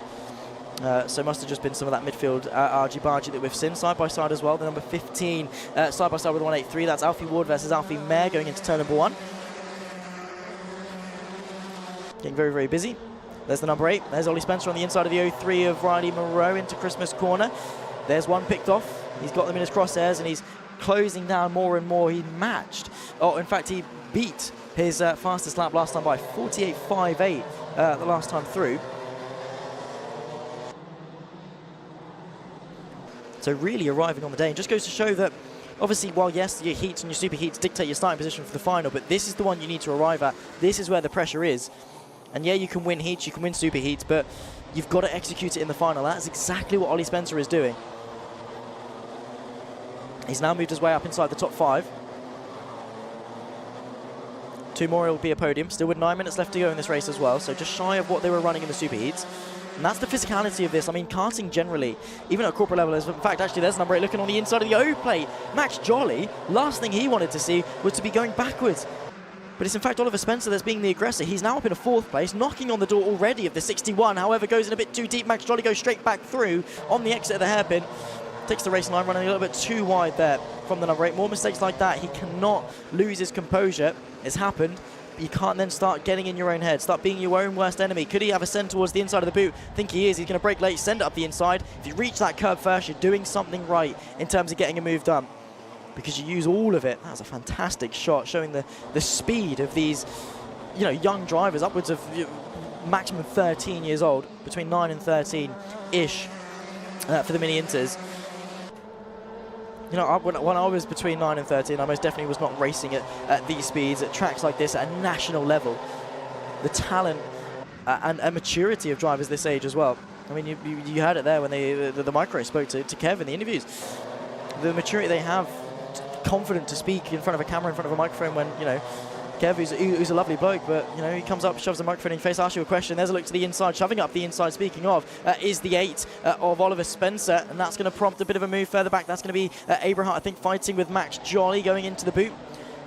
So must have just been some of that midfield argy-bargy that we've seen. Side-by-side as well, the number 15, side-by-side with 183. That's Alfie Ward versus Alfie Mayer going into turn number 1. Getting very, very busy. There's the number 8. There's Ollie Spencer on the inside of the 03 of Riley Moreau into Christmas corner. There's one picked off. He's got them in his crosshairs and he's closing down more and more. He matched, oh, in fact, he beat his fastest lap last time by 48.58 the last time through. So really arriving on the day, and just goes to show that obviously, while yes, your heats and your super heats dictate your starting position for the final, but this is the one you need to arrive at. This is where the pressure is. And yeah, you can win heats, you can win super heats, but you've got to execute it in the final. That's exactly what Ollie Spencer is doing. He's now moved his way up inside the top 5. 2 more, it'll be a podium. Still with 9 minutes left to go in this race as well, so just shy of what they were running in the super heats. And that's the physicality of this. I mean, karting generally, even at corporate level, in fact, actually, there's number 8 looking on the inside of the O plate. Max Jolly, last thing he wanted to see was to be going backwards. But it's in fact Oliver Spencer that's being the aggressor. He's now up in a 4th place, knocking on the door already of the 61. However, goes in a bit too deep. Max Jolly goes straight back through on the exit of the hairpin. Takes the racing line, running a little bit too wide there from the number 8. More mistakes like that. He cannot lose his composure. It's happened. You can't then start getting in your own head, start being your own worst enemy. Could he have a send towards the inside of the boot? I think he is. He's going to brake late, send it up the inside. If you reach that curb first, you're doing something right in terms of getting a move done, because you use all of it. That's a fantastic shot, showing the speed of these, you know, young drivers, upwards of maximum 13 years old, between 9 and 13-ish for the Mini Inters. You know, when I was between 9 and 13, I most definitely was not racing at these speeds, at tracks like this, at a national level. The talent and maturity of drivers this age as well. I mean, you heard it there when the micro spoke to Kev in the interviews. The maturity they have, confident to speak in front of a camera, in front of a microphone when, you know, Kev, who's a lovely bloke, but, you know, he comes up, shoves the microphone in your face, asks you a question. There's a look to the inside, shoving up the inside, speaking of, is the 8 of Oliver Spencer, and that's going to prompt a bit of a move further back. That's going to be Abrahart, I think, fighting with Max Jolly going into the boot.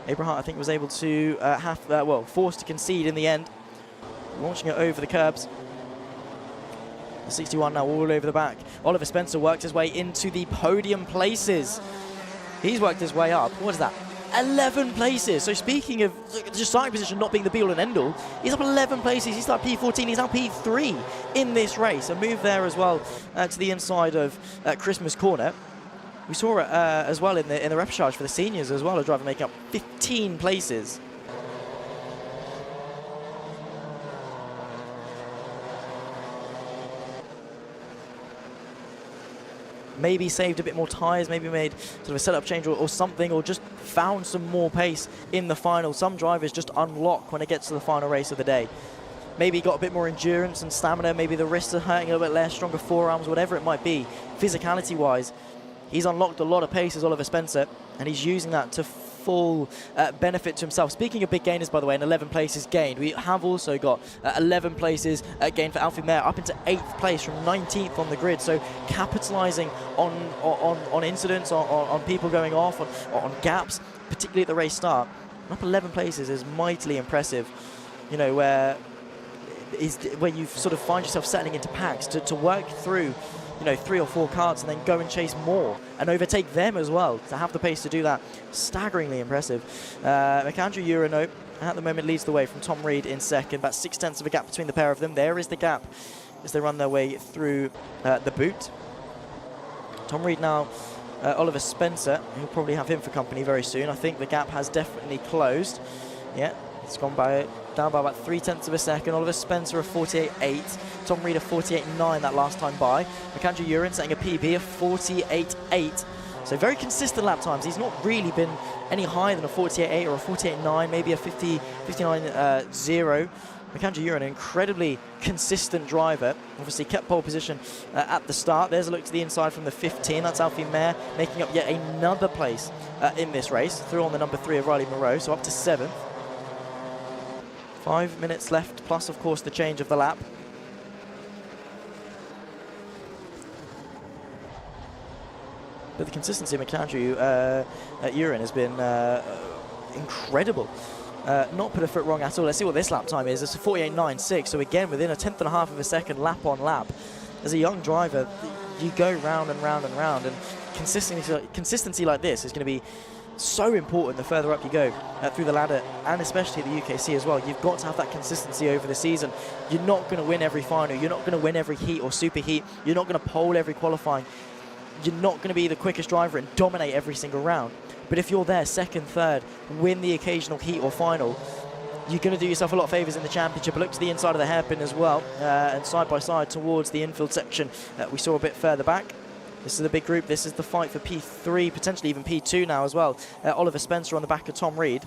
Abrahart, I think, was able to forced to concede in the end, launching it over the curbs. The 61 now all over the back. Oliver Spencer worked his way into the podium places. He's worked his way up. What is that? 11 places. So speaking of just starting position not being the be-all and end-all, he's up 11 places. He's started P14. He's now P3 in this race. A move there as well to the inside of Christmas corner. We saw it as well in the Repercharge for the seniors as well, a driver making up 15 places. Maybe saved a bit more tyres, maybe made sort of a setup change or something, or just found some more pace in the final. Some drivers just unlock when it gets to the final race of the day. Maybe got a bit more endurance and stamina, maybe the wrists are hurting a little bit less, stronger forearms, whatever it might be. Physicality-wise, he's unlocked a lot of pace as Oliver Spencer, and he's using that to full benefit to himself. Speaking of big gainers, by the way, and 11 places gained, we have also got 11 places gained for Alfie Mayer, up into 8th place from 19th on the grid. So capitalising on incidents, on people going off, on gaps, particularly at the race start. Up 11 places is mightily impressive. You know, where you sort of find yourself settling into packs to work through, you know, 3 or 4 karts and then go and chase more and overtake them as well. To have the pace to do that, staggeringly impressive. McAndrew Urano at the moment leads the way from Tom Reed in second, about 6/10 of a gap between the pair of them. There is the gap as they run their way through the boot. Tom Reed now, Oliver Spencer, he'll probably have him for company very soon. I think the gap has definitely closed. Yeah, it's gone down by about 3/10 of a second. Oliver Spencer a 48.8. Tom Reed a 48.9 that last time by. McAndrew Urin setting a PB of 48.8. So very consistent lap times. He's not really been any higher than a 48.8 or a 48.9, maybe a 59.0 McAndrew Uren, an incredibly consistent driver, obviously kept pole position at the start. There's a look to the inside from the 15. That's Alfie Mayer making up yet another place in this race, through on the number 3 of Riley Moreau, so up to 7th. 5 minutes left, plus, of course, the change of the lap. But the consistency of McAndrew Uren has been incredible. Not put a foot wrong at all. Let's see what this lap time is. It's a 48.96, so again, within a 1/10 and a half of a second, lap on lap. As a young driver, you go round and round and round, and consistency like this is going to be so important the further up you go through the ladder, and especially the UKC as well. You've got to have that consistency over the season. You're not going to win every final. You're not going to win every heat or super heat. You're not going to pole every qualifying. You're not going to be the quickest driver and dominate every single round. But if you're there second, third, win the occasional heat or final, you're going to do yourself a lot of favours in the championship. A look to the inside of the hairpin as well, and side by side towards the infield section we saw a bit further back. This is a big group. This is the fight for P3, potentially even P2 now as well. Oliver Spencer on the back of Tom Reed.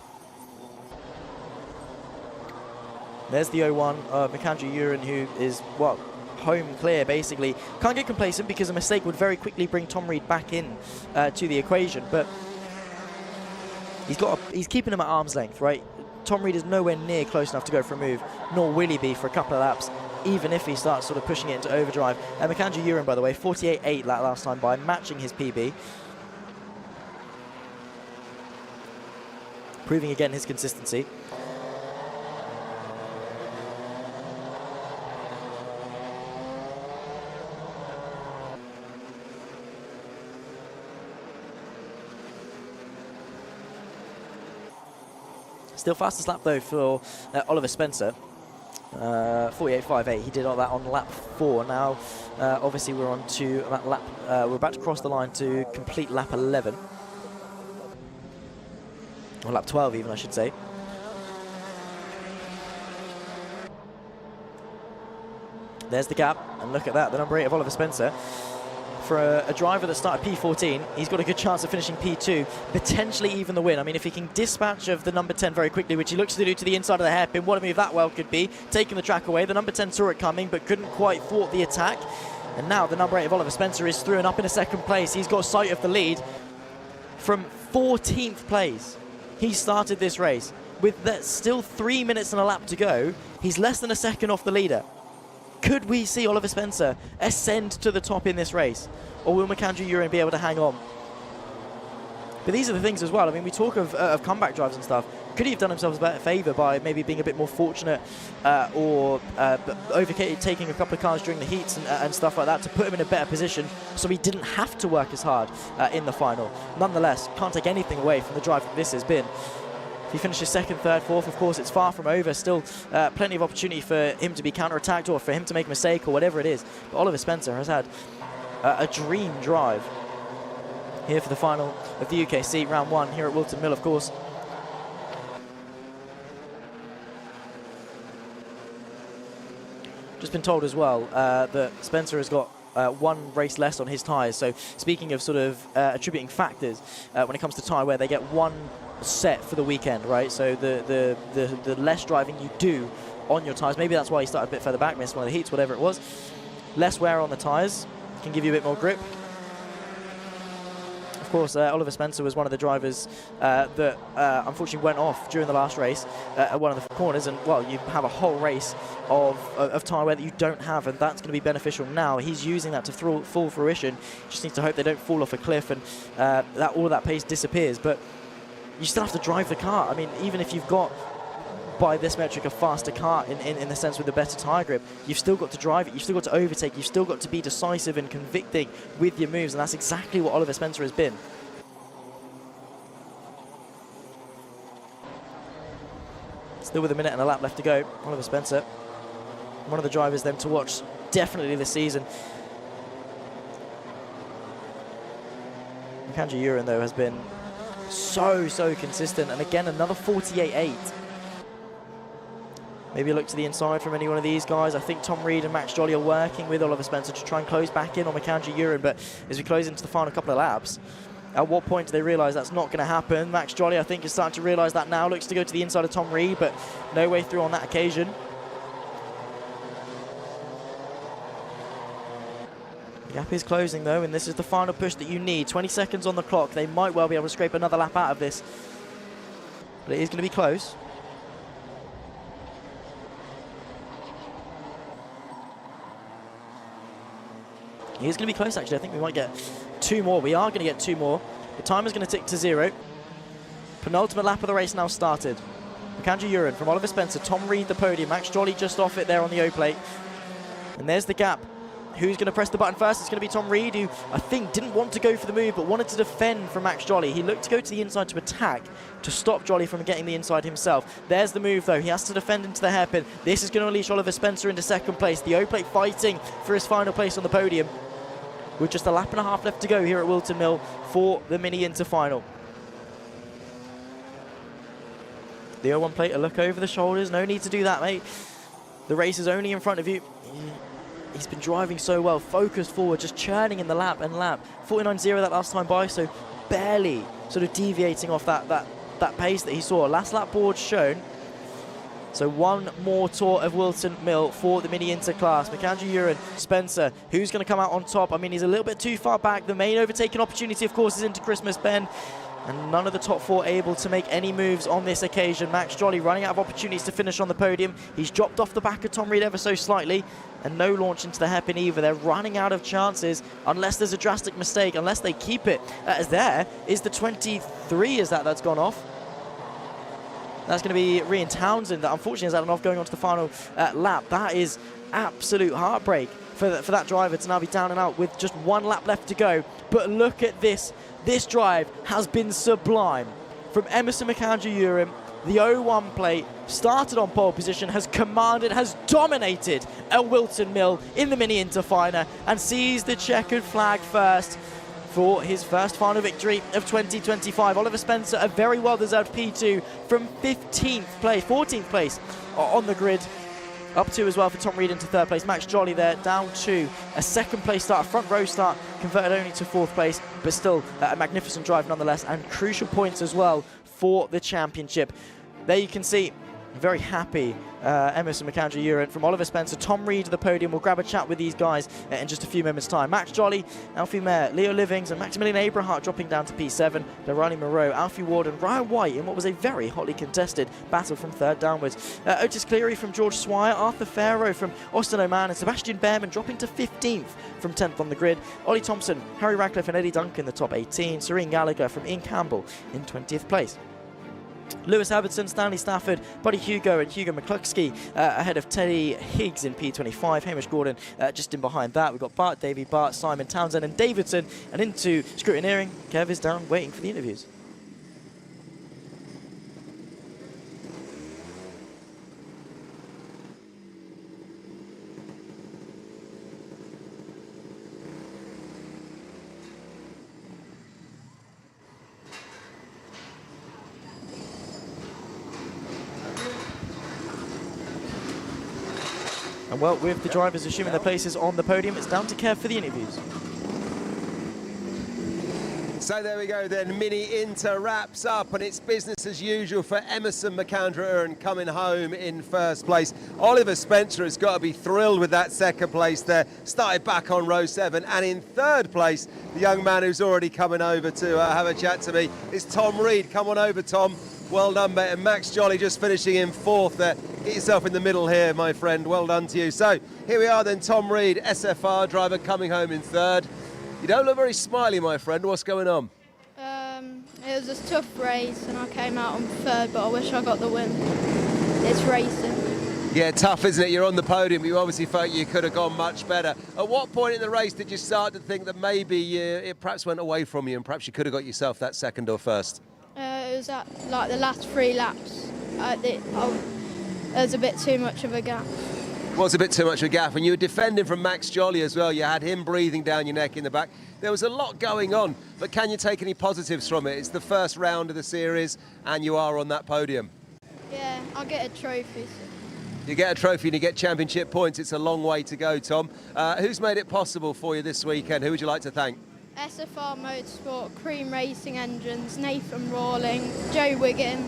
There's the 01 of McAndrew Uren, who is, well, home clear basically. Can't get complacent because a mistake would very quickly bring Tom Reed back in to the equation, but he's keeping him at arm's length, right? Tom Reed is nowhere near close enough to go for a move, nor will he be for a couple of laps, even if he starts sort of pushing it into overdrive. And McAndrew Uren, by the way, 48.8 that last time by, matching his PB. Proving again his consistency. Still fastest lap though for Oliver Spencer, 48.58. He did all that on lap 4. Now, obviously, we're on to that lap. We're about to cross the line to complete lap 11, or lap 12, even I should say. There's the gap, and look at that. The number 8 of Oliver Spencer. For a driver that started P14, he's got a good chance of finishing P2, potentially even the win. I mean, if he can dispatch of the number 10 very quickly, which he looks to do to the inside of the hairpin, what a move that well could be, taking the track away. The number 10 saw it coming, but couldn't quite thwart the attack. And now the number 8 of Oliver Spencer is through and up in a second place. He's got sight of the lead from 14th place. He started this race with still 3 minutes and a lap to go. He's less than a second off the leader. Could we see Oliver Spencer ascend to the top in this race? Or will McAndrew Uren be able to hang on? But these are the things as well. I mean, we talk of comeback drives and stuff. Could he have done himself a better favour by maybe being a bit more fortunate or overtaking a couple of cars during the heats and stuff like that to put him in a better position so he didn't have to work as hard in the final? Nonetheless, can't take anything away from the drive that this has been. If he finishes second, third, fourth, of course, it's far from over. Still plenty of opportunity for him to be counter-attacked or for him to make a mistake or whatever it is. But Oliver Spencer has had a dream drive here for the final of the UKC, round 1 here at Whilton Mill, of course. Just been told as well that Spencer has got one race less on his tyres. So speaking of sort of attributing factors when it comes to tyre wear, they get one set for the weekend, right? So the less driving you do on your tyres, maybe that's why he started a bit further back, missed one of the heats, whatever it was. Less wear on the tyres can give you a bit more grip. Of course, Oliver Spencer was one of the drivers that unfortunately went off during the last race at one of the corners, and well, you have a whole race of tyre wear that you don't have, and that's going to be beneficial now. He's using that to full fruition. Just needs to hope they don't fall off a cliff and that all of that pace disappears. But you still have to drive the car. I mean, even if you've got, by this metric, a faster car in the sense with a better tyre grip, you've still got to drive it, you've still got to overtake, you've still got to be decisive and convicting with your moves, and that's exactly what Oliver Spencer has been. Still with a minute and a lap left to go, Oliver Spencer, one of the drivers then to watch definitely this season. McAndrew Uren, though, has been so consistent, and again another 48.8. Maybe a look to the inside from any one of these guys. I think Tom Reed and Max Jolly are working with Oliver Spencer to try and close back in on McAndrew Uren, but as we close into the final couple of laps, at what point do they realise that's not going to happen? Max Jolly, I think, is starting to realise that now. Looks to go to the inside of Tom Reed, but no way through on that occasion. Gap is closing though, and this is the final push that you need. 20 seconds on the clock. They might well be able to scrape another lap out of this. But it is going to be close. It is going to be close, actually. I think we might get 2 more. We are going to get 2 more. The timer's going to tick to 0. Penultimate lap of the race now started. McAndrew Uren from Oliver Spencer, Tom Reed the podium, Max Jolly just off it there on the O-plate. And there's the gap. Who's going to press the button first? It's going to be Tom Reed, who I think didn't want to go for the move, but wanted to defend from Max Jolly. He looked to go to the inside to attack, to stop Jolly from getting the inside himself. There's the move, though. He has to defend into the hairpin. This is going to unleash Oliver Spencer into second place. The O-plate fighting for his final place on the podium, with just a lap and a half left to go here at Whilton Mill for the Mini Inter final. The 01 plate, a look over the shoulders. No need to do that, mate. The race is only in front of you. He's been driving so well, focused forward, just churning in the lap and lap. 49.0 that last time by, so barely sort of deviating off that pace that he saw. Last lap board shown. So one more tour of Whilton Mill for the Mini Inter class. McAndrew Uren, Spencer, who's going to come out on top? I mean, he's a little bit too far back. The main overtaking opportunity, of course, is into Christmas Bend. And none of the top 4 able to make any moves on this occasion. Max Jolly running out of opportunities to finish on the podium. He's dropped off the back of Tom Reed ever so slightly. And no launch into the hairpin either. They're running out of chances unless there's a drastic mistake, unless they keep it. As there is the 23, is that's gone off. That's going to be Rian Townsend that unfortunately has had an off going on to the final lap. That is absolute heartbreak for that driver to now be down and out with just 1 lap left to go. But look at this. This drive has been sublime. From Emerson McAndrew Uren, the 01 plate, started on pole position, has commanded, has dominated at Whilton Mill in the Mini Inter final, and sees the checkered flag first for his first final victory of 2025. Oliver Spencer, a very well-deserved P2 from 14th place on the grid. Up 2 as well for Tom Reed into 3rd place. Max Jolly there, down 2. A 2nd place start, a front row start, converted only to 4th place, but still a magnificent drive nonetheless, and crucial points as well for the championship. There you can see, very happy Emerson McAndrew Uren from Oliver Spencer. Tom Reed to the podium. We'll grab a chat with these guys in just a few moments' time. Max Jolly, Alfie Mayer, Leo Livings and Maximilian Abrahart dropping down to P7. Riley Moreau, Alfie Ward and Ryan White in what was a very hotly contested battle from 3rd downwards. Otis Cleary from George Swire, Arthur Farrow from Austin O'Man and Sebastian Behrman dropping to 15th from 10th on the grid. Ollie Thompson, Harry Radcliffe and Eddie Duncan in the top 18. Serene Gallagher from Ian Campbell in 20th place. Lewis Abbottson, Stanley Stafford, Buddy Hugo and Hugo McCluskey ahead of Teddy Higgs in P25. Hamish Gordon just in behind that. We've got Bart, Davey, Bart, Simon Townsend and Davidson. And into scrutineering, Kev is down waiting for the interviews. And well, with the drivers assuming their places on the podium, it's down to Kev for the interviews. So there we go then, Mini Inter wraps up and it's business as usual for Emerson McAndrew Uren coming home in 1st place. Oliver Spencer has got to be thrilled with that 2nd place there. Started back on row 7 and in 3rd place, the young man who's already coming over to have a chat to me is Tom Reed. Come on over, Tom. Well done, mate. And Max Jolly just finishing in 4th there. Get yourself in the middle here, my friend. Well done to you. So here we are then, Tom Reed, SFR driver coming home in 3rd. You don't look very smiley, my friend. What's going on? It was a tough race and I came out on 3rd, but I wish I got the win. It's racing. Yeah, tough, isn't it? You're on the podium, but you obviously felt you could have gone much better. At what point in the race did you start to think that maybe it perhaps went away from you and perhaps you could have got yourself that 2nd or 1st? It was at like the last 3 laps. There's a bit too much of a gap. Was a bit too much of a gap, and you were defending from Max Jolly as well. You had him breathing down your neck in the back. There was a lot going on, but can you take any positives from it? It's the first round of the series, and you are on that podium. Yeah, I'll get a trophy. You get a trophy and you get championship points. It's a long way to go, Tom. Who's made it possible for you this weekend? Who would you like to thank? SFR Motorsport, Cream Racing Engines, Nathan Rawling, Joe Wiggin,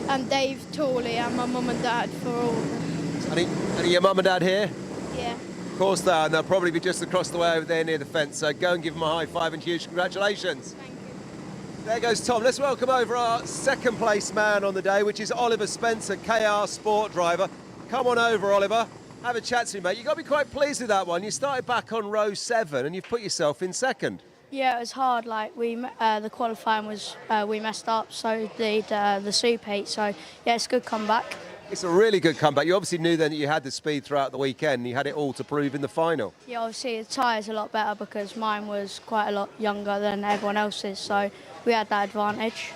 and Dave Tooley, and my mum and dad for all of them. Are your mum and dad here? Yeah. Of course they are, and they'll probably be just across the way over there near the fence. So go and give them a high five and huge congratulations. Thank you. There goes Tom. Let's welcome over our second place man on the day, which is Oliver Spencer, KR Sport driver. Come on over, Oliver. Have a chat to me, mate. You've got to be quite pleased with that one. You started back on row 7 and you've put yourself in second. Yeah, it was hard. Like the qualifying was we messed up, so did the Super Heat. So yeah, it's a good comeback. It's a really good comeback. You obviously knew then that you had the speed throughout the weekend and you had it all to prove in the final. Yeah, obviously the tyre's a lot better because mine was quite a lot younger than everyone else's, so we had that advantage.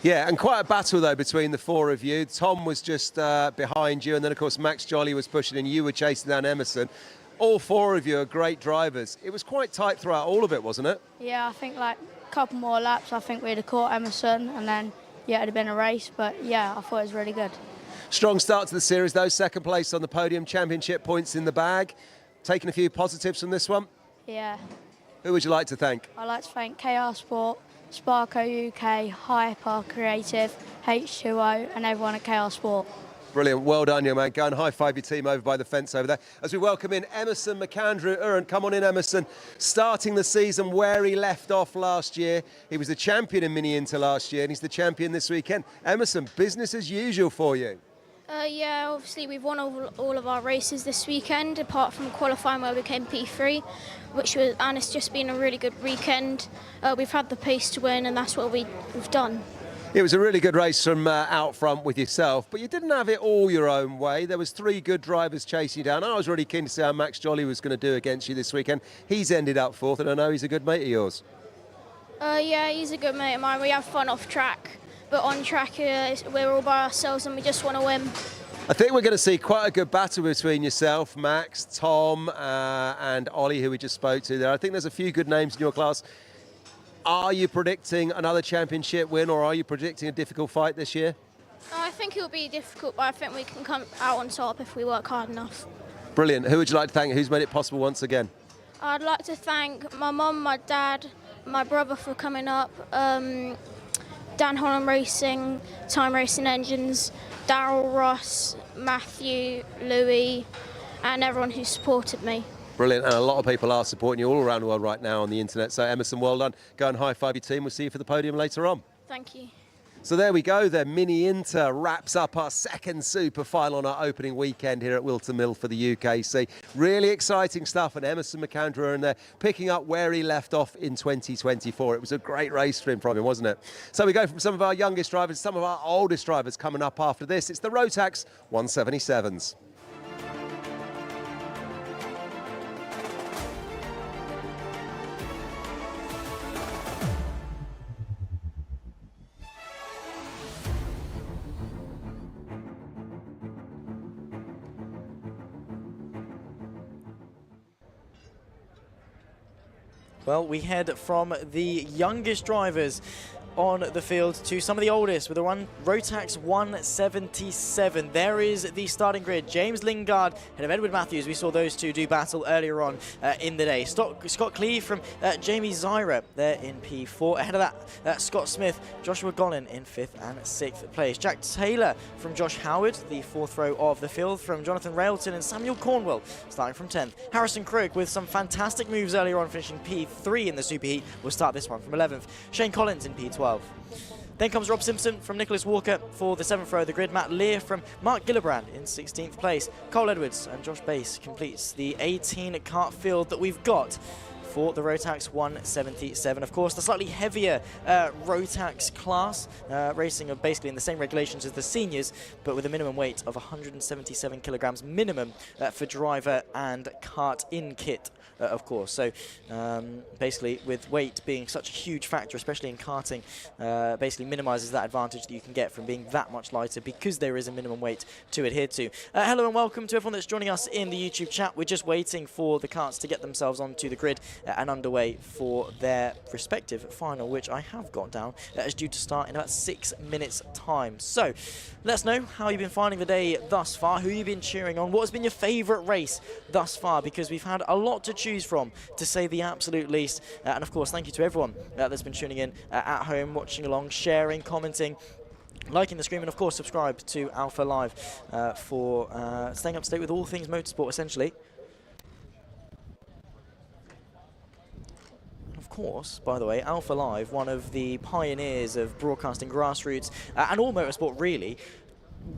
Yeah, and quite a battle though between the 4 of you. Tom was just behind you, and then of course Max Jolly was pushing and you were chasing down Emerson. All 4 of you are great drivers. It was quite tight throughout all of it, wasn't it? Yeah, I think like a couple more laps, I think we'd have caught Emerson, and then yeah, it'd have been a race. But yeah, I thought it was really good. Strong start to the series though, second place on the podium, championship points in the bag. Taking a few positives from this one. Yeah, Who would you like to thank? I'd like to thank KR Sport, Sparco UK, Hyper Creative, H2O, and everyone at KR Sport. Brilliant, well done, young man. Go and high-five your team over by the fence over there. As we welcome in Emerson McAndrew. Come on in, Emerson. Starting the season where he left off last year. He was the champion in Mini Inter last year, and he's the champion this weekend. Emerson, business as usual for you. Yeah, obviously we've won all of our races this weekend, apart from qualifying where we came P3, and it's just been a really good weekend. We've had the pace to win, and that's what we've done. It was a really good race from out front with yourself, but you didn't have it all your own way. There was 3 good drivers chasing you down. I was really keen to see how Max Jolly was going to do against you this weekend. He's ended up 4th, and I know he's a good mate of yours. Yeah, he's a good mate of mine. We have fun off track, but on track we're all by ourselves and we just want to win. I think we're going to see quite a good battle between yourself, Max, Tom, and Ollie, who we just spoke to there. I think there's a few good names in your class. Are you predicting another championship win, or are you predicting a difficult fight this year? I think it will be difficult, but I think we can come out on top if we work hard enough. Brilliant. Who would you like to thank? Who's made it possible once again? I'd like to thank my mum, my dad, my brother for coming up, Dan Holland Racing, Time Racing Engines, Daryl Ross, Matthew, Louis, and everyone who supported me. Brilliant, and a lot of people are supporting you all around the world right now on the internet. So Emerson, well done. Go and high-five your team. We'll see you for the podium later on. Thank you. So there we go then. Mini Inter wraps up our second super final on our opening weekend here at Whilton Mill for the UKC. Really exciting stuff, and Emerson McAndrew in there picking up where he left off in 2024. It was a great race for him, wasn't it? So we go from some of our youngest drivers to some of our oldest drivers coming up after this. It's the Rotax 177s. Well, we head from the youngest drivers on the field to some of the oldest with the Rotax 177. There is the starting grid. James Lingard and of Edward Matthews. We saw those two do battle earlier on in the day. Scott Cleve from Jamie Zyra there in P4. Ahead of that, Scott Smith, Joshua Gollin in 5th and 6th place. Jack Taylor from Josh Howard, the 4th row of the field, from Jonathan Railton and Samuel Cornwell starting from 10th. Harrison Krug with some fantastic moves earlier on, finishing P3 in the Superheat, will start this one from 11th. Shane Collins in P12. Then comes Rob Simpson from Nicholas Walker for the 7th row of the grid. Matt Lear from Mark Gillibrand in 16th place. Cole Edwards and Josh Bass completes the 18 kart field that we've got for the Rotax 177. Of course, the slightly heavier Rotax class, racing of basically in the same regulations as the seniors, but with a minimum weight of 177 kilograms minimum for driver and kart in kit. Of course, so basically with weight being such a huge factor, especially in karting, basically minimises that advantage that you can get from being that much lighter because there is a minimum weight to adhere to. Hello and welcome to everyone that's joining us in the YouTube chat. We're just waiting for the karts to get themselves onto the grid and underway for their respective final, which I have got down is due to start in about 6 minutes time. So let us know how you've been finding the day thus far, who you've been cheering on, what has been your favourite race thus far, because we've had a lot to choose from, to say the absolute least. And of course, thank you to everyone that's been tuning in at home, watching along, sharing, commenting, liking the stream, and of course subscribe to Alpha Live for staying up to date with all things motorsport essentially. course, by the way, Alpha Live, one of the pioneers of broadcasting grassroots and all motorsport, really.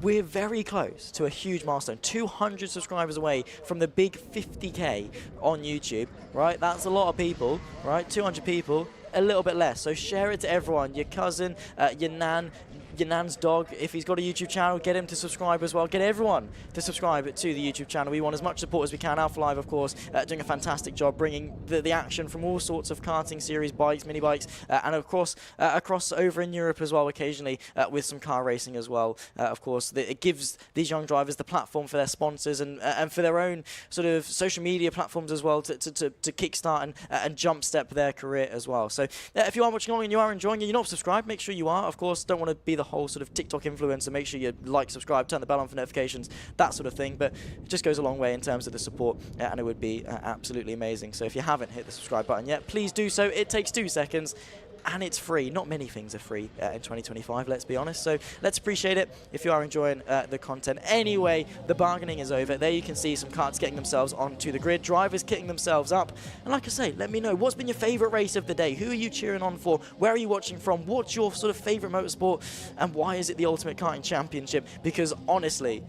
We're very close to a huge milestone, 200 subscribers away from the big 50K on YouTube, right? That's a lot of people, right? 200 people, a little bit less. So share it to everyone, your cousin, your nan, your nan's dog. If he's got a YouTube channel, get him to subscribe as well. Get everyone to subscribe to the YouTube channel. We want as much support as we can. Alpha Live, of course, doing a fantastic job bringing the action from all sorts of karting series, bikes, mini bikes, and of course across over in Europe as well, occasionally with some car racing as well. Of course, it gives these young drivers the platform for their sponsors and for their own sort of social media platforms as well to kickstart and jumpstep their career as well. So if you are watching along and you are enjoying it, you're not subscribed, make sure you are. Of course, don't want to be the whole sort of TikTok influencer. Make sure you like, subscribe, turn the bell on for notifications, that sort of thing. But it just goes a long way in terms of the support, and it would be absolutely amazing. So if you haven't hit the subscribe button yet, please do so. It takes 2 seconds. And it's free. Not many things are free in 2025, let's be honest. So let's appreciate it if you are enjoying the content. Anyway, the bargaining is over. There you can see some karts getting themselves onto the grid, drivers kitting themselves up. And like I say, let me know, what's been your favourite race of the day? Who are you cheering on for? Where are you watching from? What's your sort of favourite motorsport? And why is it the Ultimate Karting Championship? Because honestly,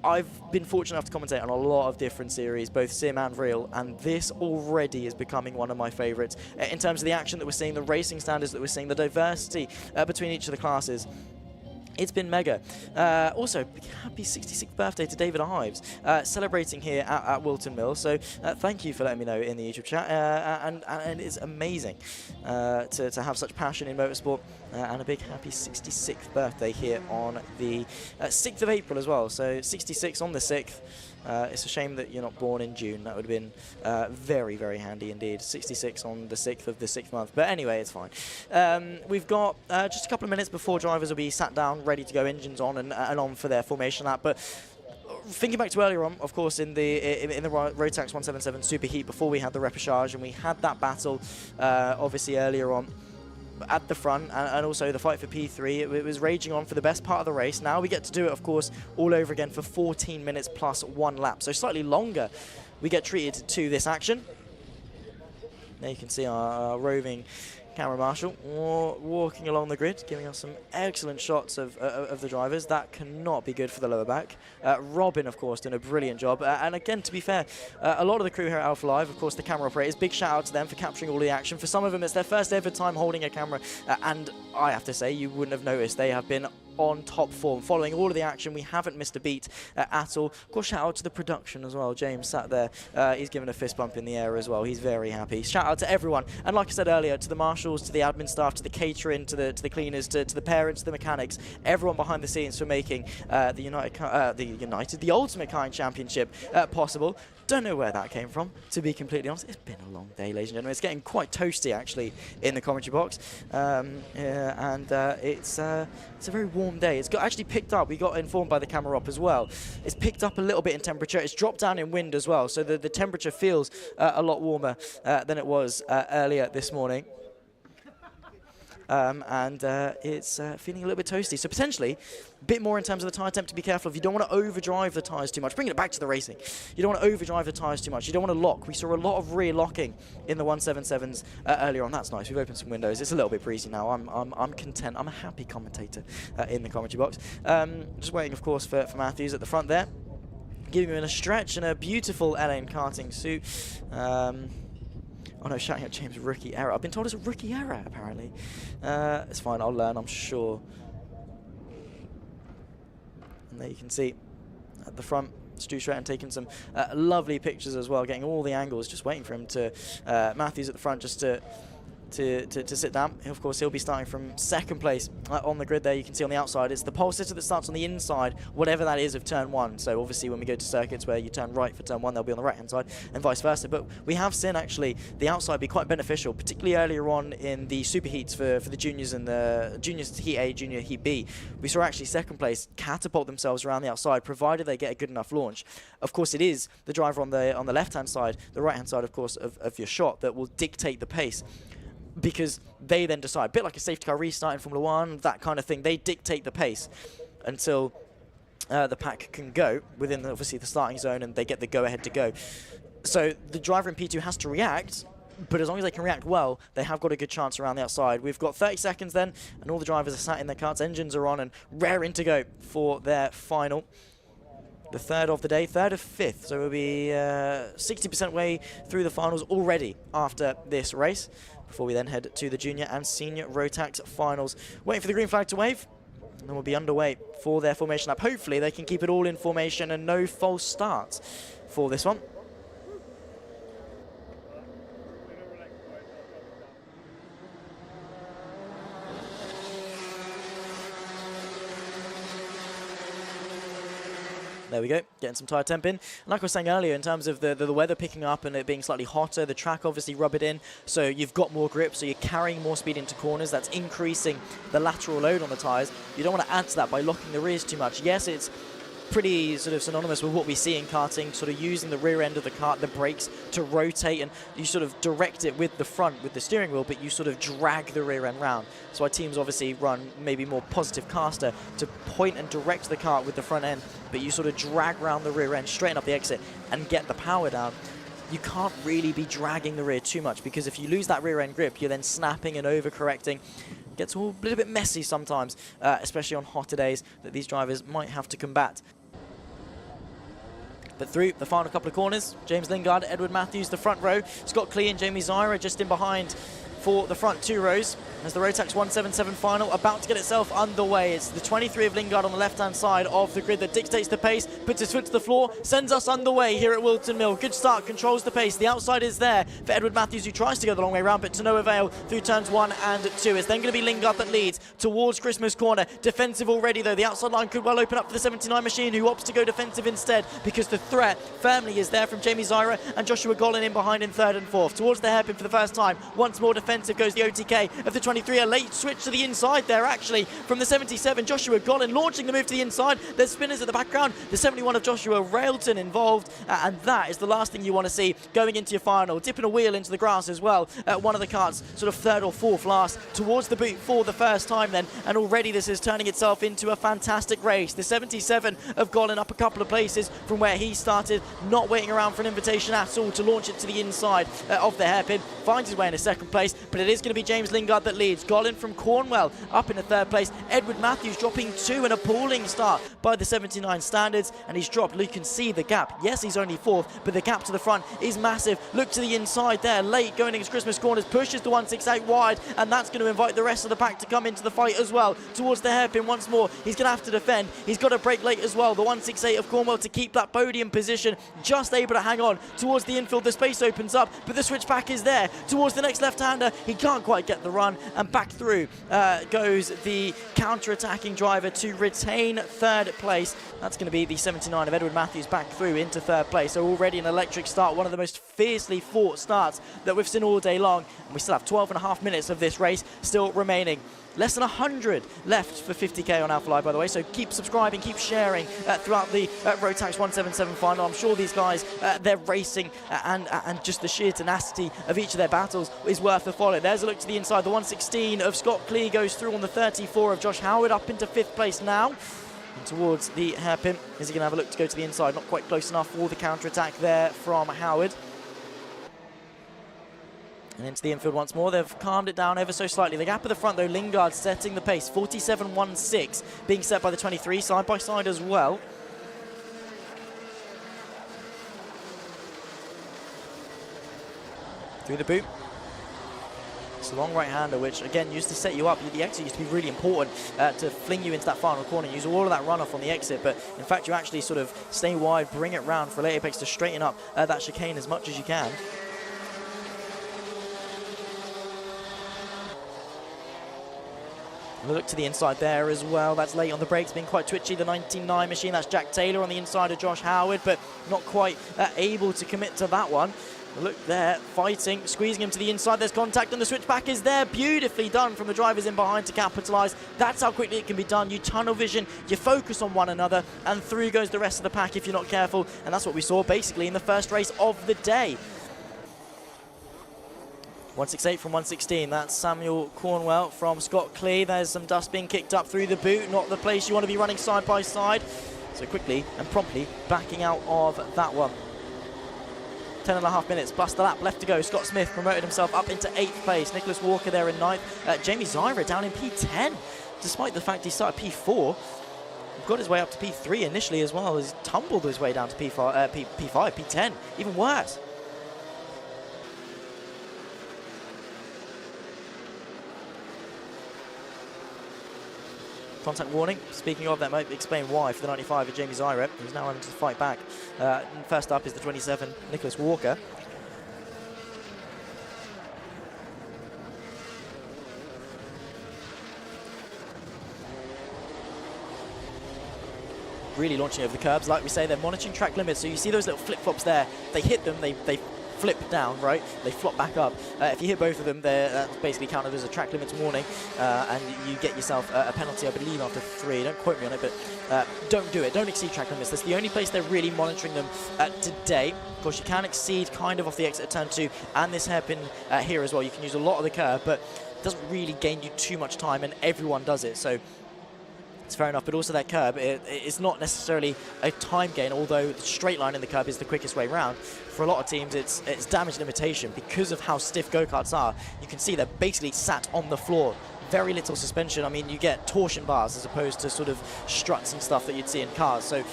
I've been fortunate enough to commentate on a lot of different series, both sim and real, and this already is becoming one of my favourites. In terms of the action that we're seeing, the racing standards that we're seeing, the diversity between each of the classes. It's been mega. Also, happy 66th birthday to David Ives, celebrating here at Whilton Mill. So thank you for letting me know in the YouTube chat. And it's amazing to have such passion in motorsport. And a big happy 66th birthday here on the 6th of April as well. So 66 on the 6th. It's a shame that you're not born in June. That would have been very, very handy indeed. 66 on the 6th of the 6th month. But anyway, it's fine. We've got just a couple of minutes before drivers will be sat down, ready to go, engines on and on for their formation lap. But thinking back to earlier on, of course, in the Rotax 177 Superheat, before we had the Repercharge, and we had that battle, obviously, earlier on at the front, and also the fight for P3. It was raging on for the best part of the race. Now we get to do it, of course, all over again for 14 minutes plus 1 lap. So slightly longer we get treated to this action. There you can see our roving camera marshal walking along the grid, giving us some excellent shots of the drivers. That cannot be good for the lower back. Robin, of course, doing a brilliant job. And again, to be fair, a lot of the crew here at Alpha Live, of course, the camera operators, big shout out to them for capturing all the action. For some of them, it's their first ever time holding a camera. And I have to say, you wouldn't have noticed, they have been on top form, following all of the action. We haven't missed a beat at all. Of course, shout out to the production as well. James sat there. He's given a fist bump in the air as well. He's very happy. Shout out to everyone. And like I said earlier, to the marshals, to the admin staff, to the catering, to the cleaners, to the parents, to the mechanics, everyone behind the scenes for making the Ultimate Karting Championship possible. Don't know where that came from, to be completely honest. It's been a long day, ladies and gentlemen. It's getting quite toasty, actually, in the commentary box. It's a very warm day. It's actually picked up. We got informed by the camera op as well. It's picked up a little bit in temperature. It's dropped down in wind as well, so the temperature feels a lot warmer than it was earlier this morning. It's feeling a little bit toasty. So potentially a bit more in terms of the tyre temp to be careful of. You don't want to overdrive the tyres too much. Bringing it back to the racing. You don't want to overdrive the tyres too much. You don't want to lock. We saw a lot of rear locking in the 177s earlier on. That's nice. We've opened some windows. It's a little bit breezy now. I'm content. I'm a happy commentator in the commentary box. Just waiting, of course, for Matthews at the front there. Giving him a stretch and a beautiful LN karting suit. Oh no, shouting out James, rookie error. I've been told it's a rookie error, apparently. It's fine, I'll learn, I'm sure. And there you can see at the front, Stu Stratton taking some lovely pictures as well, getting all the angles, just waiting for him to, Matthews at the front just to sit down. Of course, he'll be starting from second place on the grid there. You can see on the outside, it's the pole sitter that starts on the inside, whatever that is, of turn 1. So obviously when we go to circuits where you turn right for turn 1, they'll be on the right-hand side and vice versa. But we have seen actually the outside be quite beneficial, particularly earlier on in the super heats for the juniors and the juniors heat A, junior heat B. We saw actually second place catapult themselves around the outside, provided they get a good enough launch. Of course, it is the driver on the left-hand side, the right-hand side, of course, of your shot that will dictate the pace, because they then decide, a bit like a safety car restart in Formula 1, that kind of thing. They dictate the pace until the pack can go within, obviously, the starting zone, and they get the go-ahead to go. So the driver in P2 has to react but as long as they can react well, they have got a good chance around the outside. We've got 30 seconds then, and all the drivers are sat in their carts, engines are on and raring to go for their final. The third of the day, third of fifth, so we'll be 60% way through the finals already after this race, before we then head to the junior and senior Rotax finals. Waiting for the green flag to wave, and then we'll be underway for their formation lap. Hopefully they can keep it all in formation and no false starts for this one. There we go, getting some tyre temp in. And like I was saying earlier, in terms of the weather picking up and it being slightly hotter, the track obviously rub it in, so you've got more grip, so you're carrying more speed into corners. That's increasing the lateral load on the tyres. You don't want to add to that by locking the rears too much. Yes, it's pretty sort of synonymous with what we see in karting, sort of using the rear end of the kart, the brakes, to rotate, and you sort of direct it with the front, with the steering wheel, but you sort of drag the rear end round. That's why teams obviously run maybe more positive caster to point and direct the kart with the front end, but you sort of drag round the rear end, straighten up the exit, and get the power down. You can't really be dragging the rear too much, because if you lose that rear end grip, you're then snapping and overcorrecting. Gets all a little bit messy sometimes, especially on hotter days that these drivers might have to combat. But through the final couple of corners, James Lingard, Edward Matthews, the front row, Scott Clee and Jamie Zyra just in behind for the front two rows, as the Rotax 177 final about to get itself underway. It's the 23 of Lingard on the left-hand side of the grid that dictates the pace, puts his foot to the floor, sends us underway here at Whilton Mill. Good start, controls the pace. The outside is there for Edward Matthews, who tries to go the long way around, but to no avail through turns 1 and 2. It's then going to be Lingard that leads towards Christmas corner. Defensive already, though. The outside line could well open up for the 79 machine, who opts to go defensive instead, because the threat firmly is there from Jamie Zyra and Joshua Gollin in behind in third and fourth. Towards the hairpin for the first time. Once more defensive goes the OTK of the 23. A late switch to the inside there, actually, from the 77. Joshua Gollin launching the move to the inside. There's spinners at the background. The 71 of Joshua Railton involved, and that is the last thing you want to see going into your final. Dipping a wheel into the grass as well. One of the carts sort of third or fourth last towards the boot for the first time then, and already this is turning itself into a fantastic race. The 77 of Gollin up a couple of places from where he started, not waiting around for an invitation at all to launch it to the inside of the hairpin. Finds his way in a second place, but it is going to be James Lingard that leads. Gollin from Cornwell up in the third place. Edward Matthews dropping 2, an appalling start by the 79 standards, and he's dropped. You can see the gap. Yes, he's only fourth, but the gap to the front is massive. Look to the inside there, late going against Christmas corners, pushes the 168 wide, and that's going to invite the rest of the pack to come into the fight as well. Towards the hairpin once more, he's going to have to defend. He's got to break late as well. The 168 of Cornwell to keep that podium position, just able to hang on towards the infield. The space opens up, but the switchback is there. Towards the next left-hander, he can't quite get the run, and back through goes the counter-attacking driver to retain third place. That's going to be the 79 of Edward Matthews back through into third place. So already an electric start, one of the most fiercely fought starts that we've seen all day long. And we still have 12.5 minutes of this race still remaining. Less than 100 left for 50k on Alphalai, by the way, so keep subscribing, keep sharing throughout the Rotax 177 final. I'm sure these guys, they're racing, and just the sheer tenacity of each of their battles is worth a follow. There's a look to the inside. The 116 of Scott Clee goes through on the 34 of Josh Howard, up into 5th place now. And towards the hairpin, is he going to have a look to go to the inside? Not quite close enough for the counter-attack there from Howard. And into the infield once more. They've calmed it down ever so slightly. The gap at the front, though, Lingard setting the pace. 47.16 being set by the 23, side by side as well. Through the boot. It's a long right-hander, which, again, used to set you up. The exit used to be really important to fling you into that final corner. Use all of that runoff on the exit, but in fact, you actually sort of stay wide, bring it round for late apex to straighten up that chicane as much as you can. Look to the inside there as well. That's late on the brakes, being quite twitchy. The 99 machine, that's Jack Taylor on the inside of Josh Howard, but not quite able to commit to that one. Look there, fighting, squeezing him to the inside. There's contact, and the switchback is there. Beautifully done from the drivers in behind to capitalise. That's how quickly it can be done. You tunnel vision, you focus on one another, and through goes the rest of the pack if you're not careful. And that's what we saw basically in the first race of the day. 168 from 116, that's Samuel Cornwell from Scott Clee. There's some dust being kicked up through the boot, not the place you want to be running side by side. So quickly and promptly backing out of that one. 10.5 minutes plus the lap left to go. Scott Smith promoted himself up into 8th place. Nicholas Walker there in 9th. Jamie Zyra down in P10, despite the fact he started P4. Got his way up to P3 initially as well. He's tumbled his way down to P5, P10, even worse. Contact warning. Speaking of, that might explain why for the 95 of Jamie Zyra, who's now having to fight back. First up is the 27, Nicholas Walker. Really launching over the curbs. Like we say, they're monitoring track limits, so you see those little flip-flops there. They hit them, they flip down, right? They flop back up. If you hit both of them, that's basically counted as a track limits warning, and you get yourself a penalty, I believe, after 3. Don't quote me on it, but don't do it. Don't exceed track limits. That's the only place they're really monitoring them today. Of course, you can exceed kind of off the exit at turn 2 and this hairpin here as well. You can use a lot of the curve, but it doesn't really gain you too much time, and everyone does it. So it's fair enough, but also that curb, it's not necessarily a time gain, although the straight line in the curb is the quickest way round. For a lot of teams, it's damage limitation because of how stiff go-karts are. You can see they're basically sat on the floor. Very little suspension. I mean, you get torsion bars as opposed to sort of struts and stuff that you'd see in cars. So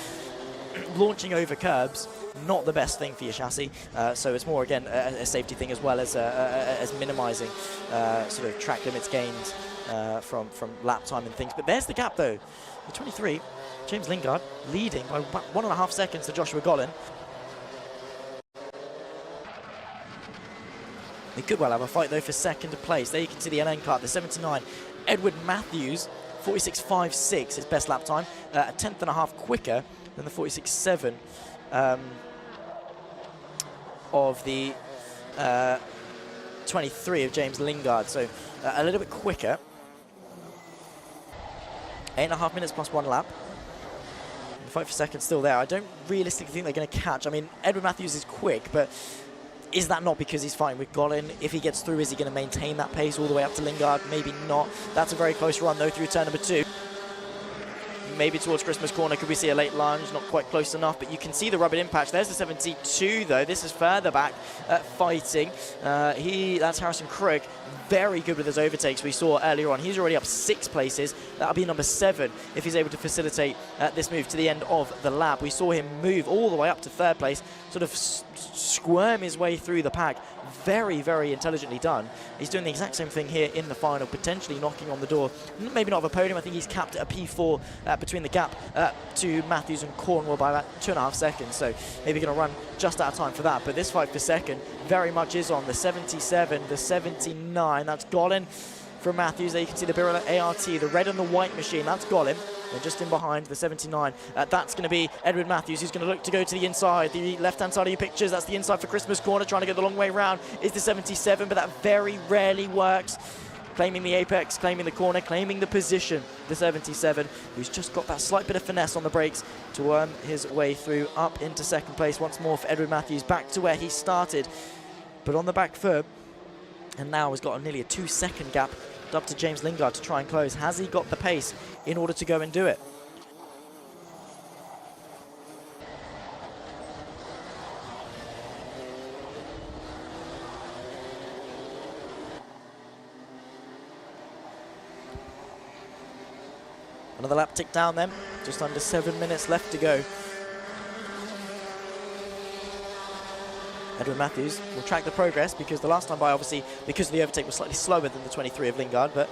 launching over curbs, not the best thing for your chassis. So it's more, again, a safety thing as well as minimizing sort of track limits gained from lap time and things. But there's the gap, though. The 23, James Lingard, leading by 1.5 seconds to Joshua Gollin. He could well have a fight, though, for second place. There you can see the LN card, the 79. Edward Matthews, 46.56, his best lap time. A 10.5 quicker than the 46.7 of the 23 of James Lingard. So a little bit quicker. 8.5 minutes plus 1 lap. The fight for second still there. I don't realistically think they're going to catch. I mean, Edward Matthews is quick, but is that not because he's fighting with Gollin? If he gets through, is he going to maintain that pace all the way up to Lingard? Maybe not. That's a very close run, though, through turn number 2. Maybe towards Christmas corner, could we see a late lunge? Not quite close enough, but you can see the rubber impact. There's the 72, though. This is further back fighting. That's Harrison Crook. Very good with his overtakes we saw earlier on. He's already up 6 places. That'll be number 7 if he's able to facilitate this move to the end of the lap. We saw him move all the way up to 3rd place, sort of squirm his way through the pack. Very, very intelligently done. He's doing the exact same thing here in the final, potentially knocking on the door. Maybe not of a podium. I think he's capped at a P4 between the gap to Matthews and Cornwall by about 2.5 seconds. So maybe going to run just out of time for that. But this fight for second very much is on. The 77, the 79. That's Gollin from Matthews. There you can see the Birilla ART, the red and the white machine. That's Gollin. And just in behind, the 79. That's going to be Edward Matthews, who's going to look to go to the inside. The left-hand side of your pictures, that's the inside for Christmas corner, trying to get the long way round is the 77, but that very rarely works. Claiming the apex, claiming the corner, claiming the position. The 77, who's just got that slight bit of finesse on the brakes to worm his way through up into second place once more for Edward Matthews, back to where he started, but on the back foot. And now has got nearly a 2-second gap up to James Lingard to try and close. Has he got the pace in order to go and do it? Another lap tick down then, just under 7 minutes left to go. Edward Matthews will track the progress because the last time by, obviously, because of the overtake was slightly slower than the 23 of Lingard, but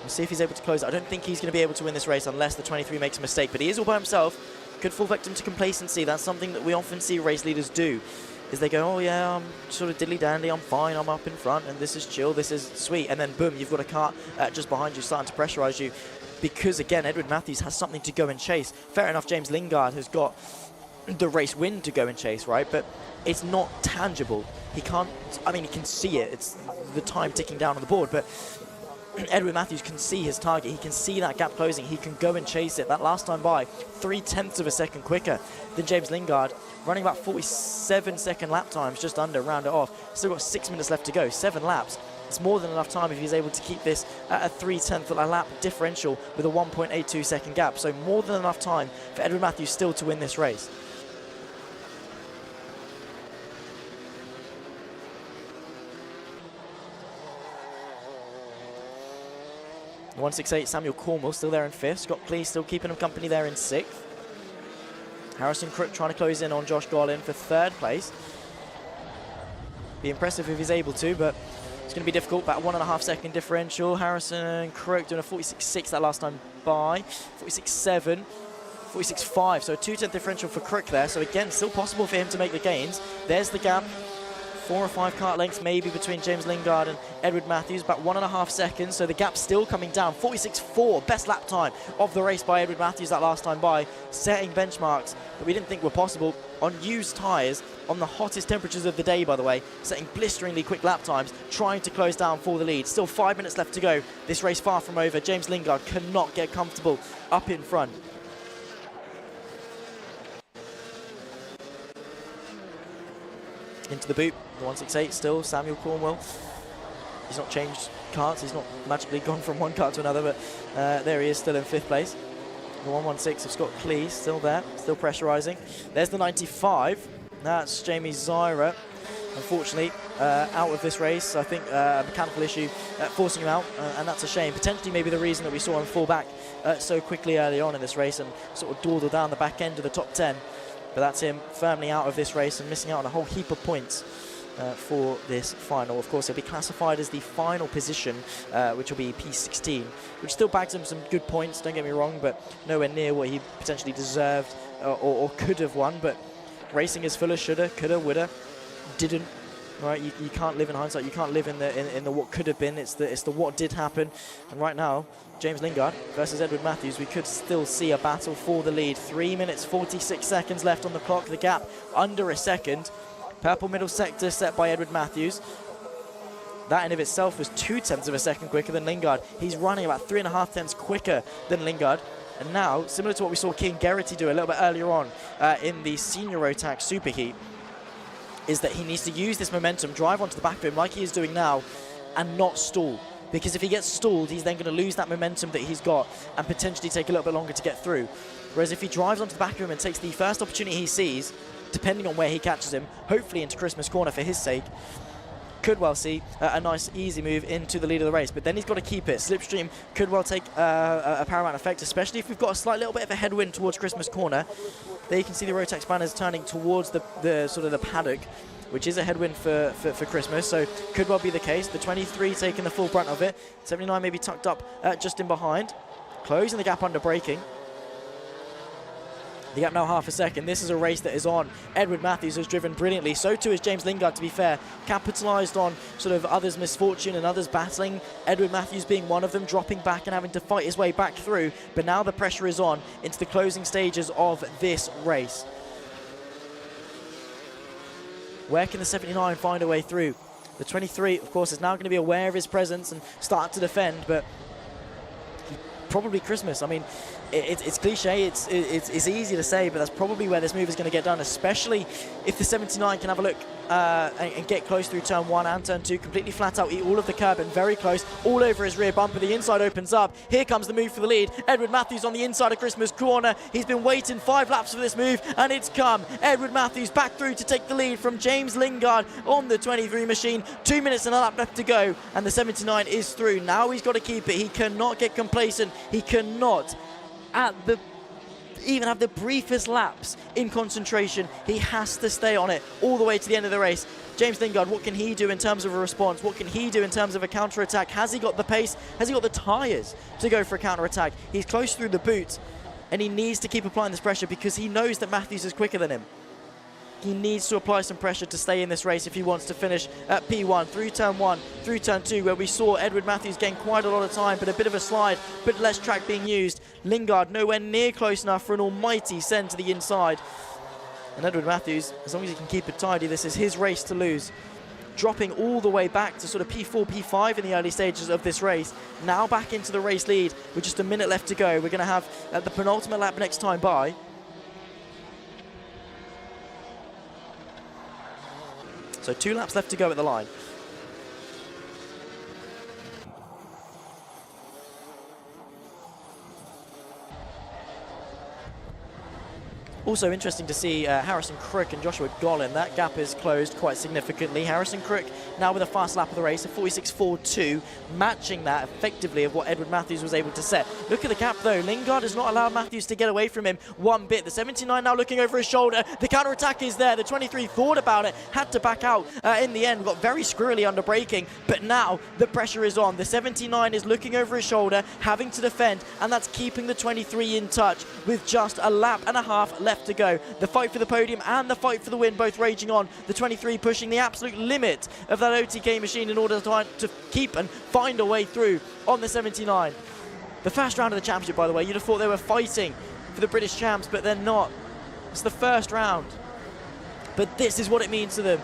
we'll see if he's able to close it. I don't think he's going to be able to win this race unless the 23 makes a mistake, but he is all by himself. Could fall victim to complacency. That's something that we often see race leaders do, is they go, oh yeah, I'm sort of diddly-dandy, I'm fine, I'm up in front, and this is chill, this is sweet, and then boom, you've got a cart just behind you starting to pressurize you, because again, Edward Matthews has something to go and chase. Fair enough, James Lingard has got the race win to go and chase, right? But it's not tangible. He can't, I mean, he can see it. It's the time ticking down on the board, but Edward Matthews can see his target. He can see that gap closing. He can go and chase it. That last time by, 0.3 of a second quicker than James Lingard, running about 47-second lap times, just under, round it off. Still got 6 minutes left to go, 7 laps. It's more than enough time if he's able to keep this at a 0.3 of a lap differential with a 1.82 second gap. So more than enough time for Edward Matthews still to win this race. 168, Samuel Cornwell still there in 5th. Scott Clee still keeping him company there in 6th. Harrison Crook trying to close in on Josh Garlin for 3rd place. Be impressive if he's able to, but it's going to be difficult. About 1.5 second differential. Harrison Crook doing a 46.6 that last time by. 46.7, 46.5. So a 2/10 differential for Crook there. So again, still possible for him to make the gains. There's the gap. 4 or 5 kart lengths maybe between James Lingard and Edward Matthews, about 1.5 seconds, so the gap's still coming down. 46.4, best lap time of the race by Edward Matthews that last time by, setting benchmarks that we didn't think were possible on used tyres, on the hottest temperatures of the day, by the way, setting blisteringly quick lap times, trying to close down for the lead. Still 5 minutes left to go. This race far from over. James Lingard cannot get comfortable up in front. Into the boot, the 168 still, Samuel Cornwell. He's not changed karts, he's not magically gone from one kart to another, but there he is, still in 5th place. The 116 of Scott Clee, still there, still pressurising. There's the 95, that's Jamie Zyra. Unfortunately, out of this race, I think a mechanical issue forcing him out, and that's a shame. Potentially maybe the reason that we saw him fall back so quickly early on in this race and sort of dawdle down the back end of the top 10. But that's him firmly out of this race and missing out on a whole heap of points for this final. Of course, he'll be classified as the final position, which will be P16, which still bags him some good points, don't get me wrong, but nowhere near what he potentially deserved or could have won. But racing is full of shoulda, coulda, woulda, didn't. Right, you can't live in hindsight. You can't live in the what could have been. It's the what did happen. And right now, James Lingard versus Edward Matthews. We could still see a battle for the lead. 3 minutes 46 seconds left on the clock. The gap under a second. Purple middle sector set by Edward Matthews. That in of itself was 0.2 of a second quicker than Lingard. He's running about 3.5 tenths quicker than Lingard. And now, similar to what we saw Keane Geraghty do a little bit earlier on in the senior Rotax Superheat, is that he needs to use this momentum, drive onto the back of him like he is doing now, and not stall. Because if he gets stalled, he's then going to lose that momentum that he's got and potentially take a little bit longer to get through. Whereas if he drives onto the back of him and takes the first opportunity he sees, depending on where he catches him, hopefully into Christmas Corner for his sake, could well see a nice easy move into the lead of the race. But then he's got to keep it. Slipstream could well take a paramount effect, especially if we've got a slight little bit of a headwind towards Christmas Corner. There you can see the Rotax banners turning towards the sort of the paddock, which is a headwind for Christmas, so could well be the case. The 23 taking the full brunt of it. 79 maybe tucked up just in behind. Closing the gap under braking. The gap now half a second. This is a race that is on. Edward Matthews has driven brilliantly. So too is James Lingard, to be fair. Capitalised on sort of others' misfortune and others battling. Edward Matthews being one of them, dropping back and having to fight his way back through. But now the pressure is on into the closing stages of this race. Where can the 79 find a way through? The 23, of course, is now going to be aware of his presence and start to defend, but probably Christmas. I mean, it's cliche, it's easy to say, but that's probably where this move is going to get done, especially if the 79 can have a look and get close through turn 1 and turn 2, completely flat out, eat all of the curb and very close, all over his rear bumper. The inside opens up. Here comes the move for the lead. Edward Matthews on the inside of Christmas Corner. He's been waiting 5 laps for this move, and it's come. Edward Matthews back through to take the lead from James Lingard on the 23 machine. 2 minutes and a lap left to go, and the 79 is through. Now he's got to keep it. He cannot get complacent. He cannot even have the briefest lapse in concentration. He has to stay on it all the way to the end of the race. James Lingard, what can he do in terms of a response? What can he do in terms of a counter-attack? Has he got the pace? Has he got the tyres to go for a counter-attack? He's close through the boot, and he needs to keep applying this pressure because he knows that Matthews is quicker than him. He needs to apply some pressure to stay in this race if he wants to finish at P1, through turn 1, through turn 2, where we saw Edward Matthews gain quite a lot of time, but a bit of a slide, but less track being used. Lingard nowhere near close enough for an almighty send to the inside. And Edward Matthews, as long as he can keep it tidy, this is his race to lose. Dropping all the way back to sort of P4, P5 in the early stages of this race. Now back into the race lead with just a minute left to go. We're going to have the penultimate lap next time by. So 2 laps left to go at the line. Also interesting to see Harrison Crook and Joshua Golin. That gap is closed quite significantly. Harrison Crook now with a fast lap of the race, a 46.42, matching that effectively of what Edward Matthews was able to set. Look at the gap though, Lingard has not allowed Matthews to get away from him one bit. The 79 now looking over his shoulder, the counter-attack is there, the 23 thought about it, had to back out in the end, got very squirrely under braking, but now the pressure is on. The 79 is looking over his shoulder, having to defend, and that's keeping the 23 in touch with just a lap and a half left to go. The fight for the podium and the fight for the win both raging on. The 23 pushing the absolute limit of that OTK machine in order to keep and find a way through on the 79. The first round of the championship, by the way, you'd have thought they were fighting for the British champs, but they're not. It's the first round. But this is what it means to them.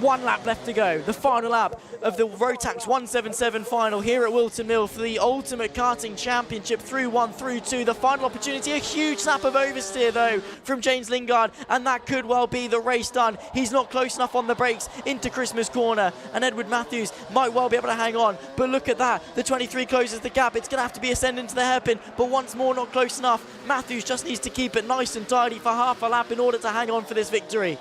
One lap left to go, the final lap of the Rotax 177 final here at Whilton Mill for the Ultimate Karting Championship through 1, through 2. The final opportunity, a huge snap of oversteer though from James Lingard, and that could well be the race done. He's not close enough on the brakes into Christmas corner, and Edward Matthews might well be able to hang on, but look at that, the 23 closes the gap. It's going to have to be ascending to the hairpin, but once more not close enough. Matthews just needs to keep it nice and tidy for half a lap in order to hang on for this victory.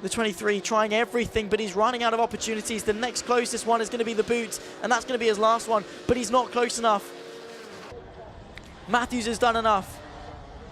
The 23 trying everything, but he's running out of opportunities. The next closest one is going to be the boot, and that's going to be his last one, but he's not close enough. Matthews has done enough.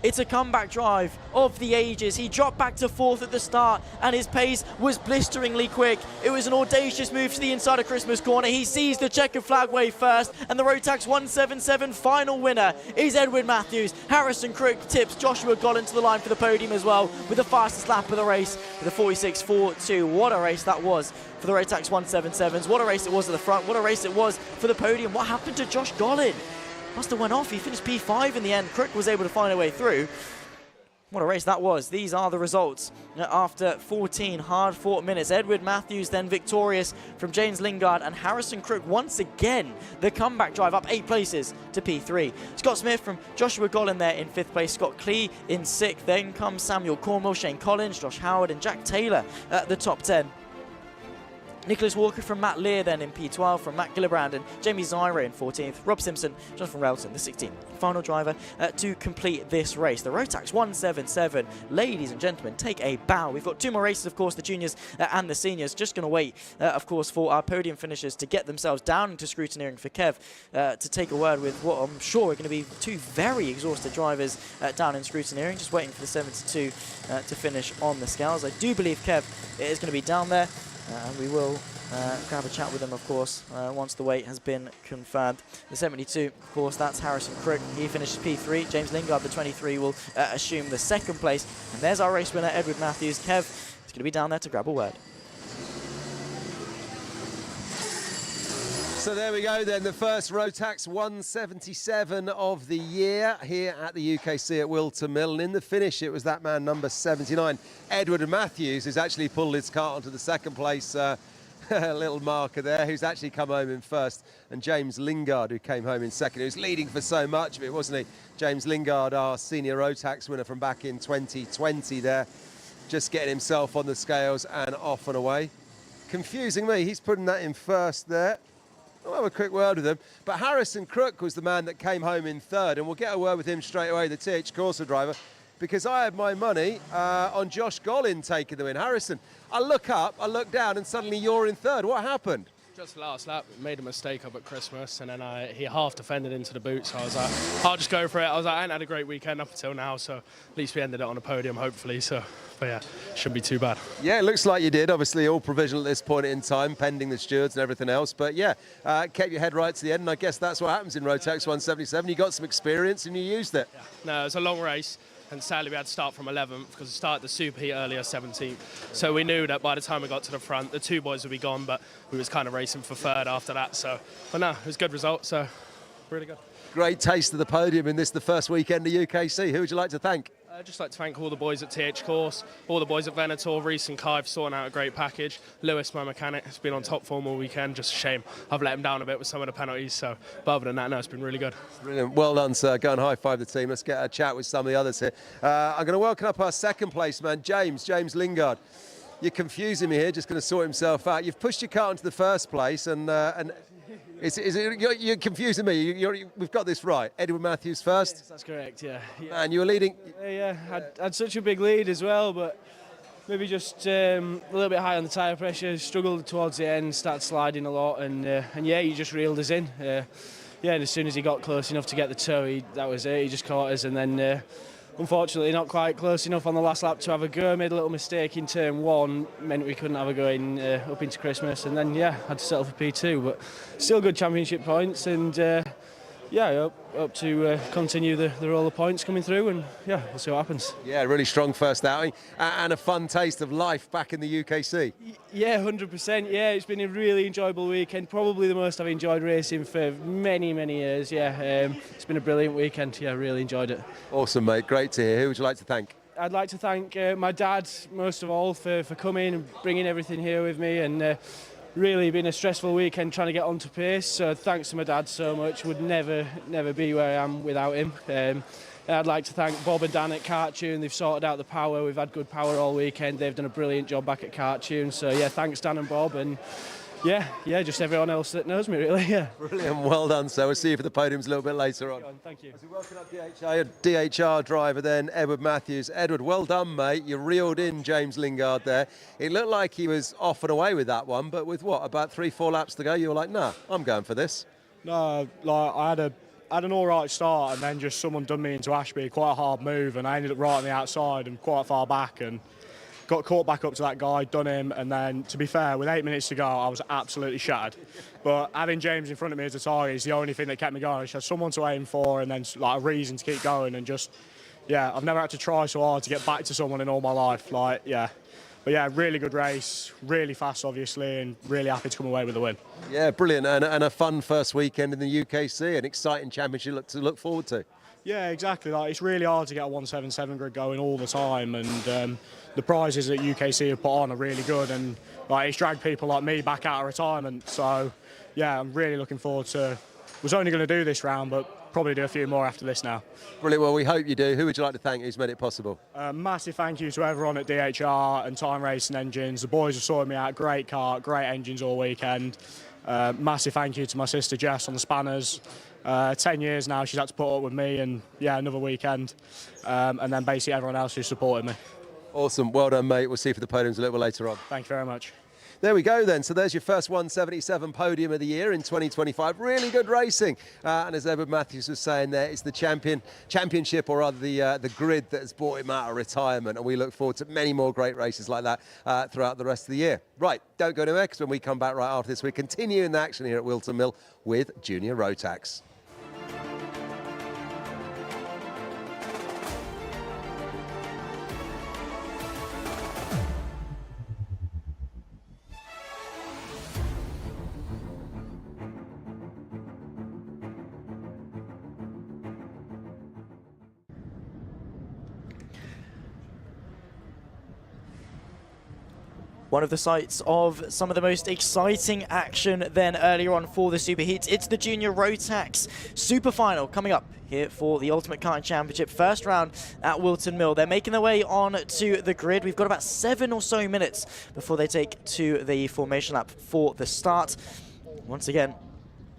It's a comeback drive of the ages. He dropped back to 4th at the start, and his pace was blisteringly quick. It was an audacious move to the inside of Christmas corner. He sees the checkered flag wave first, and the Rotax 177 final winner is Edward Matthews. Harrison Crook tips Joshua Gollin to the line for the podium as well, with the fastest lap of the race, with a 46.42. What a race that was for the Rotax 177s. What a race it was at the front. What a race it was for the podium. What happened to Josh Gollin? Must have went off. He finished P5 in the end. Crook was able to find a way through. What a race that was. These are the results after 14 hard-fought minutes. Edward Matthews then victorious from James Lingard, and Harrison Crook once again the comeback drive up 8 places to P3. Scott Smith from Joshua Gollin there in 5th place. Scott Clee in 6th. Then comes Samuel Cornwell, Shane Collins, Josh Howard and Jack Taylor at the top 10. Nicholas Walker from Matt Lear then in P12, from Matt Gillibrand and Jamie Zyra in 14th. Rob Simpson, Jonathan Relton, the 16th. Final driver to complete this race. The Rotax 177, ladies and gentlemen, take a bow. We've got 2 more races, of course, the juniors and the seniors. Just going to wait, of course, for our podium finishers to get themselves down into scrutineering for Kev to take a word with what I'm sure are going to be 2 very exhausted drivers down in scrutineering. Just waiting for the 72 to finish on the scales. I do believe Kev is going to be down there. And we will have a chat with him, of course, once the weight has been confirmed. The 72, of course, that's Harrison Crook. He finishes P3. James Lingard, the 23, will assume the 2nd place. And there's our race winner, Edward Matthews. Kev is going to be down there to grab a word. So there we go then, the first Rotax 177 of the year here at the UKC at Whilton Mill. And in the finish, it was that man, number 79, Edward Matthews, who's actually pulled his cart onto the 2nd place little marker there, who's actually come home in 1st. And James Lingard, who came home in 2nd, who's leading for so much of it, wasn't he? James Lingard, our senior Rotax winner from back in 2020 there, just getting himself on the scales and off and away. Confusing me, he's putting that in 1st there. I'll have a quick word with him. But Harrison Crook was the man that came home in 3rd, and we'll get a word with him straight away, the TH Corsa driver, because I had my money on Josh Gollin taking the win. Harrison, I look up, I look down, and suddenly you're in 3rd. What happened? Just last lap, made a mistake up at Christmas, and then he half defended into the boot, so I was like, I'll just go for it. I was like, I ain't had a great weekend up until now, so at least we ended it on a podium, hopefully, so, but yeah, shouldn't be too bad. Yeah, it looks like you did. Obviously, all provisional at this point in time, pending the stewards and everything else, but yeah, kept your head right to the end, and I guess that's what happens in Rotax 177. You got some experience and you used it. Yeah. No, it was a long race. And sadly, we had to start from 11th because we started the superheat earlier, 17th. So we knew that by the time we got to the front, the 2 boys would be gone, but we was kind of racing for 3rd after that. So, but no, it was a good result, so really good. Great taste of the podium in this, the first weekend of UKC. Who would you like to thank? I'd just like to thank all the boys at TH Course, all the boys at Venator, Reese and Kai for sorting out a great package. Lewis, my mechanic, has been on top form all weekend. Just a shame I've let him down a bit with some of the penalties. So, but other than that, no, it's been really good. Brilliant. Well done, sir. Go and high-five the team. Let's get a chat with some of the others here. I'm going to welcome up our 2nd place man, James Lingard. You're confusing me here, just going to sort himself out. You've pushed your car into the 1st place, and you're confusing me. We've got this right. Edward Matthews 1st? Yes, that's correct, yeah. And you were leading? Yeah, I'd such a big lead as well, but maybe just a little bit high on the tyre pressure, struggled towards the end, started sliding a lot, and yeah, he just reeled us in. Yeah, and as soon as he got close enough to get the toe, that was it, he just caught us, and then unfortunately not quite close enough on the last lap to have a go, made a little mistake in turn 1, meant we couldn't have a go in up into Christmas, and then yeah, had to settle for P2, but still good championship points, and yeah, up to continue the roll of points coming through, and yeah, we'll see what happens. Yeah, really strong first outing and a fun taste of life back in the UKC. Yeah, 100%. Yeah, it's been a really enjoyable weekend. Probably the most I've enjoyed racing for many, many years. Yeah, it's been a brilliant weekend. Yeah, really enjoyed it. Awesome, mate. Great to hear. Who would you like to thank? I'd like to thank my dad most of all for coming and bringing everything here with me, and really been a stressful weekend trying to get onto pace, so thanks to my dad so much. Would never be where I am without him. I'd like to thank Bob and Dan at Karting. They've sorted out the power. We've had good power all weekend. They've done a brilliant job back at Karting, so yeah, thanks Dan and Bob, and yeah, just everyone else that knows me, really. Yeah. Brilliant, well done. So we'll see you for the podiums a little bit later on. Thank you. As we welcome up DHR driver then, Edward Matthews. Edward, well done, mate. You reeled in James Lingard there. It looked like he was off and away with that one, but with what, about 3-4 laps to go, you were like, nah, I'm going for this. No, like I had an all right start, and then just someone done me into Ashby, quite a hard move, and I ended up right on the outside and quite far back, and got caught back up to that guy, done him, and then, to be fair, with 8 minutes to go, I was absolutely shattered. But having James in front of me as a target is the only thing that kept me going. I just had someone to aim for, and then like a reason to keep going, and just, yeah, I've never had to try so hard to get back to someone in all my life. Like, yeah. But yeah, really good race, really fast, obviously, and really happy to come away with the win. Yeah, brilliant, and a fun first weekend in the UKC, an exciting championship to look forward to. Yeah, exactly. Like, it's really hard to get a 177 grid going all the time, and the prizes that UKC have put on are really good, and like it's dragged people like me back out of retirement. So yeah, I'm really looking forward to. Was only going to do this round, but probably do a few more after this now. Brilliant. Well, we hope you do. Who would you like to thank who's made it possible? Massive thank you to everyone at DHR and Time Racing Engines. The boys have sorted me out. Great car, great engines all weekend. Massive thank you to my sister Jess on the spanners. 10 years now she's had to put up with me, and yeah, another weekend. And then basically everyone else who supported me. Awesome. Well done, mate. We'll see you for the podiums a little bit later on. Thank you very much. There we go then. So there's your first 177 podium of the year in 2025. Really good racing. And as Edward Matthews was saying there, it's the championship, or rather the grid, that has brought him out of retirement. And we look forward to many more great races like that throughout the rest of the year. Right, don't go anywhere, because when we come back right after this, we're continuing the action here at Whilton Mill with Junior Rotax. One of the sites of some of the most exciting action then earlier on for the Superheats. It's the Junior Rotax Super Final coming up here for the Ultimate Karting Championship. First round at Whilton Mill. They're making their way on to the grid. We've got about 7 or so minutes before they take to the formation lap for the start. Once again,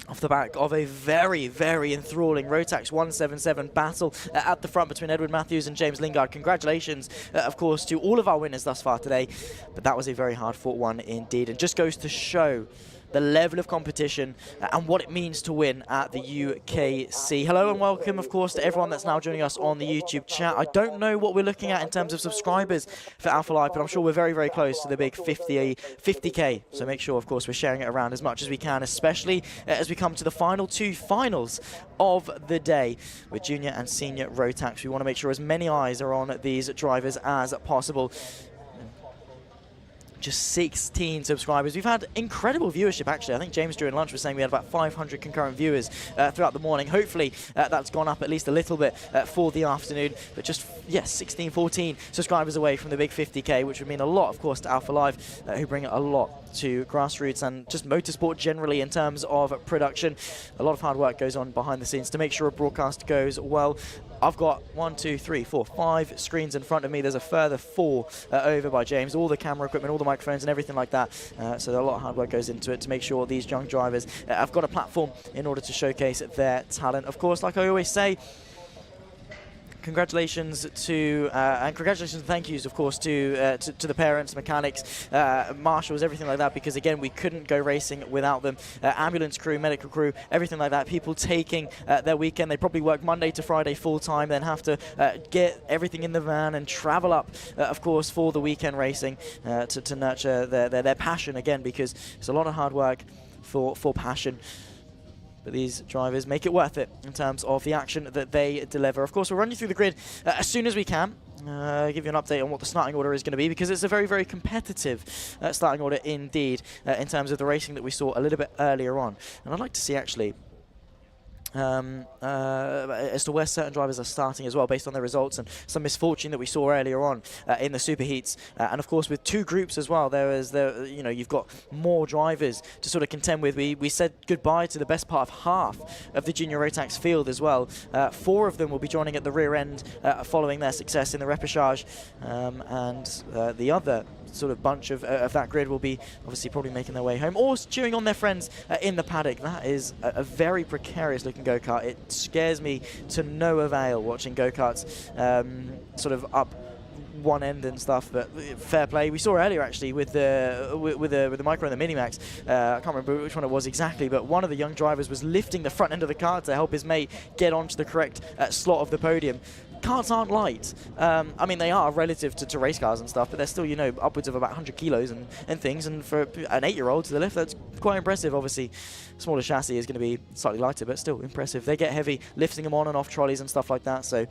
off the back of a very, very enthralling Rotax 177 battle at the front between Edward Matthews and James Lingard. Congratulations, of course, to all of our winners thus far today. But that was a very hard-fought one indeed, and just goes to show the level of competition and what it means to win at the UKC. Hello and welcome, of course, to everyone that's now joining us on the YouTube chat. I don't know what we're looking at in terms of subscribers for Alpha Live, but I'm sure we're very, very close to the big 50K. So make sure, of course, we're sharing it around as much as we can, especially as we come to the final 2 finals of the day with Junior and Senior Rotax. We want to make sure as many eyes are on these drivers as possible. Just 16 subscribers. We've had incredible viewership, actually. I think James during lunch was saying we had about 500 concurrent viewers throughout the morning. Hopefully that's gone up at least a little bit for the afternoon. But just, yes, 16, 14 subscribers away from the big 50K, which would mean a lot, of course, to Alpha Live, who bring a lot to grassroots and just motorsport generally in terms of production. A lot of hard work goes on behind the scenes to make sure a broadcast goes well. I've got 1, 2, 3, 4, 5 screens in front of me. There's a further 4 over by James. All the camera equipment, all the microphones and everything like that. So a lot of hard work goes into it to make sure these young drivers have got a platform in order to showcase their talent. Of course, like I always say, congratulations to and congratulations and thank yous, of course, to the parents, mechanics, marshals, everything like that, because again, we couldn't go racing without them. Ambulance crew, medical crew, everything like that. People taking their weekend. They probably work Monday to Friday full time, then have to get everything in the van and travel up, of course, for the weekend racing to nurture their passion again, because it's a lot of hard work for passion. But these drivers make it worth it in terms of the action that they deliver. Of course, we'll run you through the grid as soon as we can. Give you an update on what the starting order is going to be, because it's a very, very competitive starting order indeed in terms of the racing that we saw a little bit earlier on. And I'd like to see, actually, as to where certain drivers are starting as well, based on their results and some misfortune that we saw earlier on in the superheats. And of course, with two groups as well, you've got more drivers to sort of contend with. We said goodbye to the best part of half of the Junior Rotax field as well. 4 of them will be joining at the rear end following their success in the Repercharge, and the other sort of bunch of that grid will be obviously probably making their way home or cheering on their friends in the paddock. That is a very precarious looking go-kart. It scares me to no avail watching go-karts sort of up one end and stuff, but fair play. We saw earlier actually with the micro and the Minimax, I can't remember which one it was exactly, but one of the young drivers was lifting the front end of the car to help his mate get onto the correct slot of the podium. Karts aren't light. I mean, they are relative to race cars and stuff, but they're still, upwards of about 100 kilos and things. And for an 8-year-old to the lift, that's quite impressive. Obviously, smaller chassis is going to be slightly lighter, but still impressive. They get heavy, lifting them on and off trolleys and stuff like that. So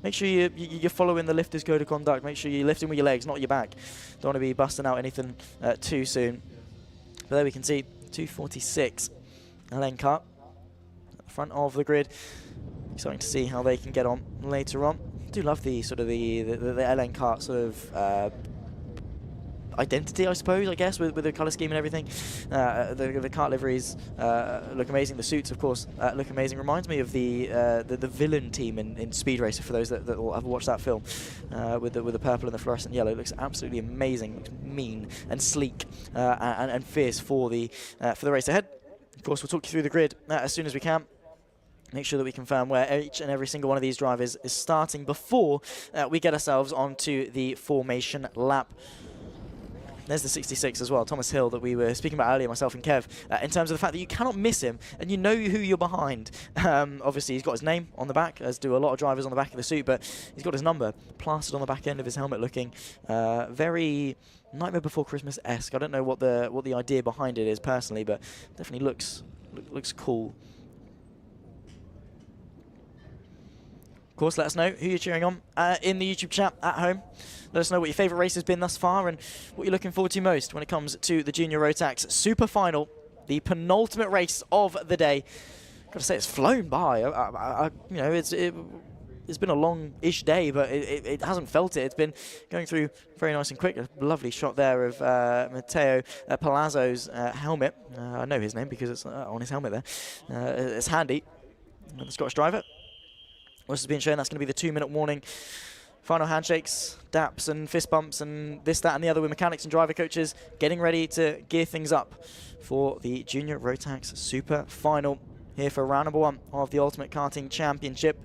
make sure you're following the lifter's code of conduct. Make sure you're lifting with your legs, not your back. Don't want to be busting out anything too soon. But there we can see 246 LN Cup at the front of the grid. Exciting to see how they can get on later on. I do love the sort of the LN Kart sort of identity, I suppose, with the colour scheme and everything. The kart liveries look amazing. The suits, of course, look amazing. Reminds me of the villain team in Speed Racer, for those that will ever watch that film, with the purple and the fluorescent yellow. It looks absolutely amazing. Looks mean and sleek and fierce for the race ahead. Of course, we'll talk you through the grid as soon as we can. Make sure that we confirm where each and every single one of these drivers is starting before we get ourselves onto the formation lap. There's the 66 as well, Thomas Hill, that we were speaking about earlier, myself and Kev, in terms of the fact that you cannot miss him and you know who you're behind. Obviously, he's got his name on the back, as do a lot of drivers on the back of the suit, but he's got his number plastered on the back end of his helmet, looking very Nightmare Before Christmas-esque. I don't know what the idea behind it is personally, but definitely looks cool. Of course, let us know who you're cheering on in the YouTube chat at home. Let us know what your favourite race has been thus far and what you're looking forward to most when it comes to the Junior Rotax Super Final, the penultimate race of the day. Got to say, it's flown by. It's been a long-ish day, but it hasn't felt it. It's been going through very nice and quick. A lovely shot there of Matteo Palazzo's helmet. I know his name because it's on his helmet there. It's handy. The Scottish driver. What's being shown, that's going to be the 2-minute warning. Final handshakes, daps and fist bumps and this, that and the other with mechanics and driver coaches getting ready to gear things up for the Junior Rotax Super Final here for round number 1 of the Ultimate Karting Championship.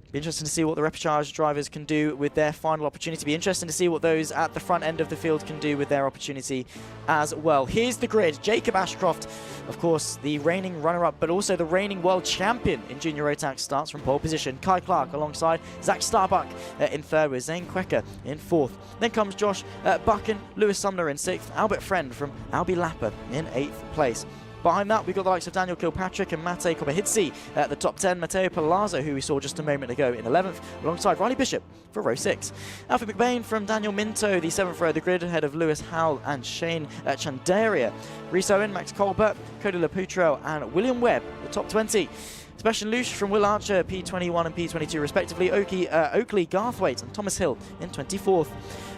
Be interesting to see what the Repercharge drivers can do with their final opportunity. Be interesting to see what those at the front end of the field can do with their opportunity as well. Here's the grid. Jacob Ashcroft, of course, the reigning runner-up, but also the reigning world champion in Junior Rotax, starts from pole position. Kai Clark alongside Zach Starbuck in third, with Zane Quecker in fourth. Then comes Josh Buchan, Lewis Sumner in sixth, Albert Friend from Albi Lapper in 8th place. Behind that, we've got the likes of Daniel Kilpatrick and Matej Kobahidze at the top 10. Matteo Palazzo, who we saw just a moment ago, in 11th, alongside Riley Bishop for row 6. Alfie McBain from Daniel Minto, the 7th row of the grid, ahead of Lewis Howell and Shane Chandaria. Rhys Owen, Max Colbert, Cody Laputrell and William Webb, the top 20. Sebastian Lusch from Will Archer, P21 and P22 respectively. Oakley Garthwaite and Thomas Hill in 24th.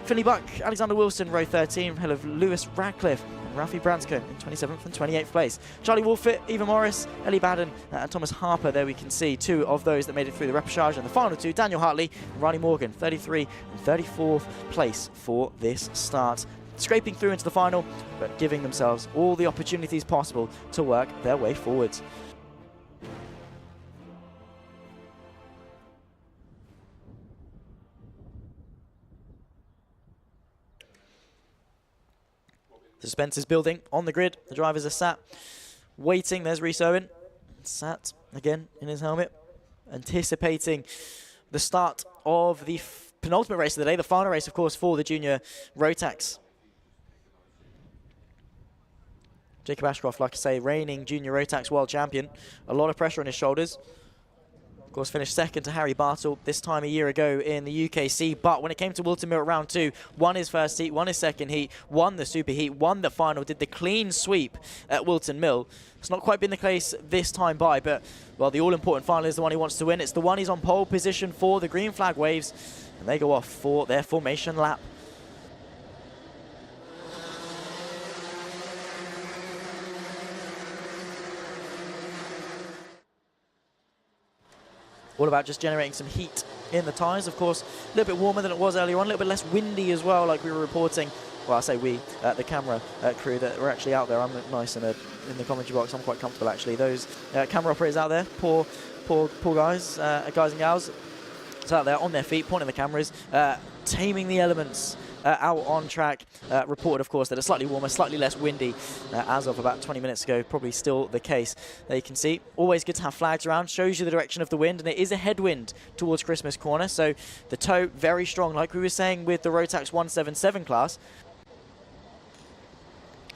Finley Buck, Alexander Wilson, row 13, ahead of Lewis Radcliffe and Ralphie Bransco in 27th and 28th place. Charlie Wolfett, Eva Morris, Ellie Baden and Thomas Harper. There we can see 2 of those that made it through the Repercharge, and the final 2, Daniel Hartley and Riley Morgan, 33 and 34th place for this start. Scraping through into the final, but giving themselves all the opportunities possible to work their way forwards. Suspense is building on the grid. The drivers are sat, waiting. There's Rhys Owen, sat again in his helmet, anticipating the start of the penultimate race of the day, the final race, of course, for the junior Rotax. Jacob Ashcroft, like I say, reigning junior Rotax world champion. A lot of pressure on his shoulders. Of course, finished second to Harry Bartle this time a year ago in the UKC. But when it came to Whilton Mill at round 2, won his first heat, won his second heat, won the super heat, won the final, did the clean sweep at Whilton Mill. It's not quite been the case this time by, but, well, the all-important final is the one he wants to win. It's the one he's on pole position for. The green flag waves, and they go off for their formation lap. All about just generating some heat in the tyres. Of course, a little bit warmer than it was earlier on, a little bit less windy as well, like we were reporting. Well, I say we, the camera crew that were actually out there. I'm nice in the commentary box. I'm quite comfortable, actually. Those camera operators out there, poor guys, guys and gals, so out there on their feet, pointing the cameras, taming the elements out on track. Reported, of course, that it's slightly warmer, slightly less windy as of about 20 minutes ago. Probably still the case. There you can see, always good to have flags around. Shows you the direction of the wind, and it is a headwind towards Christmas Corner. So the tow, very strong, like we were saying with the Rotax 177 class.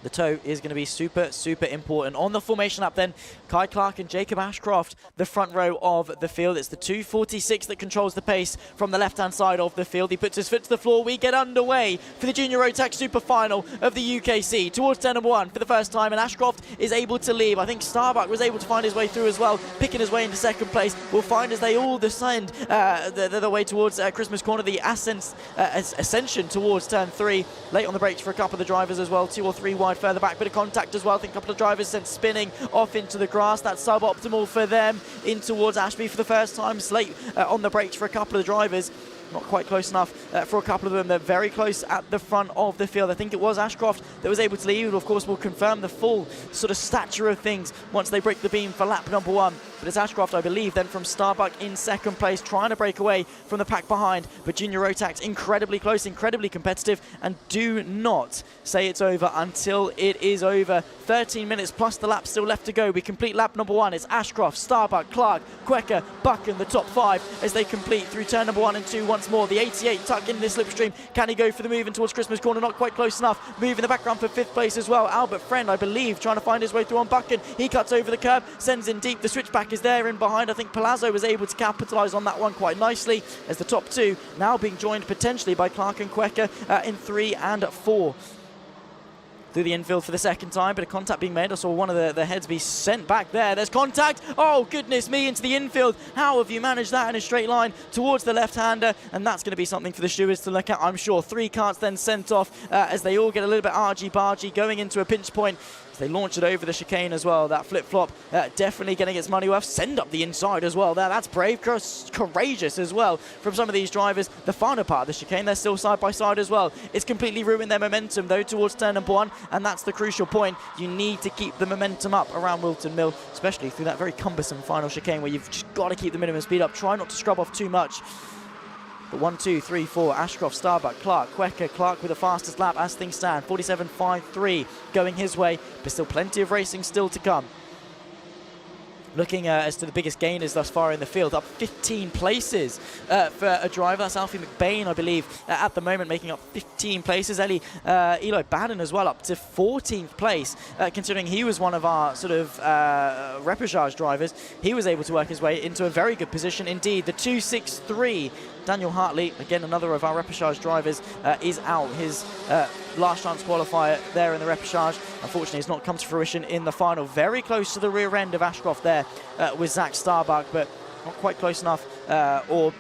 The tow is going to be super, super important. On the formation lap then, Kai Clark and Jacob Ashcroft, the front row of the field. It's the 246 that controls the pace from the left-hand side of the field. He puts his foot to the floor. We get underway for the Junior Rotax Super Final of the UKC. Towards turn number 1 for the first time, and Ashcroft is able to leave. I think Starbuck was able to find his way through as well, picking his way into second place. We'll find as they all descend the way towards Christmas Corner, the ascension towards turn 3. Late on the brakes for a couple of the drivers as well, 2 or 3 wide further back, bit of contact as well. I think a couple of drivers sent spinning off into the grass. That's suboptimal for them. In towards Ashby for the first time. Slate on the brakes for a couple of drivers. Not quite close enough for a couple of them. They're very close at the front of the field. I think it was Ashcroft that was able to lead. Of course, we'll confirm the full sort of stature of things once they break the beam for lap number 1. But it's Ashcroft, I believe, then from Starbuck in second place, trying to break away from the pack behind. But Junior Rotax incredibly close, incredibly competitive, and do not say it's over until it is over. 13 minutes plus the lap still left to go. We complete lap number 1. It's Ashcroft, Starbuck, Clark, Quecker, Buck in the top 5 as they complete through turn number 1 and 2 once more. The 88 tucked in this slipstream. Can he go for the move in towards Christmas Corner? Not quite close enough. Move in the background for 5th place as well. Albert Friend, I believe, trying to find his way through on Buchan. He cuts over the curb, sends in deep. The switchback is there in behind. I think Palazzo was able to capitalise on that one quite nicely as the top 2 now being joined potentially by Clark and Quecker in 3 and 4. Through the infield for the second time, bit of contact being made. I saw one of the heads be sent back there. There's contact. Oh, goodness me, into the infield. How have you managed that in a straight line towards the left-hander? And that's going to be something for the stewards to look at, I'm sure. 3 carts then sent off as they all get a little bit argy-bargy, going into a pinch point. As they launch it over the chicane as well. That flip-flop definitely getting its money worth. Send up the inside as well there. That's brave, courageous as well from some of these drivers. The final part of the chicane, they're still side by side as well. It's completely ruined their momentum though towards turn number 1, and that's the crucial point. You need to keep the momentum up around Whilton Mill, especially through that very cumbersome final chicane where you've just got to keep the minimum speed up. Try not to scrub off too much. But 1, 2, 3, 4, Ashcroft, Starbuck, Clark, Quecker, Clark with the fastest lap as things stand. 47.53 going his way, but still plenty of racing still to come. Looking as to the biggest gainers thus far in the field, up 15 places for a driver. That's Alfie McBain, I believe, at the moment, making up 15 places. Eli Baden as well, up to 14th place, considering he was one of our sort of Repercharge drivers. He was able to work his way into a very good position indeed. The 263, Daniel Hartley, again another of our Repercharge drivers, is out. His last chance qualifier there in the Repercharge, unfortunately, has not come to fruition in the final. Very close to the rear end of Ashcroft there with Zach Starbuck, but not quite close enough or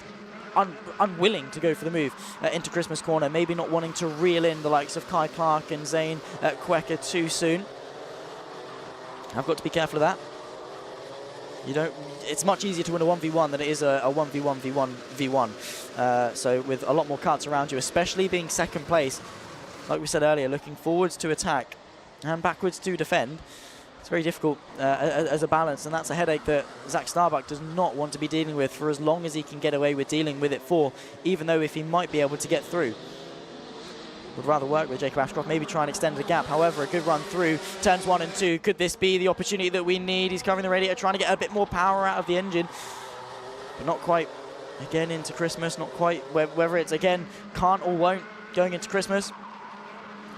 unwilling to go for the move into Christmas Corner. Maybe not wanting to reel in the likes of Kai Clark and Zane Quecker too soon. I've got to be careful of that. You don't. It's much easier to win a 1v1 than it is a 1v1 v1. So with a lot more carts around you, especially being second place, like we said earlier, looking forwards to attack and backwards to defend, it's very difficult as a balance, and that's a headache that Zach Starbuck does not want to be dealing with for as long as he can get away with dealing with it for, even though if he might be able to get through. would rather work with Jacob Ashcroft, maybe try and extend the gap. However, a good run through turns 1 and 2. Could this be the opportunity that we need? He's covering the radiator, trying to get a bit more power out of the engine, but not quite. Again into Christmas, not quite. Whether it's again can't or won't going into Christmas.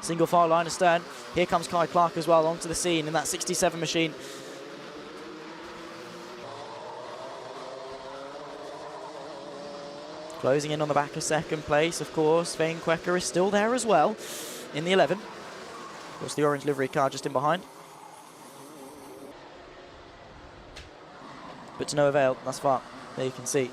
Single file line astern. Here comes Kai Clark as well onto the scene in that 67 machine. Closing in on the back of second place, of course. Vane Quecker is still there as well in the 11. Of course, the orange livery car just in behind. But to no avail thus far. There you can see.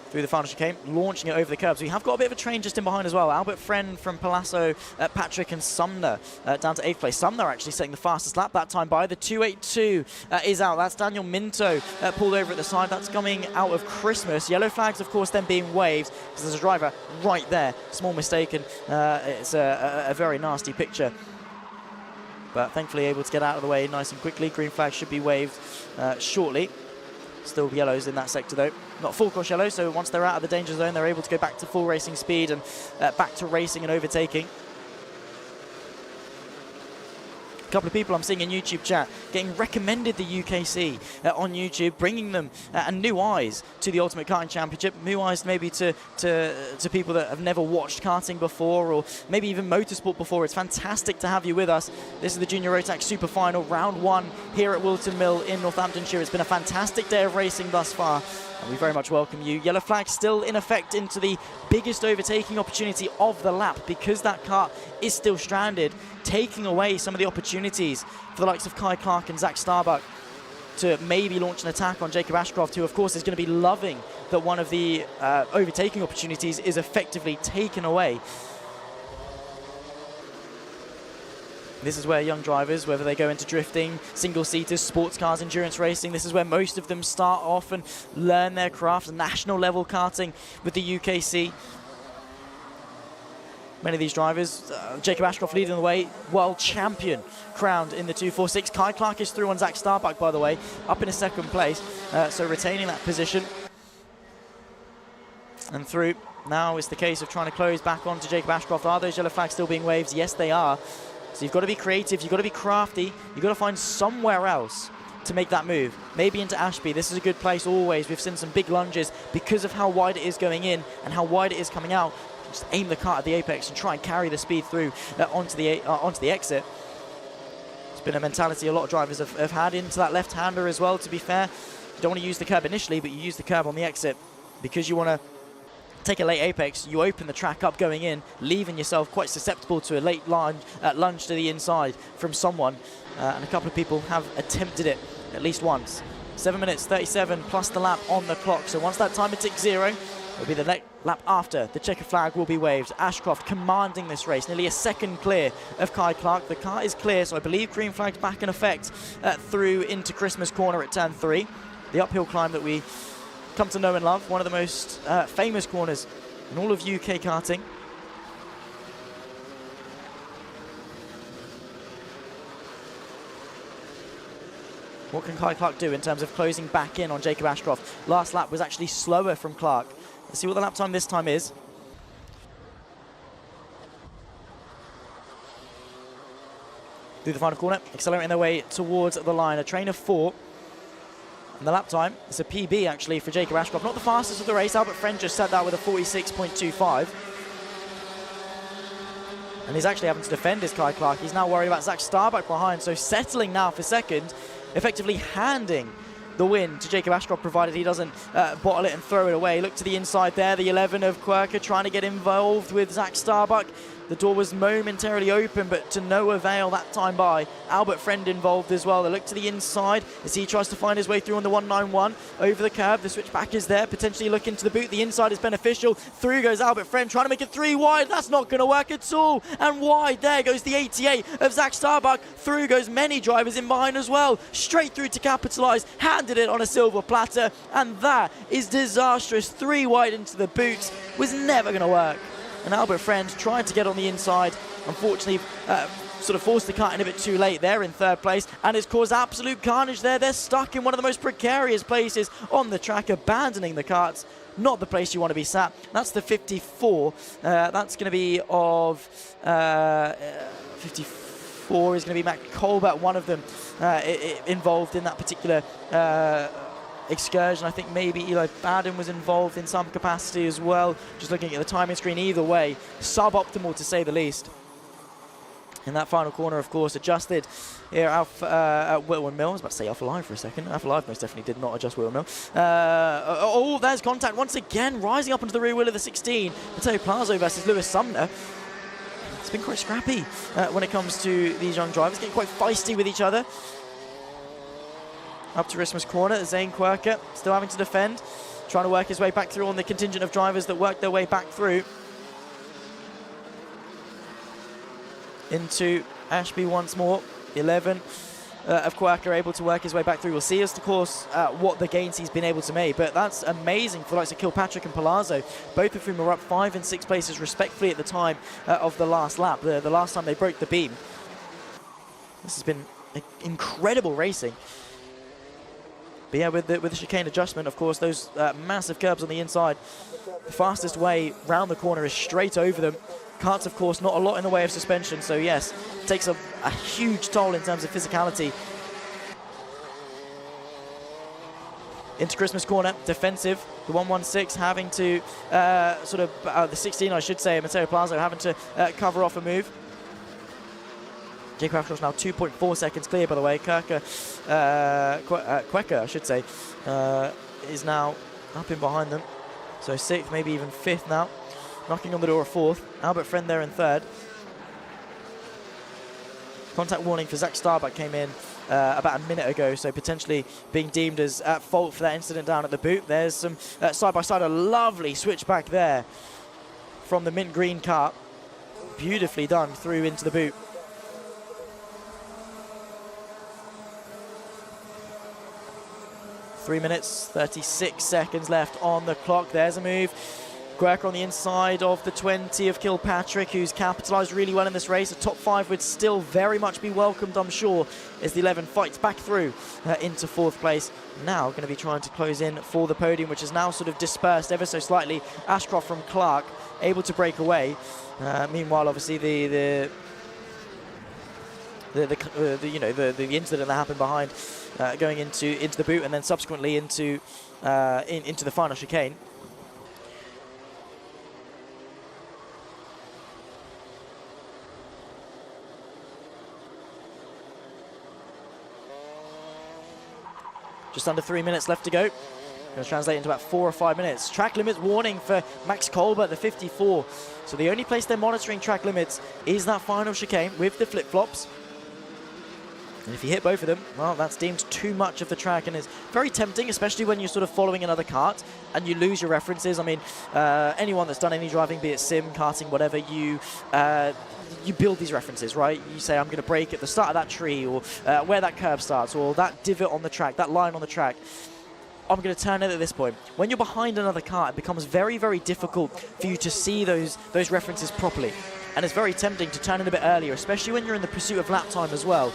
Through the final chicane, launching it over the curbs. We have got a bit of a train just in behind as well. Albert Friend from Palazzo, Patrick and Sumner down to 8th place. Sumner actually setting the fastest lap that time by. The 282 is out. That's Daniel Minto pulled over at the side. That's coming out of Christmas. Yellow flags, of course, then being waved because there's a driver right there. Small mistake, and it's a very nasty picture. But thankfully able to get out of the way nice and quickly. Green flag should be waved shortly. Still yellows in that sector though. Not full course yellow, so once they're out of the danger zone, they're able to go back to full racing speed and back to racing and overtaking. A couple of people I'm seeing in YouTube chat getting recommended the UKC on YouTube, bringing them and new eyes to the Ultimate Karting Championship. New eyes maybe to people that have never watched karting before, or maybe even motorsport before. It's fantastic to have you with us. This is the Junior Rotax Super Final, round 1 here at Whilton Mill in Northamptonshire. It's been a fantastic day of racing thus far, and we very much welcome you. Yellow flag still in effect into the biggest overtaking opportunity of the lap, because that car is still stranded, taking away some of the opportunities for the likes of Kai Clark and Zach Starbuck to maybe launch an attack on Jacob Ashcroft, who of course is going to be loving that one of the overtaking opportunities is effectively taken away. This is where young drivers, whether they go into drifting, single-seaters, sports cars, endurance racing, this is where most of them start off and learn their craft. National level karting with the UKC. Many of these drivers, Jacob Ashcroft leading the way, world champion crowned in the 246. Kai Clark is through on Zach Starbuck, by the way, up in a 2nd place, so retaining that position. And through, now it's the case of trying to close back onto Jacob Ashcroft. Are those yellow flags still being waved? Yes, they are. So you've got to be creative, you've got to be crafty, you've got to find somewhere else to make that move. Maybe into Ashby. This is a good place always. We've seen some big lunges because of how wide it is going in and how wide it is coming out. Just aim the car at the apex and try and carry the speed through onto the exit. It's been a mentality a lot of drivers have had into that left-hander as well, to be fair. You don't want to use the curb initially, but you use the curb on the exit because you want to take a late apex. You open the track up going in, leaving yourself quite susceptible to a late lunge to the inside from someone. And a couple of people have attempted it at least once. 7 minutes 37 plus the lap on the clock. So once that timer ticks 0, it'll be the lap after the checker flag will be waved. Ashcroft commanding this race, nearly a 2nd clear of Kai Clark. The car is clear, so I believe green flag's back in effect through into Christmas corner at turn 3. The uphill climb that we come to know and love, one of the most famous corners in all of UK karting. What can Kai Clark do in terms of closing back in on Jacob Ashcroft? Last lap was actually slower from Clark. Let's see what the lap time this time is. Through the final corner, accelerating their way towards the line. A train of 4. And the lap time, it's a PB actually for Jacob Ashcroft. Not the fastest of the race. Albert Friend just set that with a 46.25. And he's actually having to defend his Kai Clark. He's now worried about Zach Starbuck behind, so settling now for 2nd, effectively handing the win to Jacob Ashcroft, provided he doesn't bottle it and throw it away. Look to the inside there, the 11 of Quirker trying to get involved with Zach Starbuck. The door was momentarily open, but to no avail that time by. Albert Friend involved as well. They look to the inside as he tries to find his way through on the 191. Over the curb, the switchback is there, potentially looking to the boot. The inside is beneficial. Through goes Albert Friend, trying to make it 3 wide. That's not going to work at all. And wide, there goes the 88 of Zach Starbuck. Through goes many drivers in behind as well. Straight through to capitalise, handed it on a silver platter. And that is disastrous. 3 wide into the boot. Was never going to work. And Albert Friend tried to get on the inside. Unfortunately, sort of forced the cut in a bit too late. They're in third place, and it's caused absolute carnage there. They're stuck in one of the most precarious places on the track, abandoning the karts. Not the place you want to be sat. That's the 54. That's going to be of 54 is going to be Matt Colbert, one of them involved in that particular excursion. I think maybe Eli Baden was involved in some capacity as well. Just looking at the timing screen, either way, suboptimal to say the least. In that final corner, of course, adjusted here at Whilton Mill. I was about to say Alpha Live for a second. Alpha Live most definitely did not adjust Whilton Mill. There's contact once again, rising up into the rear wheel of the 16. Matteo Plazo versus Lewis Sumner. It's been quite scrappy when it comes to these young drivers, getting quite feisty with each other. Up to Christmas corner, Zane Quirker still having to defend, trying to work his way back through on the contingent of drivers that worked their way back through. Into Ashby once more, 11 of Quirker able to work his way back through. We'll see, of course, what the gains he's been able to make, but that's amazing for the likes of Kilpatrick and Palazzo, both of whom were up 5 and 6 places respectively at the time of the last lap, the last time they broke the beam. This has been incredible racing. But yeah, with the chicane adjustment, of course, those massive curbs on the inside, the fastest way round the corner is straight over them. Karts, of course, not a lot in the way of suspension, so yes, it takes a huge toll in terms of physicality. Into Christmas corner, defensive, the 116 having to the 16, I should say, Matteo Plazo having to cover off a move. Jake Ashcroft's now 2.4 seconds clear, by the way. Quirker, I should say, is now up in behind them. So 6th, maybe even 5th now. Knocking on the door of 4th. Albert Friend there in 3rd. Contact warning for Zach Starbuck came in about a minute ago, so potentially being deemed as at fault for that incident down at the boot. There's some side-by-side, a lovely switch back there from the mint green car. Beautifully done through into the boot. Three minutes, 36 seconds left on the clock. There's a move. Quirker on the inside of the 20 of Kilpatrick, who's capitalised really well in this race. A top 5 would still very much be welcomed, I'm sure, as the 11 fights back through into 4th place. Now going to be trying to close in for the podium, which is now sort of dispersed ever so slightly. Ashcroft from Clark able to break away. Meanwhile, obviously the incident that happened behind going into the boot and then subsequently into the final chicane. Just under 3 minutes left to go. Going to translate into about 4 or 5 minutes. Track limits warning for Max Colbert, the 54. So the only place they're monitoring track limits is that final chicane with the flip-flops. And if you hit both of them, well, that's deemed too much of the track, and it's very tempting, especially when you're sort of following another kart and you lose your references. I mean, anyone that's done any driving, be it sim, karting, whatever, you build these references, right? You say, I'm going to brake at the start of that tree, or where that curb starts, or that divot on the track, that line on the track. I'm going to turn it at this point. When you're behind another car, it becomes very, very difficult for you to see those references properly. And it's very tempting to turn in a bit earlier, especially when you're in the pursuit of lap time as well.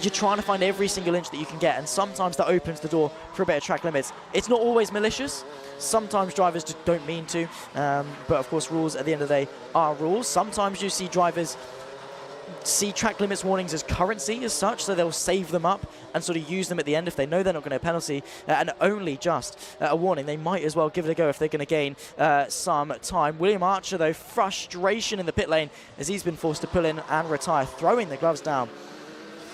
You're trying to find every single inch that you can get, and sometimes that opens the door for a bit of track limits. It's not always malicious. Sometimes drivers just don't mean to, but of course rules at the end of the day are rules. Sometimes you see drivers see track limits warnings as currency as such, so they'll save them up and sort of use them at the end if they know they're not going to penalty and only just a warning. They might as well give it a go if they're going to gain some time. William Archer, though, frustration in the pit lane as he's been forced to pull in and retire, throwing the gloves down,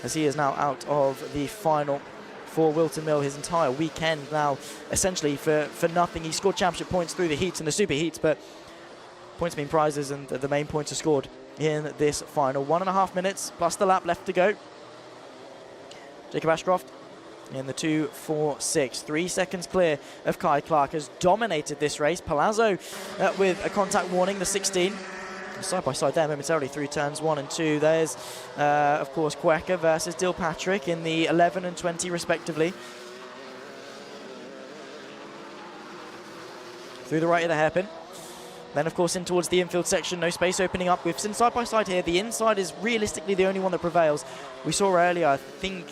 as he is now out of the final for Whilton Mill. His entire weekend now essentially for nothing. He scored championship points through the heats and the super heats, but points mean prizes, and the main points are scored in this final. 1.5 minutes plus the lap left to go. Jacob Ashcroft in the 2.46, 3 seconds clear of Kai Clark, has dominated this race. Palazzo with a contact warning, the 16. Side by side there momentarily through turns 1 and 2. There's, of course, Quirker versus Dilpatrick in the 11 and 20 respectively. Through the right of the hairpin. Then, of course, in towards the infield section, no space opening up. We've seen side by side here. The inside is realistically the only one that prevails. We saw earlier, I think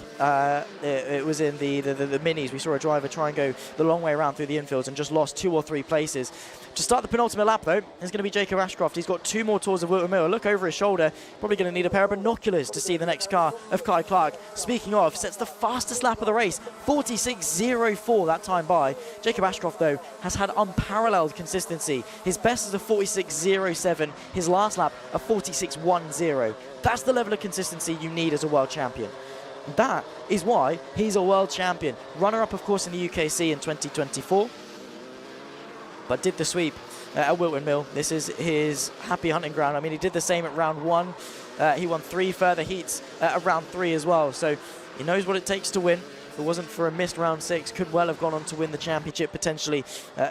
it was in the minis, we saw a driver try and go the long way around through the infields and just lost 2 or 3 places. To start the penultimate lap, though, is going to be Jacob Ashcroft. He's got 2 more tours of Whilton Mill. Look over his shoulder. Probably going to need a pair of binoculars to see the next car of Kai Clark. Speaking of, sets the fastest lap of the race, 46.04 that time by. Jacob Ashcroft, though, has had unparalleled consistency. His best is a 46.07. His last lap, a 46.10. That's the level of consistency you need as a world champion. That is why he's a world champion. Runner-up, of course, in the UKC in 2024. But did the sweep at Whilton Mill. This is his happy hunting ground. I mean, he did the same at round 1. He won 3 further heats at round 3 as well. So he knows what it takes to win. If it wasn't for a missed round 6, could well have gone on to win the championship potentially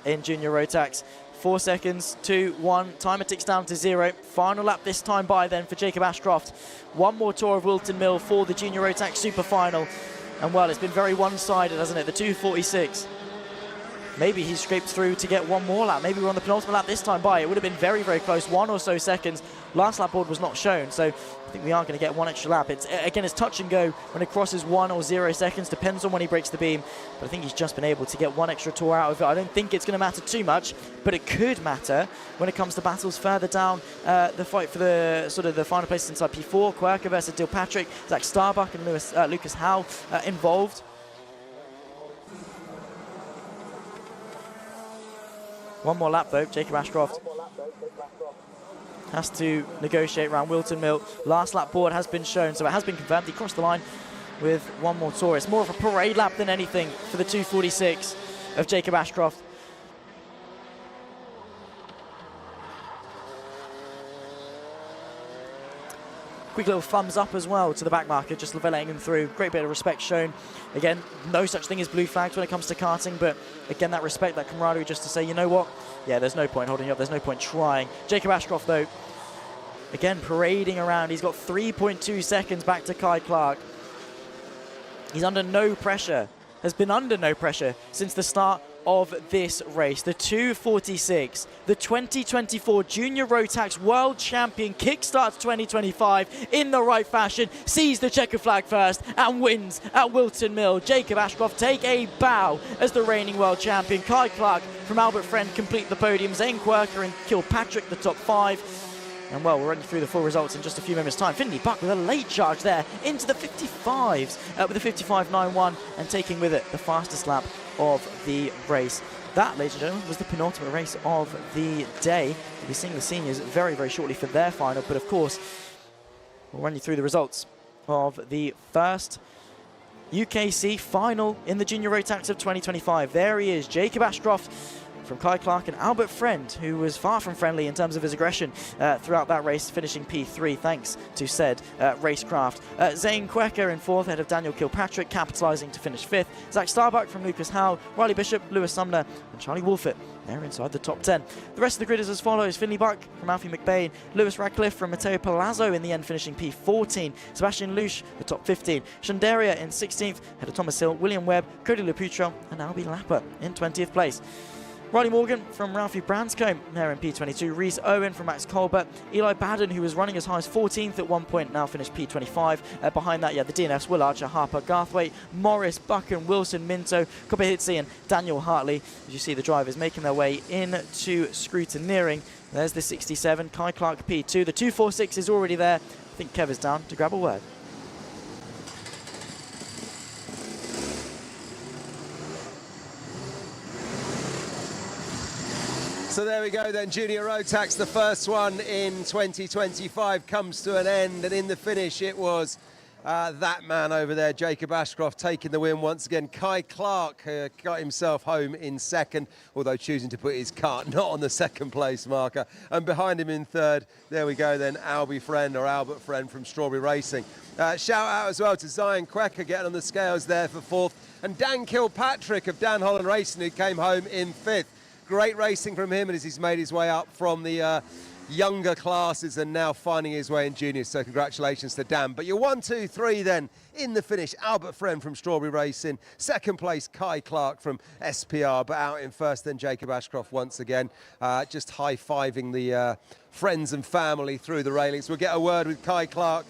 in Junior Rotax. 4 seconds, 2, 1. Timer ticks down to 0. Final lap this time by then for Jacob Ashcroft. One more tour of Whilton Mill for the Junior Rotax Super Final. And well, it's been very one-sided, hasn't it? The 2:46. Maybe he scraped through to get one more lap. Maybe we're on the penultimate lap this time by. It would have been very, very close. 1 or so seconds. Last lap board was not shown, so I think we are going to get 1 extra lap. Again, it's touch and go when it crosses 1 or 0 seconds. Depends on when he breaks the beam. But I think he's just been able to get 1 extra tour out of it. I don't think it's going to matter too much, but it could matter when it comes to battles further down the fight for the sort of the final place inside P4. Quirker versus Dilpatrick, Zach Starbuck and Lucas Howe involved. One more lap though, Jacob Ashcroft has to negotiate around Whilton Mill. Last lap board has been shown, so it has been confirmed. He crossed the line with 1 more tour. It's more of a parade lap than anything for the 2:46 of Jacob Ashcroft. Quick little thumbs up as well to the back marker, just letting him through. Great bit of respect shown. Again, no such thing as blue flags when it comes to karting, but again, that respect, that camaraderie, just to say, you know what? Yeah, there's no point holding you up. There's no point trying. Jacob Ashcroft, though, again, parading around. He's got 3.2 seconds back to Kai Clark. He's under no pressure, has been under no pressure since the start of this race. The 2:46, the 2024 Junior Rotax World Champion kickstarts 2025 in the right fashion, sees the checker flag first and wins at Whilton Mill. Jacob Ashcroft take a bow as the reigning world champion. Kai Clark from Albert Friend complete the podium. Zane Quirker and Kilpatrick the top 5. And well, we're running through the full results in just a few minutes' time. Finley Buck with a late charge there into the 55s with a 55.91 and taking with it the fastest lap of the race. That, ladies and gentlemen, was the penultimate race of the day. We'll be seeing the seniors very, very shortly for their final. But of course, we'll run you through the results of the first UKC final in the Junior Rotax of 2025. There he is, Jacob Ashcroft from Kai Clark and Albert Friend, who was far from friendly in terms of his aggression throughout that race, finishing P3 thanks to said racecraft. Zane Quecker in 4th, ahead of Daniel Kilpatrick, capitalising to finish 5th. Zach Starbuck from Lucas Howe, Riley Bishop, Lewis Sumner and Charlie Wolfett. They're inside the top 10. The rest of the grid is as follows. Finley Buck from Alfie McBain, Lewis Radcliffe from Matteo Palazzo in the end finishing P14, Sebastian Luche the top 15, Shandaria in 16th, ahead of Thomas Hill, William Webb, Cody Leputro and Albie Lapper in 20th place. Riley Morgan from Ralphie Branscombe there in P22, Reese Owen from Max Colbert, Eli Baden, who was running as high as 14th at one point, now finished P25. Behind that, yeah, the DNFs, Will Archer, Harper, Garthwaite, Morris, Buchan, Wilson, Minto, Kopahitzi and Daniel Hartley. As you see the drivers making their way into scrutineering. There's the 67, Kai Clark P2. The 246 is already there. I think Kev is down to grab a word. So there we go then, Junior Rotax, the first one in 2025 comes to an end, and in the finish it was that man over there, Jacob Ashcroft, taking the win once again. Kai Clark got himself home in 2nd, although choosing to put his cart not on the 2nd place marker. And behind him in 3rd, there we go then, Albie Friend or Albert Friend from Strawberry Racing. Shout out as well to Zion Quecker getting on the scales there for 4th, and Dan Kilpatrick of Dan Holland Racing, who came home in 5th. Great racing from him as he's made his way up from the younger classes and now finding his way in juniors, so congratulations to Dan. But your 1, 2, 3 then in the finish, Albert Friend from Strawberry Racing, second place Kai Clark from SPR, but out in first then Jacob Ashcroft once again, just high-fiving the friends and family through the railings. We'll get a word with Kai Clark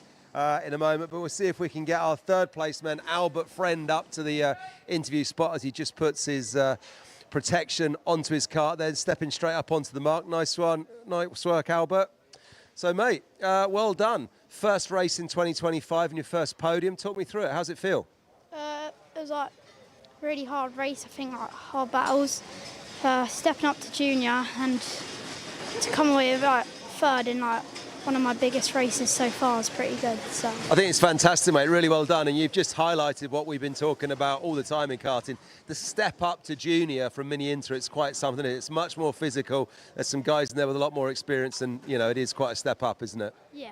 in a moment, but we'll see if we can get our third place man Albert Friend up to the interview spot as he just puts his protection onto his cart, then stepping straight up onto the mark. Nice one, nice work, Albert. So, mate, well done. First race in 2025 and your first podium. Talk me through it. How's it feel? It was like really hard race. I think like hard battles. Stepping up to junior and to come away with like third in like one of my biggest races so far is pretty good. So I think it's fantastic, mate. Really well done. And you've just highlighted what we've been talking about all the time in karting. The step up to junior from mini inter, it's quite something. It's much more physical. There's some guys in there with a lot more experience, and you know it is quite a step up, isn't it? yeah.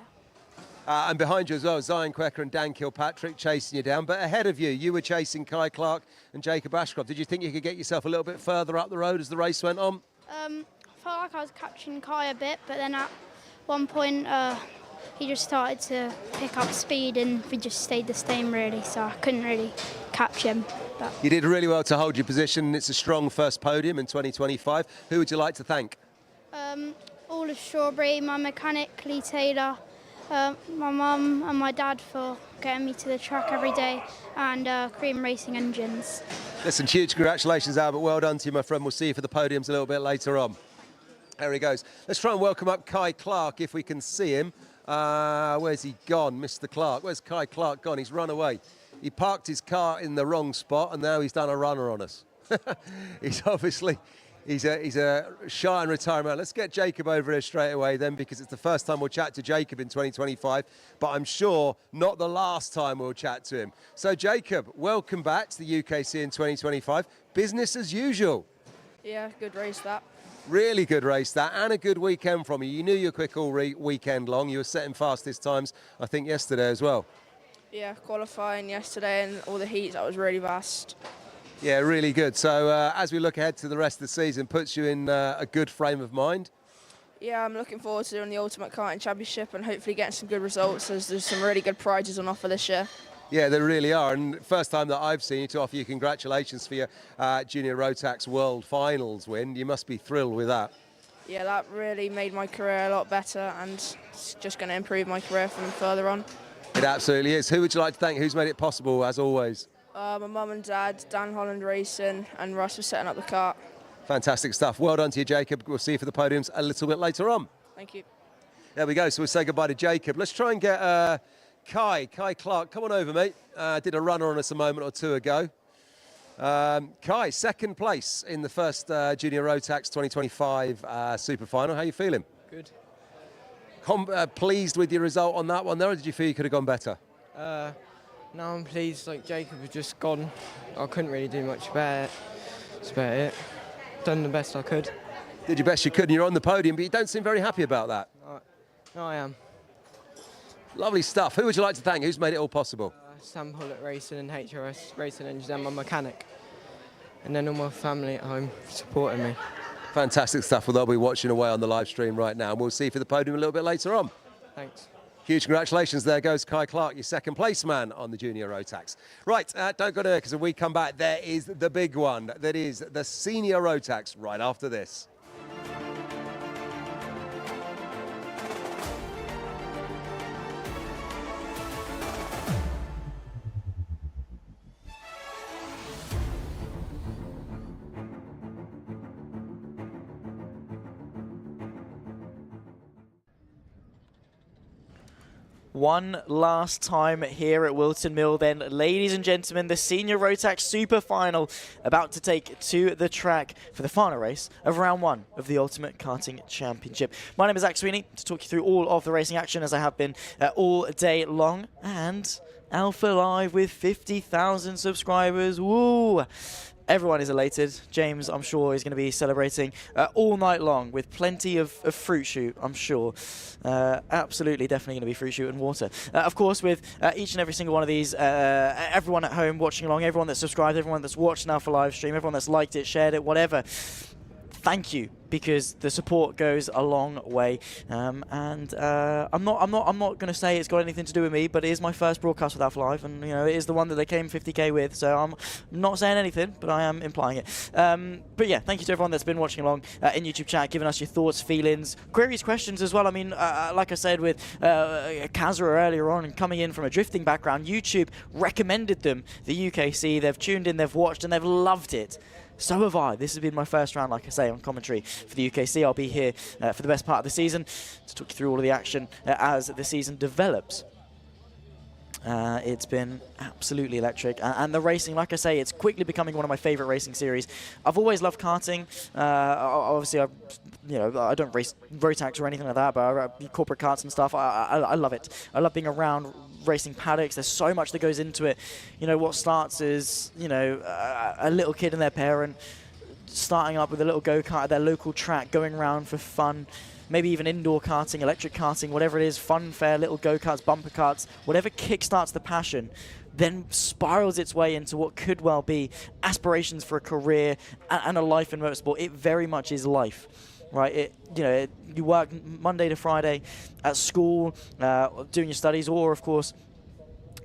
And behind you as well, Zion Quecker and Dan Kilpatrick chasing you down. But ahead of you, you were chasing Kai Clark and Jacob Ashcroft. Did you think you could get yourself a little bit further up the road as the race went on? I felt like I was catching Kai a bit, but then at one point he just started to pick up speed and we just stayed the same really, so I couldn't really catch him. But You did really well to hold your position. It's a strong first podium in 2025. Who would you like to thank? all of Strawberry, my mechanic Lee Taylor, my mum and my dad for getting me to the track every day, and Cream Racing Engines. Listen, huge congratulations, Albert. Well done to you, my friend. We'll see you for the podiums a little bit later on. There he goes. Let's try and welcome up Kai Clark if we can see him. Where's he gone, Mr. Clark? Where's Kai Clark gone? He's run away. He parked his car in the wrong spot and now he's done a runner on us. He's a shy and retiring man. Let's get Jacob over here straight away then, because it's the first time we'll chat to Jacob in 2025, but I'm sure not the last time we'll chat to him. So Jacob, welcome back to the UKC in 2025. Business as usual. Yeah, good race that. Really good race that, and a good weekend from you. You knew you were quick all weekend long. You were setting fastest times, I think, yesterday as well. Yeah, qualifying yesterday and all the heats, that was really fast. Yeah, really good. So as we look ahead to the rest of the season, puts you in a good frame of mind? Yeah, I'm looking forward to doing the Ultimate Karting Championship and hopefully getting some good results, as there's some really good prizes on offer this year. Yeah, there really are. And first time that I've seen you, to offer you congratulations for your Junior Rotax World Finals win. You must be thrilled with that. Yeah, that really made my career a lot better, and it's just going to improve my career from further on. It absolutely is. Who would you like to thank? Who's made it possible, as always? My mum and dad, Dan Holland Racing, and Russ for setting up the kart. Fantastic stuff. Well done to you, Jacob. We'll see you for the podiums a little bit later on. Thank you. There we go. So we'll say goodbye to Jacob. Let's try and get Kai Clark. Come on over, mate. Did a runner on us a moment or two ago. Kai, second place in the first Junior Rotax 2025 Super Final. How are you feeling? Good. Pleased with your result on that one there, or did you feel you could have gone better? No, I'm pleased. Like, Jacob has just gone. I couldn't really do much about it. That's about it. Done the best I could. Did your best you could, and you're on the podium, but you don't seem very happy about that. No, I am. Lovely stuff. Who would you like to thank? Who's made it all possible? Sam Hullett Racing and HRS Racing Engines, and my mechanic. And then all my family at home supporting me. Fantastic stuff. Well, they'll be watching away on the live stream right now, and we'll see you for the podium a little bit later on. Thanks. Huge congratulations. There goes Kai Clark, your second place man on the Junior Rotax. Right, don't go there, because when we come back, there is the big one. That is the Senior Rotax right after this. One last time here at Whilton Mill then. Ladies and gentlemen, the Senior Rotax Super Final about to take to the track for the final race of round one of the Ultimate Karting Championship. My name is Zach Sweeney to talk you through all of the racing action, as I have been all day long. And Alpha Live with 50,000 subscribers. Woo! Everyone is elated. James, I'm sure, is going to be celebrating all night long with plenty of fruit shoot, I'm sure. Absolutely, definitely going to be fruit shoot and water. Of course, with each and every single one of these, everyone at home watching along, everyone that's subscribed, everyone that's watched now for live stream, everyone that's liked it, shared it, whatever. Thank you because the support goes a long way. I'm not going to say it's got anything to do with me, but it is my first broadcast with Alpha Live, and you know, it is the one that they came 50k with. So I'm not saying anything, but I am implying it. But yeah, thank you to everyone that's been watching along in YouTube chat, giving us your thoughts, feelings, queries, questions as well. I mean, like I said with Kazra earlier on, and coming in from a drifting background, YouTube recommended them the UKC. They've tuned in, they've watched, and they've loved it. So have I. This has been my first round, like I say, on commentary for the UKC. I'll be here for the best part of the season to talk you through all of the action as the season develops. It's been absolutely electric, and the racing, like I say, it's quickly becoming one of my favourite racing series. I've always loved karting. Obviously, I don't race Rotax or anything like that, but I corporate karts and stuff. I love it. I love being around racing paddocks. There's so much that goes into it. You know, what starts as, you know, a little kid and their parent starting up with a little go-kart at their local track, going around for fun. Maybe even indoor karting, electric karting, whatever it is, fun, fair, little go-karts, bumper karts, whatever kickstarts the passion, then spirals its way into what could well be aspirations for a career and a life in motorsport. It very much is life, right? You work Monday to Friday at school, doing your studies, or of course,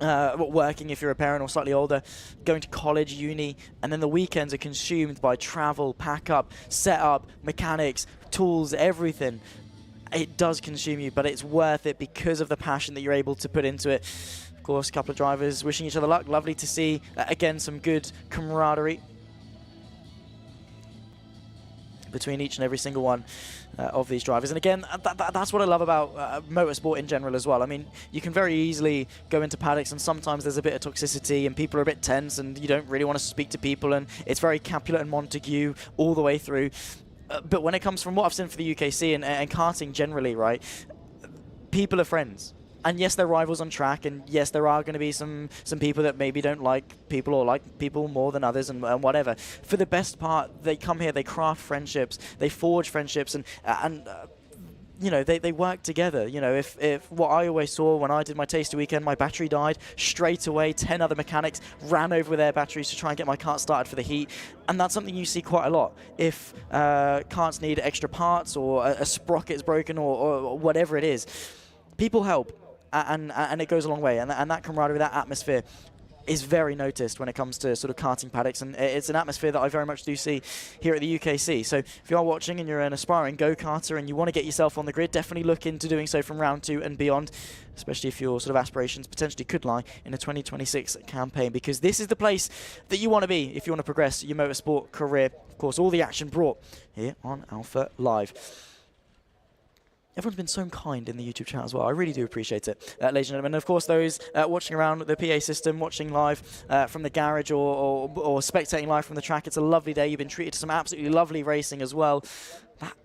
working if you're a parent or slightly older, going to college, uni, and then the weekends are consumed by travel, pack up, set up, mechanics, tools, everything. It does consume you, but it's worth it because of the passion that you're able to put into it. Of course, a couple of drivers wishing each other luck. Lovely to see, again, some good camaraderie between each and every single one of these drivers. And again, that's what I love about motorsport in general as well. I mean, you can very easily go into paddocks and sometimes there's a bit of toxicity and people are a bit tense and you don't really want to speak to people, and it's very Capulet and Montague all the way through. But when it comes from what I've seen for the UKC and karting generally, right, people are friends. And yes, they're rivals on track, and yes, there are going to be some people that maybe don't like people or like people more than others and whatever. For the best part, they come here, they craft friendships, they forge friendships, and you know, they work together. You know, if what I always saw when I did my taster weekend, my battery died, straight away 10 other mechanics ran over with their batteries to try and get my kart started for the heat. And that's something you see quite a lot. If karts need extra parts or a sprocket's broken or whatever it is, people help. And it goes a long way, and that camaraderie, that atmosphere is very noticed when it comes to sort of karting paddocks, and it's an atmosphere that I very much do see here at the UKC. So if you are watching and you're an aspiring go-karter and you want to get yourself on the grid, definitely look into doing so from round 2 and beyond, especially if your sort of aspirations potentially could lie in a 2026 campaign, because this is the place that you want to be if you want to progress your motorsport career. Of course, all the action brought here on Alpha Live. Everyone's been so kind in the YouTube chat as well. I really do appreciate it, ladies and gentlemen. And of course, those watching around the PA system, watching live from the garage or spectating live from the track. It's a lovely day. You've been treated to some absolutely lovely racing as well.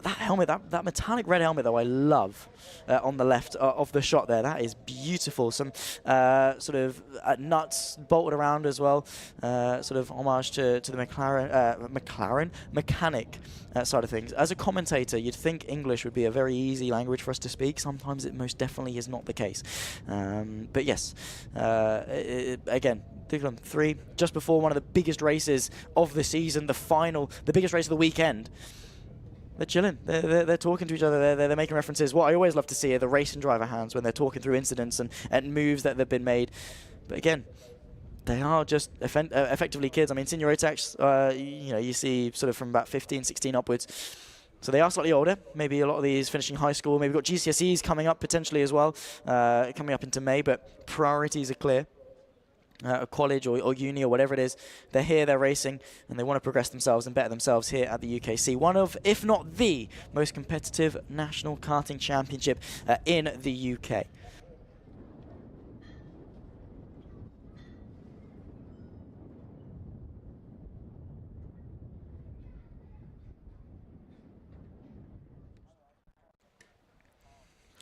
That helmet, that metallic red helmet, though, I love on the left of the shot there. That is beautiful. Some sort of nuts bolted around as well. Sort of homage to the McLaren mechanic side of things. As a commentator, you'd think English would be a very easy language for us to speak. Sometimes it most definitely is not the case. But yes, again, Diglon 3, just before one of the biggest races of the season, the biggest race of the weekend. They're chilling. They're talking to each other. They're making references. What I always love to see are the racing driver hands when they're talking through incidents and moves that have been made. But again, they are just effectively kids. I mean, Senior Rotax, you know, you see sort of from about 15, 16 upwards. So they are slightly older. Maybe a lot of these finishing high school. Maybe we've got GCSEs coming up potentially as well, coming up into May. But priorities are clear. College or uni or whatever it is, they're here, they're racing, and they want to progress themselves and better themselves here at the UKC. One of, if not the most competitive national karting championship in the UK.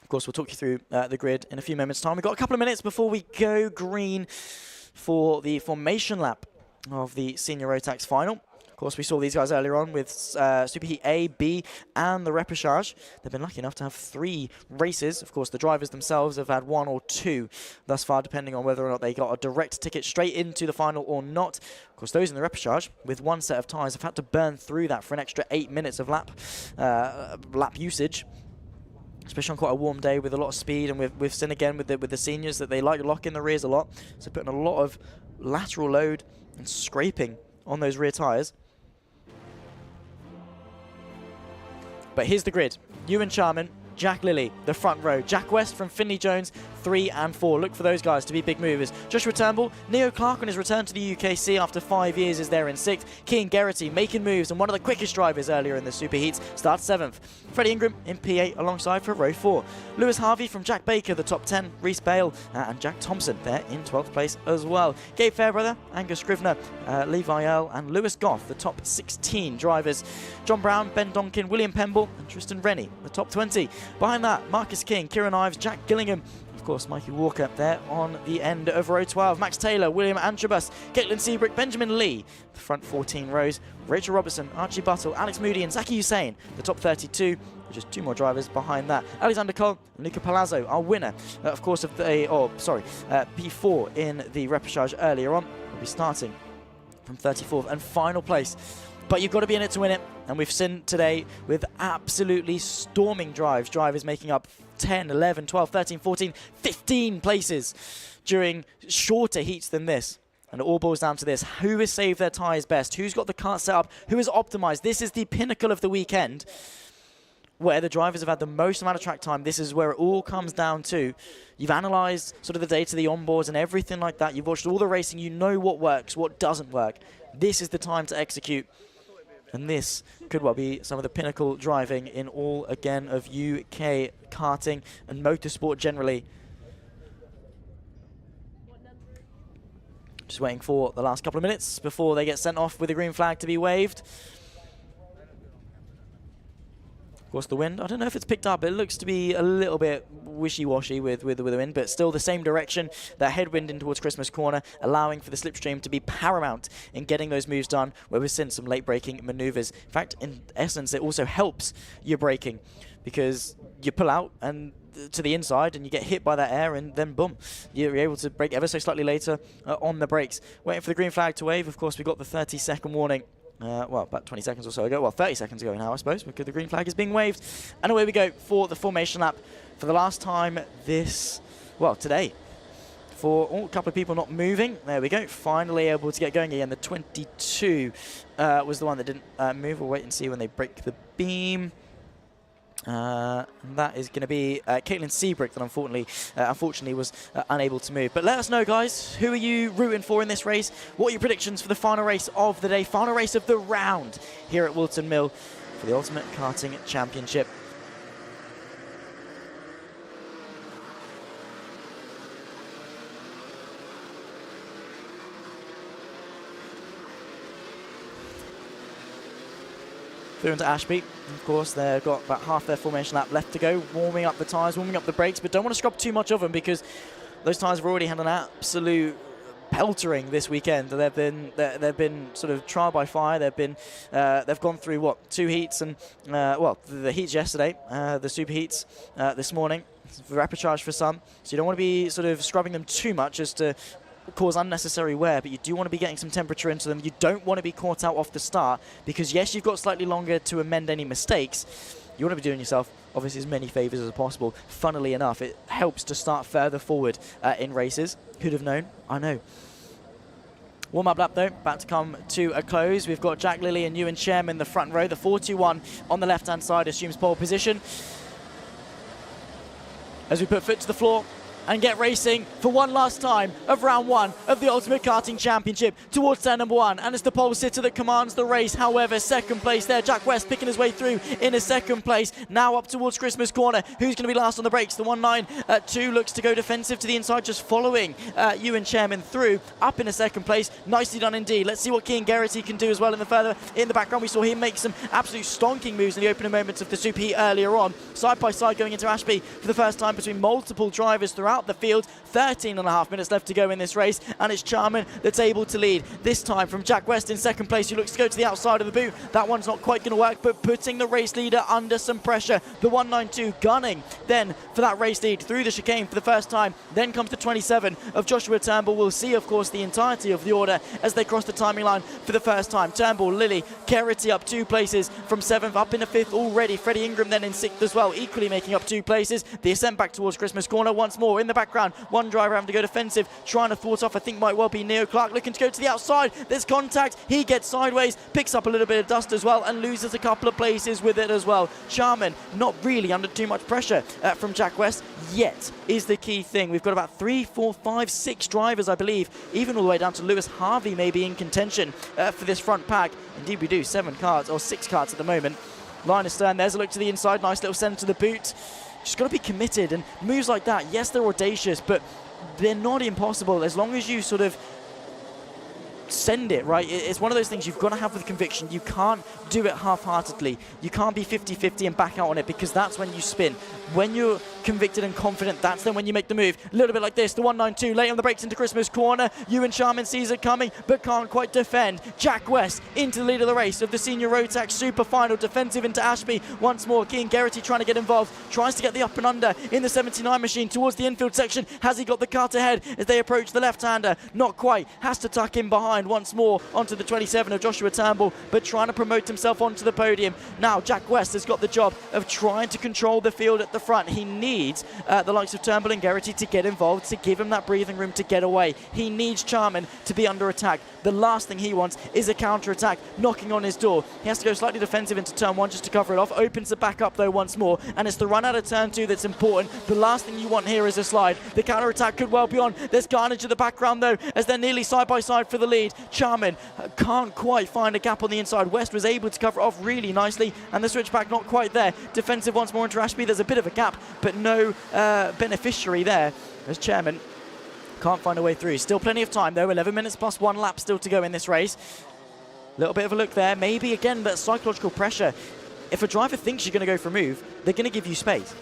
Of course, we'll talk you through the grid in a few moments' time. We've got a couple of minutes before we go green for the formation lap of the Senior Rotax final. Of Of course, we saw these guys earlier on with Superheat A, B, and the Repercharge. They've been lucky enough to have 3 races. Of course, the drivers themselves have had 1 or 2 thus far, depending on whether or not they got a direct ticket straight into the final or not. Of course, those in the Repercharge, with 1 set of tyres, have had to burn through that for an extra 8 minutes of lap usage. Especially on quite a warm day with a lot of speed, and we've seen again with the seniors that they like to lock in the rears a lot. So putting a lot of lateral load and scraping on those rear tyres. But here's the grid. Ewan Charman, Jack Lilly, the front row. Jack West from Finley Jones, 3 and 4. Look for those guys to be big movers. Joshua Turnbull, Neo Clark on his return to the UKC after 5 years is there in 6th. Keane Geraghty making moves, and one of the quickest drivers earlier in the Superheats starts 7th. Freddie Ingram in P8 alongside for row 4. Lewis Harvey from Jack Baker, the top 10. Reese Bale and Jack Thompson there in 12th place as well. Gabe Fairbrother, Angus Scrivener, Levi Earl and Lewis Goff, the top 16 drivers. John Brown, Ben Donkin, William Pemble and Tristan Rennie, the top 20. Behind that, Marcus King, Kieran Ives, Jack Gillingham, of course, Mikey Walker there on the end of row 12. Max Taylor, William Antrobus, Caitlin Seabrick, Benjamin Lee, the front 14 rows. Rachel Robertson, Archie Buttle, Alex Moody and Zaki Hussain, the top 32. Just 2 more drivers behind that. Alexander Cole and Luca Palazzo, our winner, of course, of the, P4 in the Repercharge earlier on, will be starting from 34th and final place. But you've got to be in it to win it. And we've seen today with absolutely storming drives, drivers making up 10, 11, 12, 13, 14, 15 places during shorter heats than this. And it all boils down to this. Who has saved their tyres best? Who's got the kart set up? Who has optimised? This is the pinnacle of the weekend, where the drivers have had the most amount of track time. This is where it all comes down to. You've analysed sort of the data, the onboards and everything like that. You've watched all the racing. You know what works, what doesn't work. This is the time to execute. And this could well be some of the pinnacle driving in all, again, of UK karting and motorsport generally. Just waiting for the last couple of minutes before they get sent off with the green flag to be waved. Of course, the wind, I don't know if it's picked up. It looks to be a little bit wishy-washy with the wind, but still the same direction. That headwind in towards Christmas Corner, allowing for the slipstream to be paramount in getting those moves done, where we've seen some late braking maneuvers. In fact, in essence, it also helps your braking, because you pull out and to the inside and you get hit by that air, and then boom, you're able to brake ever so slightly later on the brakes. Waiting for the green flag to wave. Of course, we've got the 30-second warning. Well, about 20 seconds or so ago. Well, 30 seconds ago now, I suppose, because the green flag is being waved. And away we go for the formation lap for the last time today. For a couple of people not moving. There we go. Finally able to get going again. The 22 was the one that didn't move. We'll wait and see when they break the beam. That is going to be Caitlin Seabrick that unfortunately was unable to move. But let us know, guys, who are you rooting for in this race? What are your predictions for the final race of the day, final race of the round here at Whilton Mill for the Ultimate Karting Championship? Through into Ashby. Of course, they've got about half their formation lap left to go, warming up the tyres, warming up the brakes, but don't want to scrub too much of them, because those tyres have already had an absolute peltering this weekend. They've been sort of trial by fire. They've gone through 2 heats, and the heats yesterday, the super heats this morning, the Repercharge for some. So you don't want to be sort of scrubbing them too much as to cause unnecessary wear, but you do want to be getting some temperature into them. You don't want to be caught out off the start, because yes, you've got slightly longer to amend any mistakes. You want to be doing yourself obviously as many favours as possible. Funnily enough, it helps to start further forward in races. Who'd have known? I know. Warm-up lap, though, about to come to a close. We've got Jack Lilly and Ewan Shem in the front row. The 4-2-1 on the left-hand side assumes pole position. As we put foot to the floor and get racing for one last time of round 1 of the Ultimate Karting Championship towards turn number 1. And it's the pole sitter that commands the race. However, second place there, Jack West picking his way through in a second place. Now up towards Christmas Corner. Who's going to be last on the brakes? The 1-9-2 looks to go defensive to the inside, just following Ewan Chairman through. Up in a second place. Nicely done indeed. Let's see what Keane Geraghty can do as well in the background. We saw him make some absolute stonking moves in the opening moments of the Super Heat earlier on. Side by side going into Ashby for the first time between multiple drivers throughout throughout the field. 13.5 minutes left to go in this race, and it's Charman that's able to lead. This time from Jack West in second place, who looks to go to the outside of the boot. That one's not quite going to work, but putting the race leader under some pressure. The 192 gunning then for that race lead through the chicane for the first time. Then comes the 27 of Joshua Turnbull. We'll see, of course, the entirety of the order as they cross the timing line for the first time. Turnbull, Lilly, Kerrity up 2 places from 7th, up into 5th already. Freddie Ingram then in 6th as well, equally making up 2 places. The ascent back towards Christmas corner once more. In the background, one driver having to go defensive, trying to thwart off, I think might well be Neo Clark, looking to go to the outside. There's contact, he gets sideways, picks up a little bit of dust as well, and loses a couple of places with it as well. Charman not really under too much pressure from Jack West yet is the key thing. We've got about 3, 4, 5, 6 drivers, I believe, even all the way down to Lewis Harvey maybe in contention for this front pack. Indeed we do, 7 cards, or 6 cards at the moment. Line astern, there's a look to the inside, nice little send to the boot. Just got to be committed, and moves like that, yes, they're audacious, but they're not impossible as long as you sort of send it, right? It's one of those things you've got to have with conviction. You can't do it half-heartedly. You can't be 50-50 and back out on it, because that's when you spin. When you're convicted and confident, that's then when you make the move. A little bit like this, the 192 late on the brakes into Christmas corner. Ewan Charman sees it coming, but can't quite defend. Jack West into the lead of the race of the senior Rotax Super Final. Defensive into Ashby once more. Keane Geraghty trying to get involved. Tries to get the up and under in the 79 machine towards the infield section. Has he got the cut ahead as they approach the left-hander? Not quite. Has to tuck in behind once more onto the 27 of Joshua Turnbull, but trying to promote himself onto the podium. Now Jack West has got the job of trying to control the field at the front. He needs the likes of Turnbull and Geraghty to get involved, to give him that breathing room to get away. He needs Charman to be under attack. The last thing he wants is a counter-attack knocking on his door. He has to go slightly defensive into turn 1 just to cover it off. Opens the back up though once more, and it's the run out of turn 2 that's important. The last thing you want here is a slide. The counter-attack could well be on. There's carnage in the background though, as they're nearly side by side for the lead. Charman can't quite find a gap on the inside. West was able to cover it off really nicely, and the switchback not quite there. Defensive once more into Ashby. There's a bit of a gap, but no beneficiary there as Chairman can't find a way through. Still plenty of time though, 11 minutes plus 1 lap still to go in this race. Little bit of a look there, maybe again that psychological pressure. If a driver thinks you're going to go for a move, they're going to give you space.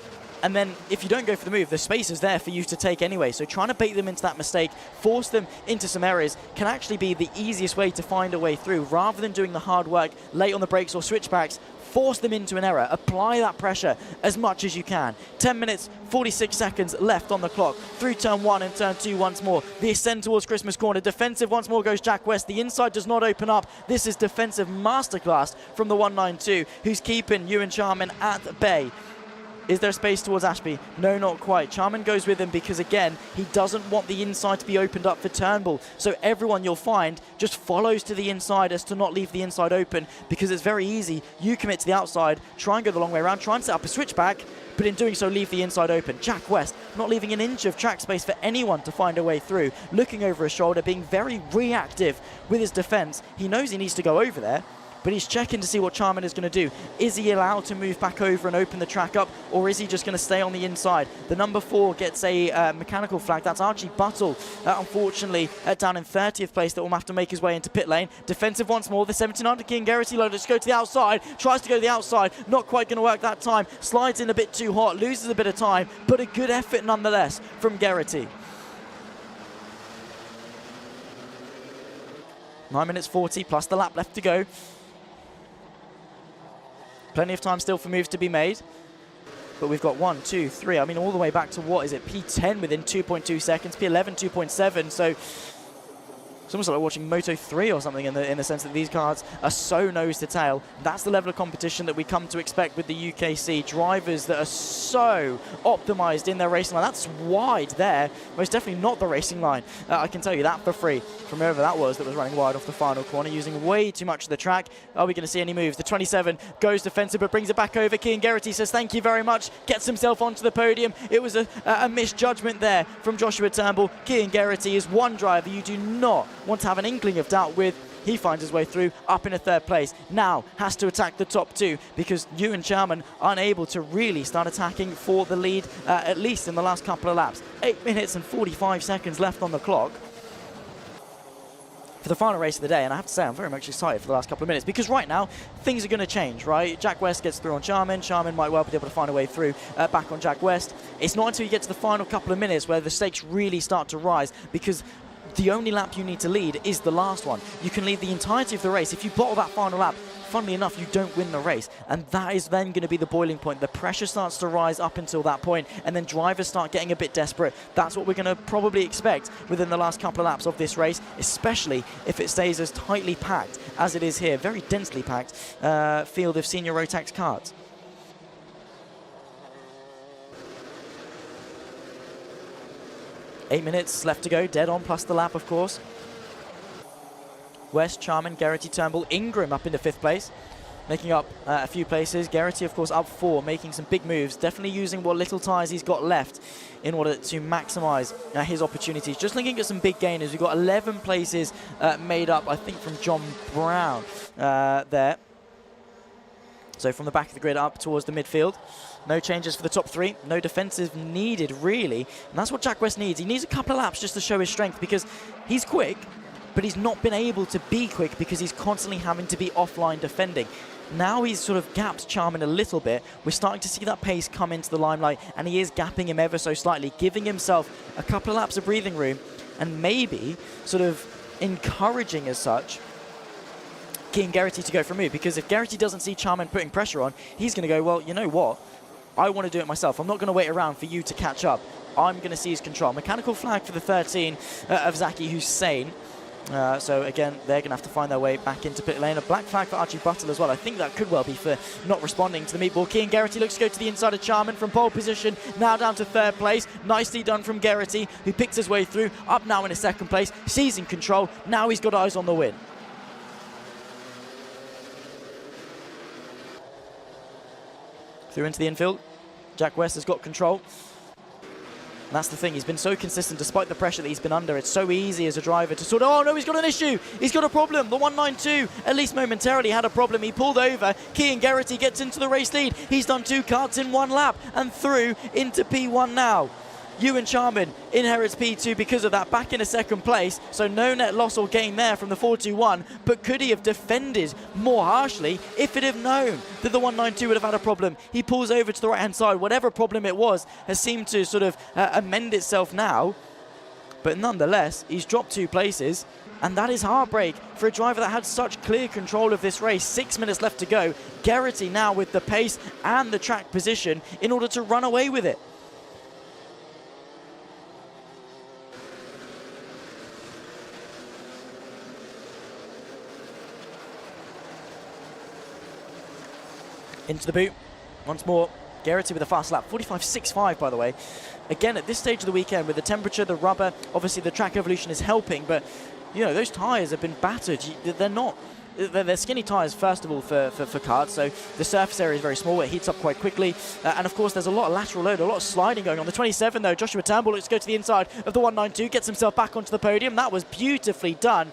And then if you don't go for the move, the space is there for you to take anyway. So trying to bait them into that mistake, force them into some errors, can actually be the easiest way to find a way through, rather than doing the hard work late on the brakes or switchbacks. Force them into an error. Apply that pressure as much as you can. 10 minutes, 46 seconds left on the clock. Through turn 1 and turn 2 once more. The ascent towards Christmas corner. Defensive once more goes Jack West. The inside does not open up. This is defensive masterclass from the 192, who's keeping Ewan Charman at bay. Is there space towards Ashby? No, not quite. Charman goes with him because, again, he doesn't want the inside to be opened up for Turnbull. So everyone you'll find just follows to the inside as to not leave the inside open, because it's very easy. You commit to the outside, try and go the long way around, try and set up a switchback, but in doing so leave the inside open. Jack West not leaving an inch of track space for anyone to find a way through, looking over his shoulder, being very reactive with his defence. He knows he needs to go over there, but he's checking to see what Charman is going to do. Is he allowed to move back over and open the track up, or is he just going to stay on the inside? The number 4 gets a mechanical flag. That's Archie Buttle, unfortunately, down in 30th place, that will have to make his way into pit lane. Defensive once more. The 79 to King Geraghty loaded to go to the outside. Tries to go to the outside. Not quite going to work that time. Slides in a bit too hot. Loses a bit of time, but a good effort nonetheless from Geraghty. 9 minutes 40 plus the lap left to go. Plenty of time still for moves to be made. But we've got 1, 2, 3. I mean, all the way back to, what is it, P10 within 2.2 seconds, P11, 2.7. So it's almost like watching Moto 3 or something in the sense that these cars are so nose to tail. That's the level of competition that we come to expect with the UKC. Drivers that are so optimized in their racing line. That's wide there. Most definitely not the racing line. I can tell you that for free from whoever that was running wide off the final corner, using way too much of the track. Are we going to see any moves? The 27 goes defensive but brings it back over. Keane Geraghty says thank you very much, gets himself onto the podium. It was a misjudgment there from Joshua Turnbull. Keane Geraghty is one driver you do not want to have an inkling of doubt with. He finds his way through, up in a 3rd place. Now has to attack the top 2, because Ewan Charman unable to really start attacking for the lead, at least in the last couple of laps. 8 minutes and 45 seconds left on the clock. for the final race of the day, and I have to say I'm very much excited for the last couple of minutes, because right now things are going to change, right? Jack West gets through on Charman might well be able to find a way through back on Jack West. It's not until you get to the final couple of minutes where the stakes really start to rise, because the only lap you need to lead is the last one. You can lead the entirety of the race. If you bottle that final lap, funnily enough, you don't win the race. And that is then going to be the boiling point. The pressure starts to rise up until that point, and then drivers start getting a bit desperate. That's what we're going to probably expect within the last couple of laps of this race, especially if it stays as tightly packed as it is here. Very densely packed field of senior Rotax karts. Eight minutes left to go, dead on, plus the lap, of course. West, Charman, Geraghty, Turnbull, Ingram up into 5th place, making up a few places. Geraghty, of course, up 4, making some big moves, definitely using what little tyres he's got left in order to maximise his opportunities. Just looking at some big gainers, we've got 11 places made up, I think, from John Brown there. So from the back of the grid up towards the midfield. No changes for the top 3. No defensive needed, really. And that's what Jack West needs. He needs a couple of laps just to show his strength, because he's quick, but he's not been able to be quick because he's constantly having to be offline defending. Now he's sort of gapped Charman a little bit. We're starting to see that pace come into the limelight, and he is gapping him ever so slightly, giving himself a couple of laps of breathing room, and maybe sort of encouraging as such Keane Geraghty to go for a move, because if Geraghty doesn't see Charman putting pressure on, he's going to go, well, you know what? I want to do it myself. I'm not going to wait around for you to catch up. I'm going to seize control. Mechanical flag for the 13 of Zaki Hussein. So again, they're going to have to find their way back into pit lane. A black flag for Archie Buttle as well. I think that could well be for not responding to the meatball. Keane Geraghty looks to go to the inside of Charman from pole position, now down to 3rd place. Nicely done from Geraghty, who picks his way through, up now in a 2nd place, seizing control. Now he's got eyes on the win. Through into the infield. Jack West has got control. And that's the thing, he's been so consistent despite the pressure that he's been under. It's so easy as a driver to sort of, oh no, he's got an issue. He's got a problem. The 192, at least momentarily, had a problem. He pulled over. Keane Geraghty gets into the race lead. He's done 2 karts in 1 lap and through into P1 now. Ewan Charman inherits P2 because of that, back in a 2nd place, so no net loss or gain there from the 421, but could he have defended more harshly if it had known that the 192 would have had a problem? He pulls over to the right-hand side. Whatever problem it was has seemed to sort of amend itself now, but nonetheless, he's dropped 2 places, and that is heartbreak for a driver that had such clear control of this race. 6 minutes left to go. Geraghty now with the pace and the track position in order to run away with it. Into the boot once more. Geraghty with a fast lap, 45.65 by the way. Again, at this stage of the weekend, with the temperature, the rubber, obviously the track evolution is helping, but you know, those tyres have been battered. They're skinny tyres, first of all, for karts, so the surface area is very small. It heats up quite quickly, and of course there's a lot of lateral load, a lot of sliding going on. The 27 though, Joshua Turnbull looks to go to the inside of the 192, gets himself back onto the podium. That was beautifully done.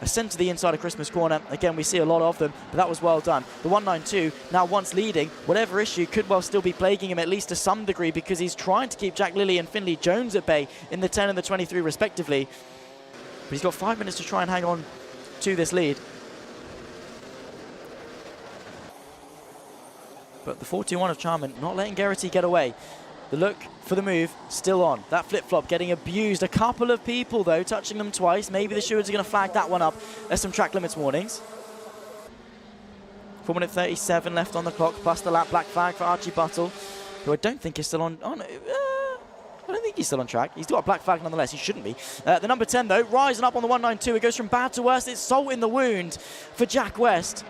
Sent to the inside of Christmas corner. Again, we see a lot of them, but that was well done. The 192, now once leading, whatever issue could well still be plaguing him, at least to some degree, because he's trying to keep Jack Lilly and Finley Jones at bay in the 10 and the 23 respectively. But he's got 5 minutes to try and hang on to this lead. But the 421 of Charman not letting Geraghty get away. The look for the move still on. That flip-flop getting abused. A couple of people, though, touching them twice. Maybe the stewards are going to flag that one up. There's some track limits warnings. 4 minute 37 left on the clock, plus the lap. Black flag for Archie Buttle, who I don't think is still on... Oh, no, I don't think he's still on track. He's got a black flag nonetheless. He shouldn't be. The number 10, though, rising up on the 192. It goes from bad to worse. It's salt in the wound for Jack West,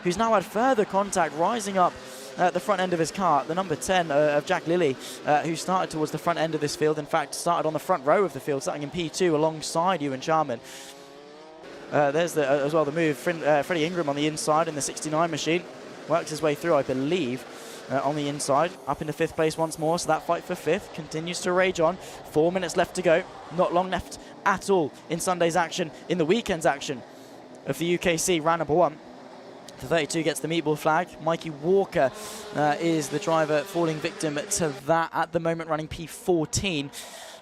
who's now had further contact, rising up at the front end of his car. The number 10 of Jack Lilly, who started towards the front end of this field, in fact started on the front row of the field, starting in P2 alongside Ewan Charman. There's as well the move. Freddie Ingram on the inside in the 69 machine. Works his way through, I believe, on the inside. Up into 5th place once more, so that fight for 5th continues to rage on. 4 minutes left to go. Not long left at all in Sunday's action, in the weekend's action of the UKC round number 1. The 32 gets the meatball flag. Mikey Walker is the driver falling victim to that at the moment, running P14.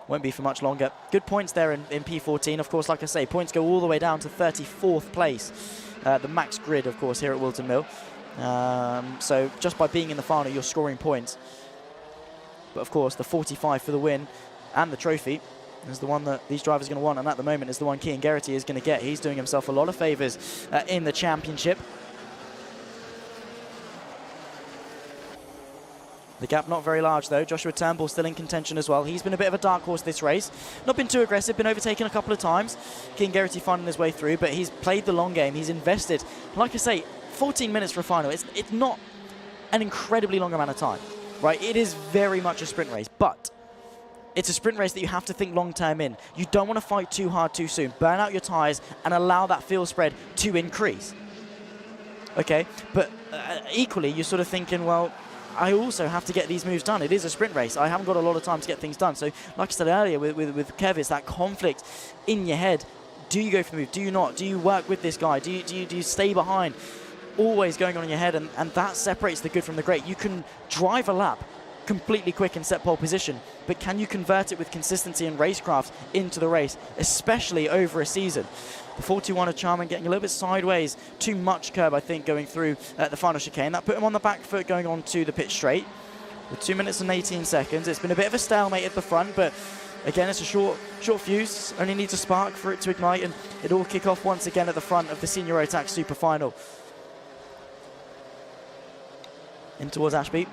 won't be for much longer. Good points there in P14. Of course, like I say, points go all the way down to 34th place. The max grid, of course, here at Whilton Mill. So just by being in the final, you're scoring points. But of course, the 45 for the win and the trophy is the one that these drivers are going to want, and at the moment is the one Cian Geraghty is going to get. He's doing himself a lot of favours in the championship. The gap not very large though. Joshua Turnbull still in contention as well. He's been a bit of a dark horse this race. Not been too aggressive, been overtaken a couple of times. Cian Geraghty finding his way through, but he's played the long game. He's invested. Like I say, 14 minutes for a final. It's not an incredibly long amount of time, right? It is very much a sprint race, but it's a sprint race that you have to think long term in. You don't want to fight too hard too soon. Burn out your tyres and allow that field spread to increase. Okay, but equally, you're sort of thinking, well, I also have to get these moves done. It is a sprint race. I haven't got a lot of time to get things done. So, like I said earlier with Kev, it's that conflict in your head. Do you go for the move? Do you not? Do you work with this guy? Do you stay behind? Always going on in your head, and that separates the good from the great. You can drive a lap completely quick and set pole position, but can you convert it with consistency and racecraft into the race, especially over a season? The 41 of Charman getting a little bit sideways, too much curb, I think, going through the final chicane. That put him on the back foot going on to the pit straight with 2 minutes and 18 seconds. It's been a bit of a stalemate at the front, but again, it's a short fuse. Only needs a spark for it to ignite, and it'll all kick off once again at the front of the Senior Rotax Super Final. In towards Ashby.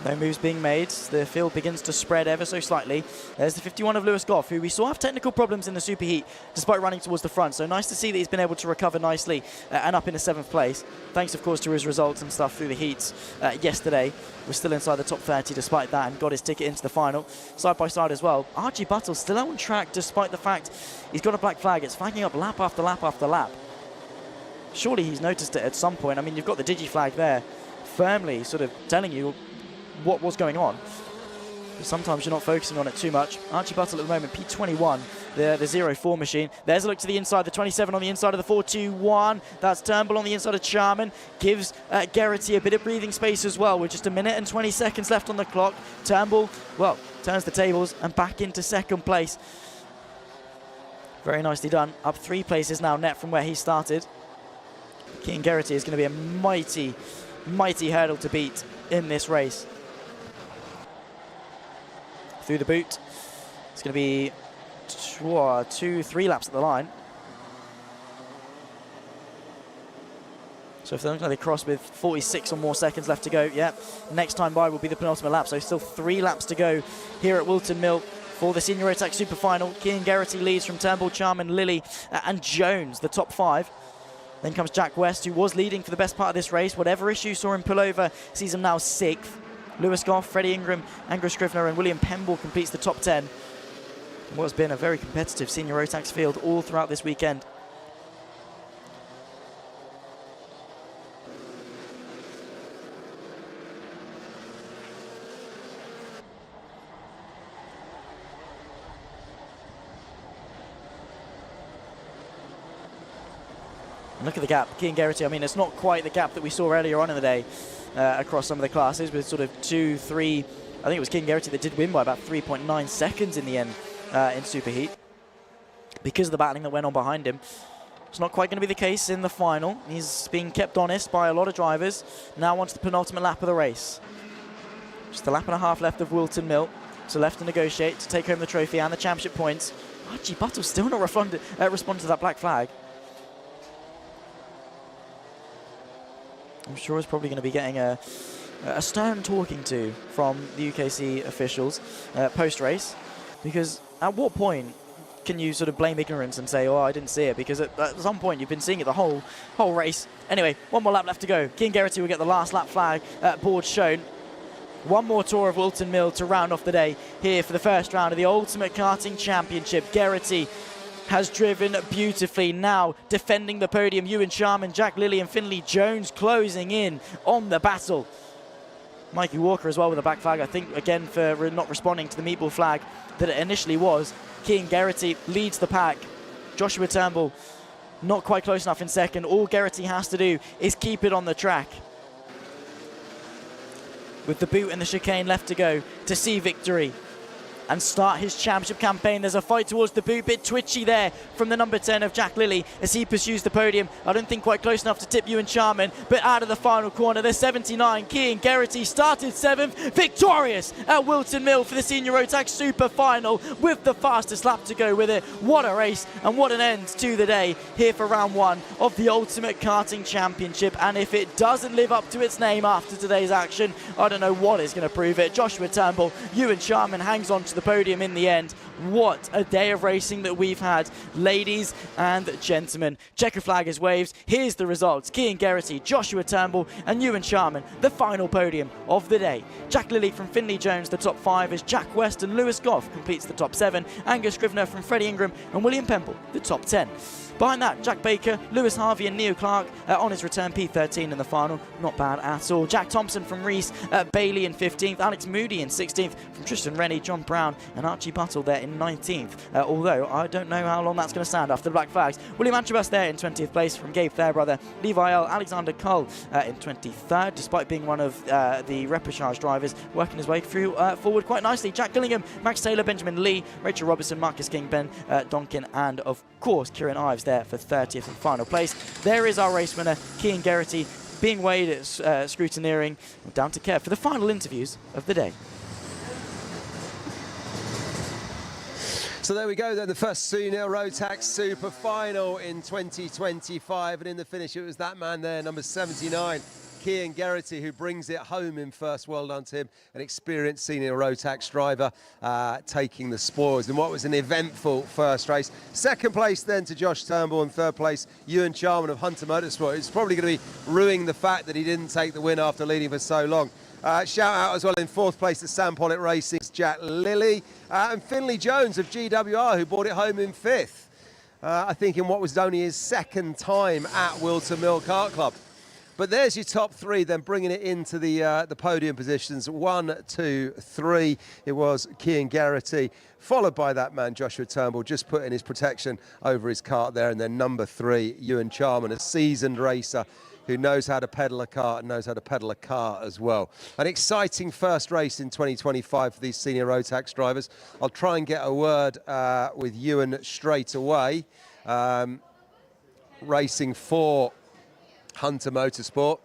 No moves being made. The field begins to spread ever so slightly. There's the 51 of Lewis Goff, who we saw have technical problems in the superheat despite running towards the front. So nice to see that he's been able to recover nicely and up into 7th place. Thanks, of course, to his results and stuff through the heats yesterday. We're still inside the top 30 despite that and got his ticket into the final. Side by side as well. Archie Buttle still on track despite the fact he's got a black flag. It's flagging up lap after lap after lap. Surely he's noticed it at some point. I mean, you've got the digi flag there firmly sort of telling you what was going on. But sometimes you're not focusing on it too much. Archie Buttle at the moment, P21, the 0-4 machine. There's a look to the inside, the 27 on the inside of the 4-2-1. That's Turnbull on the inside of Charman. Gives Geraghty a bit of breathing space as well, with just 1 minute and 20 seconds left on the clock. Turnbull, well, turns the tables and back into 2nd place. Very nicely done. Up 3 places now net from where he started. Cian Geraghty is going to be a mighty, mighty hurdle to beat in this race. Through the boot. It's going to be 2-3 laps at the line. So if they cross with 46 or more seconds left to go, yeah, next time by will be the penultimate lap. So still 3 laps to go here at Whilton Mill for the Senior Rotax Super Final. Cian Geraghty leads from Turnbull, Charman, Lilly and Jones, the top 5. Then comes Jack West, who was leading for the best part of this race. Whatever issue saw him pull over, sees him now 6th. Lewis Goff, Freddie Ingram, Angro Scrivener and William Pemble completes the top 10. What has been a very competitive Senior Rotax field all throughout this weekend. And look at the gap. Cian Geraghty, I mean, it's not quite the gap that we saw earlier on in the day across some of the classes with sort of 2-3. I think it was Cian Geraghty that did win by about 3.9 seconds in the end in Superheat. Because of the battling that went on behind him. It's not quite going to be the case in the final. He's being kept honest by a lot of drivers. Now onto the penultimate lap of the race. Just a lap and a half left of Whilton Mill. So left to negotiate to take home the trophy and the championship points. Archie Buttle still not responded to that black flag. I'm sure he's probably going to be getting a stern talking to from the UKC officials post-race, because at what point can you sort of blame ignorance and say, oh, I didn't see it, because at some point you've been seeing it the whole race. Anyway, 1 more lap left to go. Cian Geraghty will get the last lap flag board shown. 1 more tour of Whilton Mill to round off the day here for the first round of the Ultimate Karting Championship. Geraghty has driven beautifully, now defending the podium. Ewan Charman, Jack Lilly and Finley Jones closing in on the battle. Mikey Walker as well with a black flag, I think, again, for not responding to the meatball flag that it initially was. Cian Geraghty leads the pack. Joshua Turnbull not quite close enough in 2nd. All Geraghty has to do is keep it on the track. With the boot and the chicane left to go to see victory. and start his championship campaign. There's a fight towards the boot, bit twitchy there from the number 10 of Jack Lilly as he pursues the podium. I don't think quite close enough to tip Ewan Charman, but out of the final corner, there's 79. Cian Geraghty started 7th, victorious at Whilton Mill for the Senior Rotax Super Final with the fastest lap to go with it. What a race and what an end to the day here for round 1 of the Ultimate Karting Championship. And if it doesn't live up to its name after today's action, I don't know what is going to prove it. Joshua Turnbull, Ewan Charman hangs on to the podium in the end. What a day of racing that we've had, ladies and gentlemen. Checker flag is waved. Here's the results. Cian Geraghty, Joshua Turnbull and Ewan Charman, the final podium of the day. Jack Lilly from Finley Jones, the top 5, as Jack West and Lewis Goff completes the top 7. Angus Scrivener from Freddie Ingram and William Pemble, the top 10. Behind that, Jack Baker, Lewis Harvey and Neil Clark on his return, P13 in the final. Not bad at all. Jack Thompson from Reese, Bailey in 15th, Alex Moody in 16th, from Tristan Rennie, John Brown and Archie Buttle there in 19th. Although I don't know how long that's going to stand after the black flags. William Antrobus there in 20th place from Gabe Fairbrother. Levi L. Alexander Cull in 23rd, despite being one of the Repercharge drivers, working his way through forward quite nicely. Jack Gillingham, Max Taylor, Benjamin Lee, Rachel Robertson, Marcus King, Ben Donkin and of course Kieran Ives there for 30th and final place. There is our race winner, Cian Geraghty, being weighed at scrutineering down to Kev for the final interviews of the day. So there we go then, the first Senior Rotax Super Final in 2025, and in the finish it was that man there, number 79, Cian Geraghty, who brings it home in first. Well done to him, an experienced Senior Rotax driver taking the spoils in what was an eventful first race. Second place then to Josh Turnbull, and third place Ewan Charman of Hunter Motorsport. It's probably going to be ruining the fact that he didn't take the win after leading for so long. Shout out as well in fourth place to Sam Pollitt Racing's Jack Lilly and Finley Jones of GWR, who brought it home in fifth. I think in what was only his second time at Whilton Mill Kart Club. But there's your top 3, then bringing it into the podium positions. 1, 2, 3. It was Cian Geraghty, followed by that man, Joshua Turnbull, just putting his protection over his kart there. And then number 3, Ewan Charman, a seasoned racer who knows how to pedal a kart and knows how to pedal a car as well. An exciting first race in 2025 for these Senior Rotax drivers. I'll try and get a word with Ewan straight away. Racing for Hunter Motorsport,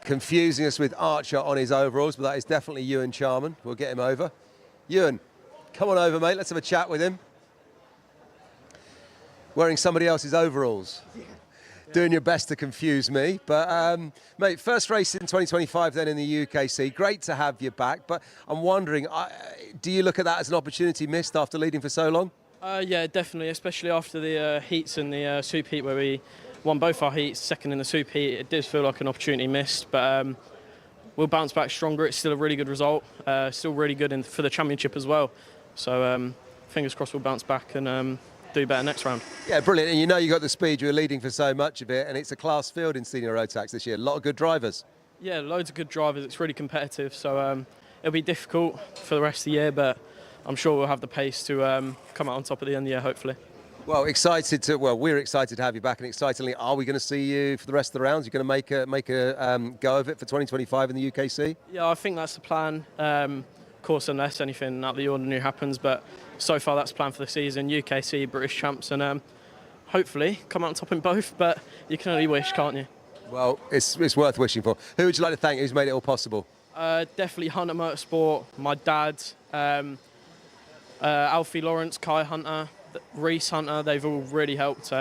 confusing us with Archer on his overalls, but that is definitely Ewan Charman. We'll get him over. Ewan, come on over, mate. Let's have a chat with him. Wearing somebody else's overalls. Yeah. Doing your best to confuse me. But, mate, first race in 2025 then in the UKC. Great to have you back, but I'm wondering, do you look at that as an opportunity missed after leading for so long? Yeah, definitely, especially after the heats and the Super Heat where we won both our heats, second in the Super Heat. It did feel like an opportunity missed, but we'll bounce back stronger. It's still a really good result, still really good for the championship as well. So fingers crossed we'll bounce back and do better next round. Yeah, brilliant. And you know you got the speed, you were leading for so much of it, and it's a class field in Senior Rotax this year. A lot of good drivers. Yeah, loads of good drivers. It's really competitive, so it'll be difficult for the rest of the year, but I'm sure we'll have the pace to come out on top at the end of the year, hopefully. Well, we're excited to have you back, and excitingly, are we going to see you for the rest of the rounds? You're going to make a go of it for 2025 in the UKC? Yeah, I think that's the plan. Of course, unless anything out of the ordinary happens, but so far that's the plan for the season. UKC, British champs, and hopefully come out on top in both, but you can only wish, can't you? Well, it's worth wishing for. Who would you like to thank who's made it all possible? Definitely Hunter Motorsport, my dad, Alfie Lawrence, Kai Hunter, Reese Hunter. They've all really helped,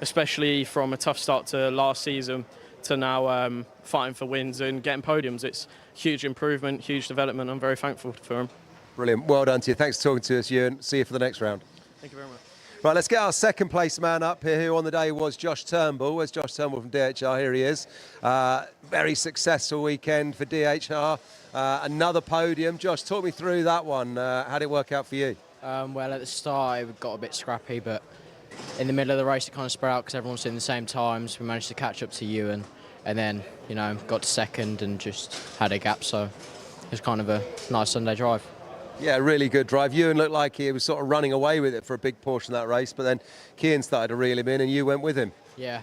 especially from a tough start to last season to now fighting for wins and getting podiums. It's huge improvement, huge development. I'm very thankful for them. Brilliant. Well done to you. Thanks for talking to us, Ewan. See you for the next round. Thank you very much. Right, let's get our second place man up here, who on the day was Josh Turnbull. Where's Josh Turnbull from DHR? Here he is. Very successful weekend for DHR. Another podium. Josh, talk me through that one. How did it work out for you? Well, at the start it got a bit scrappy, but in the middle of the race it kind of spread out because everyone was doing the same times. We managed to catch up to Ewan, and then, you know, got to second and just had a gap, so it was kind of a nice Sunday drive. Yeah, really good drive. Ewan looked like he was sort of running away with it for a big portion of that race, but then Cian started to reel him in and you went with him. Yeah,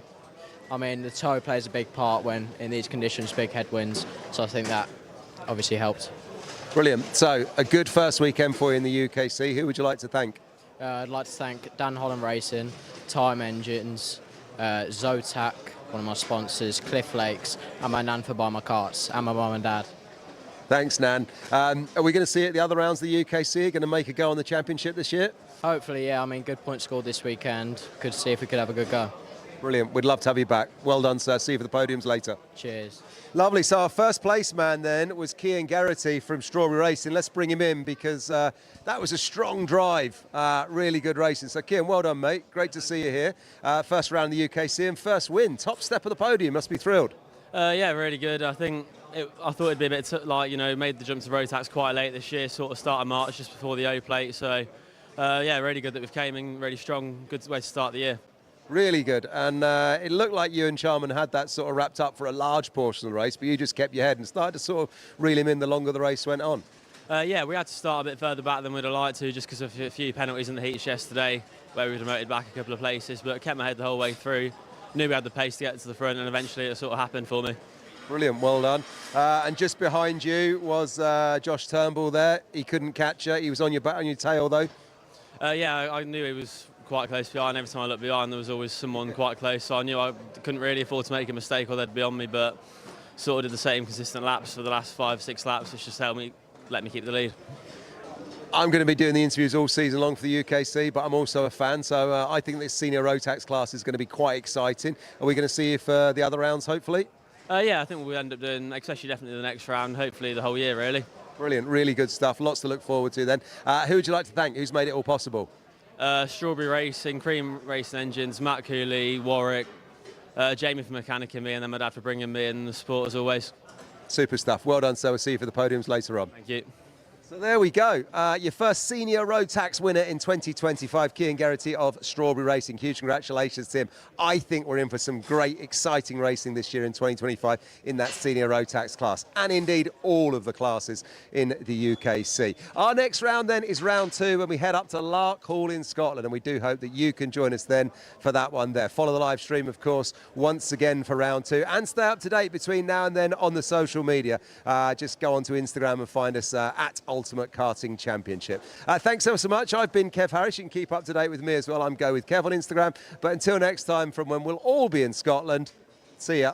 I mean, the toe plays a big part when in these conditions, big headwinds, so I think that obviously helped. Brilliant. So, a good first weekend for you in the UKC. Who would you like to thank? I'd like to thank Dan Holland Racing, Time Engines, Zotac, one of my sponsors, Cliff Lakes, and my nan for buying my karts, and my mum and dad. Thanks, Nan. Are we going to see it the other rounds of the UKC? Going to make a go on the championship this year? Hopefully, yeah. I mean, good points scored this weekend. Could see if we could have a good go. Brilliant. We'd love to have you back. Well done, sir. See you for the podiums later. Cheers. Lovely. So our first place man then was Cian Garrity from Strawberry Racing. Let's bring him in because that was a strong drive. Really good racing. So Cian, well done, mate. Great to see you here. First round of the UKC and first win. Top step of the podium. Must be thrilled. Yeah, really good. I think I thought it'd be a bit made the jump to Rotax quite late this year, sort of start of March, just before the O plate. So yeah, really good that we've came in really strong. Good way to start the year. Really good. And it looked like you and Charman had that sort of wrapped up for a large portion of the race, but you just kept your head and started to sort of reel him in the longer the race went on. Yeah, we had to start a bit further back than we'd have liked to, just because of a few penalties in the heats yesterday, where we demoted back a couple of places, but kept my head the whole way through. Knew we had the pace to get to the front, and eventually it sort of happened for me. Brilliant, well done. And just behind you was Josh Turnbull there. He couldn't catch you. He was on your back, on your tail though. Yeah, I knew he was quite close behind. Every time I looked behind, there was always someone quite close, so I knew I couldn't really afford to make a mistake or they'd be on me, but sort of did the same consistent laps for the last 5-6 laps, which just let me keep the lead. I'm going to be doing the interviews all season long for the UKC, but I'm also a fan, so I think this senior Rotax class is going to be quite exciting. Are we going to see you for the other rounds, hopefully? Yeah, I think we'll end up doing, especially definitely the next round, hopefully the whole year, really. Brilliant, really good stuff. Lots to look forward to then. Who would you like to thank? Who's made it all possible? Strawberry Racing, Cream Racing Engines, Matt Cooley, Warwick, Jamie for mechanicking me, and then my dad for bringing me in the sport as always. Super stuff. Well done, so we'll see you for the podiums later on. Thank you. So there we go. Your first senior Rotax winner in 2025, Cian Garrity of Strawberry Racing. Huge congratulations to him. I think we're in for some great, exciting racing this year in 2025 in that senior Rotax class, and indeed all of the classes in the UKC. Our next round then is round 2 when we head up to Lark Hall in Scotland, and we do hope that you can join us then for that one there. Follow the live stream, of course, once again for round 2, and stay up to date between now and then on the social media. Just go onto Instagram and find us at Ultimate Karting Championship. Thanks ever so much. I've been Kev Harris. You can keep up to date with me as well. I'm Go With Kev on Instagram. But until next time, from when we'll all be in Scotland, see ya.